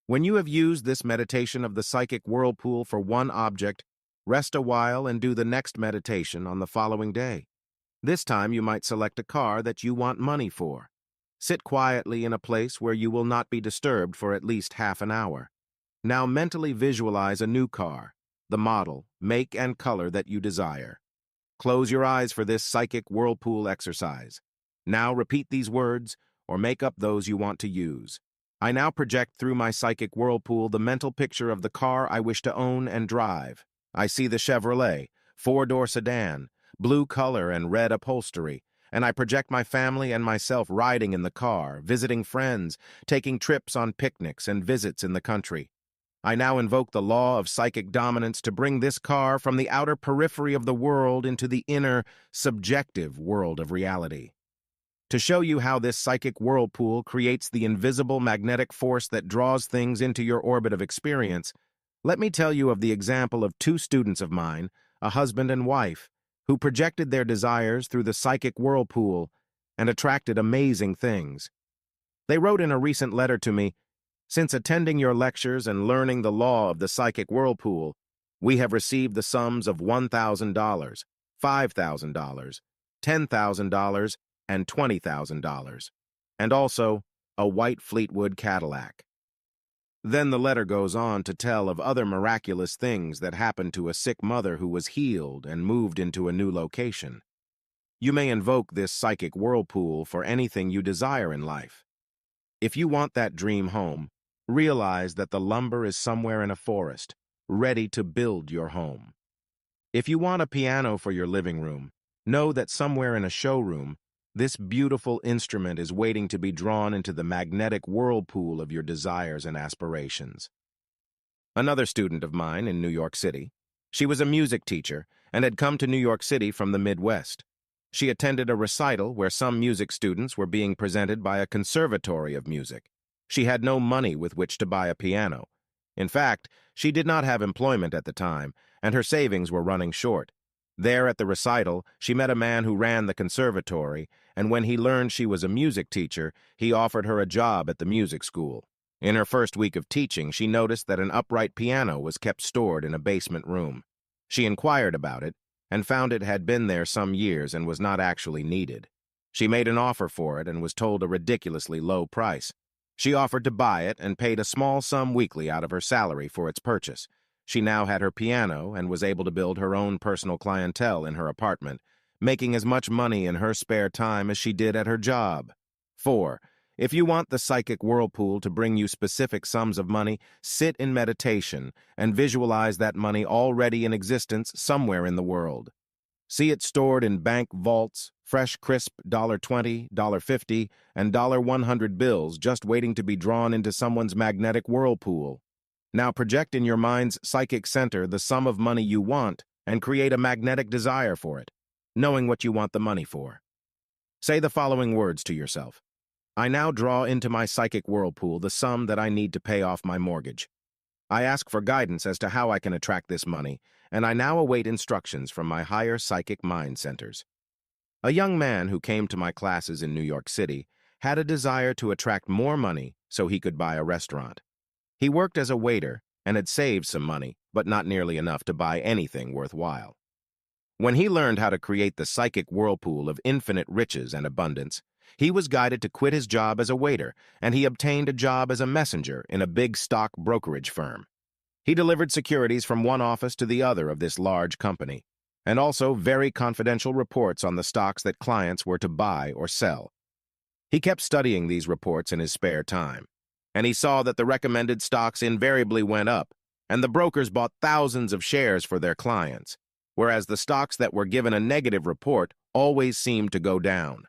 When you have used this meditation of the psychic whirlpool for one object, rest a while and do the next meditation on the following day. This time you might select a car that you want money for. Sit quietly in a place where you will not be disturbed for at least half an hour. Now mentally visualize a new car, the model, make, and color that you desire. Close your eyes for this psychic whirlpool exercise. Now repeat these words or make up those you want to use. I now project through my psychic whirlpool the mental picture of the car I wish to own and drive. I see the Chevrolet, 4-door sedan, blue color and red upholstery, and I project my family and myself riding in the car, visiting friends, taking trips on picnics and visits in the country. I now invoke the law of psychic dominance to bring this car from the outer periphery of the world into the inner, subjective world of reality. To show you how this psychic whirlpool creates the invisible magnetic force that draws things into your orbit of experience, let me tell you of the example of 2 students of mine, a husband and wife, who projected their desires through the psychic whirlpool and attracted amazing things. They wrote in a recent letter to me, "Since attending your lectures and learning the law of the psychic whirlpool, we have received the sums of $1,000, $5,000, $10,000, and $20,000, and also a white Fleetwood Cadillac." Then the letter goes on to tell of other miraculous things that happened to a sick mother who was healed and moved into a new location. You may invoke this psychic whirlpool for anything you desire in life. If you want that dream home, realize that the lumber is somewhere in a forest, ready to build your home. If you want a piano for your living room, know that somewhere in a showroom, this beautiful instrument is waiting to be drawn into the magnetic whirlpool of your desires and aspirations. Another student of mine in New York City, she was a music teacher and had come to New York City from the Midwest. She attended a recital where some music students were being presented by a conservatory of music. She had no money with which to buy a piano. In fact, she did not have employment at the time, and her savings were running short. There at the recital, she met a man who ran the conservatory, and when he learned she was a music teacher, he offered her a job at the music school. In her first week of teaching, she noticed that an upright piano was kept stored in a basement room. She inquired about it, and found it had been there some years and was not actually needed. She made an offer for it and was told a ridiculously low price. She offered to buy it and paid a small sum weekly out of her salary for its purchase. She now had her piano and was able to build her own personal clientele in her apartment, making as much money in her spare time as she did at her job. 4. If you want the psychic whirlpool to bring you specific sums of money, sit in meditation and visualize that money already in existence somewhere in the world. See it stored in bank vaults, fresh, crisp $20, $50, and $100 bills just waiting to be drawn into someone's magnetic whirlpool. Now project in your mind's psychic center the sum of money you want and create a magnetic desire for it, knowing what you want the money for. Say the following words to yourself. I now draw into my psychic whirlpool the sum that I need to pay off my mortgage. I ask for guidance as to how I can attract this money, and I now await instructions from my higher psychic mind centers. A young man who came to my classes in New York City had a desire to attract more money so he could buy a restaurant. He worked as a waiter and had saved some money, but not nearly enough to buy anything worthwhile. When he learned how to create the psychic whirlpool of infinite riches and abundance, he was guided to quit his job as a waiter, and he obtained a job as a messenger in a big stock brokerage firm. He delivered securities from one office to the other of this large company, and also very confidential reports on the stocks that clients were to buy or sell. He kept studying these reports in his spare time, and he saw that the recommended stocks invariably went up, and the brokers bought thousands of shares for their clients, whereas the stocks that were given a negative report always seemed to go down.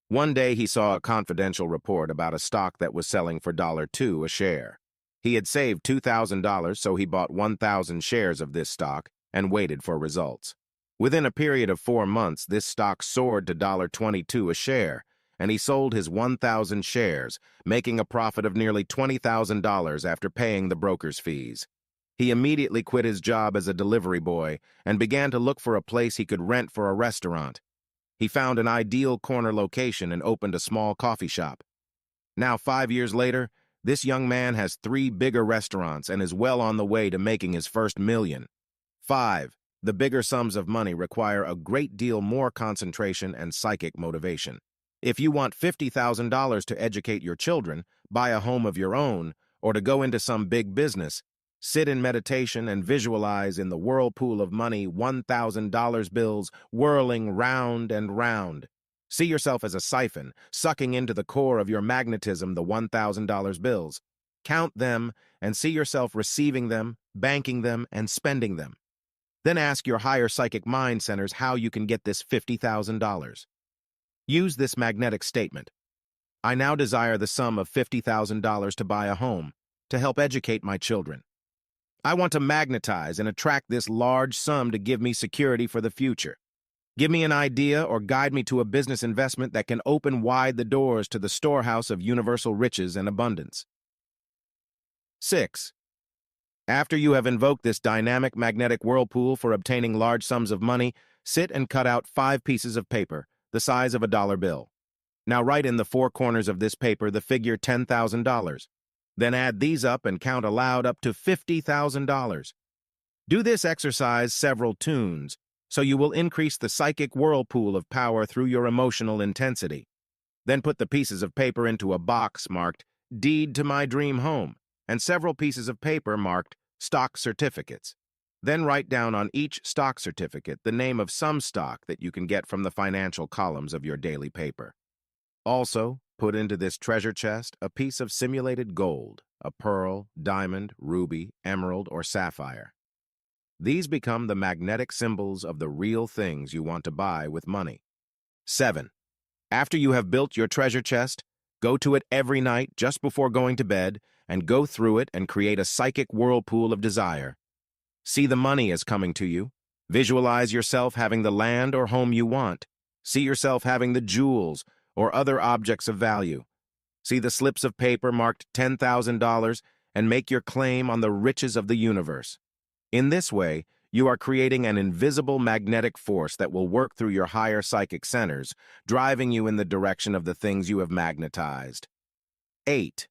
One day he saw a confidential report about a stock that was selling for $2 a share. He had saved $2,000, so he bought 1,000 shares of this stock and waited for results. Within a period of 4 months, this stock soared to $22 a share, and he sold his 1,000 shares, making a profit of nearly $20,000 after paying the broker's fees. He immediately quit his job as a delivery boy and began to look for a place he could rent for a restaurant. He found an ideal corner location and opened a small coffee shop. Now, 5 years later, this young man has 3 bigger restaurants and is well on the way to making his first million. 5. The bigger sums of money require a great deal more concentration and psychic motivation. If you want $50,000 to educate your children, buy a home of your own, or to go into some big business, sit in meditation and visualize in the whirlpool of money $1,000 bills whirling round and round. See yourself as a siphon, sucking into the core of your magnetism the $1,000 bills. Count them and see yourself receiving them, banking them, and spending them. Then ask your higher psychic mind centers how you can get this $50,000. Use this magnetic statement. I now desire the sum of $50,000 to buy a home, to help educate my children. I want to magnetize and attract this large sum to give me security for the future. Give me an idea or guide me to a business investment that can open wide the doors to the storehouse of universal riches and abundance. 6. After you have invoked this dynamic magnetic whirlpool for obtaining large sums of money, sit and cut out 5 pieces of paper, the size of a dollar bill. Now write in the 4 corners of this paper the figure $10,000. Then add these up and count aloud up to $50,000. Do this exercise several tunes, so you will increase the psychic whirlpool of power through your emotional intensity. Then put the pieces of paper into a box marked Deed to My Dream Home and several pieces of paper marked stock certificates. Then write down on each stock certificate the name of some stock that you can get from the financial columns of your daily paper. Also, put into this treasure chest a piece of simulated gold, a pearl, diamond, ruby, emerald, or sapphire. These become the magnetic symbols of the real things you want to buy with money. 7. After you have built your treasure chest, go to it every night just before going to bed and go through it and create a psychic whirlpool of desire. See the money as coming to you. Visualize yourself having the land or home you want. See yourself having the jewels or other objects of value. See the slips of paper marked $10,000 and make your claim on the riches of the universe. In this way, you are creating an invisible magnetic force that will work through your higher psychic centers, driving you in the direction of the things you have magnetized. 8.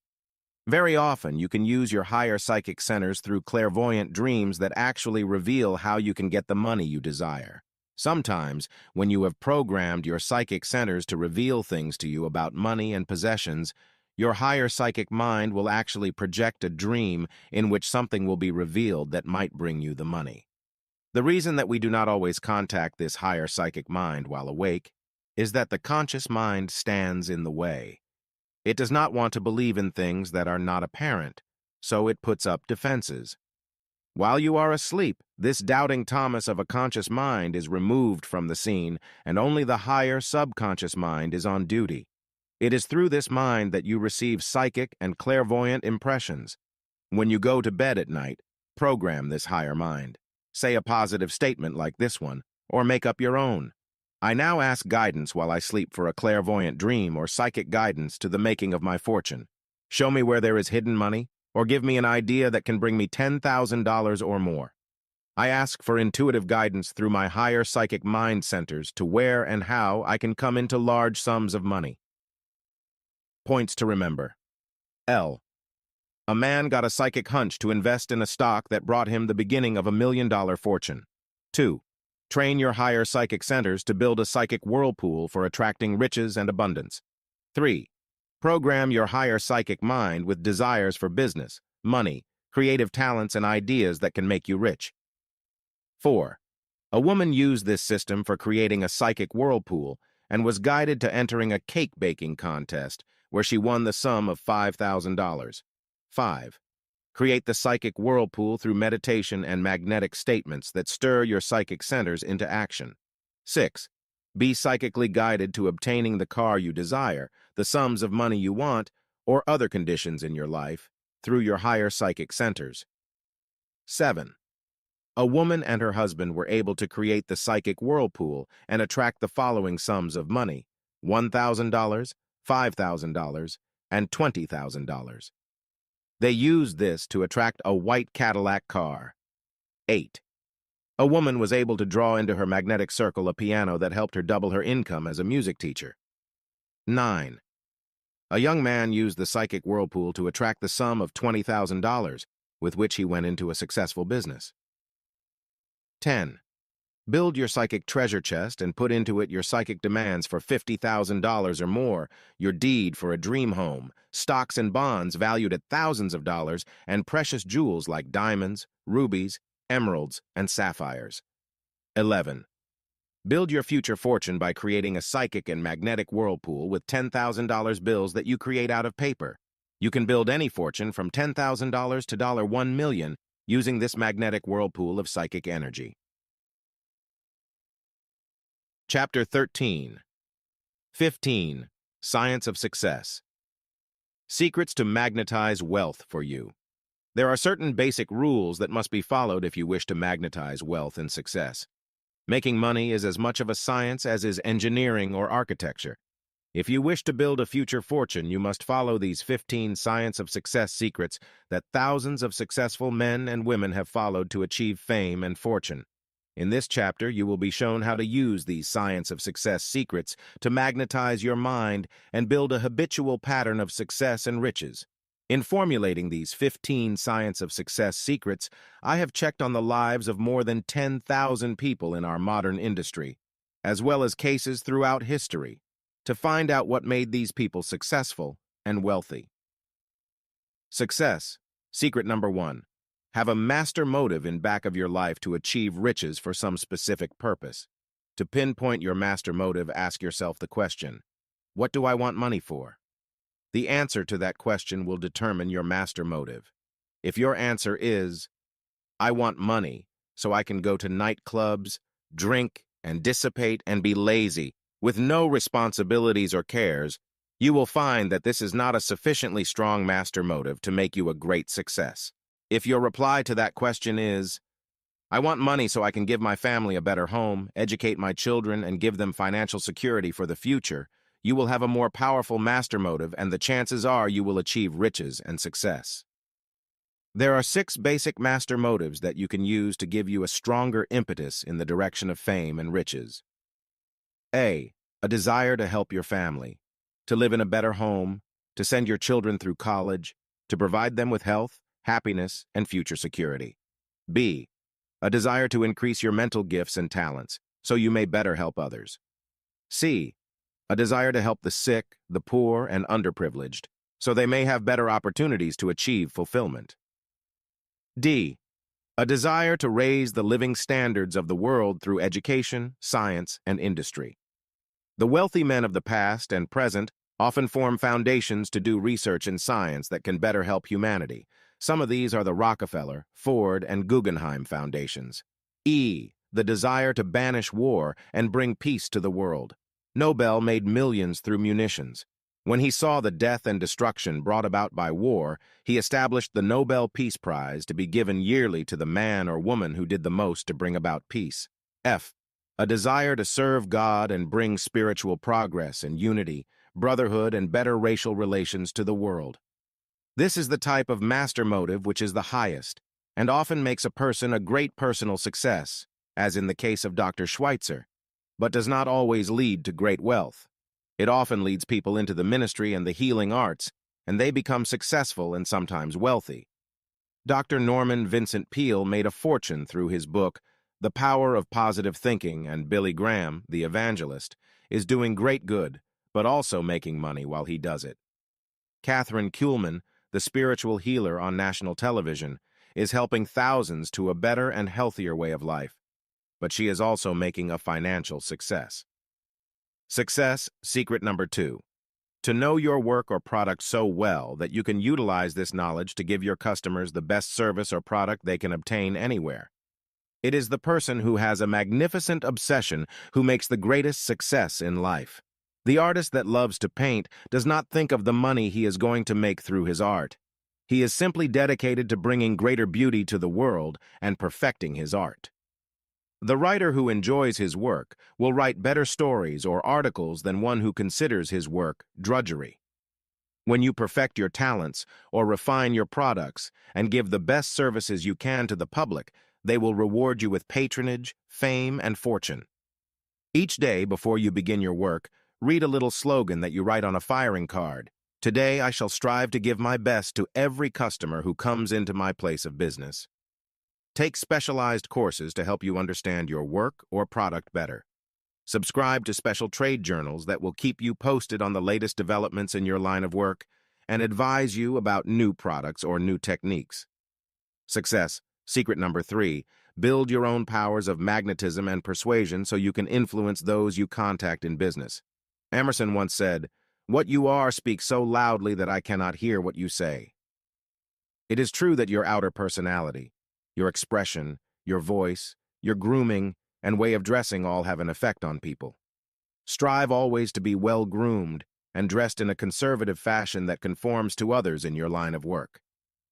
Very often, you can use your higher psychic centers through clairvoyant dreams that actually reveal how you can get the money you desire. Sometimes, when you have programmed your psychic centers to reveal things to you about money and possessions, your higher psychic mind will actually project a dream in which something will be revealed that might bring you the money. The reason that we do not always contact this higher psychic mind while awake is that the conscious mind stands in the way. It does not want to believe in things that are not apparent, so it puts up defenses. While you are asleep, this doubting Thomas of a conscious mind is removed from the scene, and only the higher subconscious mind is on duty. It is through this mind that you receive psychic and clairvoyant impressions. When you go to bed at night, program this higher mind. Say a positive statement like this one, or make up your own. I now ask guidance while I sleep for a clairvoyant dream or psychic guidance to the making of my fortune. Show me where there is hidden money, or give me an idea that can bring me $10,000 or more. I ask for intuitive guidance through my higher psychic mind centers to where and how I can come into large sums of money. Points to remember. L. A man got a psychic hunch to invest in a stock that brought him the beginning of $1 million fortune. 2. Train your higher psychic centers to build a psychic whirlpool for attracting riches and abundance. 3. Program your higher psychic mind with desires for business, money, creative talents, and ideas that can make you rich. 4. A woman used this system for creating a psychic whirlpool and was guided to entering a cake baking contest where she won the sum of $5,000. 5. Create the psychic whirlpool through meditation and magnetic statements that stir your psychic centers into action. 6. Be psychically guided to obtaining the car you desire, the sums of money you want, or other conditions in your life through your higher psychic centers. 7. A woman and her husband were able to create the psychic whirlpool and attract the following sums of money: $1,000, $5,000, and $20,000. They used this to attract a white Cadillac car. 8. A woman was able to draw into her magnetic circle a piano that helped her double her income as a music teacher. 9. A young man used the psychic whirlpool to attract the sum of $20,000, with which he went into a successful business. 10. Build your psychic treasure chest and put into it your psychic demands for $50,000 or more, your deed for a dream home, stocks and bonds valued at thousands of dollars, and precious jewels like diamonds, rubies, emeralds, and sapphires. 11. Build your future fortune by creating a psychic and magnetic whirlpool with $10,000 bills that you create out of paper. You can build any fortune from $10,000 to $1 million using this magnetic whirlpool of psychic energy. Chapter 13. 15. Science of Success. Secrets to magnetize wealth for you. There are certain basic rules that must be followed if you wish to magnetize wealth and success. Making money is as much of a science as is engineering or architecture. If you wish to build a future fortune, you must follow these 15 science of success secrets that thousands of successful men and women have followed to achieve fame and fortune. In this chapter, you will be shown how to use these science of success secrets to magnetize your mind and build a habitual pattern of success and riches. In formulating these 15 science of success secrets, I have checked on the lives of more than 10,000 people in our modern industry, as well as cases throughout history, to find out what made these people successful and wealthy. Success Secret number 1. Have a master motive in back of your life to achieve riches for some specific purpose. To pinpoint your master motive, ask yourself the question, what do I want money for? The answer to that question will determine your master motive. If your answer is, I want money so I can go to nightclubs, drink, and dissipate and be lazy, with no responsibilities or cares, you will find that this is not a sufficiently strong master motive to make you a great success. If your reply to that question is, I want money so I can give my family a better home, educate my children, and give them financial security for the future, you will have a more powerful master motive, and the chances are you will achieve riches and success. There are 6 basic master motives that you can use to give you a stronger impetus in the direction of fame and riches. A desire to help your family, to live in a better home, to send your children through college, to provide them with health, happiness, and future security. B, a desire to increase your mental gifts and talents, so you may better help others. C, a desire to help the sick, the poor, and underprivileged, so they may have better opportunities to achieve fulfillment. D, a desire to raise the living standards of the world through education, science, and industry. The wealthy men of the past and present often form foundations to do research in science that can better help humanity. Some of these are the Rockefeller, Ford, and Guggenheim foundations. E, the desire to banish war and bring peace to the world. Nobel made millions through munitions. When he saw the death and destruction brought about by war, he established the Nobel Peace Prize to be given yearly to the man or woman who did the most to bring about peace. F, a desire to serve God and bring spiritual progress and unity, brotherhood, and better racial relations to the world. This is the type of master motive which is the highest, and often makes a person a great personal success, as in the case of Dr. Schweitzer, but does not always lead to great wealth. It often leads people into the ministry and the healing arts, and they become successful and sometimes wealthy. Dr. Norman Vincent Peale made a fortune through his book, The Power of Positive Thinking, and Billy Graham, the evangelist, is doing great good, but also making money while he does it. Catherine Kuhlman, the spiritual healer on national television, is helping thousands to a better and healthier way of life, but she is also making a financial success. Success, secret number 2. To know your work or product so well that you can utilize this knowledge to give your customers the best service or product they can obtain anywhere. It is the person who has a magnificent obsession who makes the greatest success in life. The artist that loves to paint does not think of the money he is going to make through his art. He is simply dedicated to bringing greater beauty to the world and perfecting his art. The writer who enjoys his work will write better stories or articles than one who considers his work drudgery. When you perfect your talents or refine your products and give the best services you can to the public, they will reward you with patronage, fame, and fortune. Each day before you begin your work, read a little slogan that you write on a firing card. Today I shall strive to give my best to every customer who comes into my place of business. Take specialized courses to help you understand your work or product better. Subscribe to special trade journals that will keep you posted on the latest developments in your line of work and advise you about new products or new techniques. Success, secret number 3, build your own powers of magnetism and persuasion so you can influence those you contact in business. Emerson once said, "What you are speaks so loudly that I cannot hear what you say." It is true that your outer personality, your expression, your voice, your grooming, and way of dressing all have an effect on people. Strive always to be well-groomed and dressed in a conservative fashion that conforms to others in your line of work.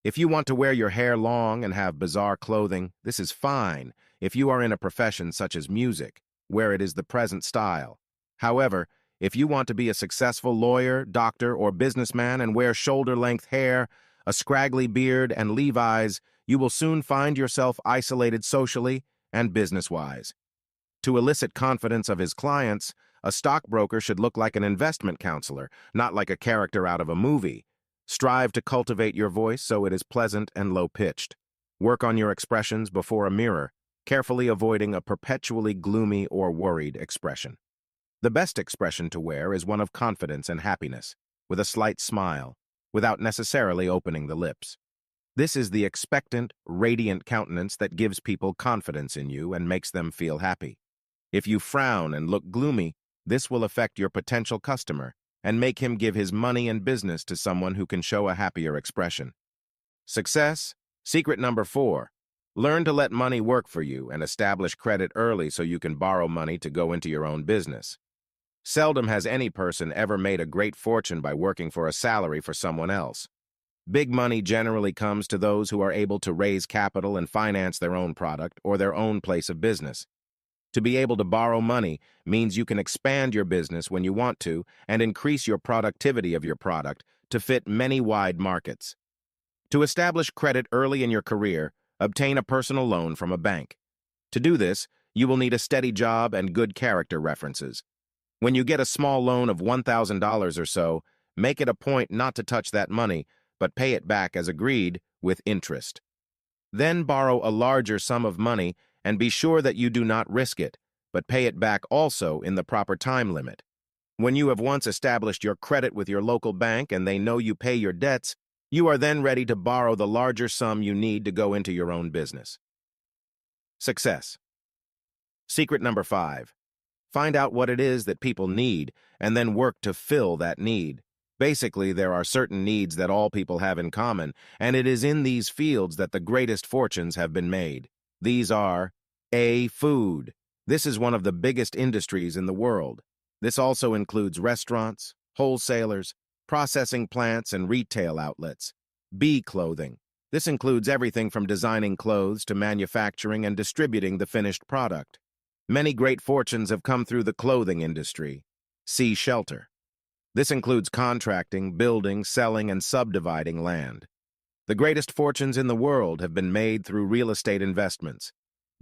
If you want to wear your hair long and have bizarre clothing, this is fine if you are in a profession such as music, where it is the present style. However, if you want to be a successful lawyer, doctor, or businessman and wear shoulder-length hair, a scraggly beard, and Levi's, you will soon find yourself isolated socially and business-wise. To elicit confidence of his clients, a stockbroker should look like an investment counselor, not like a character out of a movie. Strive to cultivate your voice so it is pleasant and low-pitched. Work on your expressions before a mirror, carefully avoiding a perpetually gloomy or worried expression. The best expression to wear is one of confidence and happiness, with a slight smile, without necessarily opening the lips. This is the expectant, radiant countenance that gives people confidence in you and makes them feel happy. If you frown and look gloomy, this will affect your potential customer and make him give his money and business to someone who can show a happier expression. Success. Secret number 4. Learn to let money work for you and establish credit early so you can borrow money to go into your own business. Seldom has any person ever made a great fortune by working for a salary for someone else. Big money generally comes to those who are able to raise capital and finance their own product or their own place of business. To be able to borrow money means you can expand your business when you want to and increase your productivity of your product to fit many wide markets. To establish credit early in your career, obtain a personal loan from a bank. To do this, you will need a steady job and good character references. When you get a small loan of $1,000 or so, make it a point not to touch that money, but pay it back as agreed with interest. Then borrow a larger sum of money and be sure that you do not risk it, but pay it back also in the proper time limit. When you have once established your credit with your local bank and they know you pay your debts, you are then ready to borrow the larger sum you need to go into your own business. Success. Secret number 5. Find out what it is that people need and then work to fill that need. Basically, there are certain needs that all people have in common, and it is in these fields that the greatest fortunes have been made. These are A. Food. This is one of the biggest industries in the world. This also includes restaurants, wholesalers, processing plants, and retail outlets. B. Clothing. This includes everything from designing clothes to manufacturing and distributing the finished product. Many great fortunes have come through the clothing industry. C. Shelter. This includes contracting, building, selling, and subdividing land. The greatest fortunes in the world have been made through real estate investments.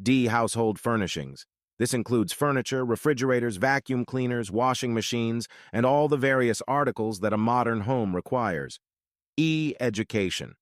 D. Household furnishings. This includes furniture, refrigerators, vacuum cleaners, washing machines, and all the various articles that a modern home requires. E. Education.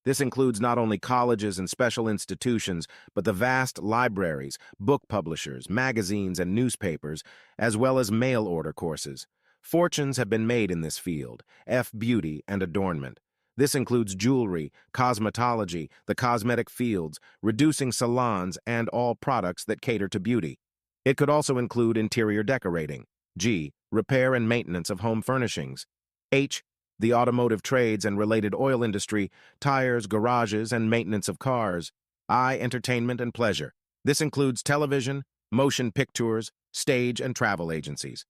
This includes not only colleges and special institutions, but the vast libraries, book publishers, magazines, and newspapers, as well as mail-order courses. Fortunes have been made in this field. F. Beauty and adornment. This includes jewelry, cosmetology, the cosmetic fields, reducing salons, and all products that cater to beauty. It could also include interior decorating. G. Repair and maintenance of home furnishings. H. The automotive trades and related oil industry, tires, garages, and maintenance of cars. I. Entertainment and pleasure. This includes television, motion pictures, stage, and travel agencies.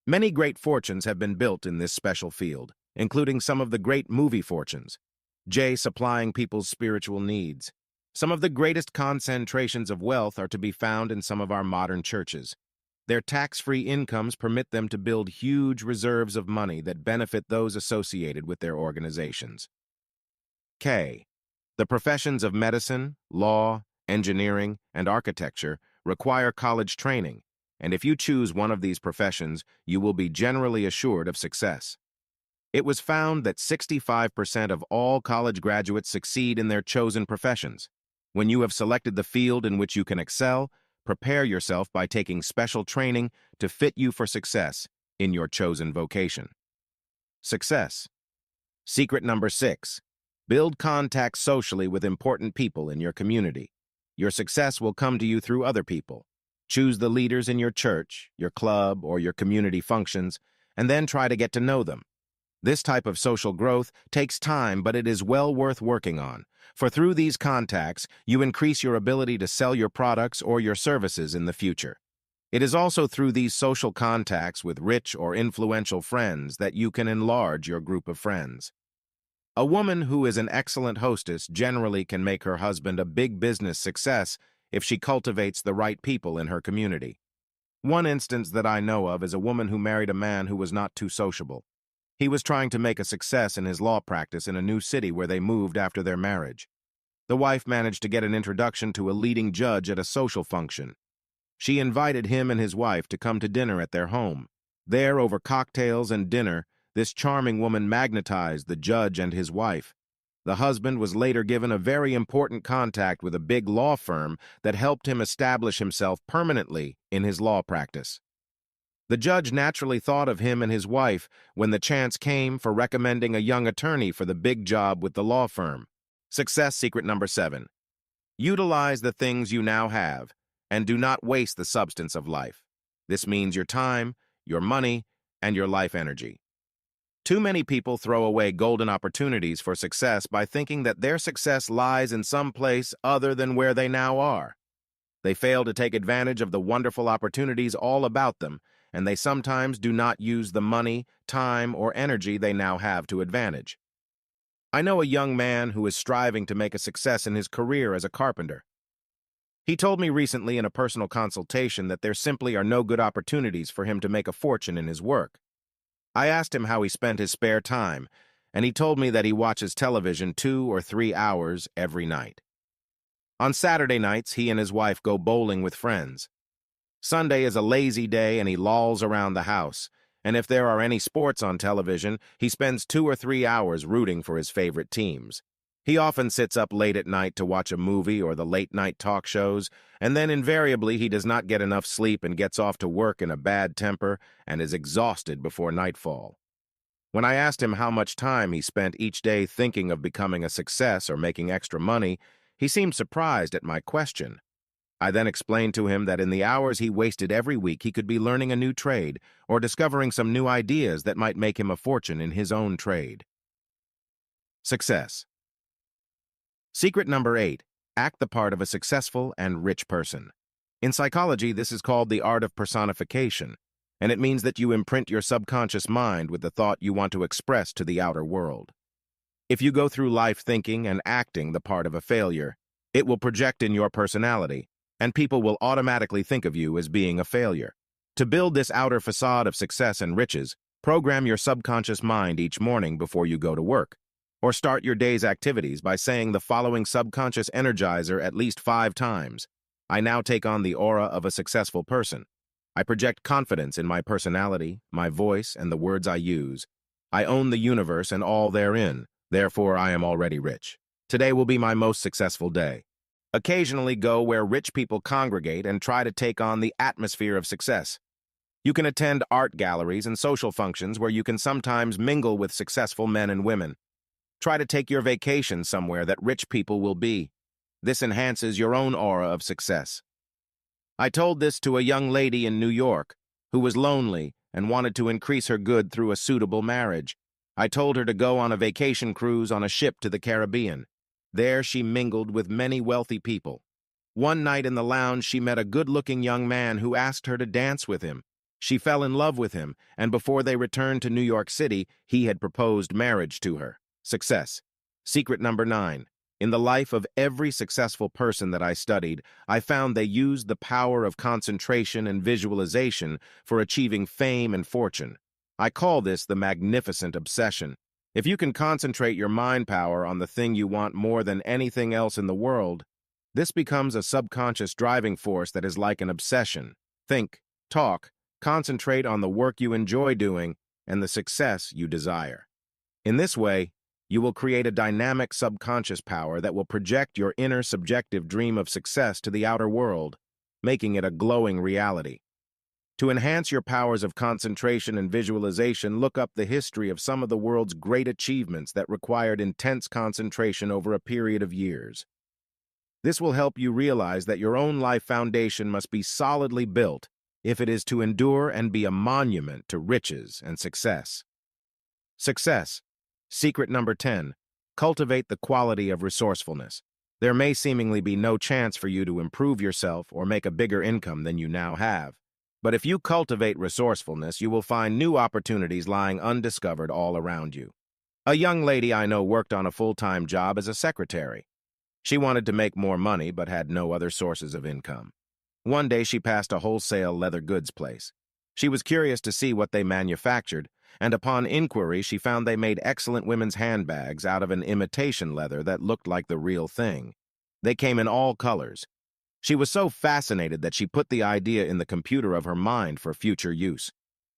Many great fortunes have been built in this special field, including some of the great movie fortunes. J. Supplying people's spiritual needs. Some of the greatest concentrations of wealth are to be found in some of our modern churches. Their tax-free incomes permit them to build huge reserves of money that benefit those associated with their organizations. K. The professions of medicine, law, engineering, and architecture require college training, and if you choose one of these professions, you will be generally assured of success. It was found that 65% of all college graduates succeed in their chosen professions. When you have selected the field in which you can excel, prepare yourself by taking special training to fit you for success in your chosen vocation. Success. Secret number 6. Build contacts socially with important people in your community. Your success will come to you through other people. Choose the leaders in your church, your club, or your community functions, and then try to get to know them. This type of social growth takes time, but it is well worth working on, for through these contacts, you increase your ability to sell your products or your services in the future. It is also through these social contacts with rich or influential friends that you can enlarge your group of friends. A woman who is an excellent hostess generally can make her husband a big business success if she cultivates the right people in her community. One instance that I know of is a woman who married a man who was not too sociable. He was trying to make a success in his law practice in a new city where they moved after their marriage. The wife managed to get an introduction to a leading judge at a social function. She invited him and his wife to come to dinner at their home. There, over cocktails and dinner, this charming woman magnetized the judge and his wife. The husband was later given a very important contact with a big law firm that helped him establish himself permanently in his law practice. The judge naturally thought of him and his wife when the chance came for recommending a young attorney for the big job with the law firm. Success secret number 7. Utilize the things you now have, and do not waste the substance of life. This means your time, your money, and your life energy. Too many people throw away golden opportunities for success by thinking that their success lies in some place other than where they now are. They fail to take advantage of the wonderful opportunities all about them, and they sometimes do not use the money, time, or energy they now have to advantage. I know a young man who is striving to make a success in his career as a carpenter. He told me recently in a personal consultation that there simply are no good opportunities for him to make a fortune in his work. I asked him how he spent his spare time, and he told me that he watches television 2 or 3 hours every night. On Saturday nights, he and his wife go bowling with friends. Sunday is a lazy day and he lolls around the house, and if there are any sports on television, he spends 2 or 3 hours rooting for his favorite teams. He often sits up late at night to watch a movie or the late-night talk shows, and then invariably he does not get enough sleep and gets off to work in a bad temper and is exhausted before nightfall. When I asked him how much time he spent each day thinking of becoming a success or making extra money, he seemed surprised at my question. I then explained to him that in the hours he wasted every week he could be learning a new trade or discovering some new ideas that might make him a fortune in his own trade. Success. Secret number 8. Act the part of a successful and rich person. In psychology, this is called the art of personification, and it means that you imprint your subconscious mind with the thought you want to express to the outer world. If you go through life thinking and acting the part of a failure, it will project in your personality, and people will automatically think of you as being a failure. To build this outer facade of success and riches, program your subconscious mind each morning before you go to work, or start your day's activities by saying the following subconscious energizer at least 5 times. I now take on the aura of a successful person. I project confidence in my personality, my voice, and the words I use. I own the universe and all therein. Therefore, I am already rich. Today will be my most successful day. Occasionally go where rich people congregate and try to take on the atmosphere of success. You can attend art galleries and social functions where you can sometimes mingle with successful men and women. Try to take your vacation somewhere that rich people will be. This enhances your own aura of success. I told this to a young lady in New York who was lonely and wanted to increase her good through a suitable marriage. I told her to go on a vacation cruise on a ship to the Caribbean. There she mingled with many wealthy people. One night in the lounge she met a good-looking young man who asked her to dance with him. She fell in love with him, and before they returned to New York City, he had proposed marriage to her. Success. Secret number 9. In the life of every successful person that I studied, I found they used the power of concentration and visualization for achieving fame and fortune. I call this the magnificent obsession. If you can concentrate your mind power on the thing you want more than anything else in the world, this becomes a subconscious driving force that is like an obsession. Think, talk, concentrate on the work you enjoy doing and the success you desire. In this way, you will create a dynamic subconscious power that will project your inner subjective dream of success to the outer world, making it a glowing reality. To enhance your powers of concentration and visualization, look up the history of some of the world's great achievements that required intense concentration over a period of years. This will help you realize that your own life foundation must be solidly built if it is to endure and be a monument to riches and success. Success. Secret number 10. Cultivate the quality of resourcefulness. There may seemingly be no chance for you to improve yourself or make a bigger income than you now have. But if you cultivate resourcefulness, you will find new opportunities lying undiscovered all around you. A young lady I know worked on a full-time job as a secretary. She wanted to make more money but had no other sources of income. One day she passed a wholesale leather goods place. She was curious to see what they manufactured, and upon inquiry she found they made excellent women's handbags out of an imitation leather that looked like the real thing. They came in all colors. She was so fascinated that she put the idea in the computer of her mind for future use.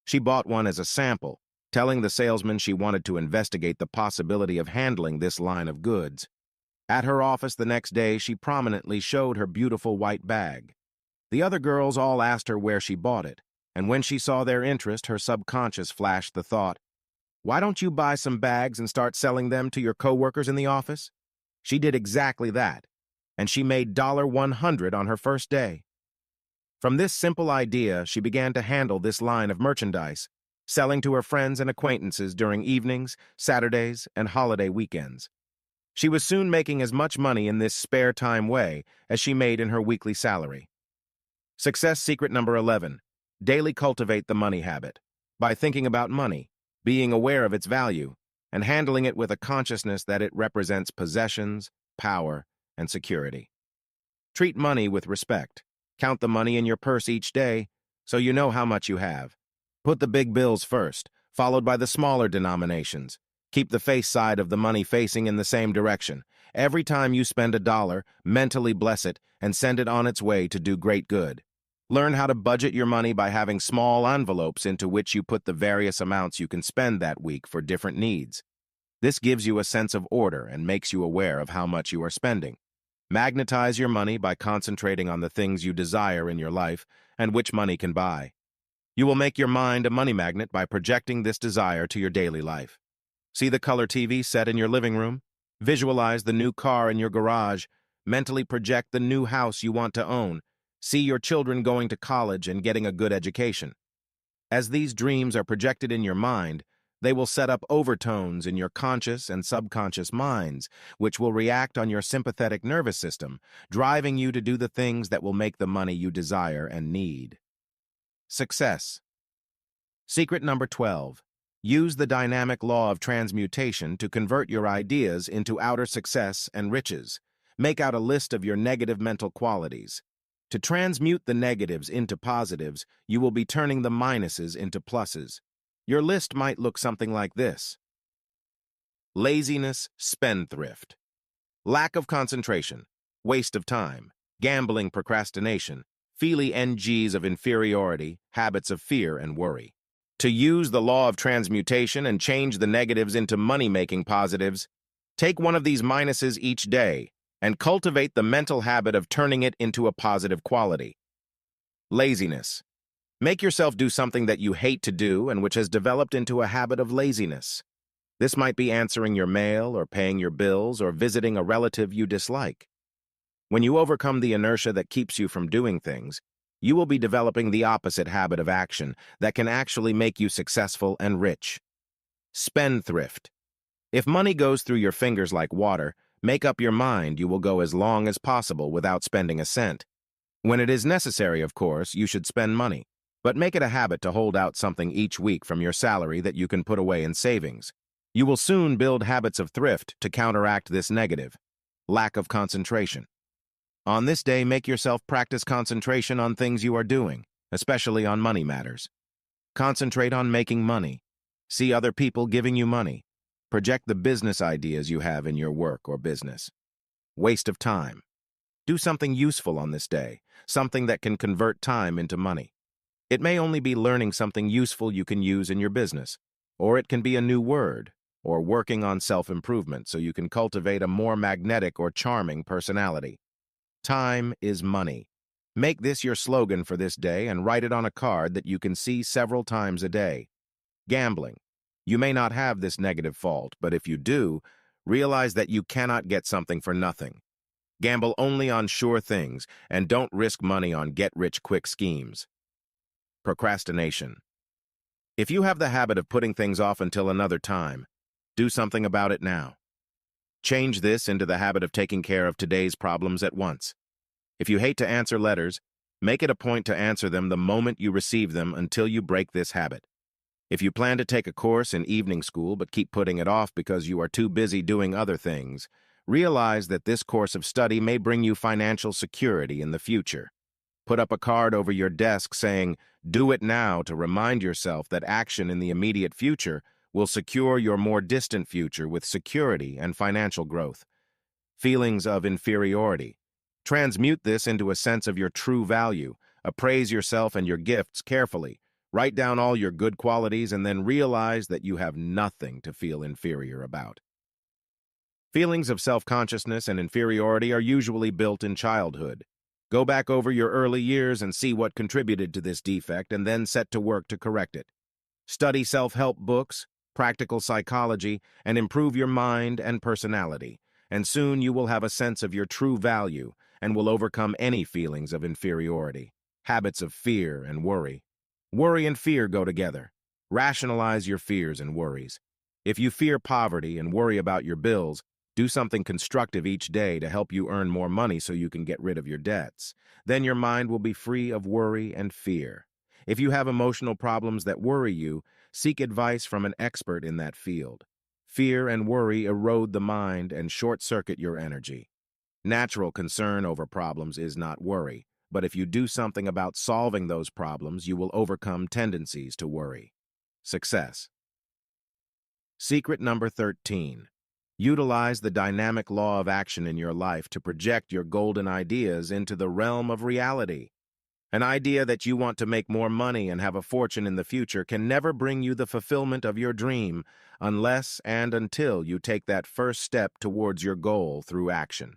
She bought one as a sample, telling the salesman she wanted to investigate the possibility of handling this line of goods. At her office the next day, she prominently showed her beautiful white bag. The other girls all asked her where she bought it, and when she saw their interest, her subconscious flashed the thought, "Why don't you buy some bags and start selling them to your coworkers in the office?" She did exactly that, and she made $100 on her first day. From this simple idea, she began to handle this line of merchandise, selling to her friends and acquaintances during evenings, Saturdays, and holiday weekends. She was soon making as much money in this spare time way as she made in her weekly salary. Success secret number 11. Daily cultivate the money habit. By thinking about money, being aware of its value, and handling it with a consciousness that it represents possessions, power, and security. Treat money with respect. Count the money in your purse each day so you know how much you have. Put the big bills first, followed by the smaller denominations. Keep the face side of the money facing in the same direction. Every time you spend $1, mentally bless it and send it on its way to do great good. Learn how to budget your money by having small envelopes into which you put the various amounts you can spend that week for different needs. This gives you a sense of order and makes you aware of how much you are spending. Magnetize your money by concentrating on the things you desire in your life and which money can buy. You will make your mind a money magnet by projecting this desire to your daily life. See the color TV set in your living room? Visualize the new car in your garage. Mentally project the new house you want to own. See your children going to college and getting a good education. As these dreams are projected in your mind, they will set up overtones in your conscious and subconscious minds, which will react on your sympathetic nervous system, driving you to do the things that will make the money you desire and need. Success. Secret number 12. Use the dynamic law of transmutation to convert your ideas into outer success and riches. Make out a list of your negative mental qualities. To transmute the negatives into positives, you will be turning the minuses into pluses. Your list might look something like this. Laziness, spendthrift. Lack of concentration, waste of time, gambling, procrastination, feely NGs of inferiority, habits of fear and worry. To use the law of transmutation and change the negatives into money-making positives, take one of these minuses each day and cultivate the mental habit of turning it into a positive quality. Laziness. Make yourself do something that you hate to do and which has developed into a habit of laziness. This might be answering your mail or paying your bills or visiting a relative you dislike. When you overcome the inertia that keeps you from doing things, you will be developing the opposite habit of action that can actually make you successful and rich. Spendthrift. If money goes through your fingers like water, make up your mind you will go as long as possible without spending a cent. When it is necessary, of course, you should spend money. But make it a habit to hold out something each week from your salary that you can put away in savings. You will soon build habits of thrift to counteract this negative. Lack of concentration. On this day, make yourself practice concentration on things you are doing, especially on money matters. Concentrate on making money. See other people giving you money. Project the business ideas you have in your work or business. Waste of time. Do something useful on this day, something that can convert time into money. It may only be learning something useful you can use in your business, or it can be a new word, or working on self-improvement so you can cultivate a more magnetic or charming personality. Time is money. Make this your slogan for this day and write it on a card that you can see several times a day. Gambling. You may not have this negative fault, but if you do, realize that you cannot get something for nothing. Gamble only on sure things, and don't risk money on get-rich-quick schemes. Procrastination. If you have the habit of putting things off until another time, do something about it now. Change this into the habit of taking care of today's problems at once. If you hate to answer letters, make it a point to answer them the moment you receive them until you break this habit. If you plan to take a course in evening school but keep putting it off because you are too busy doing other things, realize that this course of study may bring you financial security in the future. Put up a card over your desk saying, "Do it now," to remind yourself that action in the immediate future will secure your more distant future with security and financial growth. Feelings of inferiority. Transmute this into a sense of your true value. Appraise yourself and your gifts carefully. Write down all your good qualities and then realize that you have nothing to feel inferior about. Feelings of self-consciousness and inferiority are usually built in childhood. Go back over your early years and see what contributed to this defect and then set to work to correct it. Study self-help books, practical psychology, and improve your mind and personality. and soon you will have a sense of your true value and will overcome any feelings of inferiority, habits of fear and worry. Worry and fear go together. Rationalize your fears and worries. If you fear poverty and worry about your bills, do something constructive each day to help you earn more money so you can get rid of your debts. Then your mind will be free of worry and fear. If you have emotional problems that worry you, seek advice from an expert in that field. Fear and worry erode the mind and short-circuit your energy. Natural concern over problems is not worry, but if you do something about solving those problems, you will overcome tendencies to worry. Success. Secret number 13. Utilize the dynamic law of action in your life to project your golden ideas into the realm of reality. An idea that you want to make more money and have a fortune in the future can never bring you the fulfillment of your dream unless and until you take that first step towards your goal through action.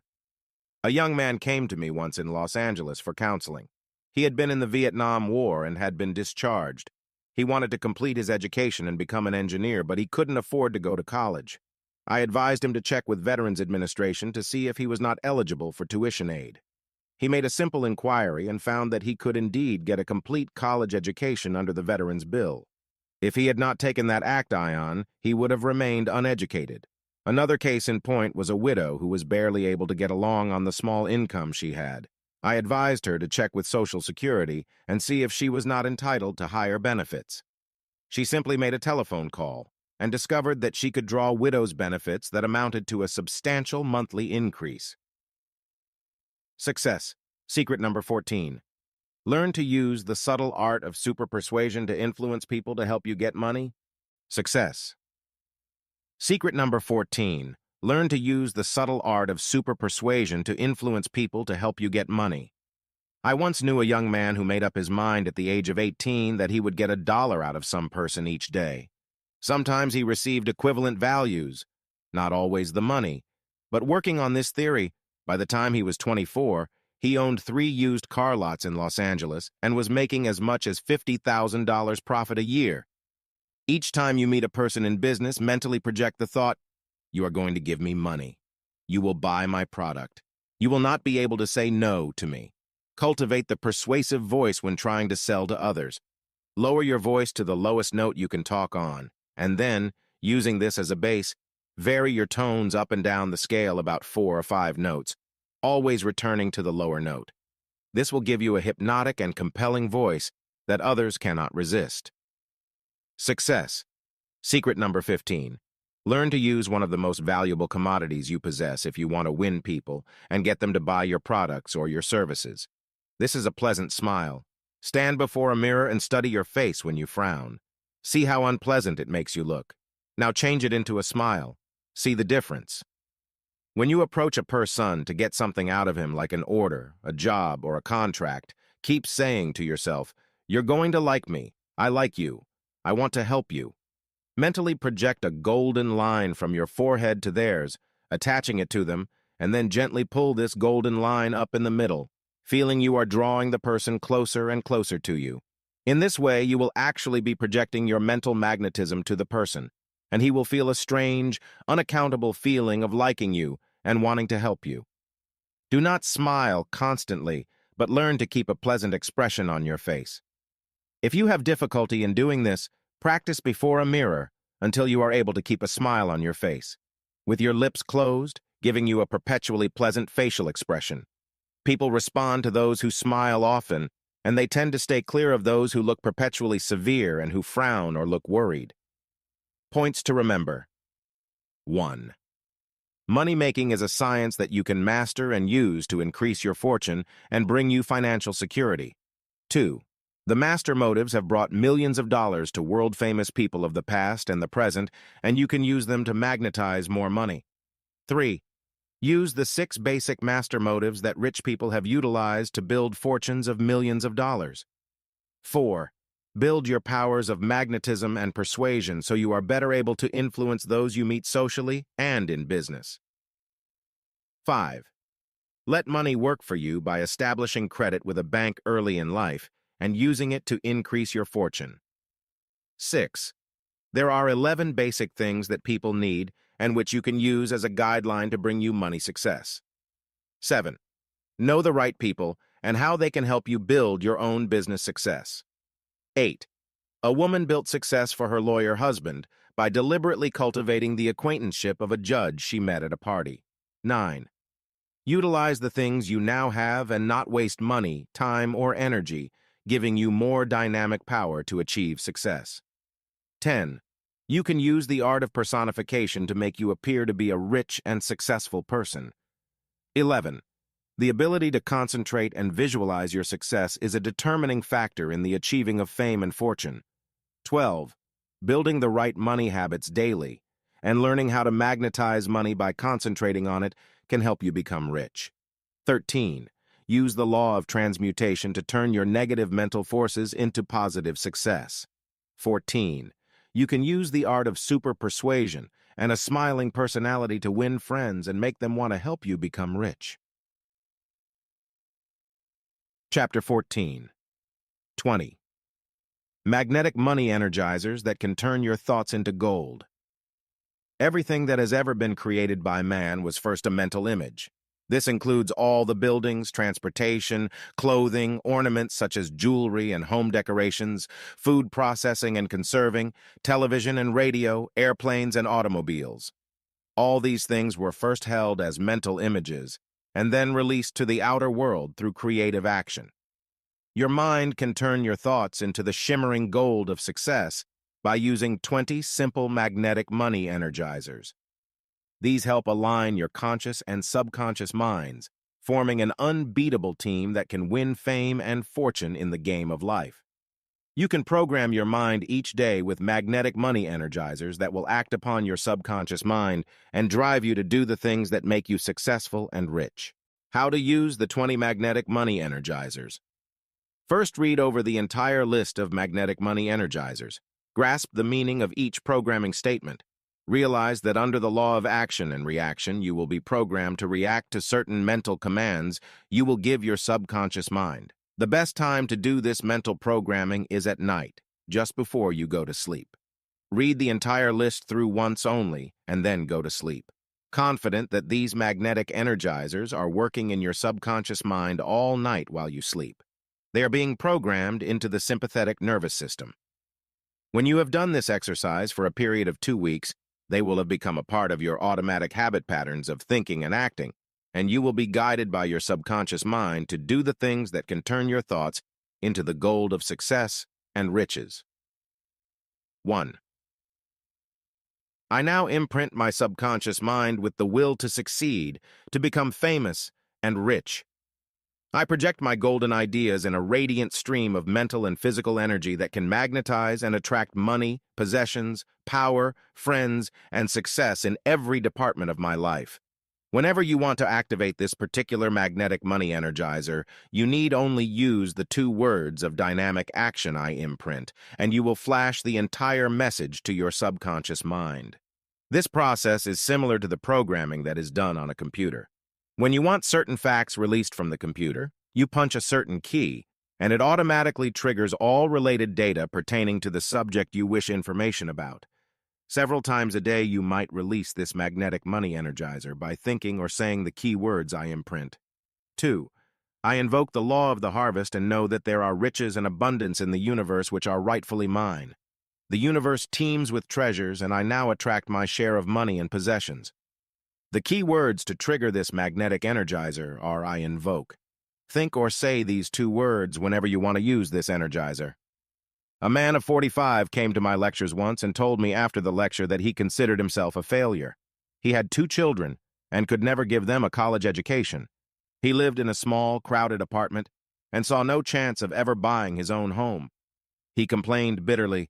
A young man came to me once in Los Angeles for counseling. He had been in the Vietnam War and had been discharged. He wanted to complete his education and become an engineer, but he couldn't afford to go to college. I advised him to check with Veterans Administration to see if he was not eligible for tuition aid. He made a simple inquiry and found that he could indeed get a complete college education under the Veterans Bill. If he had not taken that act ion, he would have remained uneducated. Another case in point was a widow who was barely able to get along on the small income she had. I advised her to check with Social Security and see if she was not entitled to higher benefits. She simply made a telephone call and discovered that she could draw widow's benefits that amounted to a substantial monthly increase. Success. Secret number 14. Learn to use the subtle art of super persuasion to influence people to help you get money. Success. Secret number 14. Learn to use the subtle art of super persuasion to influence people to help you get money. I once knew a young man who made up his mind at the age of 18 that he would get $1 out of some person each day. Sometimes he received equivalent values, not always the money. But working on this theory, by the time he was 24, he owned 3 used car lots in Los Angeles and was making as much as $50,000 profit a year. Each time you meet a person in business, mentally project the thought, "You are going to give me money. You will buy my product. You will not be able to say no to me." Cultivate the persuasive voice when trying to sell to others. Lower your voice to the lowest note you can talk on, and then, using this as a base, vary your tones up and down the scale about 4 or 5 notes, always returning to the lower note. This will give you a hypnotic and compelling voice that others cannot resist. Success. Secret number 15. Learn to use one of the most valuable commodities you possess if you want to win people and get them to buy your products or your services. This is a pleasant smile. Stand before a mirror and study your face when you frown. See how unpleasant it makes you look. Now change it into a smile. See the difference. When you approach a person to get something out of him like an order, a job, or a contract, keep saying to yourself, "You're going to like me. I like you. I want to help you." Mentally project a golden line from your forehead to theirs, attaching it to them, and then gently pull this golden line up in the middle, feeling you are drawing the person closer and closer to you. In this way, you will actually be projecting your mental magnetism to the person, and he will feel a strange, unaccountable feeling of liking you and wanting to help you. Do not smile constantly, but learn to keep a pleasant expression on your face. If you have difficulty in doing this, practice before a mirror until you are able to keep a smile on your face, with your lips closed, giving you a perpetually pleasant facial expression. People respond to those who smile often, and they tend to stay clear of those who look perpetually severe and who frown or look worried. Points to remember. 1. Money-making is a science that you can master and use to increase your fortune and bring you financial security. 2. The master motives have brought millions of dollars to world-famous people of the past and the present, and you can use them to magnetize more money. 3. Use the 6 basic master motives that rich people have utilized to build fortunes of millions of dollars. 4. Build your powers of magnetism and persuasion so you are better able to influence those you meet socially and in business. 5. Let money work for you by establishing credit with a bank early in life and using it to increase your fortune. 6. There are 11 basic things that people need, and which you can use as a guideline to bring you money success. 7. Know the right people and how they can help you build your own business success. 8. A woman built success for her lawyer husband by deliberately cultivating the acquaintanceship of a judge she met at a party. 9. Utilize the things you now have and not waste money, time, or energy, giving you more dynamic power to achieve success. 10. You can use the art of personification to make you appear to be a rich and successful person. 11. The ability to concentrate and visualize your success is a determining factor in the achieving of fame and fortune. 12. Building the right money habits daily and learning how to magnetize money by concentrating on it can help you become rich. 13. Use the law of transmutation to turn your negative mental forces into positive success. 14. You can use the art of super persuasion and a smiling personality to win friends and make them want to help you become rich. Chapter 14. 20. Magnetic money energizers that can turn your thoughts into gold. Everything that has ever been created by man was first a mental image. This includes all the buildings, transportation, clothing, ornaments such as jewelry and home decorations, food processing and conserving, television and radio, airplanes and automobiles. All these things were first held as mental images and then released to the outer world through creative action. Your mind can turn your thoughts into the shimmering gold of success by using 20 simple magnetic money energizers. These help align your conscious and subconscious minds, forming an unbeatable team that can win fame and fortune in the game of life. You can program your mind each day with magnetic money energizers that will act upon your subconscious mind and drive you to do the things that make you successful and rich. How to use the 20 magnetic money energizers. First, read over the entire list of magnetic money energizers. Grasp the meaning of each programming statement. Realize that under the law of action and reaction, you will be programmed to react to certain mental commands you will give your subconscious mind. The best time to do this mental programming is at night, just before you go to sleep. Read the entire list through once only, and then go to sleep, confident that these magnetic energizers are working in your subconscious mind all night while you sleep. They are being programmed into the sympathetic nervous system. When you have done this exercise for a period of 2 weeks, they will have become a part of your automatic habit patterns of thinking and acting, and you will be guided by your subconscious mind to do the things that can turn your thoughts into the gold of success and riches. 1. I now imprint my subconscious mind with the will to succeed, to become famous and rich. I project my golden ideas in a radiant stream of mental and physical energy that can magnetize and attract money, possessions, power, friends, and success in every department of my life. Whenever you want to activate this particular magnetic money energizer, you need only use the 2 words of dynamic action I imprint, and you will flash the entire message to your subconscious mind. This process is similar to the programming that is done on a computer. When you want certain facts released from the computer, you punch a certain key, and it automatically triggers all related data pertaining to the subject you wish information about. Several times a day, you might release this magnetic money energizer by thinking or saying the key words I imprint. 2. I invoke the law of the harvest and know that there are riches and abundance in the universe which are rightfully mine. The universe teems with treasures, and I now attract my share of money and possessions. The key words to trigger this magnetic energizer are I invoke. Think or say these 2 words whenever you want to use this energizer. A man of 45 came to my lectures once and told me after the lecture that he considered himself a failure. He had 2 children and could never give them a college education. He lived in a small, crowded apartment and saw no chance of ever buying his own home. He complained bitterly,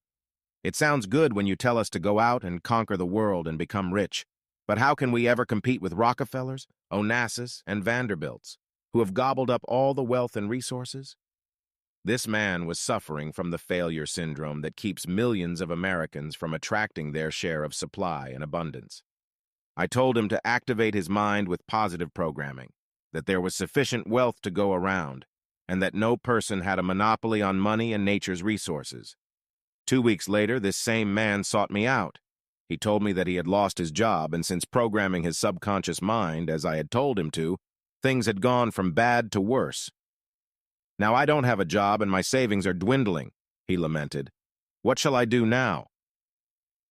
"It sounds good when you tell us to go out and conquer the world and become rich. But how can we ever compete with Rockefellers, Onassis, and Vanderbilts, who have gobbled up all the wealth and resources?" This man was suffering from the failure syndrome that keeps millions of Americans from attracting their share of supply and abundance. I told him to activate his mind with positive programming, that there was sufficient wealth to go around, and that no person had a monopoly on money and nature's resources. 2 weeks later, this same man sought me out. He told me that he had lost his job, and since programming his subconscious mind, as I had told him to, things had gone from bad to worse. "Now I don't have a job and my savings are dwindling," he lamented. "What shall I do now?"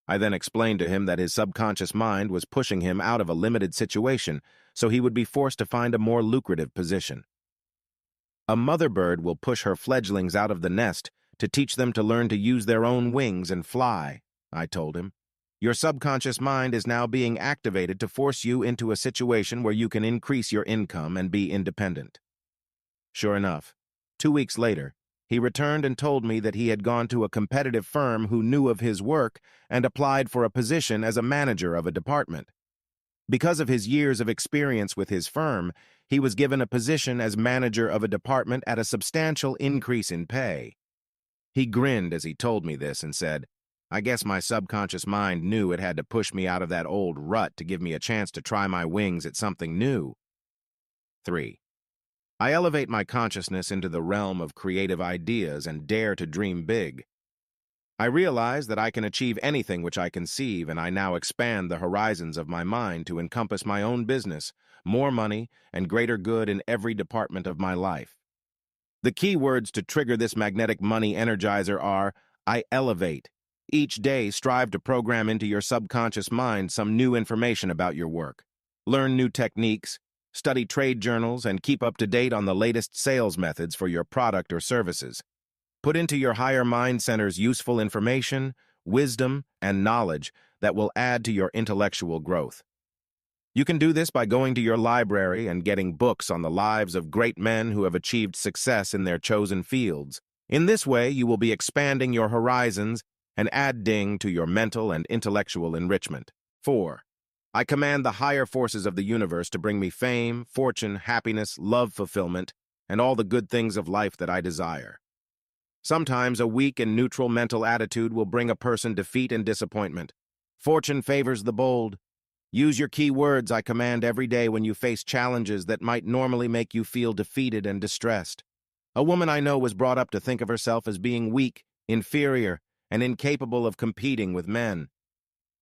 I then explained to him that his subconscious mind was pushing him out of a limited situation, so he would be forced to find a more lucrative position. A mother bird will push her fledglings out of the nest to teach them to learn to use their own wings and fly, I told him. Your subconscious mind is now being activated to force you into a situation where you can increase your income and be independent. Sure enough, 2 weeks later, he returned and told me that he had gone to a competitive firm who knew of his work and applied for a position as a manager of a department. Because of his years of experience with his firm, he was given a position as manager of a department at a substantial increase in pay. He grinned as he told me this and said, "I guess my subconscious mind knew it had to push me out of that old rut to give me a chance to try my wings at something new." 3. I elevate my consciousness into the realm of creative ideas and dare to dream big. I realize that I can achieve anything which I conceive, and I now expand the horizons of my mind to encompass my own business, more money, and greater good in every department of my life. The key words to trigger this magnetic money energizer are, I elevate. Each day, strive to program into your subconscious mind some new information about your work. Learn new techniques, study trade journals, and keep up to date on the latest sales methods for your product or services. Put into your higher mind centers useful information, wisdom, and knowledge that will add to your intellectual growth. You can do this by going to your library and getting books on the lives of great men who have achieved success in their chosen fields. In this way, you will be expanding your horizons and adding to your mental and intellectual enrichment. 4. I command the higher forces of the universe to bring me fame, fortune, happiness, love fulfillment, and all the good things of life that I desire. Sometimes a weak and neutral mental attitude will bring a person defeat and disappointment. Fortune favors the bold. Use your key words I command every day when you face challenges that might normally make you feel defeated and distressed. A woman I know was brought up to think of herself as being weak, inferior, and incapable of competing with men.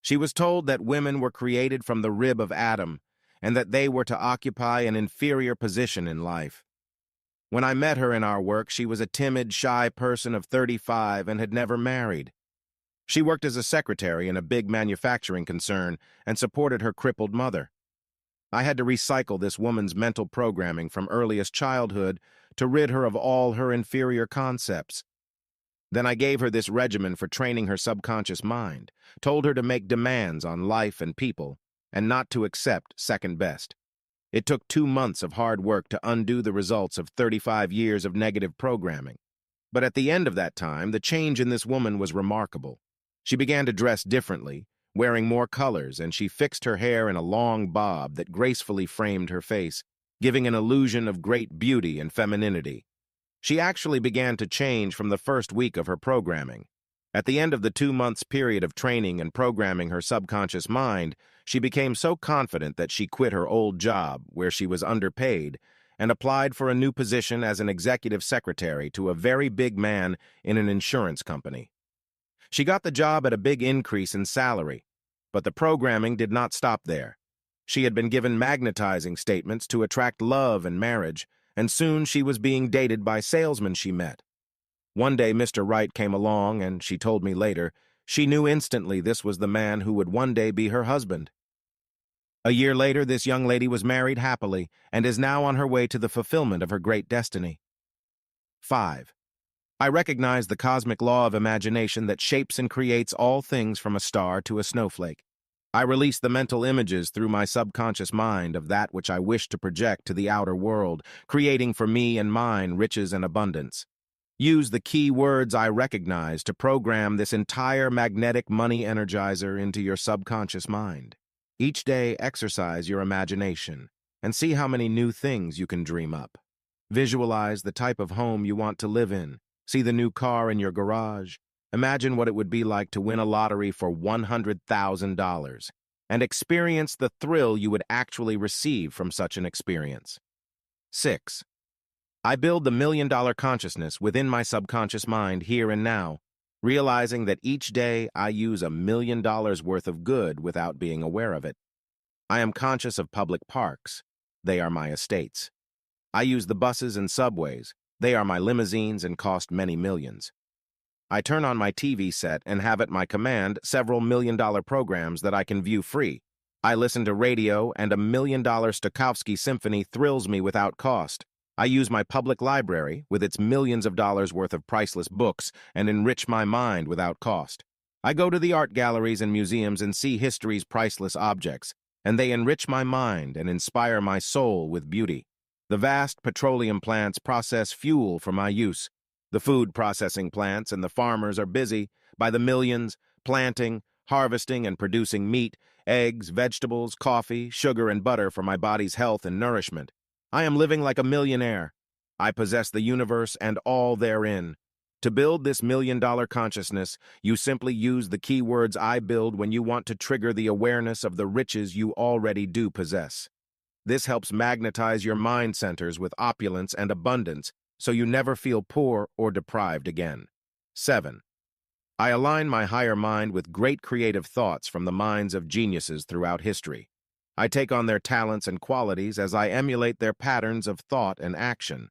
She was told that women were created from the rib of Adam, and that they were to occupy an inferior position in life. When I met her in our work, she was a timid, shy person of 35 and had never married. She worked as a secretary in a big manufacturing concern and supported her crippled mother. I had to recycle this woman's mental programming from earliest childhood to rid her of all her inferior concepts. Then I gave her this regimen for training her subconscious mind, told her to make demands on life and people, and not to accept second best. It took 2 months of hard work to undo the results of 35 years of negative programming. But at the end of that time, the change in this woman was remarkable. She began to dress differently, wearing more colors, and she fixed her hair in a long bob that gracefully framed her face, giving an illusion of great beauty and femininity. She actually began to change from the first week of her programming. At the end of the 2 months period of training and programming her subconscious mind, she became so confident that she quit her old job, where she was underpaid, and applied for a new position as an executive secretary to a very big man in an insurance company. She got the job at a big increase in salary, but the programming did not stop there. She had been given magnetizing statements to attract love and marriage, and soon she was being dated by salesmen she met. One day Mr. Right came along, and she told me later, she knew instantly this was the man who would one day be her husband. A year later, this young lady was married happily and is now on her way to the fulfillment of her great destiny. 5. I recognize the cosmic law of imagination that shapes and creates all things from a star to a snowflake. I release the mental images through my subconscious mind of that which I wish to project to the outer world, creating for me and mine riches and abundance. Use the key words I recognize to program this entire magnetic money energizer into your subconscious mind. Each day, exercise your imagination and see how many new things you can dream up. Visualize the type of home you want to live in. See the new car in your garage. Imagine what it would be like to win a lottery for $100,000 and experience the thrill you would actually receive from such an experience. 6. I build the $1 million consciousness within my subconscious mind here and now. realizing that each day I use $1 million worth of good without being aware of it. I am conscious of public parks. They are my estates. I use the buses and subways. They are my limousines and cost many millions. I turn on my TV set and have at my command several million-dollar programs that I can view free. I listen to radio, and $1 million Stokowski symphony thrills me without cost. I use my public library, with its millions of dollars worth of priceless books, and enrich my mind without cost. I go to the art galleries and museums and see history's priceless objects, and they enrich my mind and inspire my soul with beauty. The vast petroleum plants process fuel for my use. The food processing plants and the farmers are busy, by the millions, planting, harvesting, and producing meat, eggs, vegetables, coffee, sugar, and butter for my body's health and nourishment. I am living like a millionaire. I possess the universe and all therein. To build this million-dollar consciousness, you simply use the keywords I build when you want to trigger the awareness of the riches you already do possess. This helps magnetize your mind centers with opulence and abundance, so you never feel poor or deprived again. 7. I align my higher mind with great creative thoughts from the minds of geniuses throughout history. I take on their talents and qualities as I emulate their patterns of thought and action.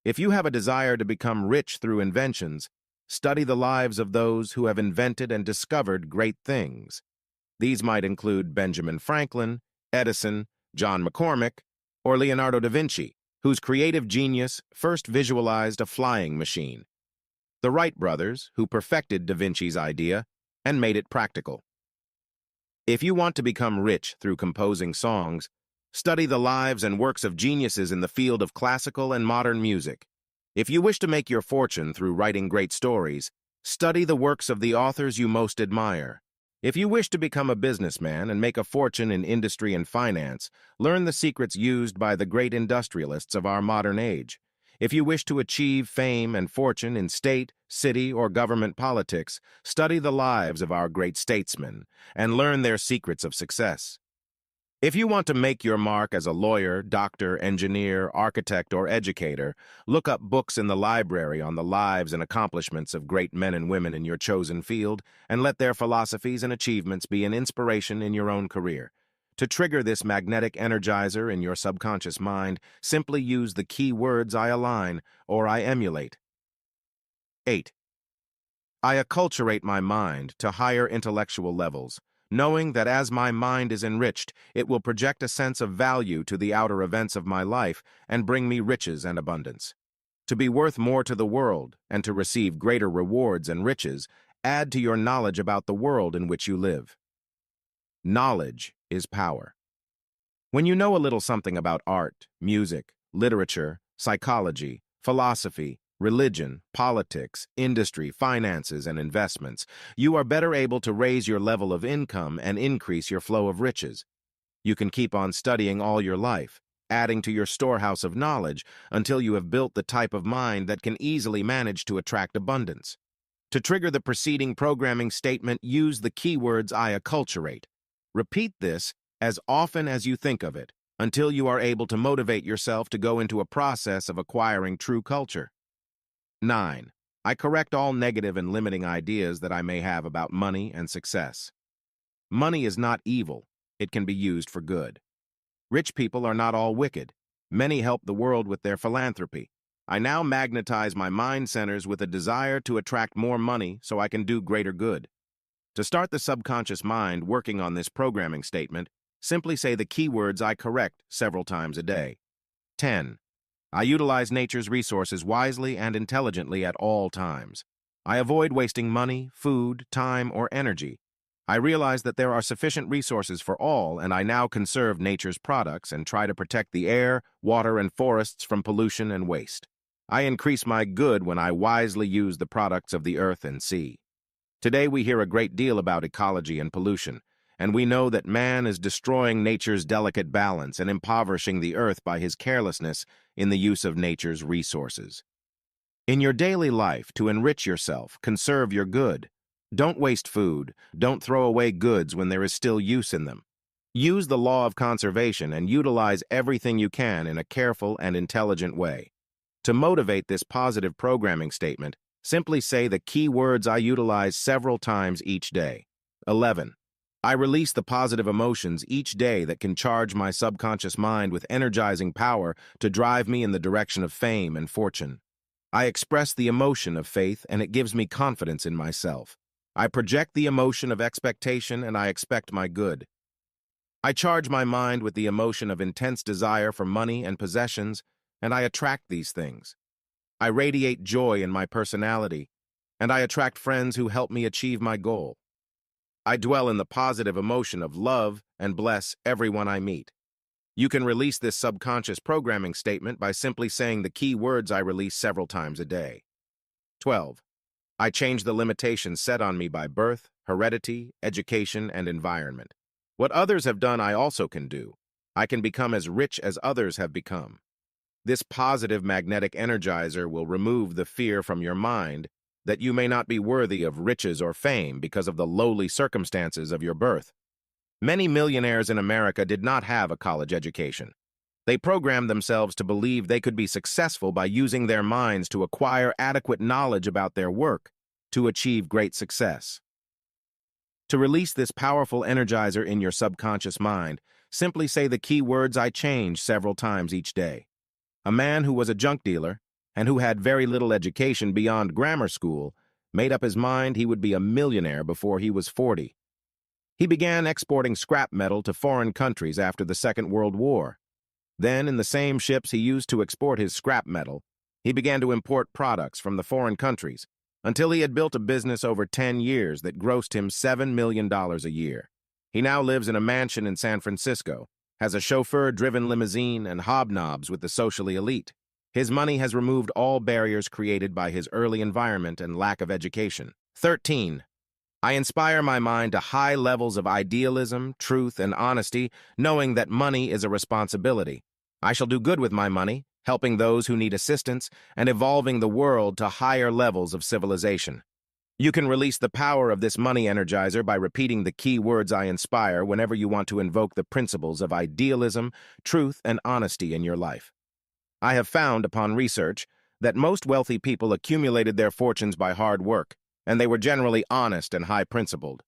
If you have a desire to become rich through inventions, study the lives of those who have invented and discovered great things. These might include Benjamin Franklin, Edison, John McCormick, or Leonardo da Vinci, whose creative genius first visualized a flying machine. The Wright brothers, who perfected da Vinci's idea and made it practical. If you want to become rich through composing songs, study the lives and works of geniuses in the field of classical and modern music. If you wish to make your fortune through writing great stories, study the works of the authors you most admire. If you wish to become a businessman and make a fortune in industry and finance, learn the secrets used by the great industrialists of our modern age. If you wish to achieve fame and fortune in state, city, or government politics, study the lives of our great statesmen and learn their secrets of success. If you want to make your mark as a lawyer, doctor, engineer, architect, or educator, look up books in the library on the lives and accomplishments of great men and women in your chosen field, and let their philosophies and achievements be an inspiration in your own career. To trigger this magnetic energizer in your subconscious mind, simply use the key words I align or I emulate. 8. I acculturate my mind to higher intellectual levels, knowing that as my mind is enriched, it will project a sense of value to the outer events of my life and bring me riches and abundance. To be worth more to the world and to receive greater rewards and riches, add to your knowledge about the world in which you live. Knowledge is power. When you know a little something about art, music, literature, psychology, philosophy, religion, politics, industry, finances, and investments, you are better able to raise your level of income and increase your flow of riches. You can keep on studying all your life, adding to your storehouse of knowledge until you have built the type of mind that can easily manage to attract abundance. To trigger the preceding programming statement, use the keywords I acculturate. Repeat this as often as you think of it until you are able to motivate yourself to go into a process of acquiring true culture. 9. I correct all negative and limiting ideas that I may have about money and success. Money is not evil. It can be used for good. Rich people are not all wicked. Many help the world with their philanthropy. I now magnetize my mind centers with a desire to attract more money so I can do greater good. To start the subconscious mind working on this programming statement, simply say the keywords I correct several times a day. 10. I utilize nature's resources wisely and intelligently at all times. I avoid wasting money, food, time, or energy. I realize that there are sufficient resources for all, and I now conserve nature's products and try to protect the air, water, and forests from pollution and waste. I increase my good when I wisely use the products of the earth and sea. Today we hear a great deal about ecology and pollution, and we know that man is destroying nature's delicate balance and impoverishing the earth by his carelessness in the use of nature's resources. In your daily life, to enrich yourself, conserve your good. Don't waste food. Don't throw away goods when there is still use in them. Use the law of conservation and utilize everything you can in a careful and intelligent way. To motivate this positive programming statement, Simply say the key words I utilize several times each day. 11. I release the positive emotions each day that can charge my subconscious mind with energizing power to drive me in the direction of fame and fortune. I express the emotion of faith, and it gives me confidence in myself. I project the emotion of expectation, and I expect my good. I charge my mind with the emotion of intense desire for money and possessions, and I attract these things. I radiate joy in my personality, and I attract friends who help me achieve my goal. I dwell in the positive emotion of love and bless everyone I meet. You can release this subconscious programming statement by simply saying the key words I release several times a day. 12. I change the limitations set on me by birth, heredity, education, and environment. What others have done, I also can do. I can become as rich as others have become. This positive magnetic energizer will remove the fear from your mind that you may not be worthy of riches or fame because of the lowly circumstances of your birth. Many millionaires in America did not have a college education. They programmed themselves to believe they could be successful by using their minds to acquire adequate knowledge about their work to achieve great success. To release this powerful energizer in your subconscious mind, simply say the key words I change several times each day. A man who was a junk dealer and who had very little education beyond grammar school made up his mind he would be a millionaire before he was 40. He began exporting scrap metal to foreign countries after the Second World War. Then, in the same ships he used to export his scrap metal, he began to import products from the foreign countries until he had built a business over 10 years that grossed him $7 million a year. He now lives in a mansion in San Francisco, has a chauffeur-driven limousine, and hobnobs with the socially elite. His money has removed all barriers created by his early environment and lack of education. 13. I inspire my mind to high levels of idealism, truth, and honesty, knowing that money is a responsibility. I shall do good with my money, helping those who need assistance, and evolving the world to higher levels of civilization. You can release the power of this money energizer by repeating the key words I inspire whenever you want to invoke the principles of idealism, truth, and honesty in your life. I have found, upon research, that most wealthy people accumulated their fortunes by hard work, and they were generally honest and high-principled.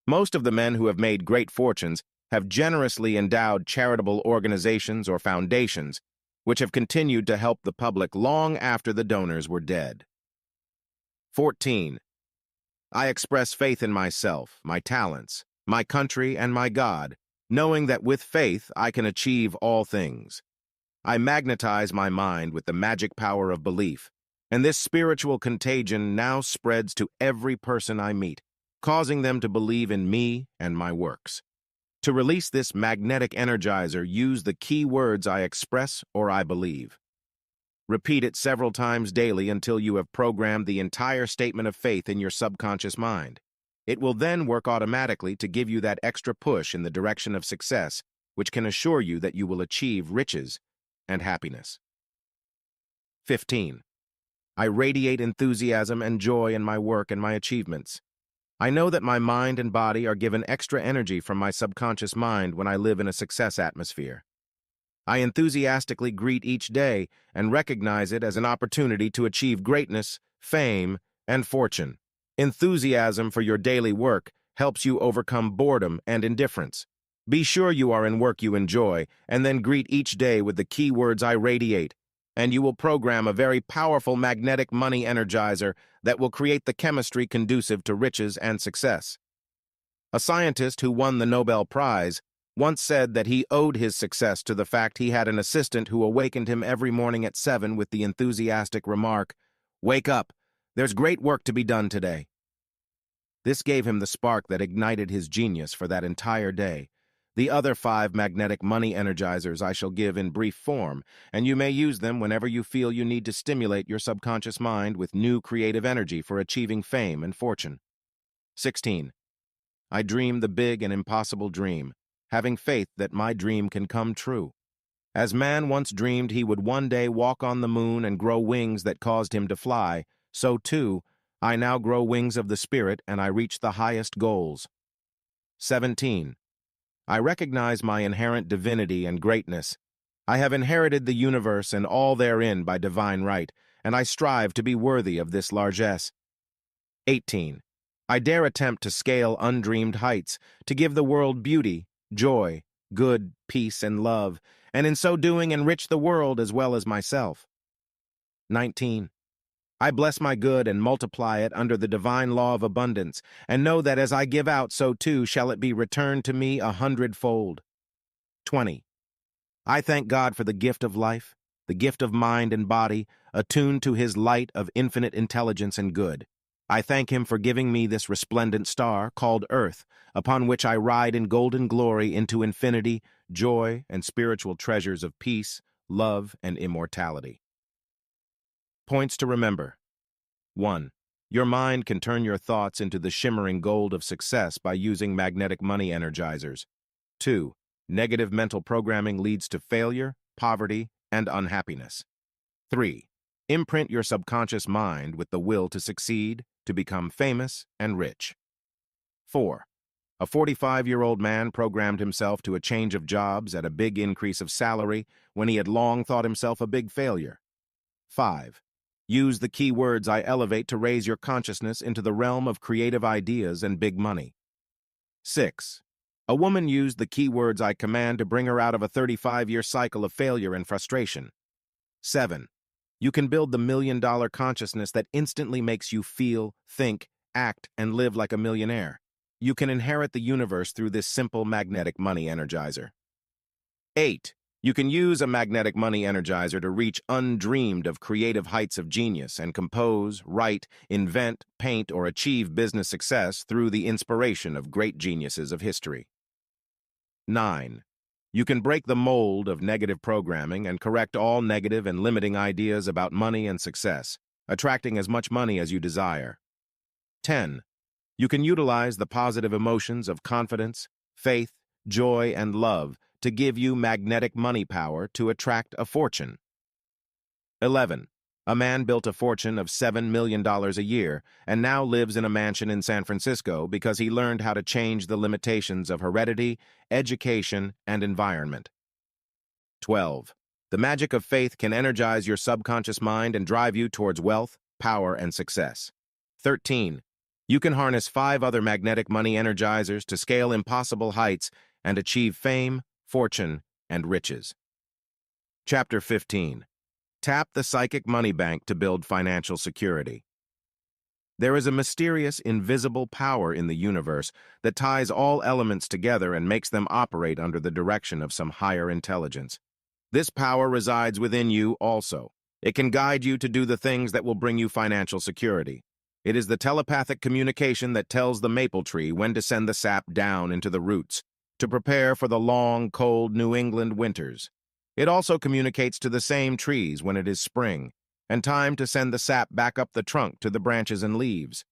Most of the men who have made great fortunes have generously endowed charitable organizations or foundations, which have continued to help the public long after the donors were dead. 14. I express faith in myself, my talents, my country, and my God, knowing that with faith I can achieve all things. I magnetize my mind with the magic power of belief, and this spiritual contagion now spreads to every person I meet, causing them to believe in me and my works. To release this magnetic energizer, use the key words I express or I believe. Repeat it several times daily until you have programmed the entire statement of faith in your subconscious mind. It will then work automatically to give you that extra push in the direction of success, which can assure you that you will achieve riches and happiness. 15. I radiate enthusiasm and joy in my work and my achievements. I know that my mind and body are given extra energy from my subconscious mind when I live in a success atmosphere. I enthusiastically greet each day and recognize it as an opportunity to achieve greatness, fame, and fortune. Enthusiasm for your daily work helps you overcome boredom and indifference. Be sure you are in work you enjoy, and then greet each day with the key words I radiate, and you will program a very powerful magnetic money energizer that will create the chemistry conducive to riches and success. A scientist who won the Nobel Prize once said that he owed his success to the fact he had an assistant who awakened him every morning at 7 with the enthusiastic remark, "Wake up, there's great work to be done today." This gave him the spark that ignited his genius for that entire day. The other 5 magnetic money energizers I shall give in brief form, and you may use them whenever you feel you need to stimulate your subconscious mind with new creative energy for achieving fame and fortune. 16. I dream the big and impossible dream, having faith that my dream can come true. As man once dreamed he would one day walk on the moon and grow wings that caused him to fly, so too, I now grow wings of the spirit and I reach the highest goals. 17. I recognize my inherent divinity and greatness, I have inherited the universe and all therein by divine right, and I strive to be worthy of this largesse. 18. I dare attempt to scale undreamed heights, to give the world beauty, joy, good, peace, and love, and in so doing enrich the world as well as myself. 19. I bless my good and multiply it under the divine law of abundance, and know that as I give out, so too shall it be returned to me 100-fold. 20. I thank God for the gift of life, the gift of mind and body, attuned to his light of infinite intelligence and good. I thank him for giving me this resplendent star, called Earth, upon which I ride in golden glory into infinity, joy, and spiritual treasures of peace, love, and immortality. Points to remember. 1. Your mind can turn your thoughts into the shimmering gold of success by using magnetic money energizers. 2. Negative mental programming leads to failure, poverty, and unhappiness. 3. Imprint your subconscious mind with the will to succeed, to become famous and rich. 4. A 45-year-old man programmed himself to a change of jobs at a big increase of salary when he had long thought himself a big failure. 5. Use the key words I elevate to raise your consciousness into the realm of creative ideas and big money. 6. A woman used the key words I command to bring her out of a 35-year cycle of failure and frustration. 7. You can build the million-dollar consciousness that instantly makes you feel, think, act, and live like a millionaire. You can inherit the universe through this simple magnetic money energizer. 8. You can use a magnetic money energizer to reach undreamed of creative heights of genius and compose, write, invent, paint, or achieve business success through the inspiration of great geniuses of history. 9. You can break the mold of negative programming and correct all negative and limiting ideas about money and success, attracting as much money as you desire. 10. You can utilize the positive emotions of confidence, faith, joy, and love to give you magnetic money power to attract a fortune. 11. A man built a fortune of $7 million a year and now lives in a mansion in San Francisco because he learned how to change the limitations of heredity, education, and environment. 12. The magic of faith can energize your subconscious mind and drive you towards wealth, power, and success. 13. You can harness 5 other magnetic money energizers to scale impossible heights and achieve fame, fortune, and riches. Chapter 15. Tap the psychic money bank to build financial security. There is a mysterious, invisible power in the universe that ties all elements together and makes them operate under the direction of some higher intelligence. This power resides within you also. It can guide you to do the things that will bring you financial security. It is the telepathic communication that tells the maple tree when to send the sap down into the roots, to prepare for the long, cold New England winters. It also communicates to the same trees when it is spring, and time to send the sap back up the trunk to the branches and leaves.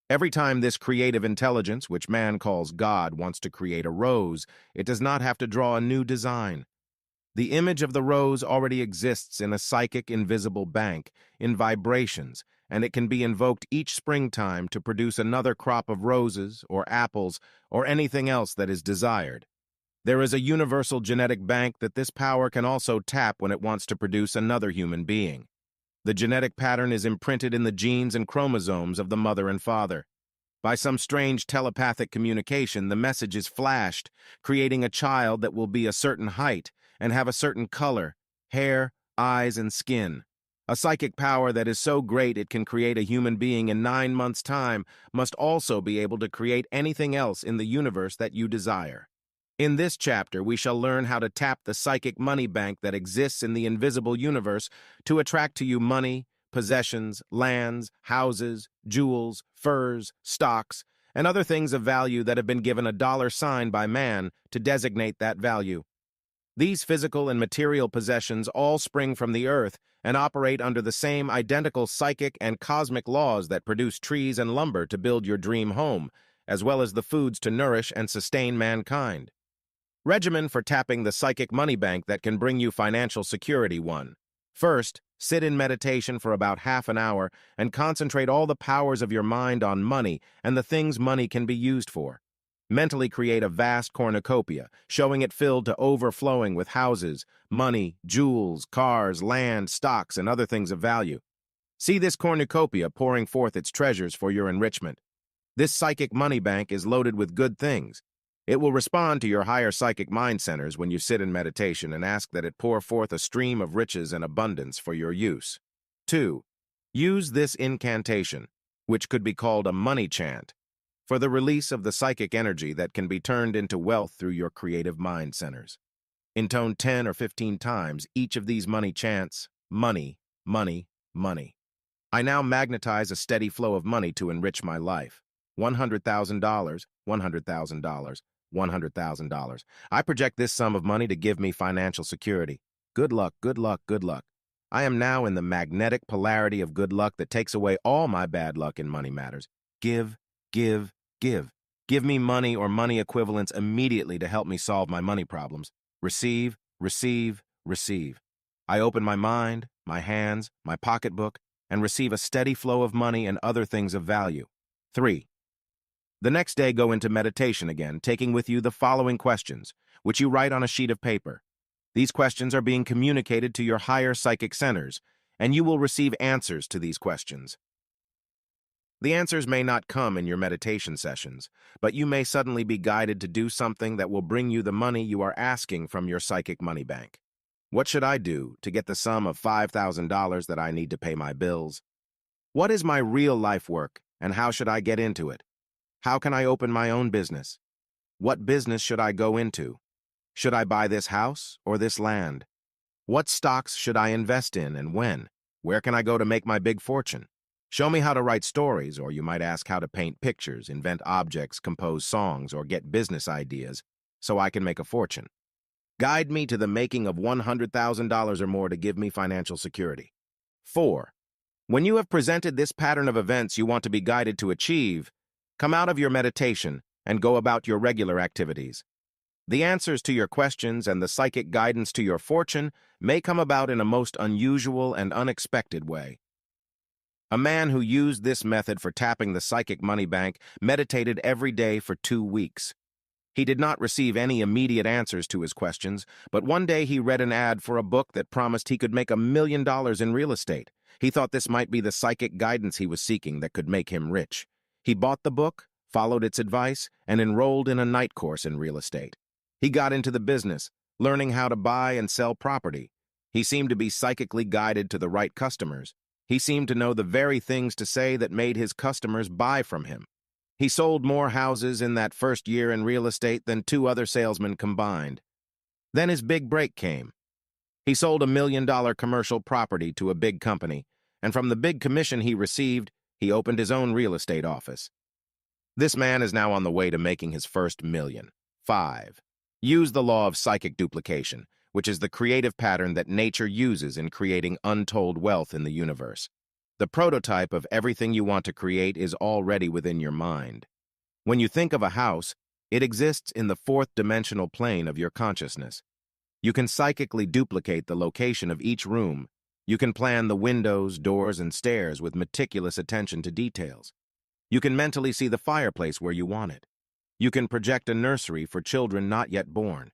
Every time this creative intelligence, which man calls God, wants to create a rose, it does not have to draw a new design. The image of the rose already exists in a psychic invisible bank, in vibrations, and it can be invoked each springtime to produce another crop of roses or apples or anything else that is desired. There is a universal genetic bank that this power can also tap when it wants to produce another human being. The genetic pattern is imprinted in the genes and chromosomes of the mother and father. By some strange telepathic communication, the message is flashed, creating a child that will be a certain height and have a certain color, hair, eyes, and skin. A psychic power that is so great it can create a human being in 9 months' time must also be able to create anything else in the universe that you desire. In this chapter, we shall learn how to tap the psychic money bank that exists in the invisible universe to attract to you money, possessions, lands, houses, jewels, furs, stocks, and other things of value that have been given a dollar sign by man to designate that value. These physical and material possessions all spring from the earth and operate under the same identical psychic and cosmic laws that produce trees and lumber to build your dream home, as well as the foods to nourish and sustain mankind. Regimen for tapping the psychic money bank that can bring you financial security. 1. First, sit in meditation for about half an hour and concentrate all the powers of your mind on money and the things money can be used for. Mentally create a vast cornucopia, showing it filled to overflowing with houses, money, jewels, cars, land, stocks, and other things of value. See this cornucopia pouring forth its treasures for your enrichment. This psychic money bank is loaded with good things. It will respond to your higher psychic mind centers when you sit in meditation and ask that it pour forth a stream of riches and abundance for your use. 2. Use this incantation, which could be called a money chant, for the release of the psychic energy that can be turned into wealth through your creative mind centers. Intone 10 or 15 times each of these money chants: money, money, money. I now magnetize a steady flow of money to enrich my life. $100,000, $100,000, $100,000. I project this sum of money to give me financial security. Good luck, good luck, good luck. I am now in the magnetic polarity of good luck that takes away all my bad luck in money matters. Give, give, give. Give me money or money equivalents immediately to help me solve my money problems. Receive, receive, receive. I open my mind, my hands, my pocketbook, and receive a steady flow of money and other things of value. 3. The next day, go into meditation again, taking with you the following questions, which you write on a sheet of paper. These questions are being communicated to your higher psychic centers, and you will receive answers to these questions. The answers may not come in your meditation sessions, but you may suddenly be guided to do something that will bring you the money you are asking from your psychic money bank. What should I do to get the sum of $5,000 that I need to pay my bills? What is my real life work, and how should I get into it? How can I open my own business? What business should I go into? Should I buy this house or this land? What stocks should I invest in and when? Where can I go to make my big fortune? Show me how to write stories, or you might ask how to paint pictures, invent objects, compose songs, or get business ideas so I can make a fortune. Guide me to the making of $100,000 or more to give me financial security. 4. When you have presented this pattern of events you want to be guided to achieve, come out of your meditation and go about your regular activities. The answers to your questions and the psychic guidance to your fortune may come about in a most unusual and unexpected way. A man who used this method for tapping the psychic money bank meditated every day for 2 weeks. He did not receive any immediate answers to his questions, but one day he read an ad for a book that promised he could make $1 million in real estate. He thought this might be the psychic guidance he was seeking that could make him rich. He bought the book, followed its advice, and enrolled in a night course in real estate. He got into the business, learning how to buy and sell property. He seemed to be psychically guided to the right customers. He seemed to know the very things to say that made his customers buy from him. He sold more houses in that first year in real estate than 2 other salesmen combined. Then his big break came. He sold $1 million commercial property to a big company, and from the big commission he received, he opened his own real estate office. This man is now on the way to making his first million. 5. Use the law of psychic duplication, which is the creative pattern that nature uses in creating untold wealth in the universe. The prototype of everything you want to create is already within your mind. When you think of a house, it exists in the 4th dimensional plane of your consciousness. You can psychically duplicate the location of each room. You can plan the windows, doors, and stairs with meticulous attention to details. You can mentally see the fireplace where you want it. You can project a nursery for children not yet born.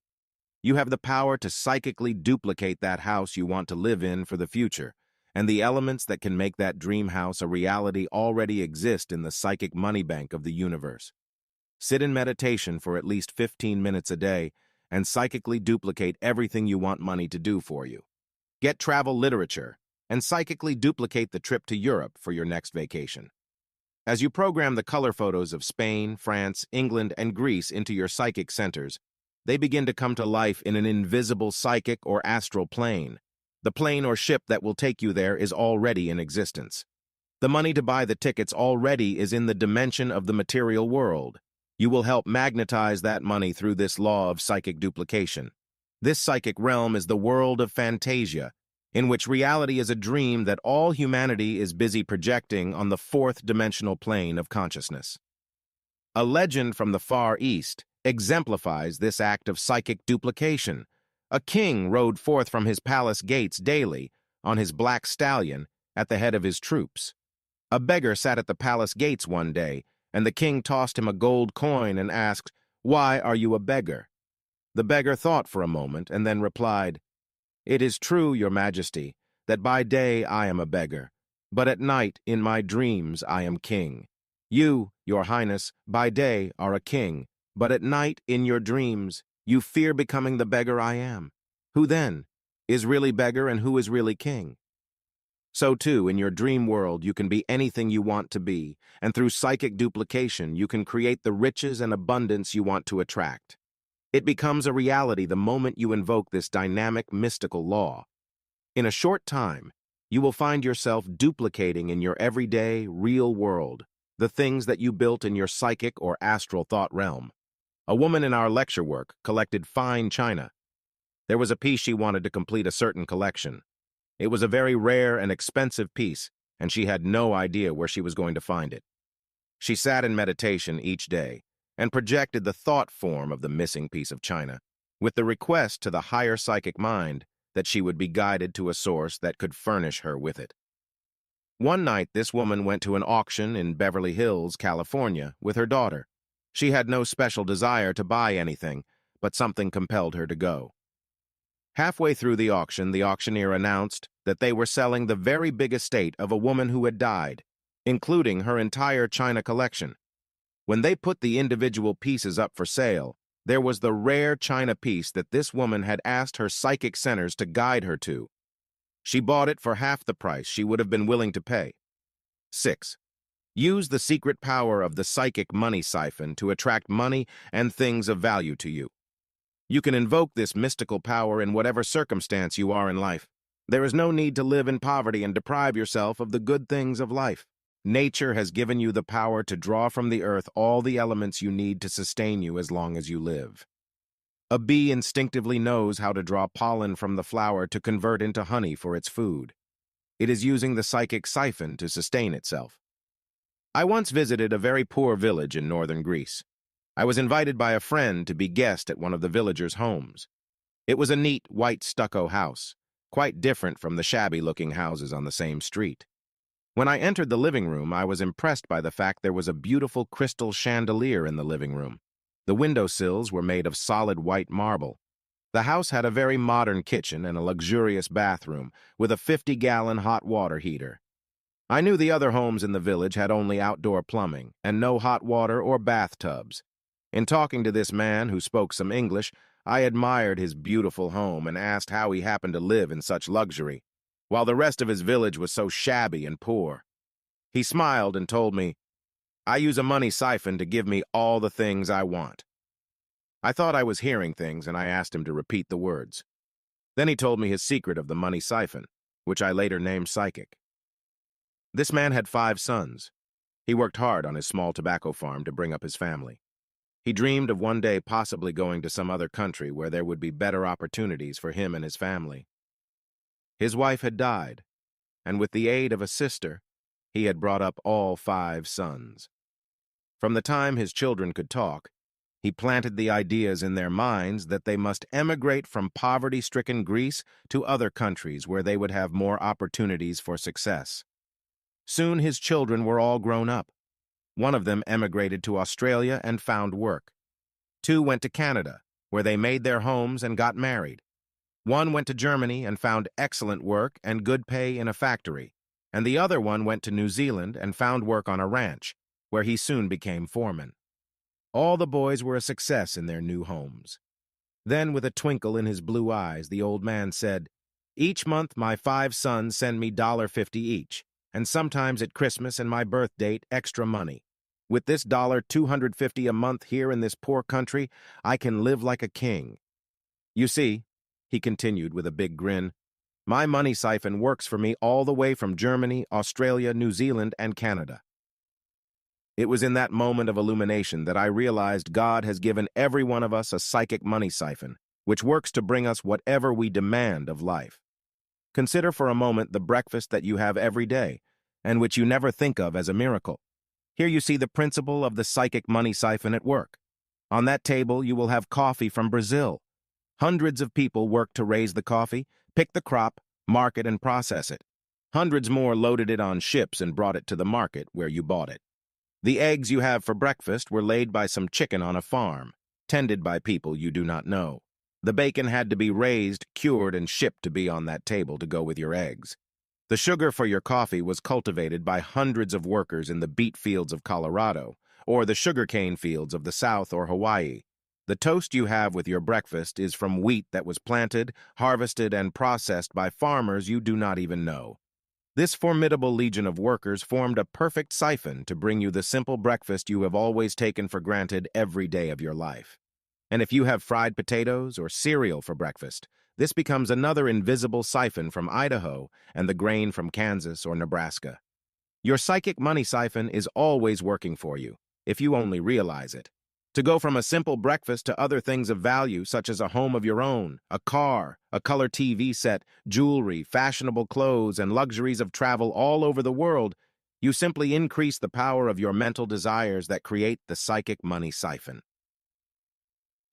You have the power to psychically duplicate that house you want to live in for the future, and the elements that can make that dream house a reality already exist in the psychic money bank of the universe. Sit in meditation for at least 15 minutes a day and psychically duplicate everything you want money to do for you. Get travel literature and psychically duplicate the trip to Europe for your next vacation. As you program the color photos of Spain, France, England, and Greece into your psychic centers, they begin to come to life in an invisible psychic or astral plane. The plane or ship that will take you there is already in existence. The money to buy the tickets already is in the dimension of the material world. You will help magnetize that money through this law of psychic duplication. This psychic realm is the world of fantasia, in which reality is a dream that all humanity is busy projecting on the 4th dimensional plane of consciousness. A legend from the Far East exemplifies this act of psychic duplication. A king rode forth from his palace gates daily on his black stallion at the head of his troops. A beggar sat at the palace gates one day, and the king tossed him a gold coin and asked, Why are you a beggar?" The beggar thought for a moment and then replied, "It is true, your majesty, that by day I am a beggar, but at night in my dreams I am king. You, your highness, by day are a king, but at night in your dreams you fear becoming the beggar I am. Who then is really beggar and who is really king?" So too, in your dream world, you can be anything you want to be, and through psychic duplication, you can create the riches and abundance you want to attract. It becomes a reality the moment you invoke this dynamic, mystical law. In a short time, you will find yourself duplicating in your everyday, real world the things that you built in your psychic or astral thought realm. A woman in our lecture work collected fine china. There was a piece she wanted to complete a certain collection. It was a very rare and expensive piece, and she had no idea where she was going to find it. She sat in meditation each day and projected the thought form of the missing piece of china, with the request to the higher psychic mind that she would be guided to a source that could furnish her with it. One night, this woman went to an auction in Beverly Hills, California, with her daughter. She had no special desire to buy anything, but something compelled her to go. Halfway through the auctioneer announced that they were selling the very big estate of a woman who had died, including her entire china collection. When they put the individual pieces up for sale, there was the rare china piece that this woman had asked her psychic centers to guide her to. She bought it for half the price she would have been willing to pay. 6. Use the secret power of the psychic money siphon to attract money and things of value to you. You can invoke this mystical power in whatever circumstance you are in life. There is no need to live in poverty and deprive yourself of the good things of life. Nature has given you the power to draw from the earth all the elements you need to sustain you as long as you live. A bee instinctively knows how to draw pollen from the flower to convert into honey for its food. It is using the psychic siphon to sustain itself. I once visited a very poor village in northern Greece. I was invited by a friend to be guest at one of the villagers' homes. It was a neat, white stucco house, quite different from the shabby-looking houses on the same street. When I entered the living room, I was impressed by the fact there was a beautiful crystal chandelier in the living room. The windowsills were made of solid white marble. The house had a very modern kitchen and a luxurious bathroom with a 50-gallon hot water heater. I knew the other homes in the village had only outdoor plumbing and no hot water or bathtubs. In talking to this man who spoke some English, I admired his beautiful home and asked how he happened to live in such luxury, while the rest of his village was so shabby and poor. He smiled and told me, "I use a money siphon to give me all the things I want." I thought I was hearing things, and I asked him to repeat the words. Then he told me his secret of the money siphon, which I later named Psychic. This man had 5 sons. He worked hard on his small tobacco farm to bring up his family. He dreamed of one day possibly going to some other country where there would be better opportunities for him and his family. His wife had died, and with the aid of a sister, he had brought up all 5 sons. From the time his children could talk, he planted the ideas in their minds that they must emigrate from poverty-stricken Greece to other countries where they would have more opportunities for success. Soon his children were all grown up. One of them emigrated to Australia and found work. 2 went to Canada, where they made their homes and got married. 1 went to Germany and found excellent work and good pay in a factory, and the other one went to New Zealand and found work on a ranch, where he soon became foreman. All the boys were a success in their new homes. Then, with a twinkle in his blue eyes, the old man said, "Each month my 5 sons send me $1.50 each, and sometimes at Christmas and my birth date, extra money. With this $250 a month here in this poor country, I can live like a king. You see," he continued with a big grin, "my money siphon works for me all the way from Germany, Australia, New Zealand, and Canada." It was in that moment of illumination that I realized God has given every one of us a psychic money siphon, which works to bring us whatever we demand of life. Consider for a moment the breakfast that you have every day, and which you never think of as a miracle. Here you see the principle of the psychic money siphon at work. On that table, you will have coffee from Brazil. Hundreds of people worked to raise the coffee, pick the crop, market, and process it. Hundreds more loaded it on ships and brought it to the market where you bought it. The eggs you have for breakfast were laid by some chicken on a farm. tended by people you do not know. The bacon had to be raised, cured, and shipped to be on that table to go with your eggs. The sugar for your coffee was cultivated by hundreds of workers in the beet fields of Colorado, or the sugarcane fields of the South or Hawaii. The toast you have with your breakfast is from wheat that was planted, harvested, and processed by farmers you do not even know. This formidable legion of workers formed a perfect siphon to bring you the simple breakfast you have always taken for granted every day of your life. And if you have fried potatoes or cereal for breakfast, this becomes another invisible siphon from Idaho and the grain from Kansas or Nebraska. Your psychic money siphon is always working for you, if you only realize it. To go from a simple breakfast to other things of value, such as a home of your own, a car, a color TV set, jewelry, fashionable clothes, and luxuries of travel all over the world, you simply increase the power of your mental desires that create the psychic money siphon.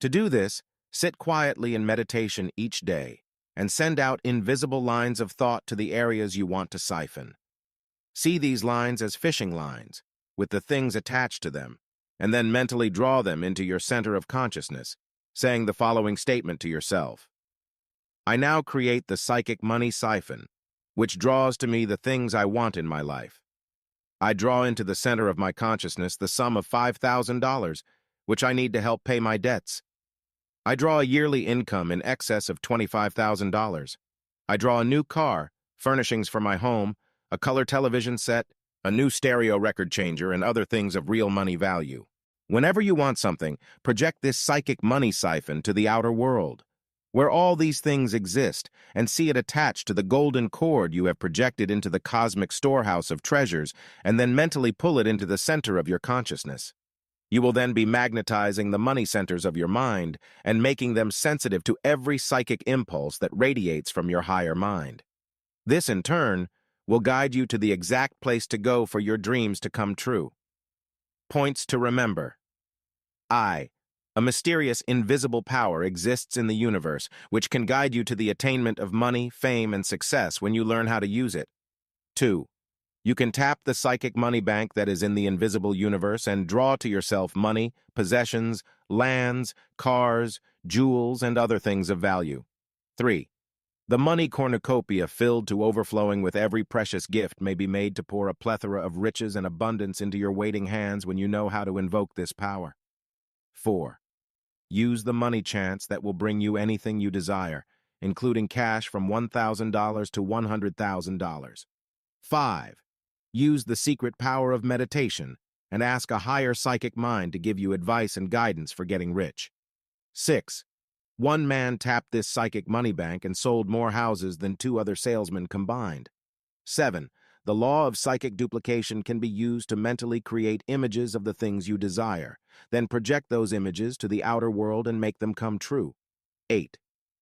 To do this, sit quietly in meditation each day and send out invisible lines of thought to the areas you want to siphon. See these lines as fishing lines, with the things attached to them, and then mentally draw them into your center of consciousness, saying the following statement to yourself. I now create the psychic money siphon, which draws to me the things I want in my life. I draw into the center of my consciousness the sum of $5,000, which I need to help pay my debts. I draw a yearly income in excess of $25,000. I draw a new car, furnishings for my home, a color television set, a new stereo record changer, and other things of real money value. Whenever you want something, project this psychic money siphon to the outer world, where all these things exist, and see it attached to the golden cord you have projected into the cosmic storehouse of treasures, and then mentally pull it into the center of your consciousness. You will then be magnetizing the money centers of your mind and making them sensitive to every psychic impulse that radiates from your higher mind. This, in turn, will guide you to the exact place to go for your dreams to come true. Points to remember. A mysterious, invisible power exists in the universe which can guide you to the attainment of money, fame, and success when you learn how to use it. 2. You can tap the psychic money bank that is in the invisible universe and draw to yourself money, possessions, lands, cars, jewels, and other things of value. 3. The money cornucopia filled to overflowing with every precious gift may be made to pour a plethora of riches and abundance into your waiting hands when you know how to invoke this power. 4. Use the money chance that will bring you anything you desire, including cash from $1,000 to $100,000. 5. Use the secret power of meditation and ask a higher psychic mind to give you advice and guidance for getting rich. 6. One man tapped this psychic money bank and sold more houses than 2 other salesmen combined. 7. The law of psychic duplication can be used to mentally create images of the things you desire, then project those images to the outer world and make them come true. 8.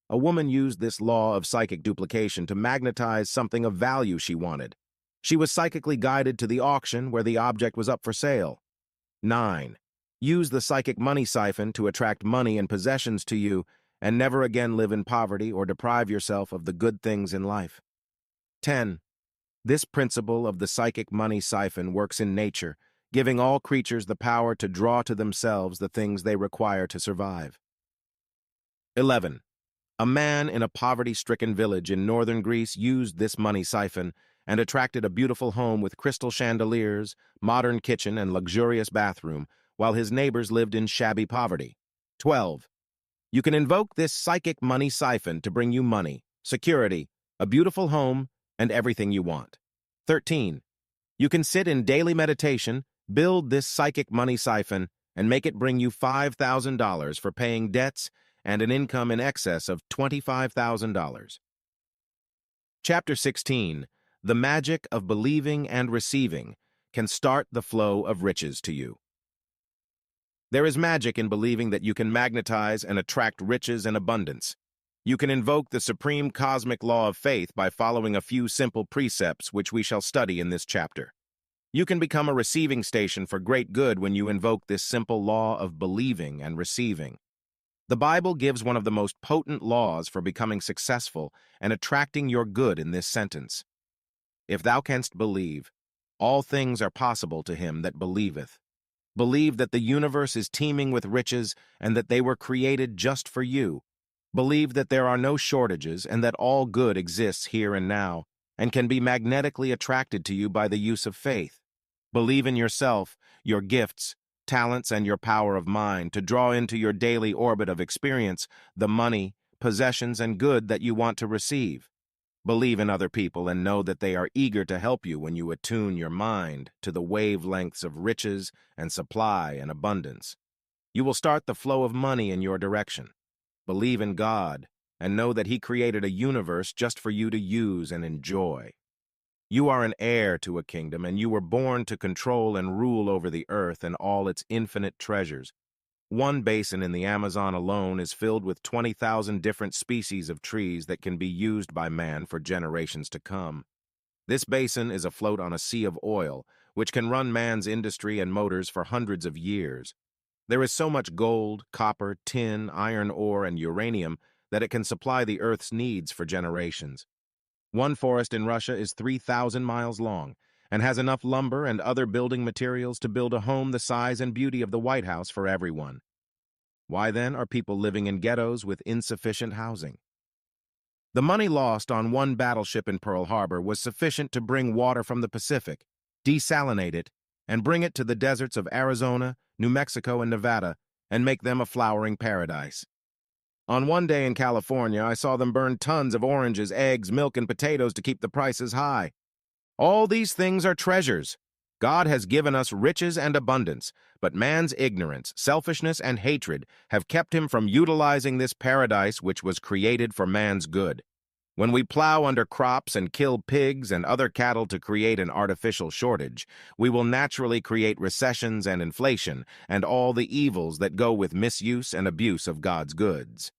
A woman used this law of psychic duplication to magnetize something of value she wanted. She was psychically guided to the auction where the object was up for sale. 9. Use the psychic money siphon to attract money and possessions to you and never again live in poverty or deprive yourself of the good things in life. 10. This principle of the psychic money siphon works in nature, giving all creatures the power to draw to themselves the things they require to survive. 11. A man in a poverty-stricken village in northern Greece used this money siphon and attracted a beautiful home with crystal chandeliers, modern kitchen, and luxurious bathroom, while his neighbors lived in shabby poverty. 12. You can invoke this psychic money siphon to bring you money, security, a beautiful home, and everything you want. 13. You can sit in daily meditation, build this psychic money siphon, and make it bring you $5,000 for paying debts and an income in excess of $25,000. Chapter 16. The magic of believing and receiving can start the flow of riches to you. There is magic in believing that you can magnetize and attract riches and abundance. You can invoke the supreme cosmic law of faith by following a few simple precepts which we shall study in this chapter. You can become a receiving station for great good when you invoke this simple law of believing and receiving. The Bible gives one of the most potent laws for becoming successful and attracting your good in this sentence. If thou canst believe, all things are possible to him that believeth. Believe that the universe is teeming with riches and that they were created just for you. Believe that there are no shortages and that all good exists here and now and can be magnetically attracted to you by the use of faith. Believe in yourself, your gifts, talents, and your power of mind to draw into your daily orbit of experience the money, possessions, and good that you want to receive. Believe in other people and know that they are eager to help you when you attune your mind to the wavelengths of riches and supply and abundance. You will start the flow of money in your direction. Believe in God and know that He created a universe just for you to use and enjoy. You are an heir to a kingdom, and you were born to control and rule over the earth and all its infinite treasures. One basin in the Amazon alone is filled with 20,000 different species of trees that can be used by man for generations to come. This basin is afloat on a sea of oil, which can run man's industry and motors for hundreds of years. There is so much gold, copper, tin, iron ore, and uranium that it can supply the Earth's needs for generations. One forest in Russia is 3,000 miles long and has enough lumber and other building materials to build a home the size and beauty of the White House for everyone. Why then are people living in ghettos with insufficient housing? The money lost on one battleship in Pearl Harbor was sufficient to bring water from the Pacific, desalinate it, and bring it to the deserts of Arizona, New Mexico, and Nevada, and make them a flowering paradise. On one day in California, I saw them burn tons of oranges, eggs, milk, and potatoes to keep the prices high. All these things are treasures. God has given us riches and abundance, but man's ignorance, selfishness, and hatred have kept him from utilizing this paradise which was created for man's good. When we plow under crops and kill pigs and other cattle to create an artificial shortage, we will naturally create recessions and inflation and all the evils that go with misuse and abuse of God's goods.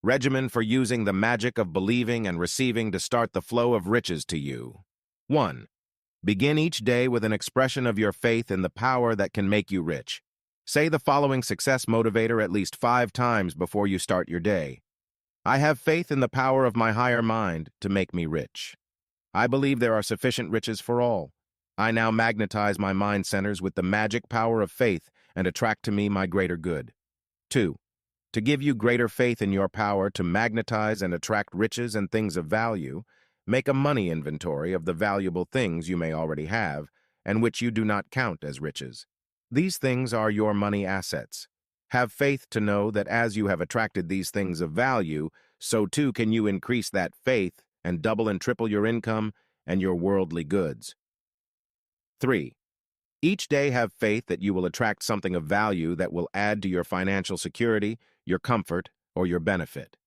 Regimen for using the magic of believing and receiving to start the flow of riches to you. 1. Begin each day with an expression of your faith in the power that can make you rich. Say the following success motivator at least 5 times before you start your day. I have faith in the power of my higher mind to make me rich. I believe there are sufficient riches for all. I now magnetize my mind centers with the magic power of faith and attract to me my greater good. 2. To give you greater faith in your power to magnetize and attract riches and things of value, make a money inventory of the valuable things you may already have and which you do not count as riches. These things are your money assets. Have faith to know that as you have attracted these things of value, so too can you increase that faith and double and triple your income and your worldly goods. 3. Each day have faith that you will attract something of value that will add to your financial security, your comfort, or your benefit.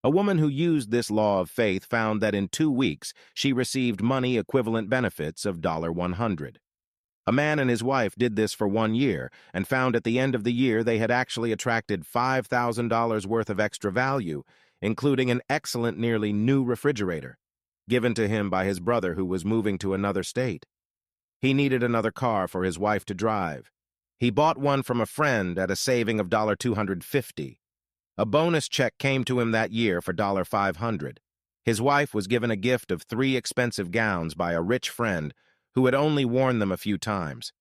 A woman who used this law of faith found that in 2 weeks she received money equivalent benefits of $100. A man and his wife did this for 1 year and found at the end of the year they had actually attracted $5,000 worth of extra value, including an excellent, nearly new refrigerator, given to him by his brother who was moving to another state. He needed another car for his wife to drive. He bought one from a friend at a saving of $250. A bonus check came to him that year for $500. His wife was given a gift of 3 expensive gowns by a rich friend who had only worn them a few times.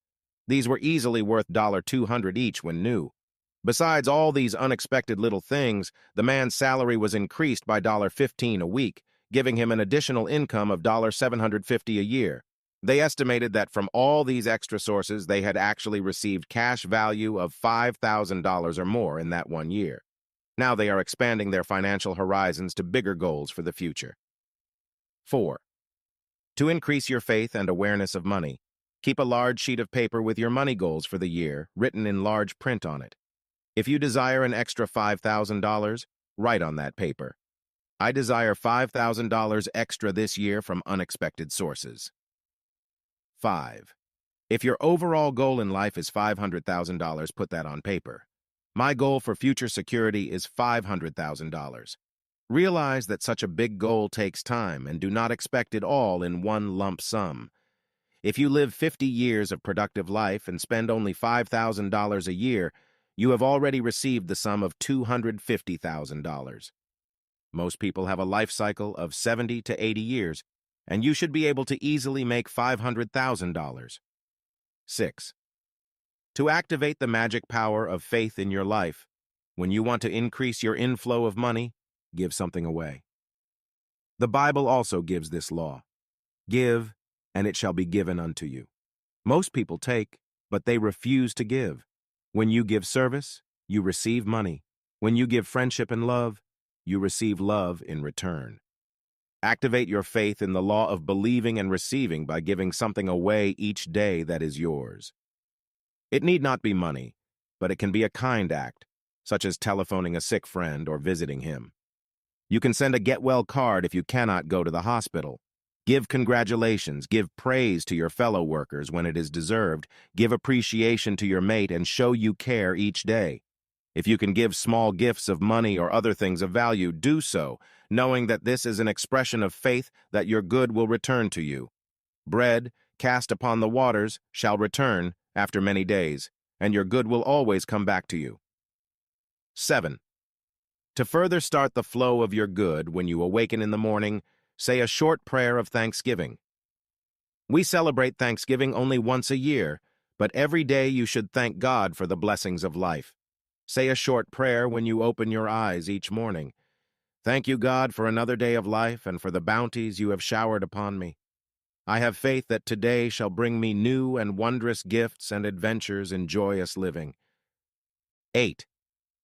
These were easily worth $200 each when new. Besides all these unexpected little things, the man's salary was increased by $15 a week, giving him an additional income of $750 a year. They estimated that from all these extra sources, they had actually received cash value of $5,000 or more in that 1 year. Now they are expanding their financial horizons to bigger goals for the future. 4. To increase your faith and awareness of money, keep a large sheet of paper with your money goals for the year written in large print on it. If you desire an extra $5,000, write on that paper, I desire $5,000 extra this year from unexpected sources. 5. If your overall goal in life is $500,000, put that on paper. My goal for future security is $500,000. Realize that such a big goal takes time and do not expect it all in one lump sum. If you live 50 years of productive life and spend only $5,000 a year, you have already received the sum of $250,000. Most people have a life cycle of 70 to 80 years, and you should be able to easily make $500,000. 6. To activate the magic power of faith in your life, when you want to increase your inflow of money, give something away. The Bible also gives this law: give, and it shall be given unto you. Most people take, but they refuse to give. When you give service, you receive money. When you give friendship and love, you receive love in return. Activate your faith in the law of believing and receiving by giving something away each day that is yours. It need not be money, but it can be a kind act, such as telephoning a sick friend or visiting him. You can send a get-well card if you cannot go to the hospital. Give congratulations, give praise to your fellow workers when it is deserved, give appreciation to your mate, and show you care each day. If you can give small gifts of money or other things of value, do so, knowing that this is an expression of faith that your good will return to you. Bread, cast upon the waters, shall return after many days, and your good will always come back to you. 7. To further start the flow of your good when you awaken in the morning, say a short prayer of thanksgiving. We celebrate Thanksgiving only once a year, but every day you should thank God for the blessings of life. Say a short prayer when you open your eyes each morning. Thank you, God, for another day of life and for the bounties you have showered upon me. I have faith that today shall bring me new and wondrous gifts and adventures in joyous living. 8.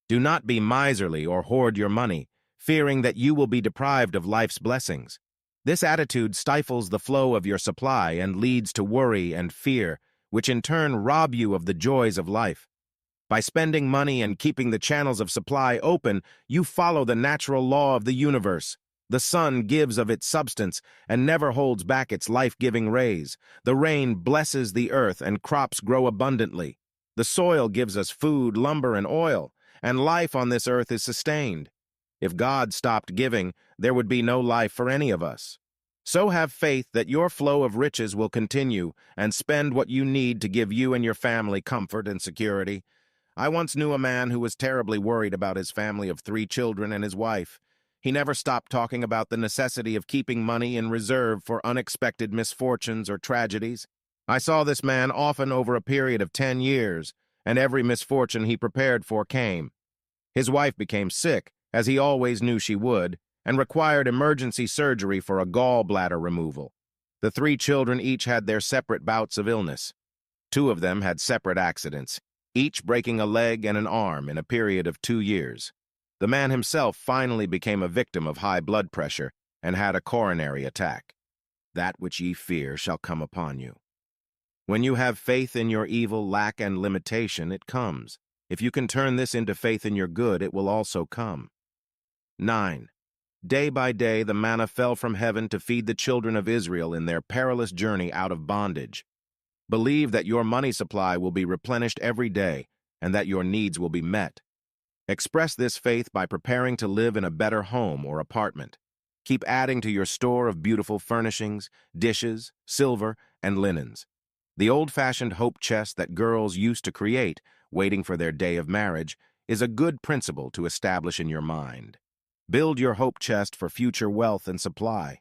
Do not be miserly or hoard your money, fearing that you will be deprived of life's blessings. This attitude stifles the flow of your supply and leads to worry and fear, which in turn rob you of the joys of life. By spending money and keeping the channels of supply open, you follow the natural law of the universe. The sun gives of its substance and never holds back its life-giving rays. The rain blesses the earth and crops grow abundantly. The soil gives us food, lumber, and oil, and life on this earth is sustained. If God stopped giving, there would be no life for any of us. So have faith that your flow of riches will continue, and spend what you need to give you and your family comfort and security. I once knew a man who was terribly worried about his family of 3 children and his wife. He never stopped talking about the necessity of keeping money in reserve for unexpected misfortunes or tragedies. I saw this man often over a period of 10 years, and every misfortune he prepared for came. His wife became sick, as he always knew she would, and required emergency surgery for a gallbladder removal. The 3 children each had their separate bouts of illness. 2 of them had separate accidents, each breaking a leg and an arm in a period of 2 years. The man himself finally became a victim of high blood pressure and had a coronary attack. That which ye fear shall come upon you. When you have faith in your evil, lack, and limitation, it comes. If you can turn this into faith in your good, it will also come. 9. Day by day the manna fell from heaven to feed the children of Israel in their perilous journey out of bondage. Believe that your money supply will be replenished every day and that your needs will be met. Express this faith by preparing to live in a better home or apartment. Keep adding to your store of beautiful furnishings, dishes, silver, and linens. The old-fashioned hope chest that girls used to create, waiting for their day of marriage, is a good principle to establish in your mind. Build your hope chest for future wealth and supply.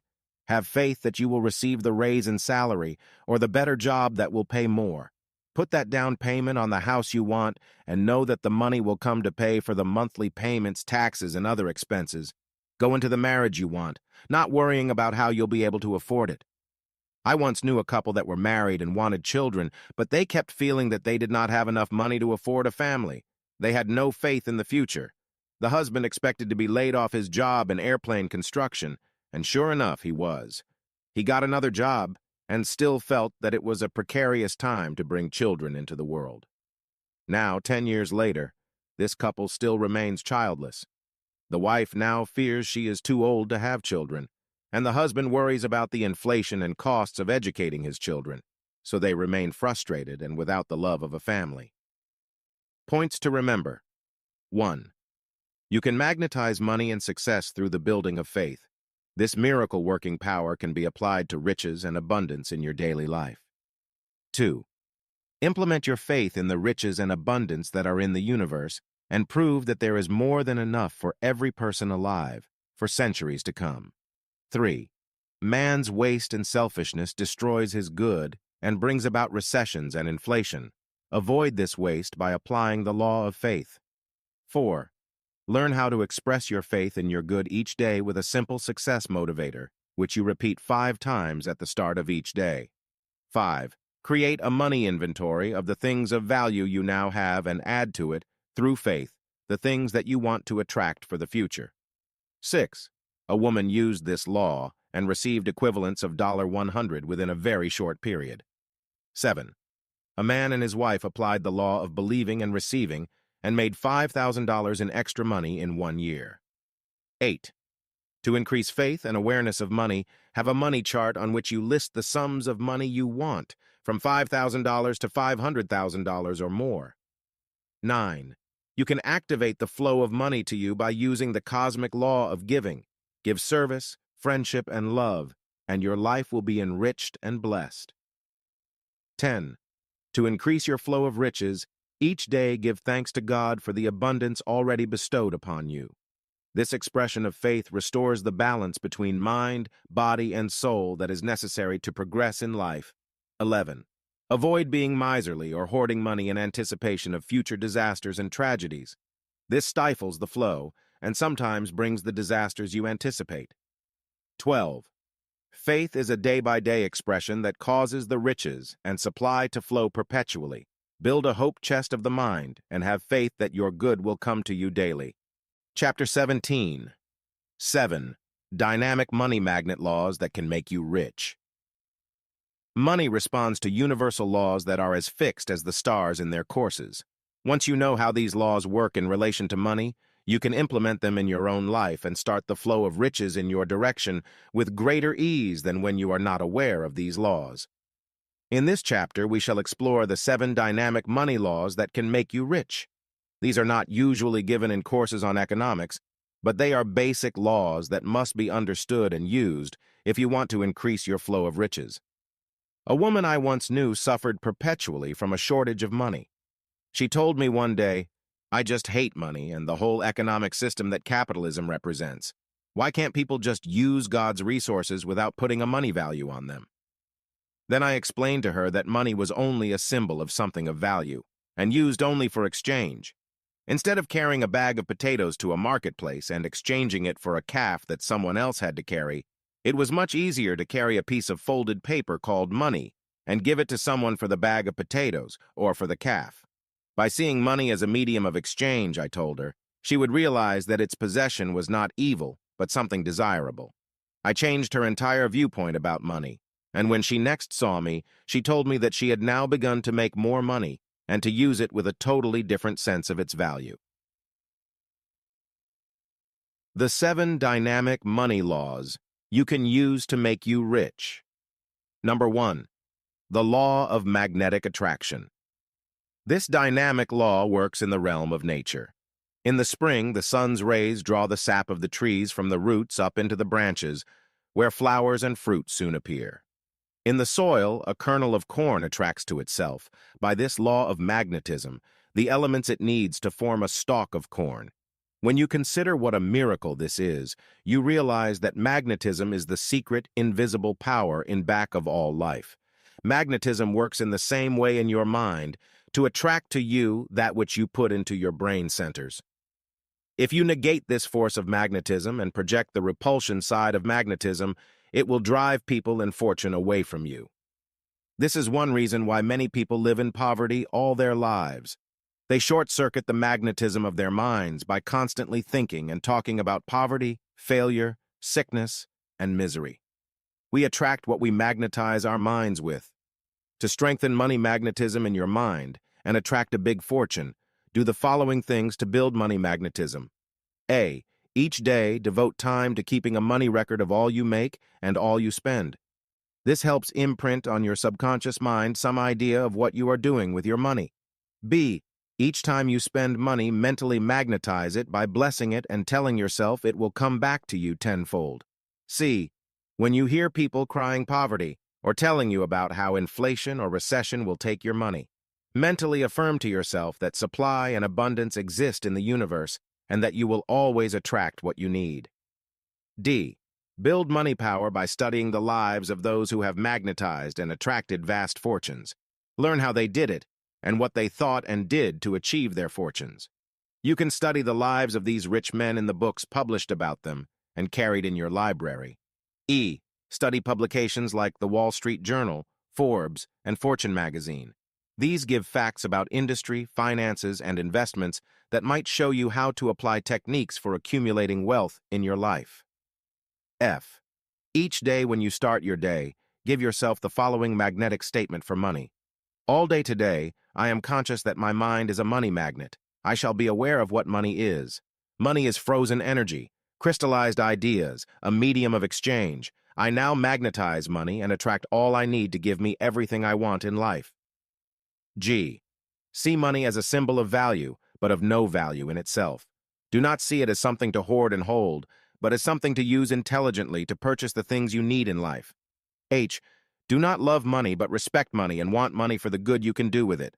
Have faith that you will receive the raise in salary or the better job that will pay more. Put that down payment on the house you want and know that the money will come to pay for the monthly payments, taxes, and other expenses. Go into the marriage you want, not worrying about how you'll be able to afford it. I once knew a couple that were married and wanted children, but they kept feeling that they did not have enough money to afford a family. They had no faith in the future. The husband expected to be laid off his job in airplane construction, and sure enough, he was. He got another job and still felt that it was a precarious time to bring children into the world. Now, 10 years later, this couple still remains childless. The wife now fears she is too old to have children, and the husband worries about the inflation and costs of educating his children, so they remain frustrated and without the love of a family. Points to remember. 1. You can magnetize money and success through the building of faith. This miracle-working power can be applied to riches and abundance in your daily life. 2. Implement your faith in the riches and abundance that are in the universe and prove that there is more than enough for every person alive for centuries to come. 3. Man's waste and selfishness destroys his good and brings about recessions and inflation. Avoid this waste by applying the law of faith. 4. Learn how to express your faith in your good each day with a simple success motivator, which you repeat 5 times at the start of each day. 5. Create a money inventory of the things of value you now have and add to it, through faith, the things that you want to attract for the future. 6. A woman used this law and received equivalents of $100 within a very short period. 7. A man and his wife applied the law of believing and receiving and made $5,000 in extra money in 1 year. 8. To increase faith and awareness of money, have a money chart on which you list the sums of money you want, from $5,000 to $500,000 or more. 9. You can activate the flow of money to you by using the cosmic law of giving. Give service, friendship, and love, and your life will be enriched and blessed. 10. To increase your flow of riches, each day give thanks to God for the abundance already bestowed upon you. This expression of faith restores the balance between mind, body, and soul that is necessary to progress in life. 11. Avoid being miserly or hoarding money in anticipation of future disasters and tragedies. This stifles the flow and sometimes brings the disasters you anticipate. 12. Faith is a day-by-day expression that causes the riches and supply to flow perpetually. Build a hope chest of the mind and have faith that your good will come to you daily. Chapter 17. 7. Dynamic money magnet laws that can make you rich. Money responds to universal laws that are as fixed as the stars in their courses. Once you know how these laws work in relation to money, you can implement them in your own life and start the flow of riches in your direction with greater ease than when you are not aware of these laws. In this chapter, we shall explore the 7 dynamic money laws that can make you rich. These are not usually given in courses on economics, but they are basic laws that must be understood and used if you want to increase your flow of riches. A woman I once knew suffered perpetually from a shortage of money. She told me one day, "I just hate money and the whole economic system that capitalism represents. Why can't people just use God's resources without putting a money value on them?" Then I explained to her that money was only a symbol of something of value, and used only for exchange. Instead of carrying a bag of potatoes to a marketplace and exchanging it for a calf that someone else had to carry, it was much easier to carry a piece of folded paper called money and give it to someone for the bag of potatoes or for the calf. By seeing money as a medium of exchange, I told her, she would realize that its possession was not evil, but something desirable. I changed her entire viewpoint about money, and when she next saw me, she told me that she had now begun to make more money and to use it with a totally different sense of its value. The 7 dynamic money laws you can use to make you rich. Number 1. The law of magnetic attraction. This dynamic law works in the realm of nature. In the spring, the sun's rays draw the sap of the trees from the roots up into the branches, where flowers and fruit soon appear. In the soil, a kernel of corn attracts to itself, by this law of magnetism, the elements it needs to form a stalk of corn. When you consider what a miracle this is, you realize that magnetism is the secret, invisible power in back of all life. Magnetism works in the same way in your mind, to attract to you that which you put into your brain centers. If you negate this force of magnetism and project the repulsion side of magnetism, it will drive people and fortune away from you. This is one reason why many people live in poverty all their lives. They short-circuit the magnetism of their minds by constantly thinking and talking about poverty, failure, sickness, and misery. We attract what we magnetize our minds with. To strengthen money magnetism in your mind and attract a big fortune, do the following things to build money magnetism. A. Each day, devote time to keeping a money record of all you make and all you spend. This helps imprint on your subconscious mind some idea of what you are doing with your money. B. Each time you spend money, mentally magnetize it by blessing it and telling yourself it will come back to you tenfold. C. When you hear people crying poverty or telling you about how inflation or recession will take your money, mentally affirm to yourself that supply and abundance exist in the universe and that you will always attract what you need. D. Build money power by studying the lives of those who have magnetized and attracted vast fortunes. Learn how they did it and what they thought and did to achieve their fortunes. You can study the lives of these rich men in the books published about them and carried in your library. E. Study publications like the Wall Street Journal, Forbes, and Fortune magazine. These give facts about industry, finances, and investments that might show you how to apply techniques for accumulating wealth in your life. F. Each day when you start your day, give yourself the following magnetic statement for money. All day today, I am conscious that my mind is a money magnet. I shall be aware of what money is. Money is frozen energy, crystallized ideas, a medium of exchange. I now magnetize money and attract all I need to give me everything I want in life. G. See money as a symbol of value, but of no value in itself. Do not see it as something to hoard and hold, but as something to use intelligently to purchase the things you need in life. H. Do not love money but respect money and want money for the good you can do with it.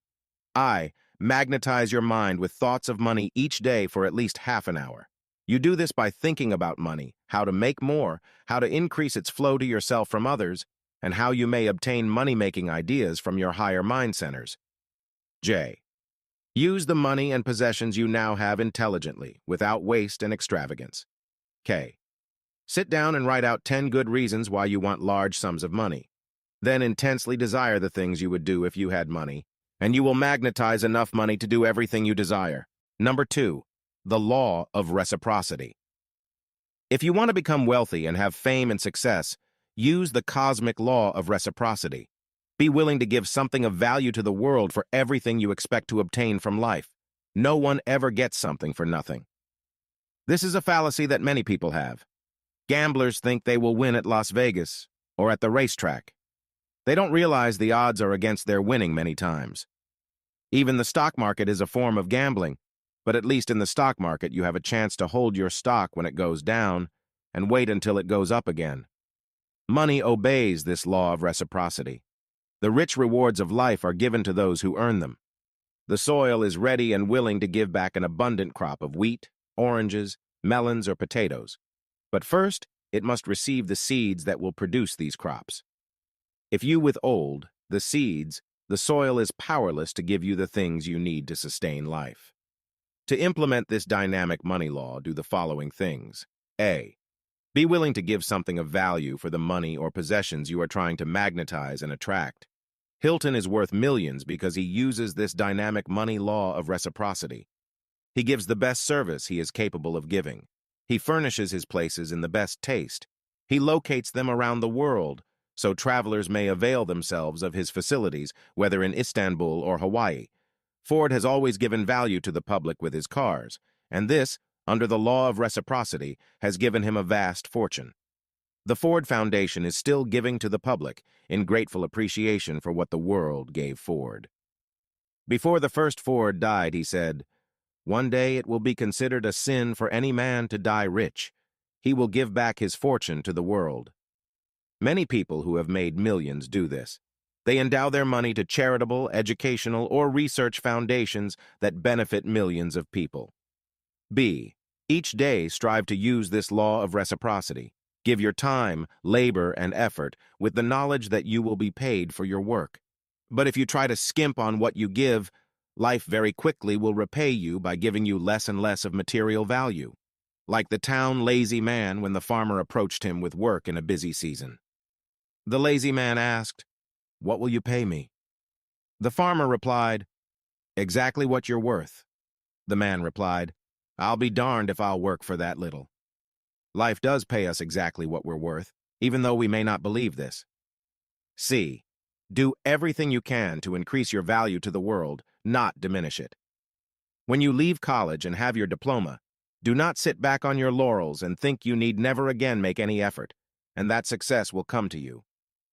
I. Magnetize your mind with thoughts of money each day for at least half an hour. You do this by thinking about money, how to make more, how to increase its flow to yourself from others, and how you may obtain money-making ideas from your higher mind centers. J. Use the money and possessions you now have intelligently, without waste and extravagance. K. Sit down and write out 10 good reasons why you want large sums of money. Then intensely desire the things you would do if you had money, and you will magnetize enough money to do everything you desire. Number 2. The law of reciprocity. If you want to become wealthy and have fame and success, use the cosmic law of reciprocity. Be willing to give something of value to the world for everything you expect to obtain from life. No one ever gets something for nothing. This is a fallacy that many people have. Gamblers think they will win at Las Vegas or at the racetrack. They don't realize the odds are against their winning many times. Even the stock market is a form of gambling, but at least in the stock market you have a chance to hold your stock when it goes down and wait until it goes up again. Money obeys this law of reciprocity. The rich rewards of life are given to those who earn them. The soil is ready and willing to give back an abundant crop of wheat, oranges, melons, or potatoes. But first, it must receive the seeds that will produce these crops. If you withhold the seeds, the soil is powerless to give you the things you need to sustain life. To implement this dynamic money law, do the following things. A. Be willing to give something of value for the money or possessions you are trying to magnetize and attract. Hilton is worth millions because he uses this dynamic money law of reciprocity. He gives the best service he is capable of giving. He furnishes his places in the best taste. He locates them around the world, so travelers may avail themselves of his facilities, whether in Istanbul or Hawaii. Ford has always given value to the public with his cars, and this, under the law of reciprocity, has given him a vast fortune. The Ford Foundation is still giving to the public in grateful appreciation for what the world gave Ford. Before the first Ford died, he said, "One day it will be considered a sin for any man to die rich. He will give back his fortune to the world." Many people who have made millions do this. They endow their money to charitable, educational, or research foundations that benefit millions of people. B. Each day strive to use this law of reciprocity. Give your time, labor, and effort with the knowledge that you will be paid for your work. But if you try to skimp on what you give, life very quickly will repay you by giving you less and less of material value. Like the town lazy man when the farmer approached him with work in a busy season. The lazy man asked, "What will you pay me?" The farmer replied, "Exactly what you're worth." The man replied, "I'll be darned if I'll work for that little." Life does pay us exactly what we're worth, even though we may not believe this. C. Do everything you can to increase your value to the world, not diminish it. When you leave college and have your diploma, do not sit back on your laurels and think you need never again make any effort, and that success will come to you.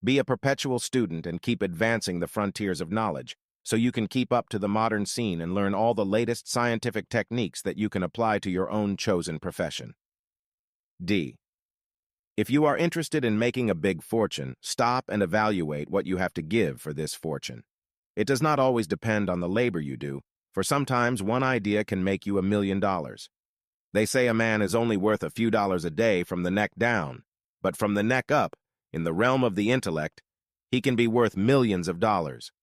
Be a perpetual student and keep advancing the frontiers of knowledge, so you can keep up to the modern scene and learn all the latest scientific techniques that you can apply to your own chosen profession. D. If you are interested in making a big fortune, stop and evaluate what you have to give for this fortune. It does not always depend on the labor you do, for sometimes one idea can make you $1 million. They say a man is only worth a few dollars a day from the neck down, but from the neck up, in the realm of the intellect, he can be worth millions of dollars.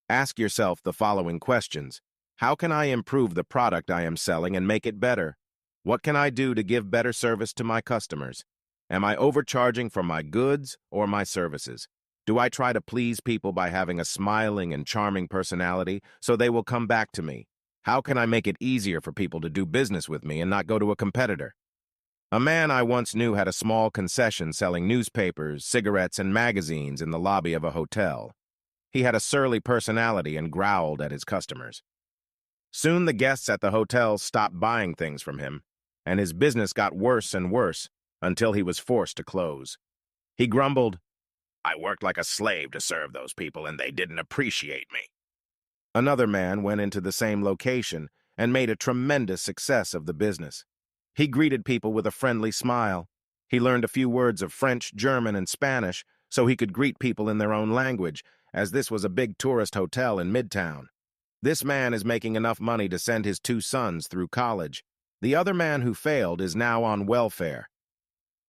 Ask yourself the following questions. How can I improve the product I am selling and make it better? What can I do to give better service to my customers? Am I overcharging for my goods or my services? Do I try to please people by having a smiling and charming personality so they will come back to me? How can I make it easier for people to do business with me and not go to a competitor? A man I once knew had a small concession selling newspapers, cigarettes, and magazines in the lobby of a hotel. He had a surly personality and growled at his customers. Soon the guests at the hotel stopped buying things from him, and his business got worse and worse until he was forced to close. He grumbled, "I worked like a slave to serve those people, and they didn't appreciate me." Another man went into the same location and made a tremendous success of the business. He greeted people with a friendly smile. He learned a few words of French, German, and Spanish so he could greet people in their own language, as this was a big tourist hotel in Midtown. This man is making enough money to send his 2 sons through college. The other man who failed is now on welfare.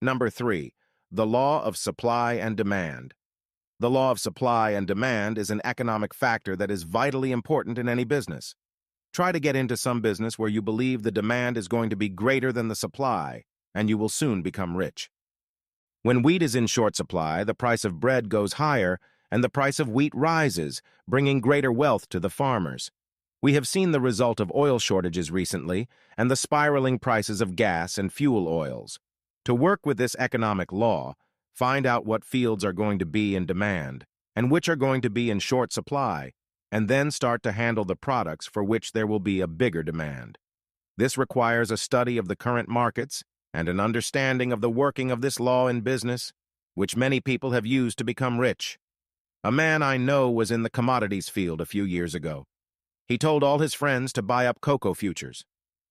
Number 3, the law of supply and demand. The law of supply and demand is an economic factor that is vitally important in any business. Try to get into some business where you believe the demand is going to be greater than the supply, and you will soon become rich. When wheat is in short supply, the price of bread goes higher, and the price of wheat rises, bringing greater wealth to the farmers. We have seen the result of oil shortages recently and the spiraling prices of gas and fuel oils. To work with this economic law, find out what fields are going to be in demand and which are going to be in short supply, and then start to handle the products for which there will be a bigger demand. This requires a study of the current markets and an understanding of the working of this law in business, which many people have used to become rich. A man I know was in the commodities field a few years ago. He told all his friends to buy up cocoa futures.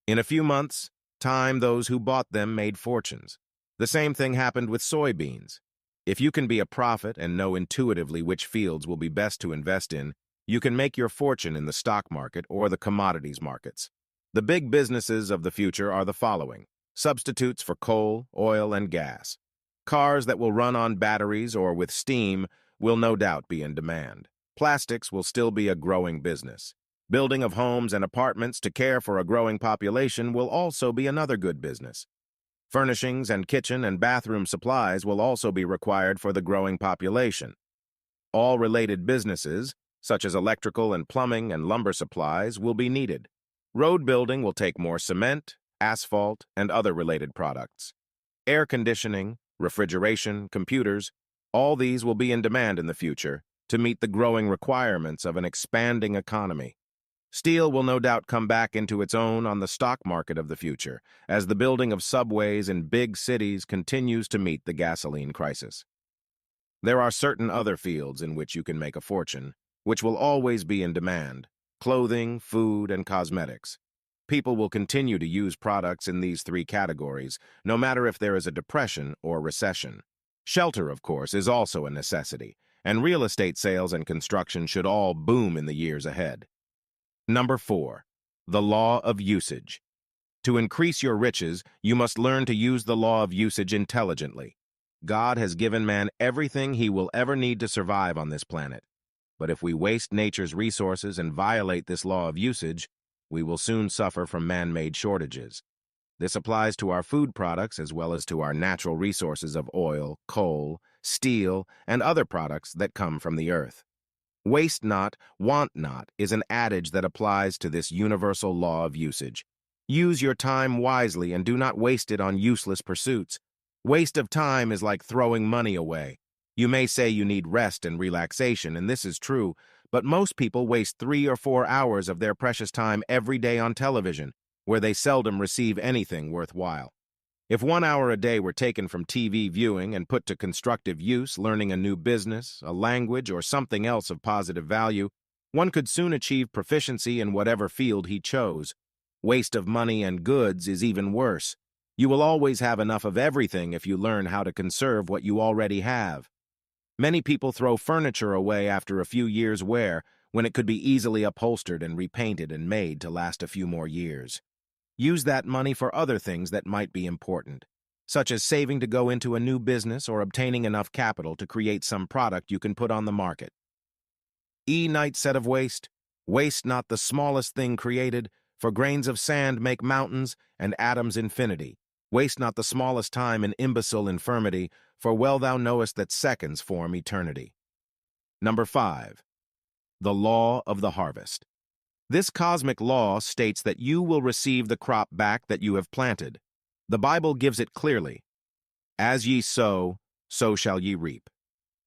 In a few months' time, those who bought them made fortunes. The same thing happened with soybeans. If you can be a prophet and know intuitively which fields will be best to invest in, you can make your fortune in the stock market or the commodities markets. The big businesses of the future are the following: substitutes for coal, oil, and gas. Cars that will run on batteries or with steam will no doubt be in demand. Plastics will still be a growing business. Building of homes and apartments to care for a growing population will also be another good business. Furnishings and kitchen and bathroom supplies will also be required for the growing population. All related businesses, such as electrical and plumbing and lumber supplies, will be needed. Road building will take more cement, asphalt, and other related products. Air conditioning, refrigeration, computers, all these will be in demand in the future to meet the growing requirements of an expanding economy. Steel will no doubt come back into its own on the stock market of the future, as the building of subways in big cities continues to meet the gasoline crisis. There are certain other fields in which you can make a fortune, which will always be in demand: clothing, food, and cosmetics. People will continue to use products in these 3 categories, no matter if there is a depression or recession. Shelter, of course, is also a necessity, and real estate sales and construction should all boom in the years ahead. Number 4, the law of usage. To increase your riches, you must learn to use the law of usage intelligently. God has given man everything he will ever need to survive on this planet. But if we waste nature's resources and violate this law of usage, we will soon suffer from man-made shortages. This applies to our food products as well as to our natural resources of oil, coal, steel, and other products that come from the earth. Waste not, want not is an adage that applies to this universal law of usage. Use your time wisely and do not waste it on useless pursuits. Waste of time is like throwing money away. You may say you need rest and relaxation, and this is true, but most people waste 3 or 4 hours of their precious time every day on television, where they seldom receive anything worthwhile. If 1 hour a day were taken from TV viewing and put to constructive use, learning a new business, a language, or something else of positive value, one could soon achieve proficiency in whatever field he chose. Waste of money and goods is even worse. You will always have enough of everything if you learn how to conserve what you already have. Many people throw furniture away after a few years' wear when it could be easily upholstered and repainted and made to last a few more years. Use that money for other things that might be important, such as saving to go into a new business or obtaining enough capital to create some product you can put on the market. Ninth set of waste. Waste not the smallest thing created, for grains of sand make mountains, and atoms infinity. Waste not the smallest time in imbecile infirmity, for well thou knowest that seconds form eternity. Number 5. The law of the harvest. This cosmic law states that you will receive the crop back that you have planted. The Bible gives it clearly. As ye sow, so shall ye reap.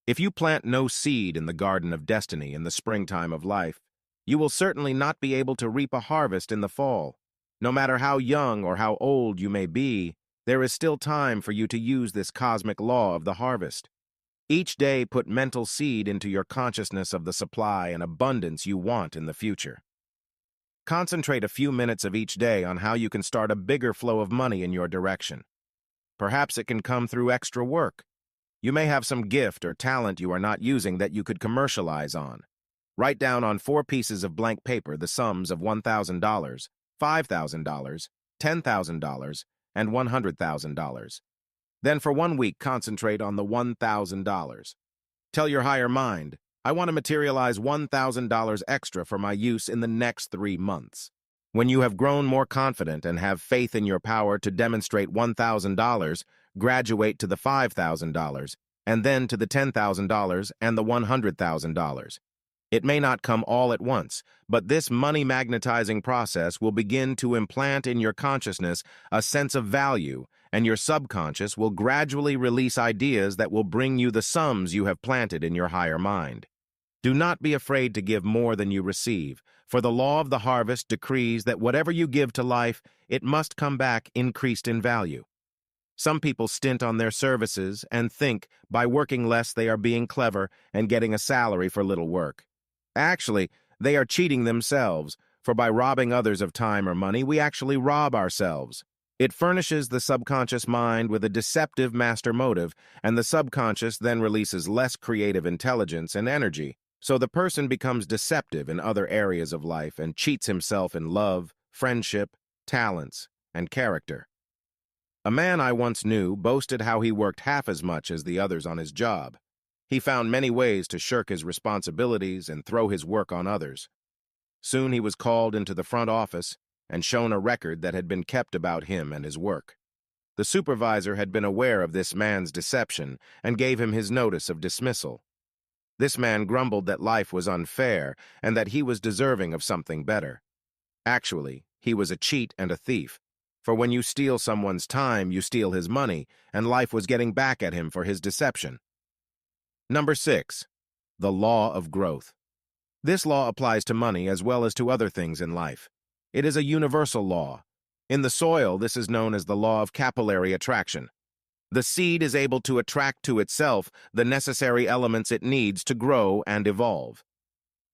If you plant no seed in the garden of destiny in the springtime of life, you will certainly not be able to reap a harvest in the fall. No matter how young or how old you may be, there is still time for you to use this cosmic law of the harvest. Each day put mental seed into your consciousness of the supply and abundance you want in the future. Concentrate a few minutes of each day on how you can start a bigger flow of money in your direction. Perhaps it can come through extra work. You may have some gift or talent you are not using that you could commercialize on. Write down on 4 pieces of blank paper the sums of $1,000, $5,000, $10,000, and $100,000. Then for 1 week, concentrate on the $1,000. Tell your higher mind, I want to materialize $1,000 extra for my use in the next 3 months. When you have grown more confident and have faith in your power to demonstrate $1,000, graduate to the $5,000, and then to the $10,000 and the $100,000. It may not come all at once, but this money magnetizing process will begin to implant in your consciousness a sense of value, and your subconscious will gradually release ideas that will bring you the sums you have planted in your higher mind. Do not be afraid to give more than you receive, for the law of the harvest decrees that whatever you give to life, it must come back increased in value. Some people stint on their services and think by working less they are being clever and getting a salary for little work. Actually, they are cheating themselves, for by robbing others of time or money, we actually rob ourselves. It furnishes the subconscious mind with a deceptive master motive, and the subconscious then releases less creative intelligence and energy, so the person becomes deceptive in other areas of life and cheats himself in love, friendship, talents, and character. A man I once knew boasted how he worked half as much as the others on his job. He found many ways to shirk his responsibilities and throw his work on others. Soon he was called into the front office and shown a record that had been kept about him and his work. The supervisor had been aware of this man's deception and gave him his notice of dismissal. This man grumbled that life was unfair and that he was deserving of something better. Actually, he was a cheat and a thief, for when you steal someone's time, you steal his money, and life was getting back at him for his deception. Number 6. The law of growth. This law applies to money as well as to other things in life. It is a universal law. In the soil, this is known as the law of capillary attraction. The seed is able to attract to itself the necessary elements it needs to grow and evolve.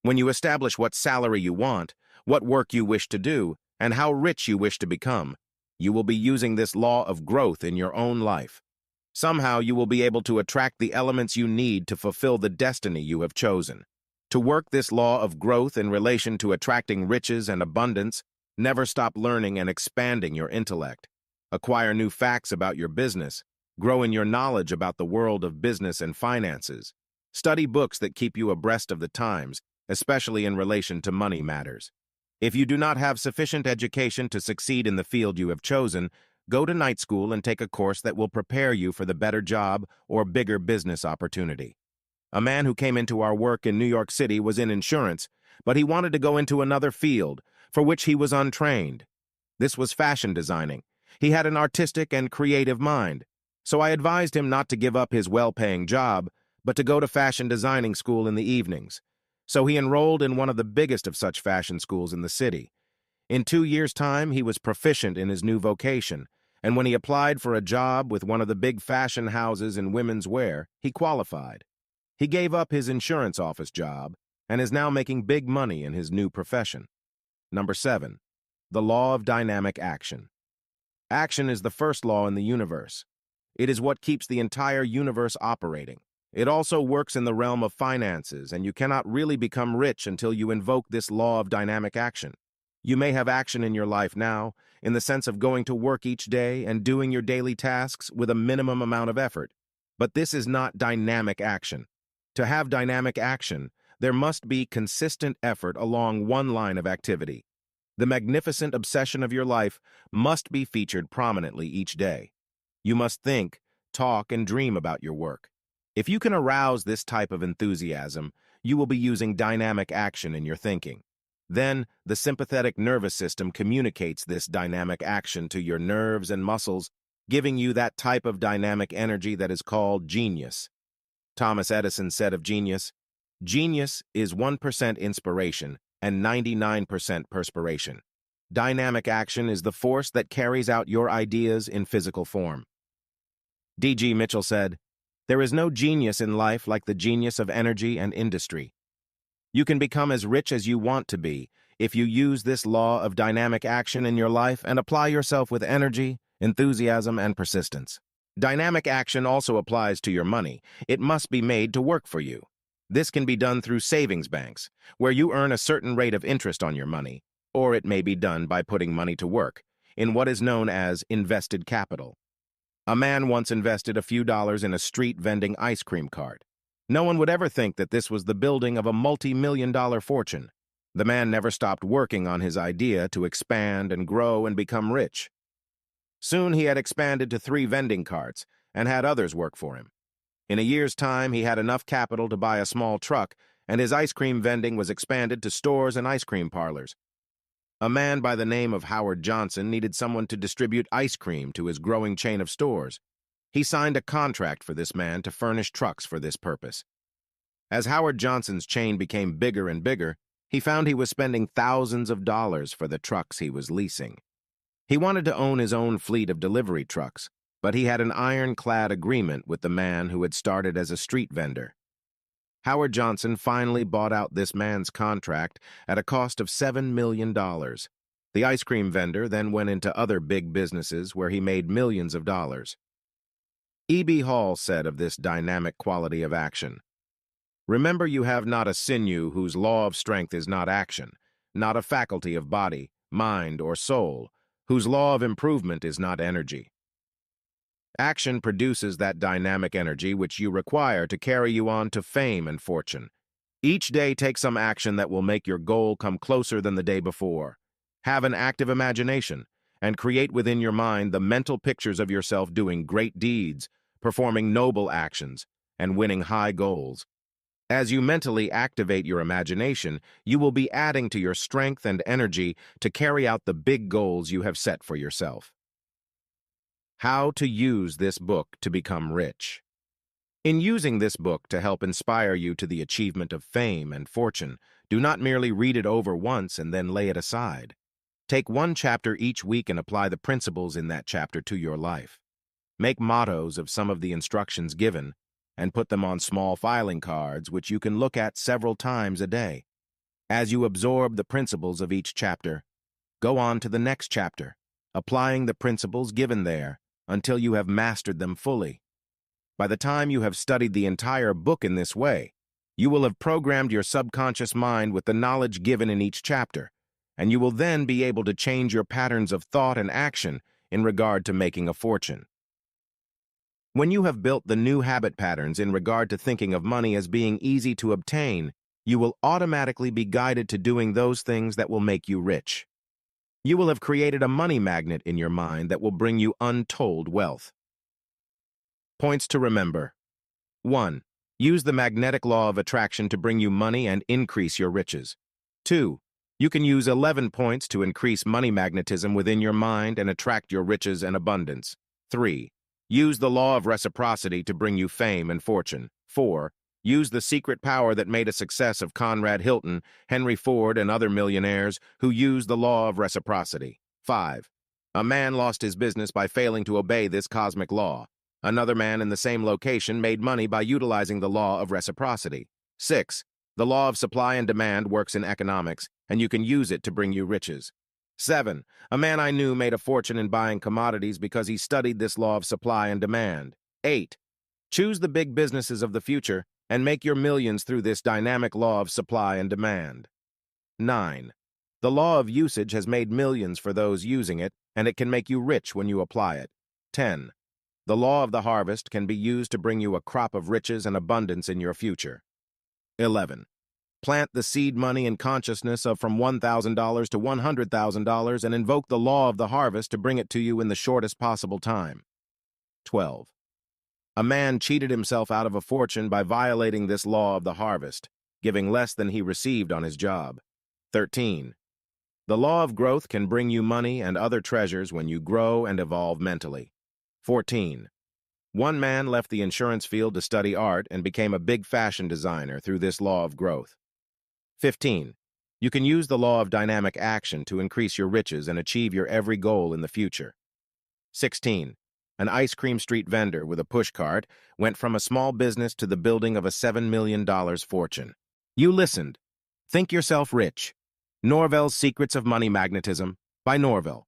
When you establish what salary you want, what work you wish to do, and how rich you wish to become, you will be using this law of growth in your own life. Somehow you will be able to attract the elements you need to fulfill the destiny you have chosen. To work this law of growth in relation to attracting riches and abundance, never stop learning and expanding your intellect. Acquire new facts about your business. Grow in your knowledge about the world of business and finances. Study books that keep you abreast of the times, especially in relation to money matters. If you do not have sufficient education to succeed in the field you have chosen, go to night school and take a course that will prepare you for the better job or bigger business opportunity. A man who came into our work in New York City was in insurance, but he wanted to go into another field, for which he was untrained. This was fashion designing. He had an artistic and creative mind, so I advised him not to give up his well-paying job, but to go to fashion designing school in the evenings. So he enrolled in one of the biggest of such fashion schools in the city. In 2 years' time, he was proficient in his new vocation, and when he applied for a job with one of the big fashion houses in women's wear, he qualified. He gave up his insurance office job and is now making big money in his new profession. Number 7. The law of dynamic action. Action is the first law in the universe. It is what keeps the entire universe operating. It also works in the realm of finances, and you cannot really become rich until you invoke this law of dynamic action. You may have action in your life now, in the sense of going to work each day and doing your daily tasks with a minimum amount of effort. But this is not dynamic action. To have dynamic action, there must be consistent effort along one line of activity. The magnificent obsession of your life must be featured prominently each day. You must think, talk, and dream about your work. If you can arouse this type of enthusiasm, you will be using dynamic action in your thinking. Then, the sympathetic nervous system communicates this dynamic action to your nerves and muscles, giving you that type of dynamic energy that is called genius. Thomas Edison said of genius, "Genius is 1% inspiration and 99% perspiration. Dynamic action is the force that carries out your ideas in physical form." D.G. Mitchell said, "There is no genius in life like the genius of energy and industry." You can become as rich as you want to be if you use this law of dynamic action in your life and apply yourself with energy, enthusiasm, and persistence. Dynamic action also applies to your money. It must be made to work for you. This can be done through savings banks, where you earn a certain rate of interest on your money, or it may be done by putting money to work in what is known as invested capital. A man once invested a few dollars in a street vending ice cream cart. No one would ever think that this was the building of a multi-million-dollar fortune. The man never stopped working on his idea to expand and grow and become rich. Soon he had expanded to 3 vending carts and had others work for him. In a year's time, he had enough capital to buy a small truck, and his ice cream vending was expanded to stores and ice cream parlors. A man by the name of Howard Johnson needed someone to distribute ice cream to his growing chain of stores. He signed a contract for this man to furnish trucks for this purpose. As Howard Johnson's chain became bigger and bigger, he found he was spending thousands of dollars for the trucks he was leasing. He wanted to own his own fleet of delivery trucks, but he had an ironclad agreement with the man who had started as a street vendor. Howard Johnson finally bought out this man's contract at a cost of $7 million. The ice cream vendor then went into other big businesses where he made millions of dollars. E.B. Hall said of this dynamic quality of action, "Remember, you have not a sinew whose law of strength is not action, not a faculty of body, mind, or soul, whose law of improvement is not energy." Action produces that dynamic energy which you require to carry you on to fame and fortune. Each day take some action that will make your goal come closer than the day before. Have an active imagination, and create within your mind the mental pictures of yourself doing great deeds, performing noble actions, and winning high goals. As you mentally activate your imagination, you will be adding to your strength and energy to carry out the big goals you have set for yourself. How to use this book to become rich. In using this book to help inspire you to the achievement of fame and fortune, do not merely read it over once and then lay it aside. Take one chapter each week and apply the principles in that chapter to your life. Make mottos of some of the instructions given, and put them on small filing cards which you can look at several times a day. As you absorb the principles of each chapter, go on to the next chapter, applying the principles given there until you have mastered them fully. By the time you have studied the entire book in this way, you will have programmed your subconscious mind with the knowledge given in each chapter, and you will then be able to change your patterns of thought and action in regard to making a fortune. When you have built the new habit patterns in regard to thinking of money as being easy to obtain, you will automatically be guided to doing those things that will make you rich. You will have created a money magnet in your mind that will bring you untold wealth. Points to remember. 1. Use the magnetic law of attraction to bring you money and increase your riches. 2. You can use 11 points to increase money magnetism within your mind and attract your riches and abundance. 3. Use the law of reciprocity to bring you fame and fortune. 4. Use the secret power that made a success of Conrad Hilton, Henry Ford, and other millionaires who used the law of reciprocity. 5. A man lost his business by failing to obey this cosmic law. Another man in the same location made money by utilizing the law of reciprocity. 6. The law of supply and demand works in economics, and you can use it to bring you riches. 7. A man I knew made a fortune in buying commodities because he studied this law of supply and demand. 8. Choose the big businesses of the future and make your millions through this dynamic law of supply and demand. 9. The law of usage has made millions for those using it, and it can make you rich when you apply it. 10. The law of the harvest can be used to bring you a crop of riches and abundance in your future. 11. Plant the seed money in consciousness of from $1,000 to $100,000 and invoke the law of the harvest to bring it to you in the shortest possible time. 12. A man cheated himself out of a fortune by violating this law of the harvest, giving less than he received on his job. 13. The law of growth can bring you money and other treasures when you grow and evolve mentally. 14. One man left the insurance field to study art and became a big fashion designer through this law of growth. 15. You can use the law of dynamic action to increase your riches and achieve your every goal in the future. 16. An ice cream street vendor with a pushcart went from a small business to the building of a $7 million fortune. You listened. Think yourself rich. Norvell's Secrets of Money Magnetism by Norvell.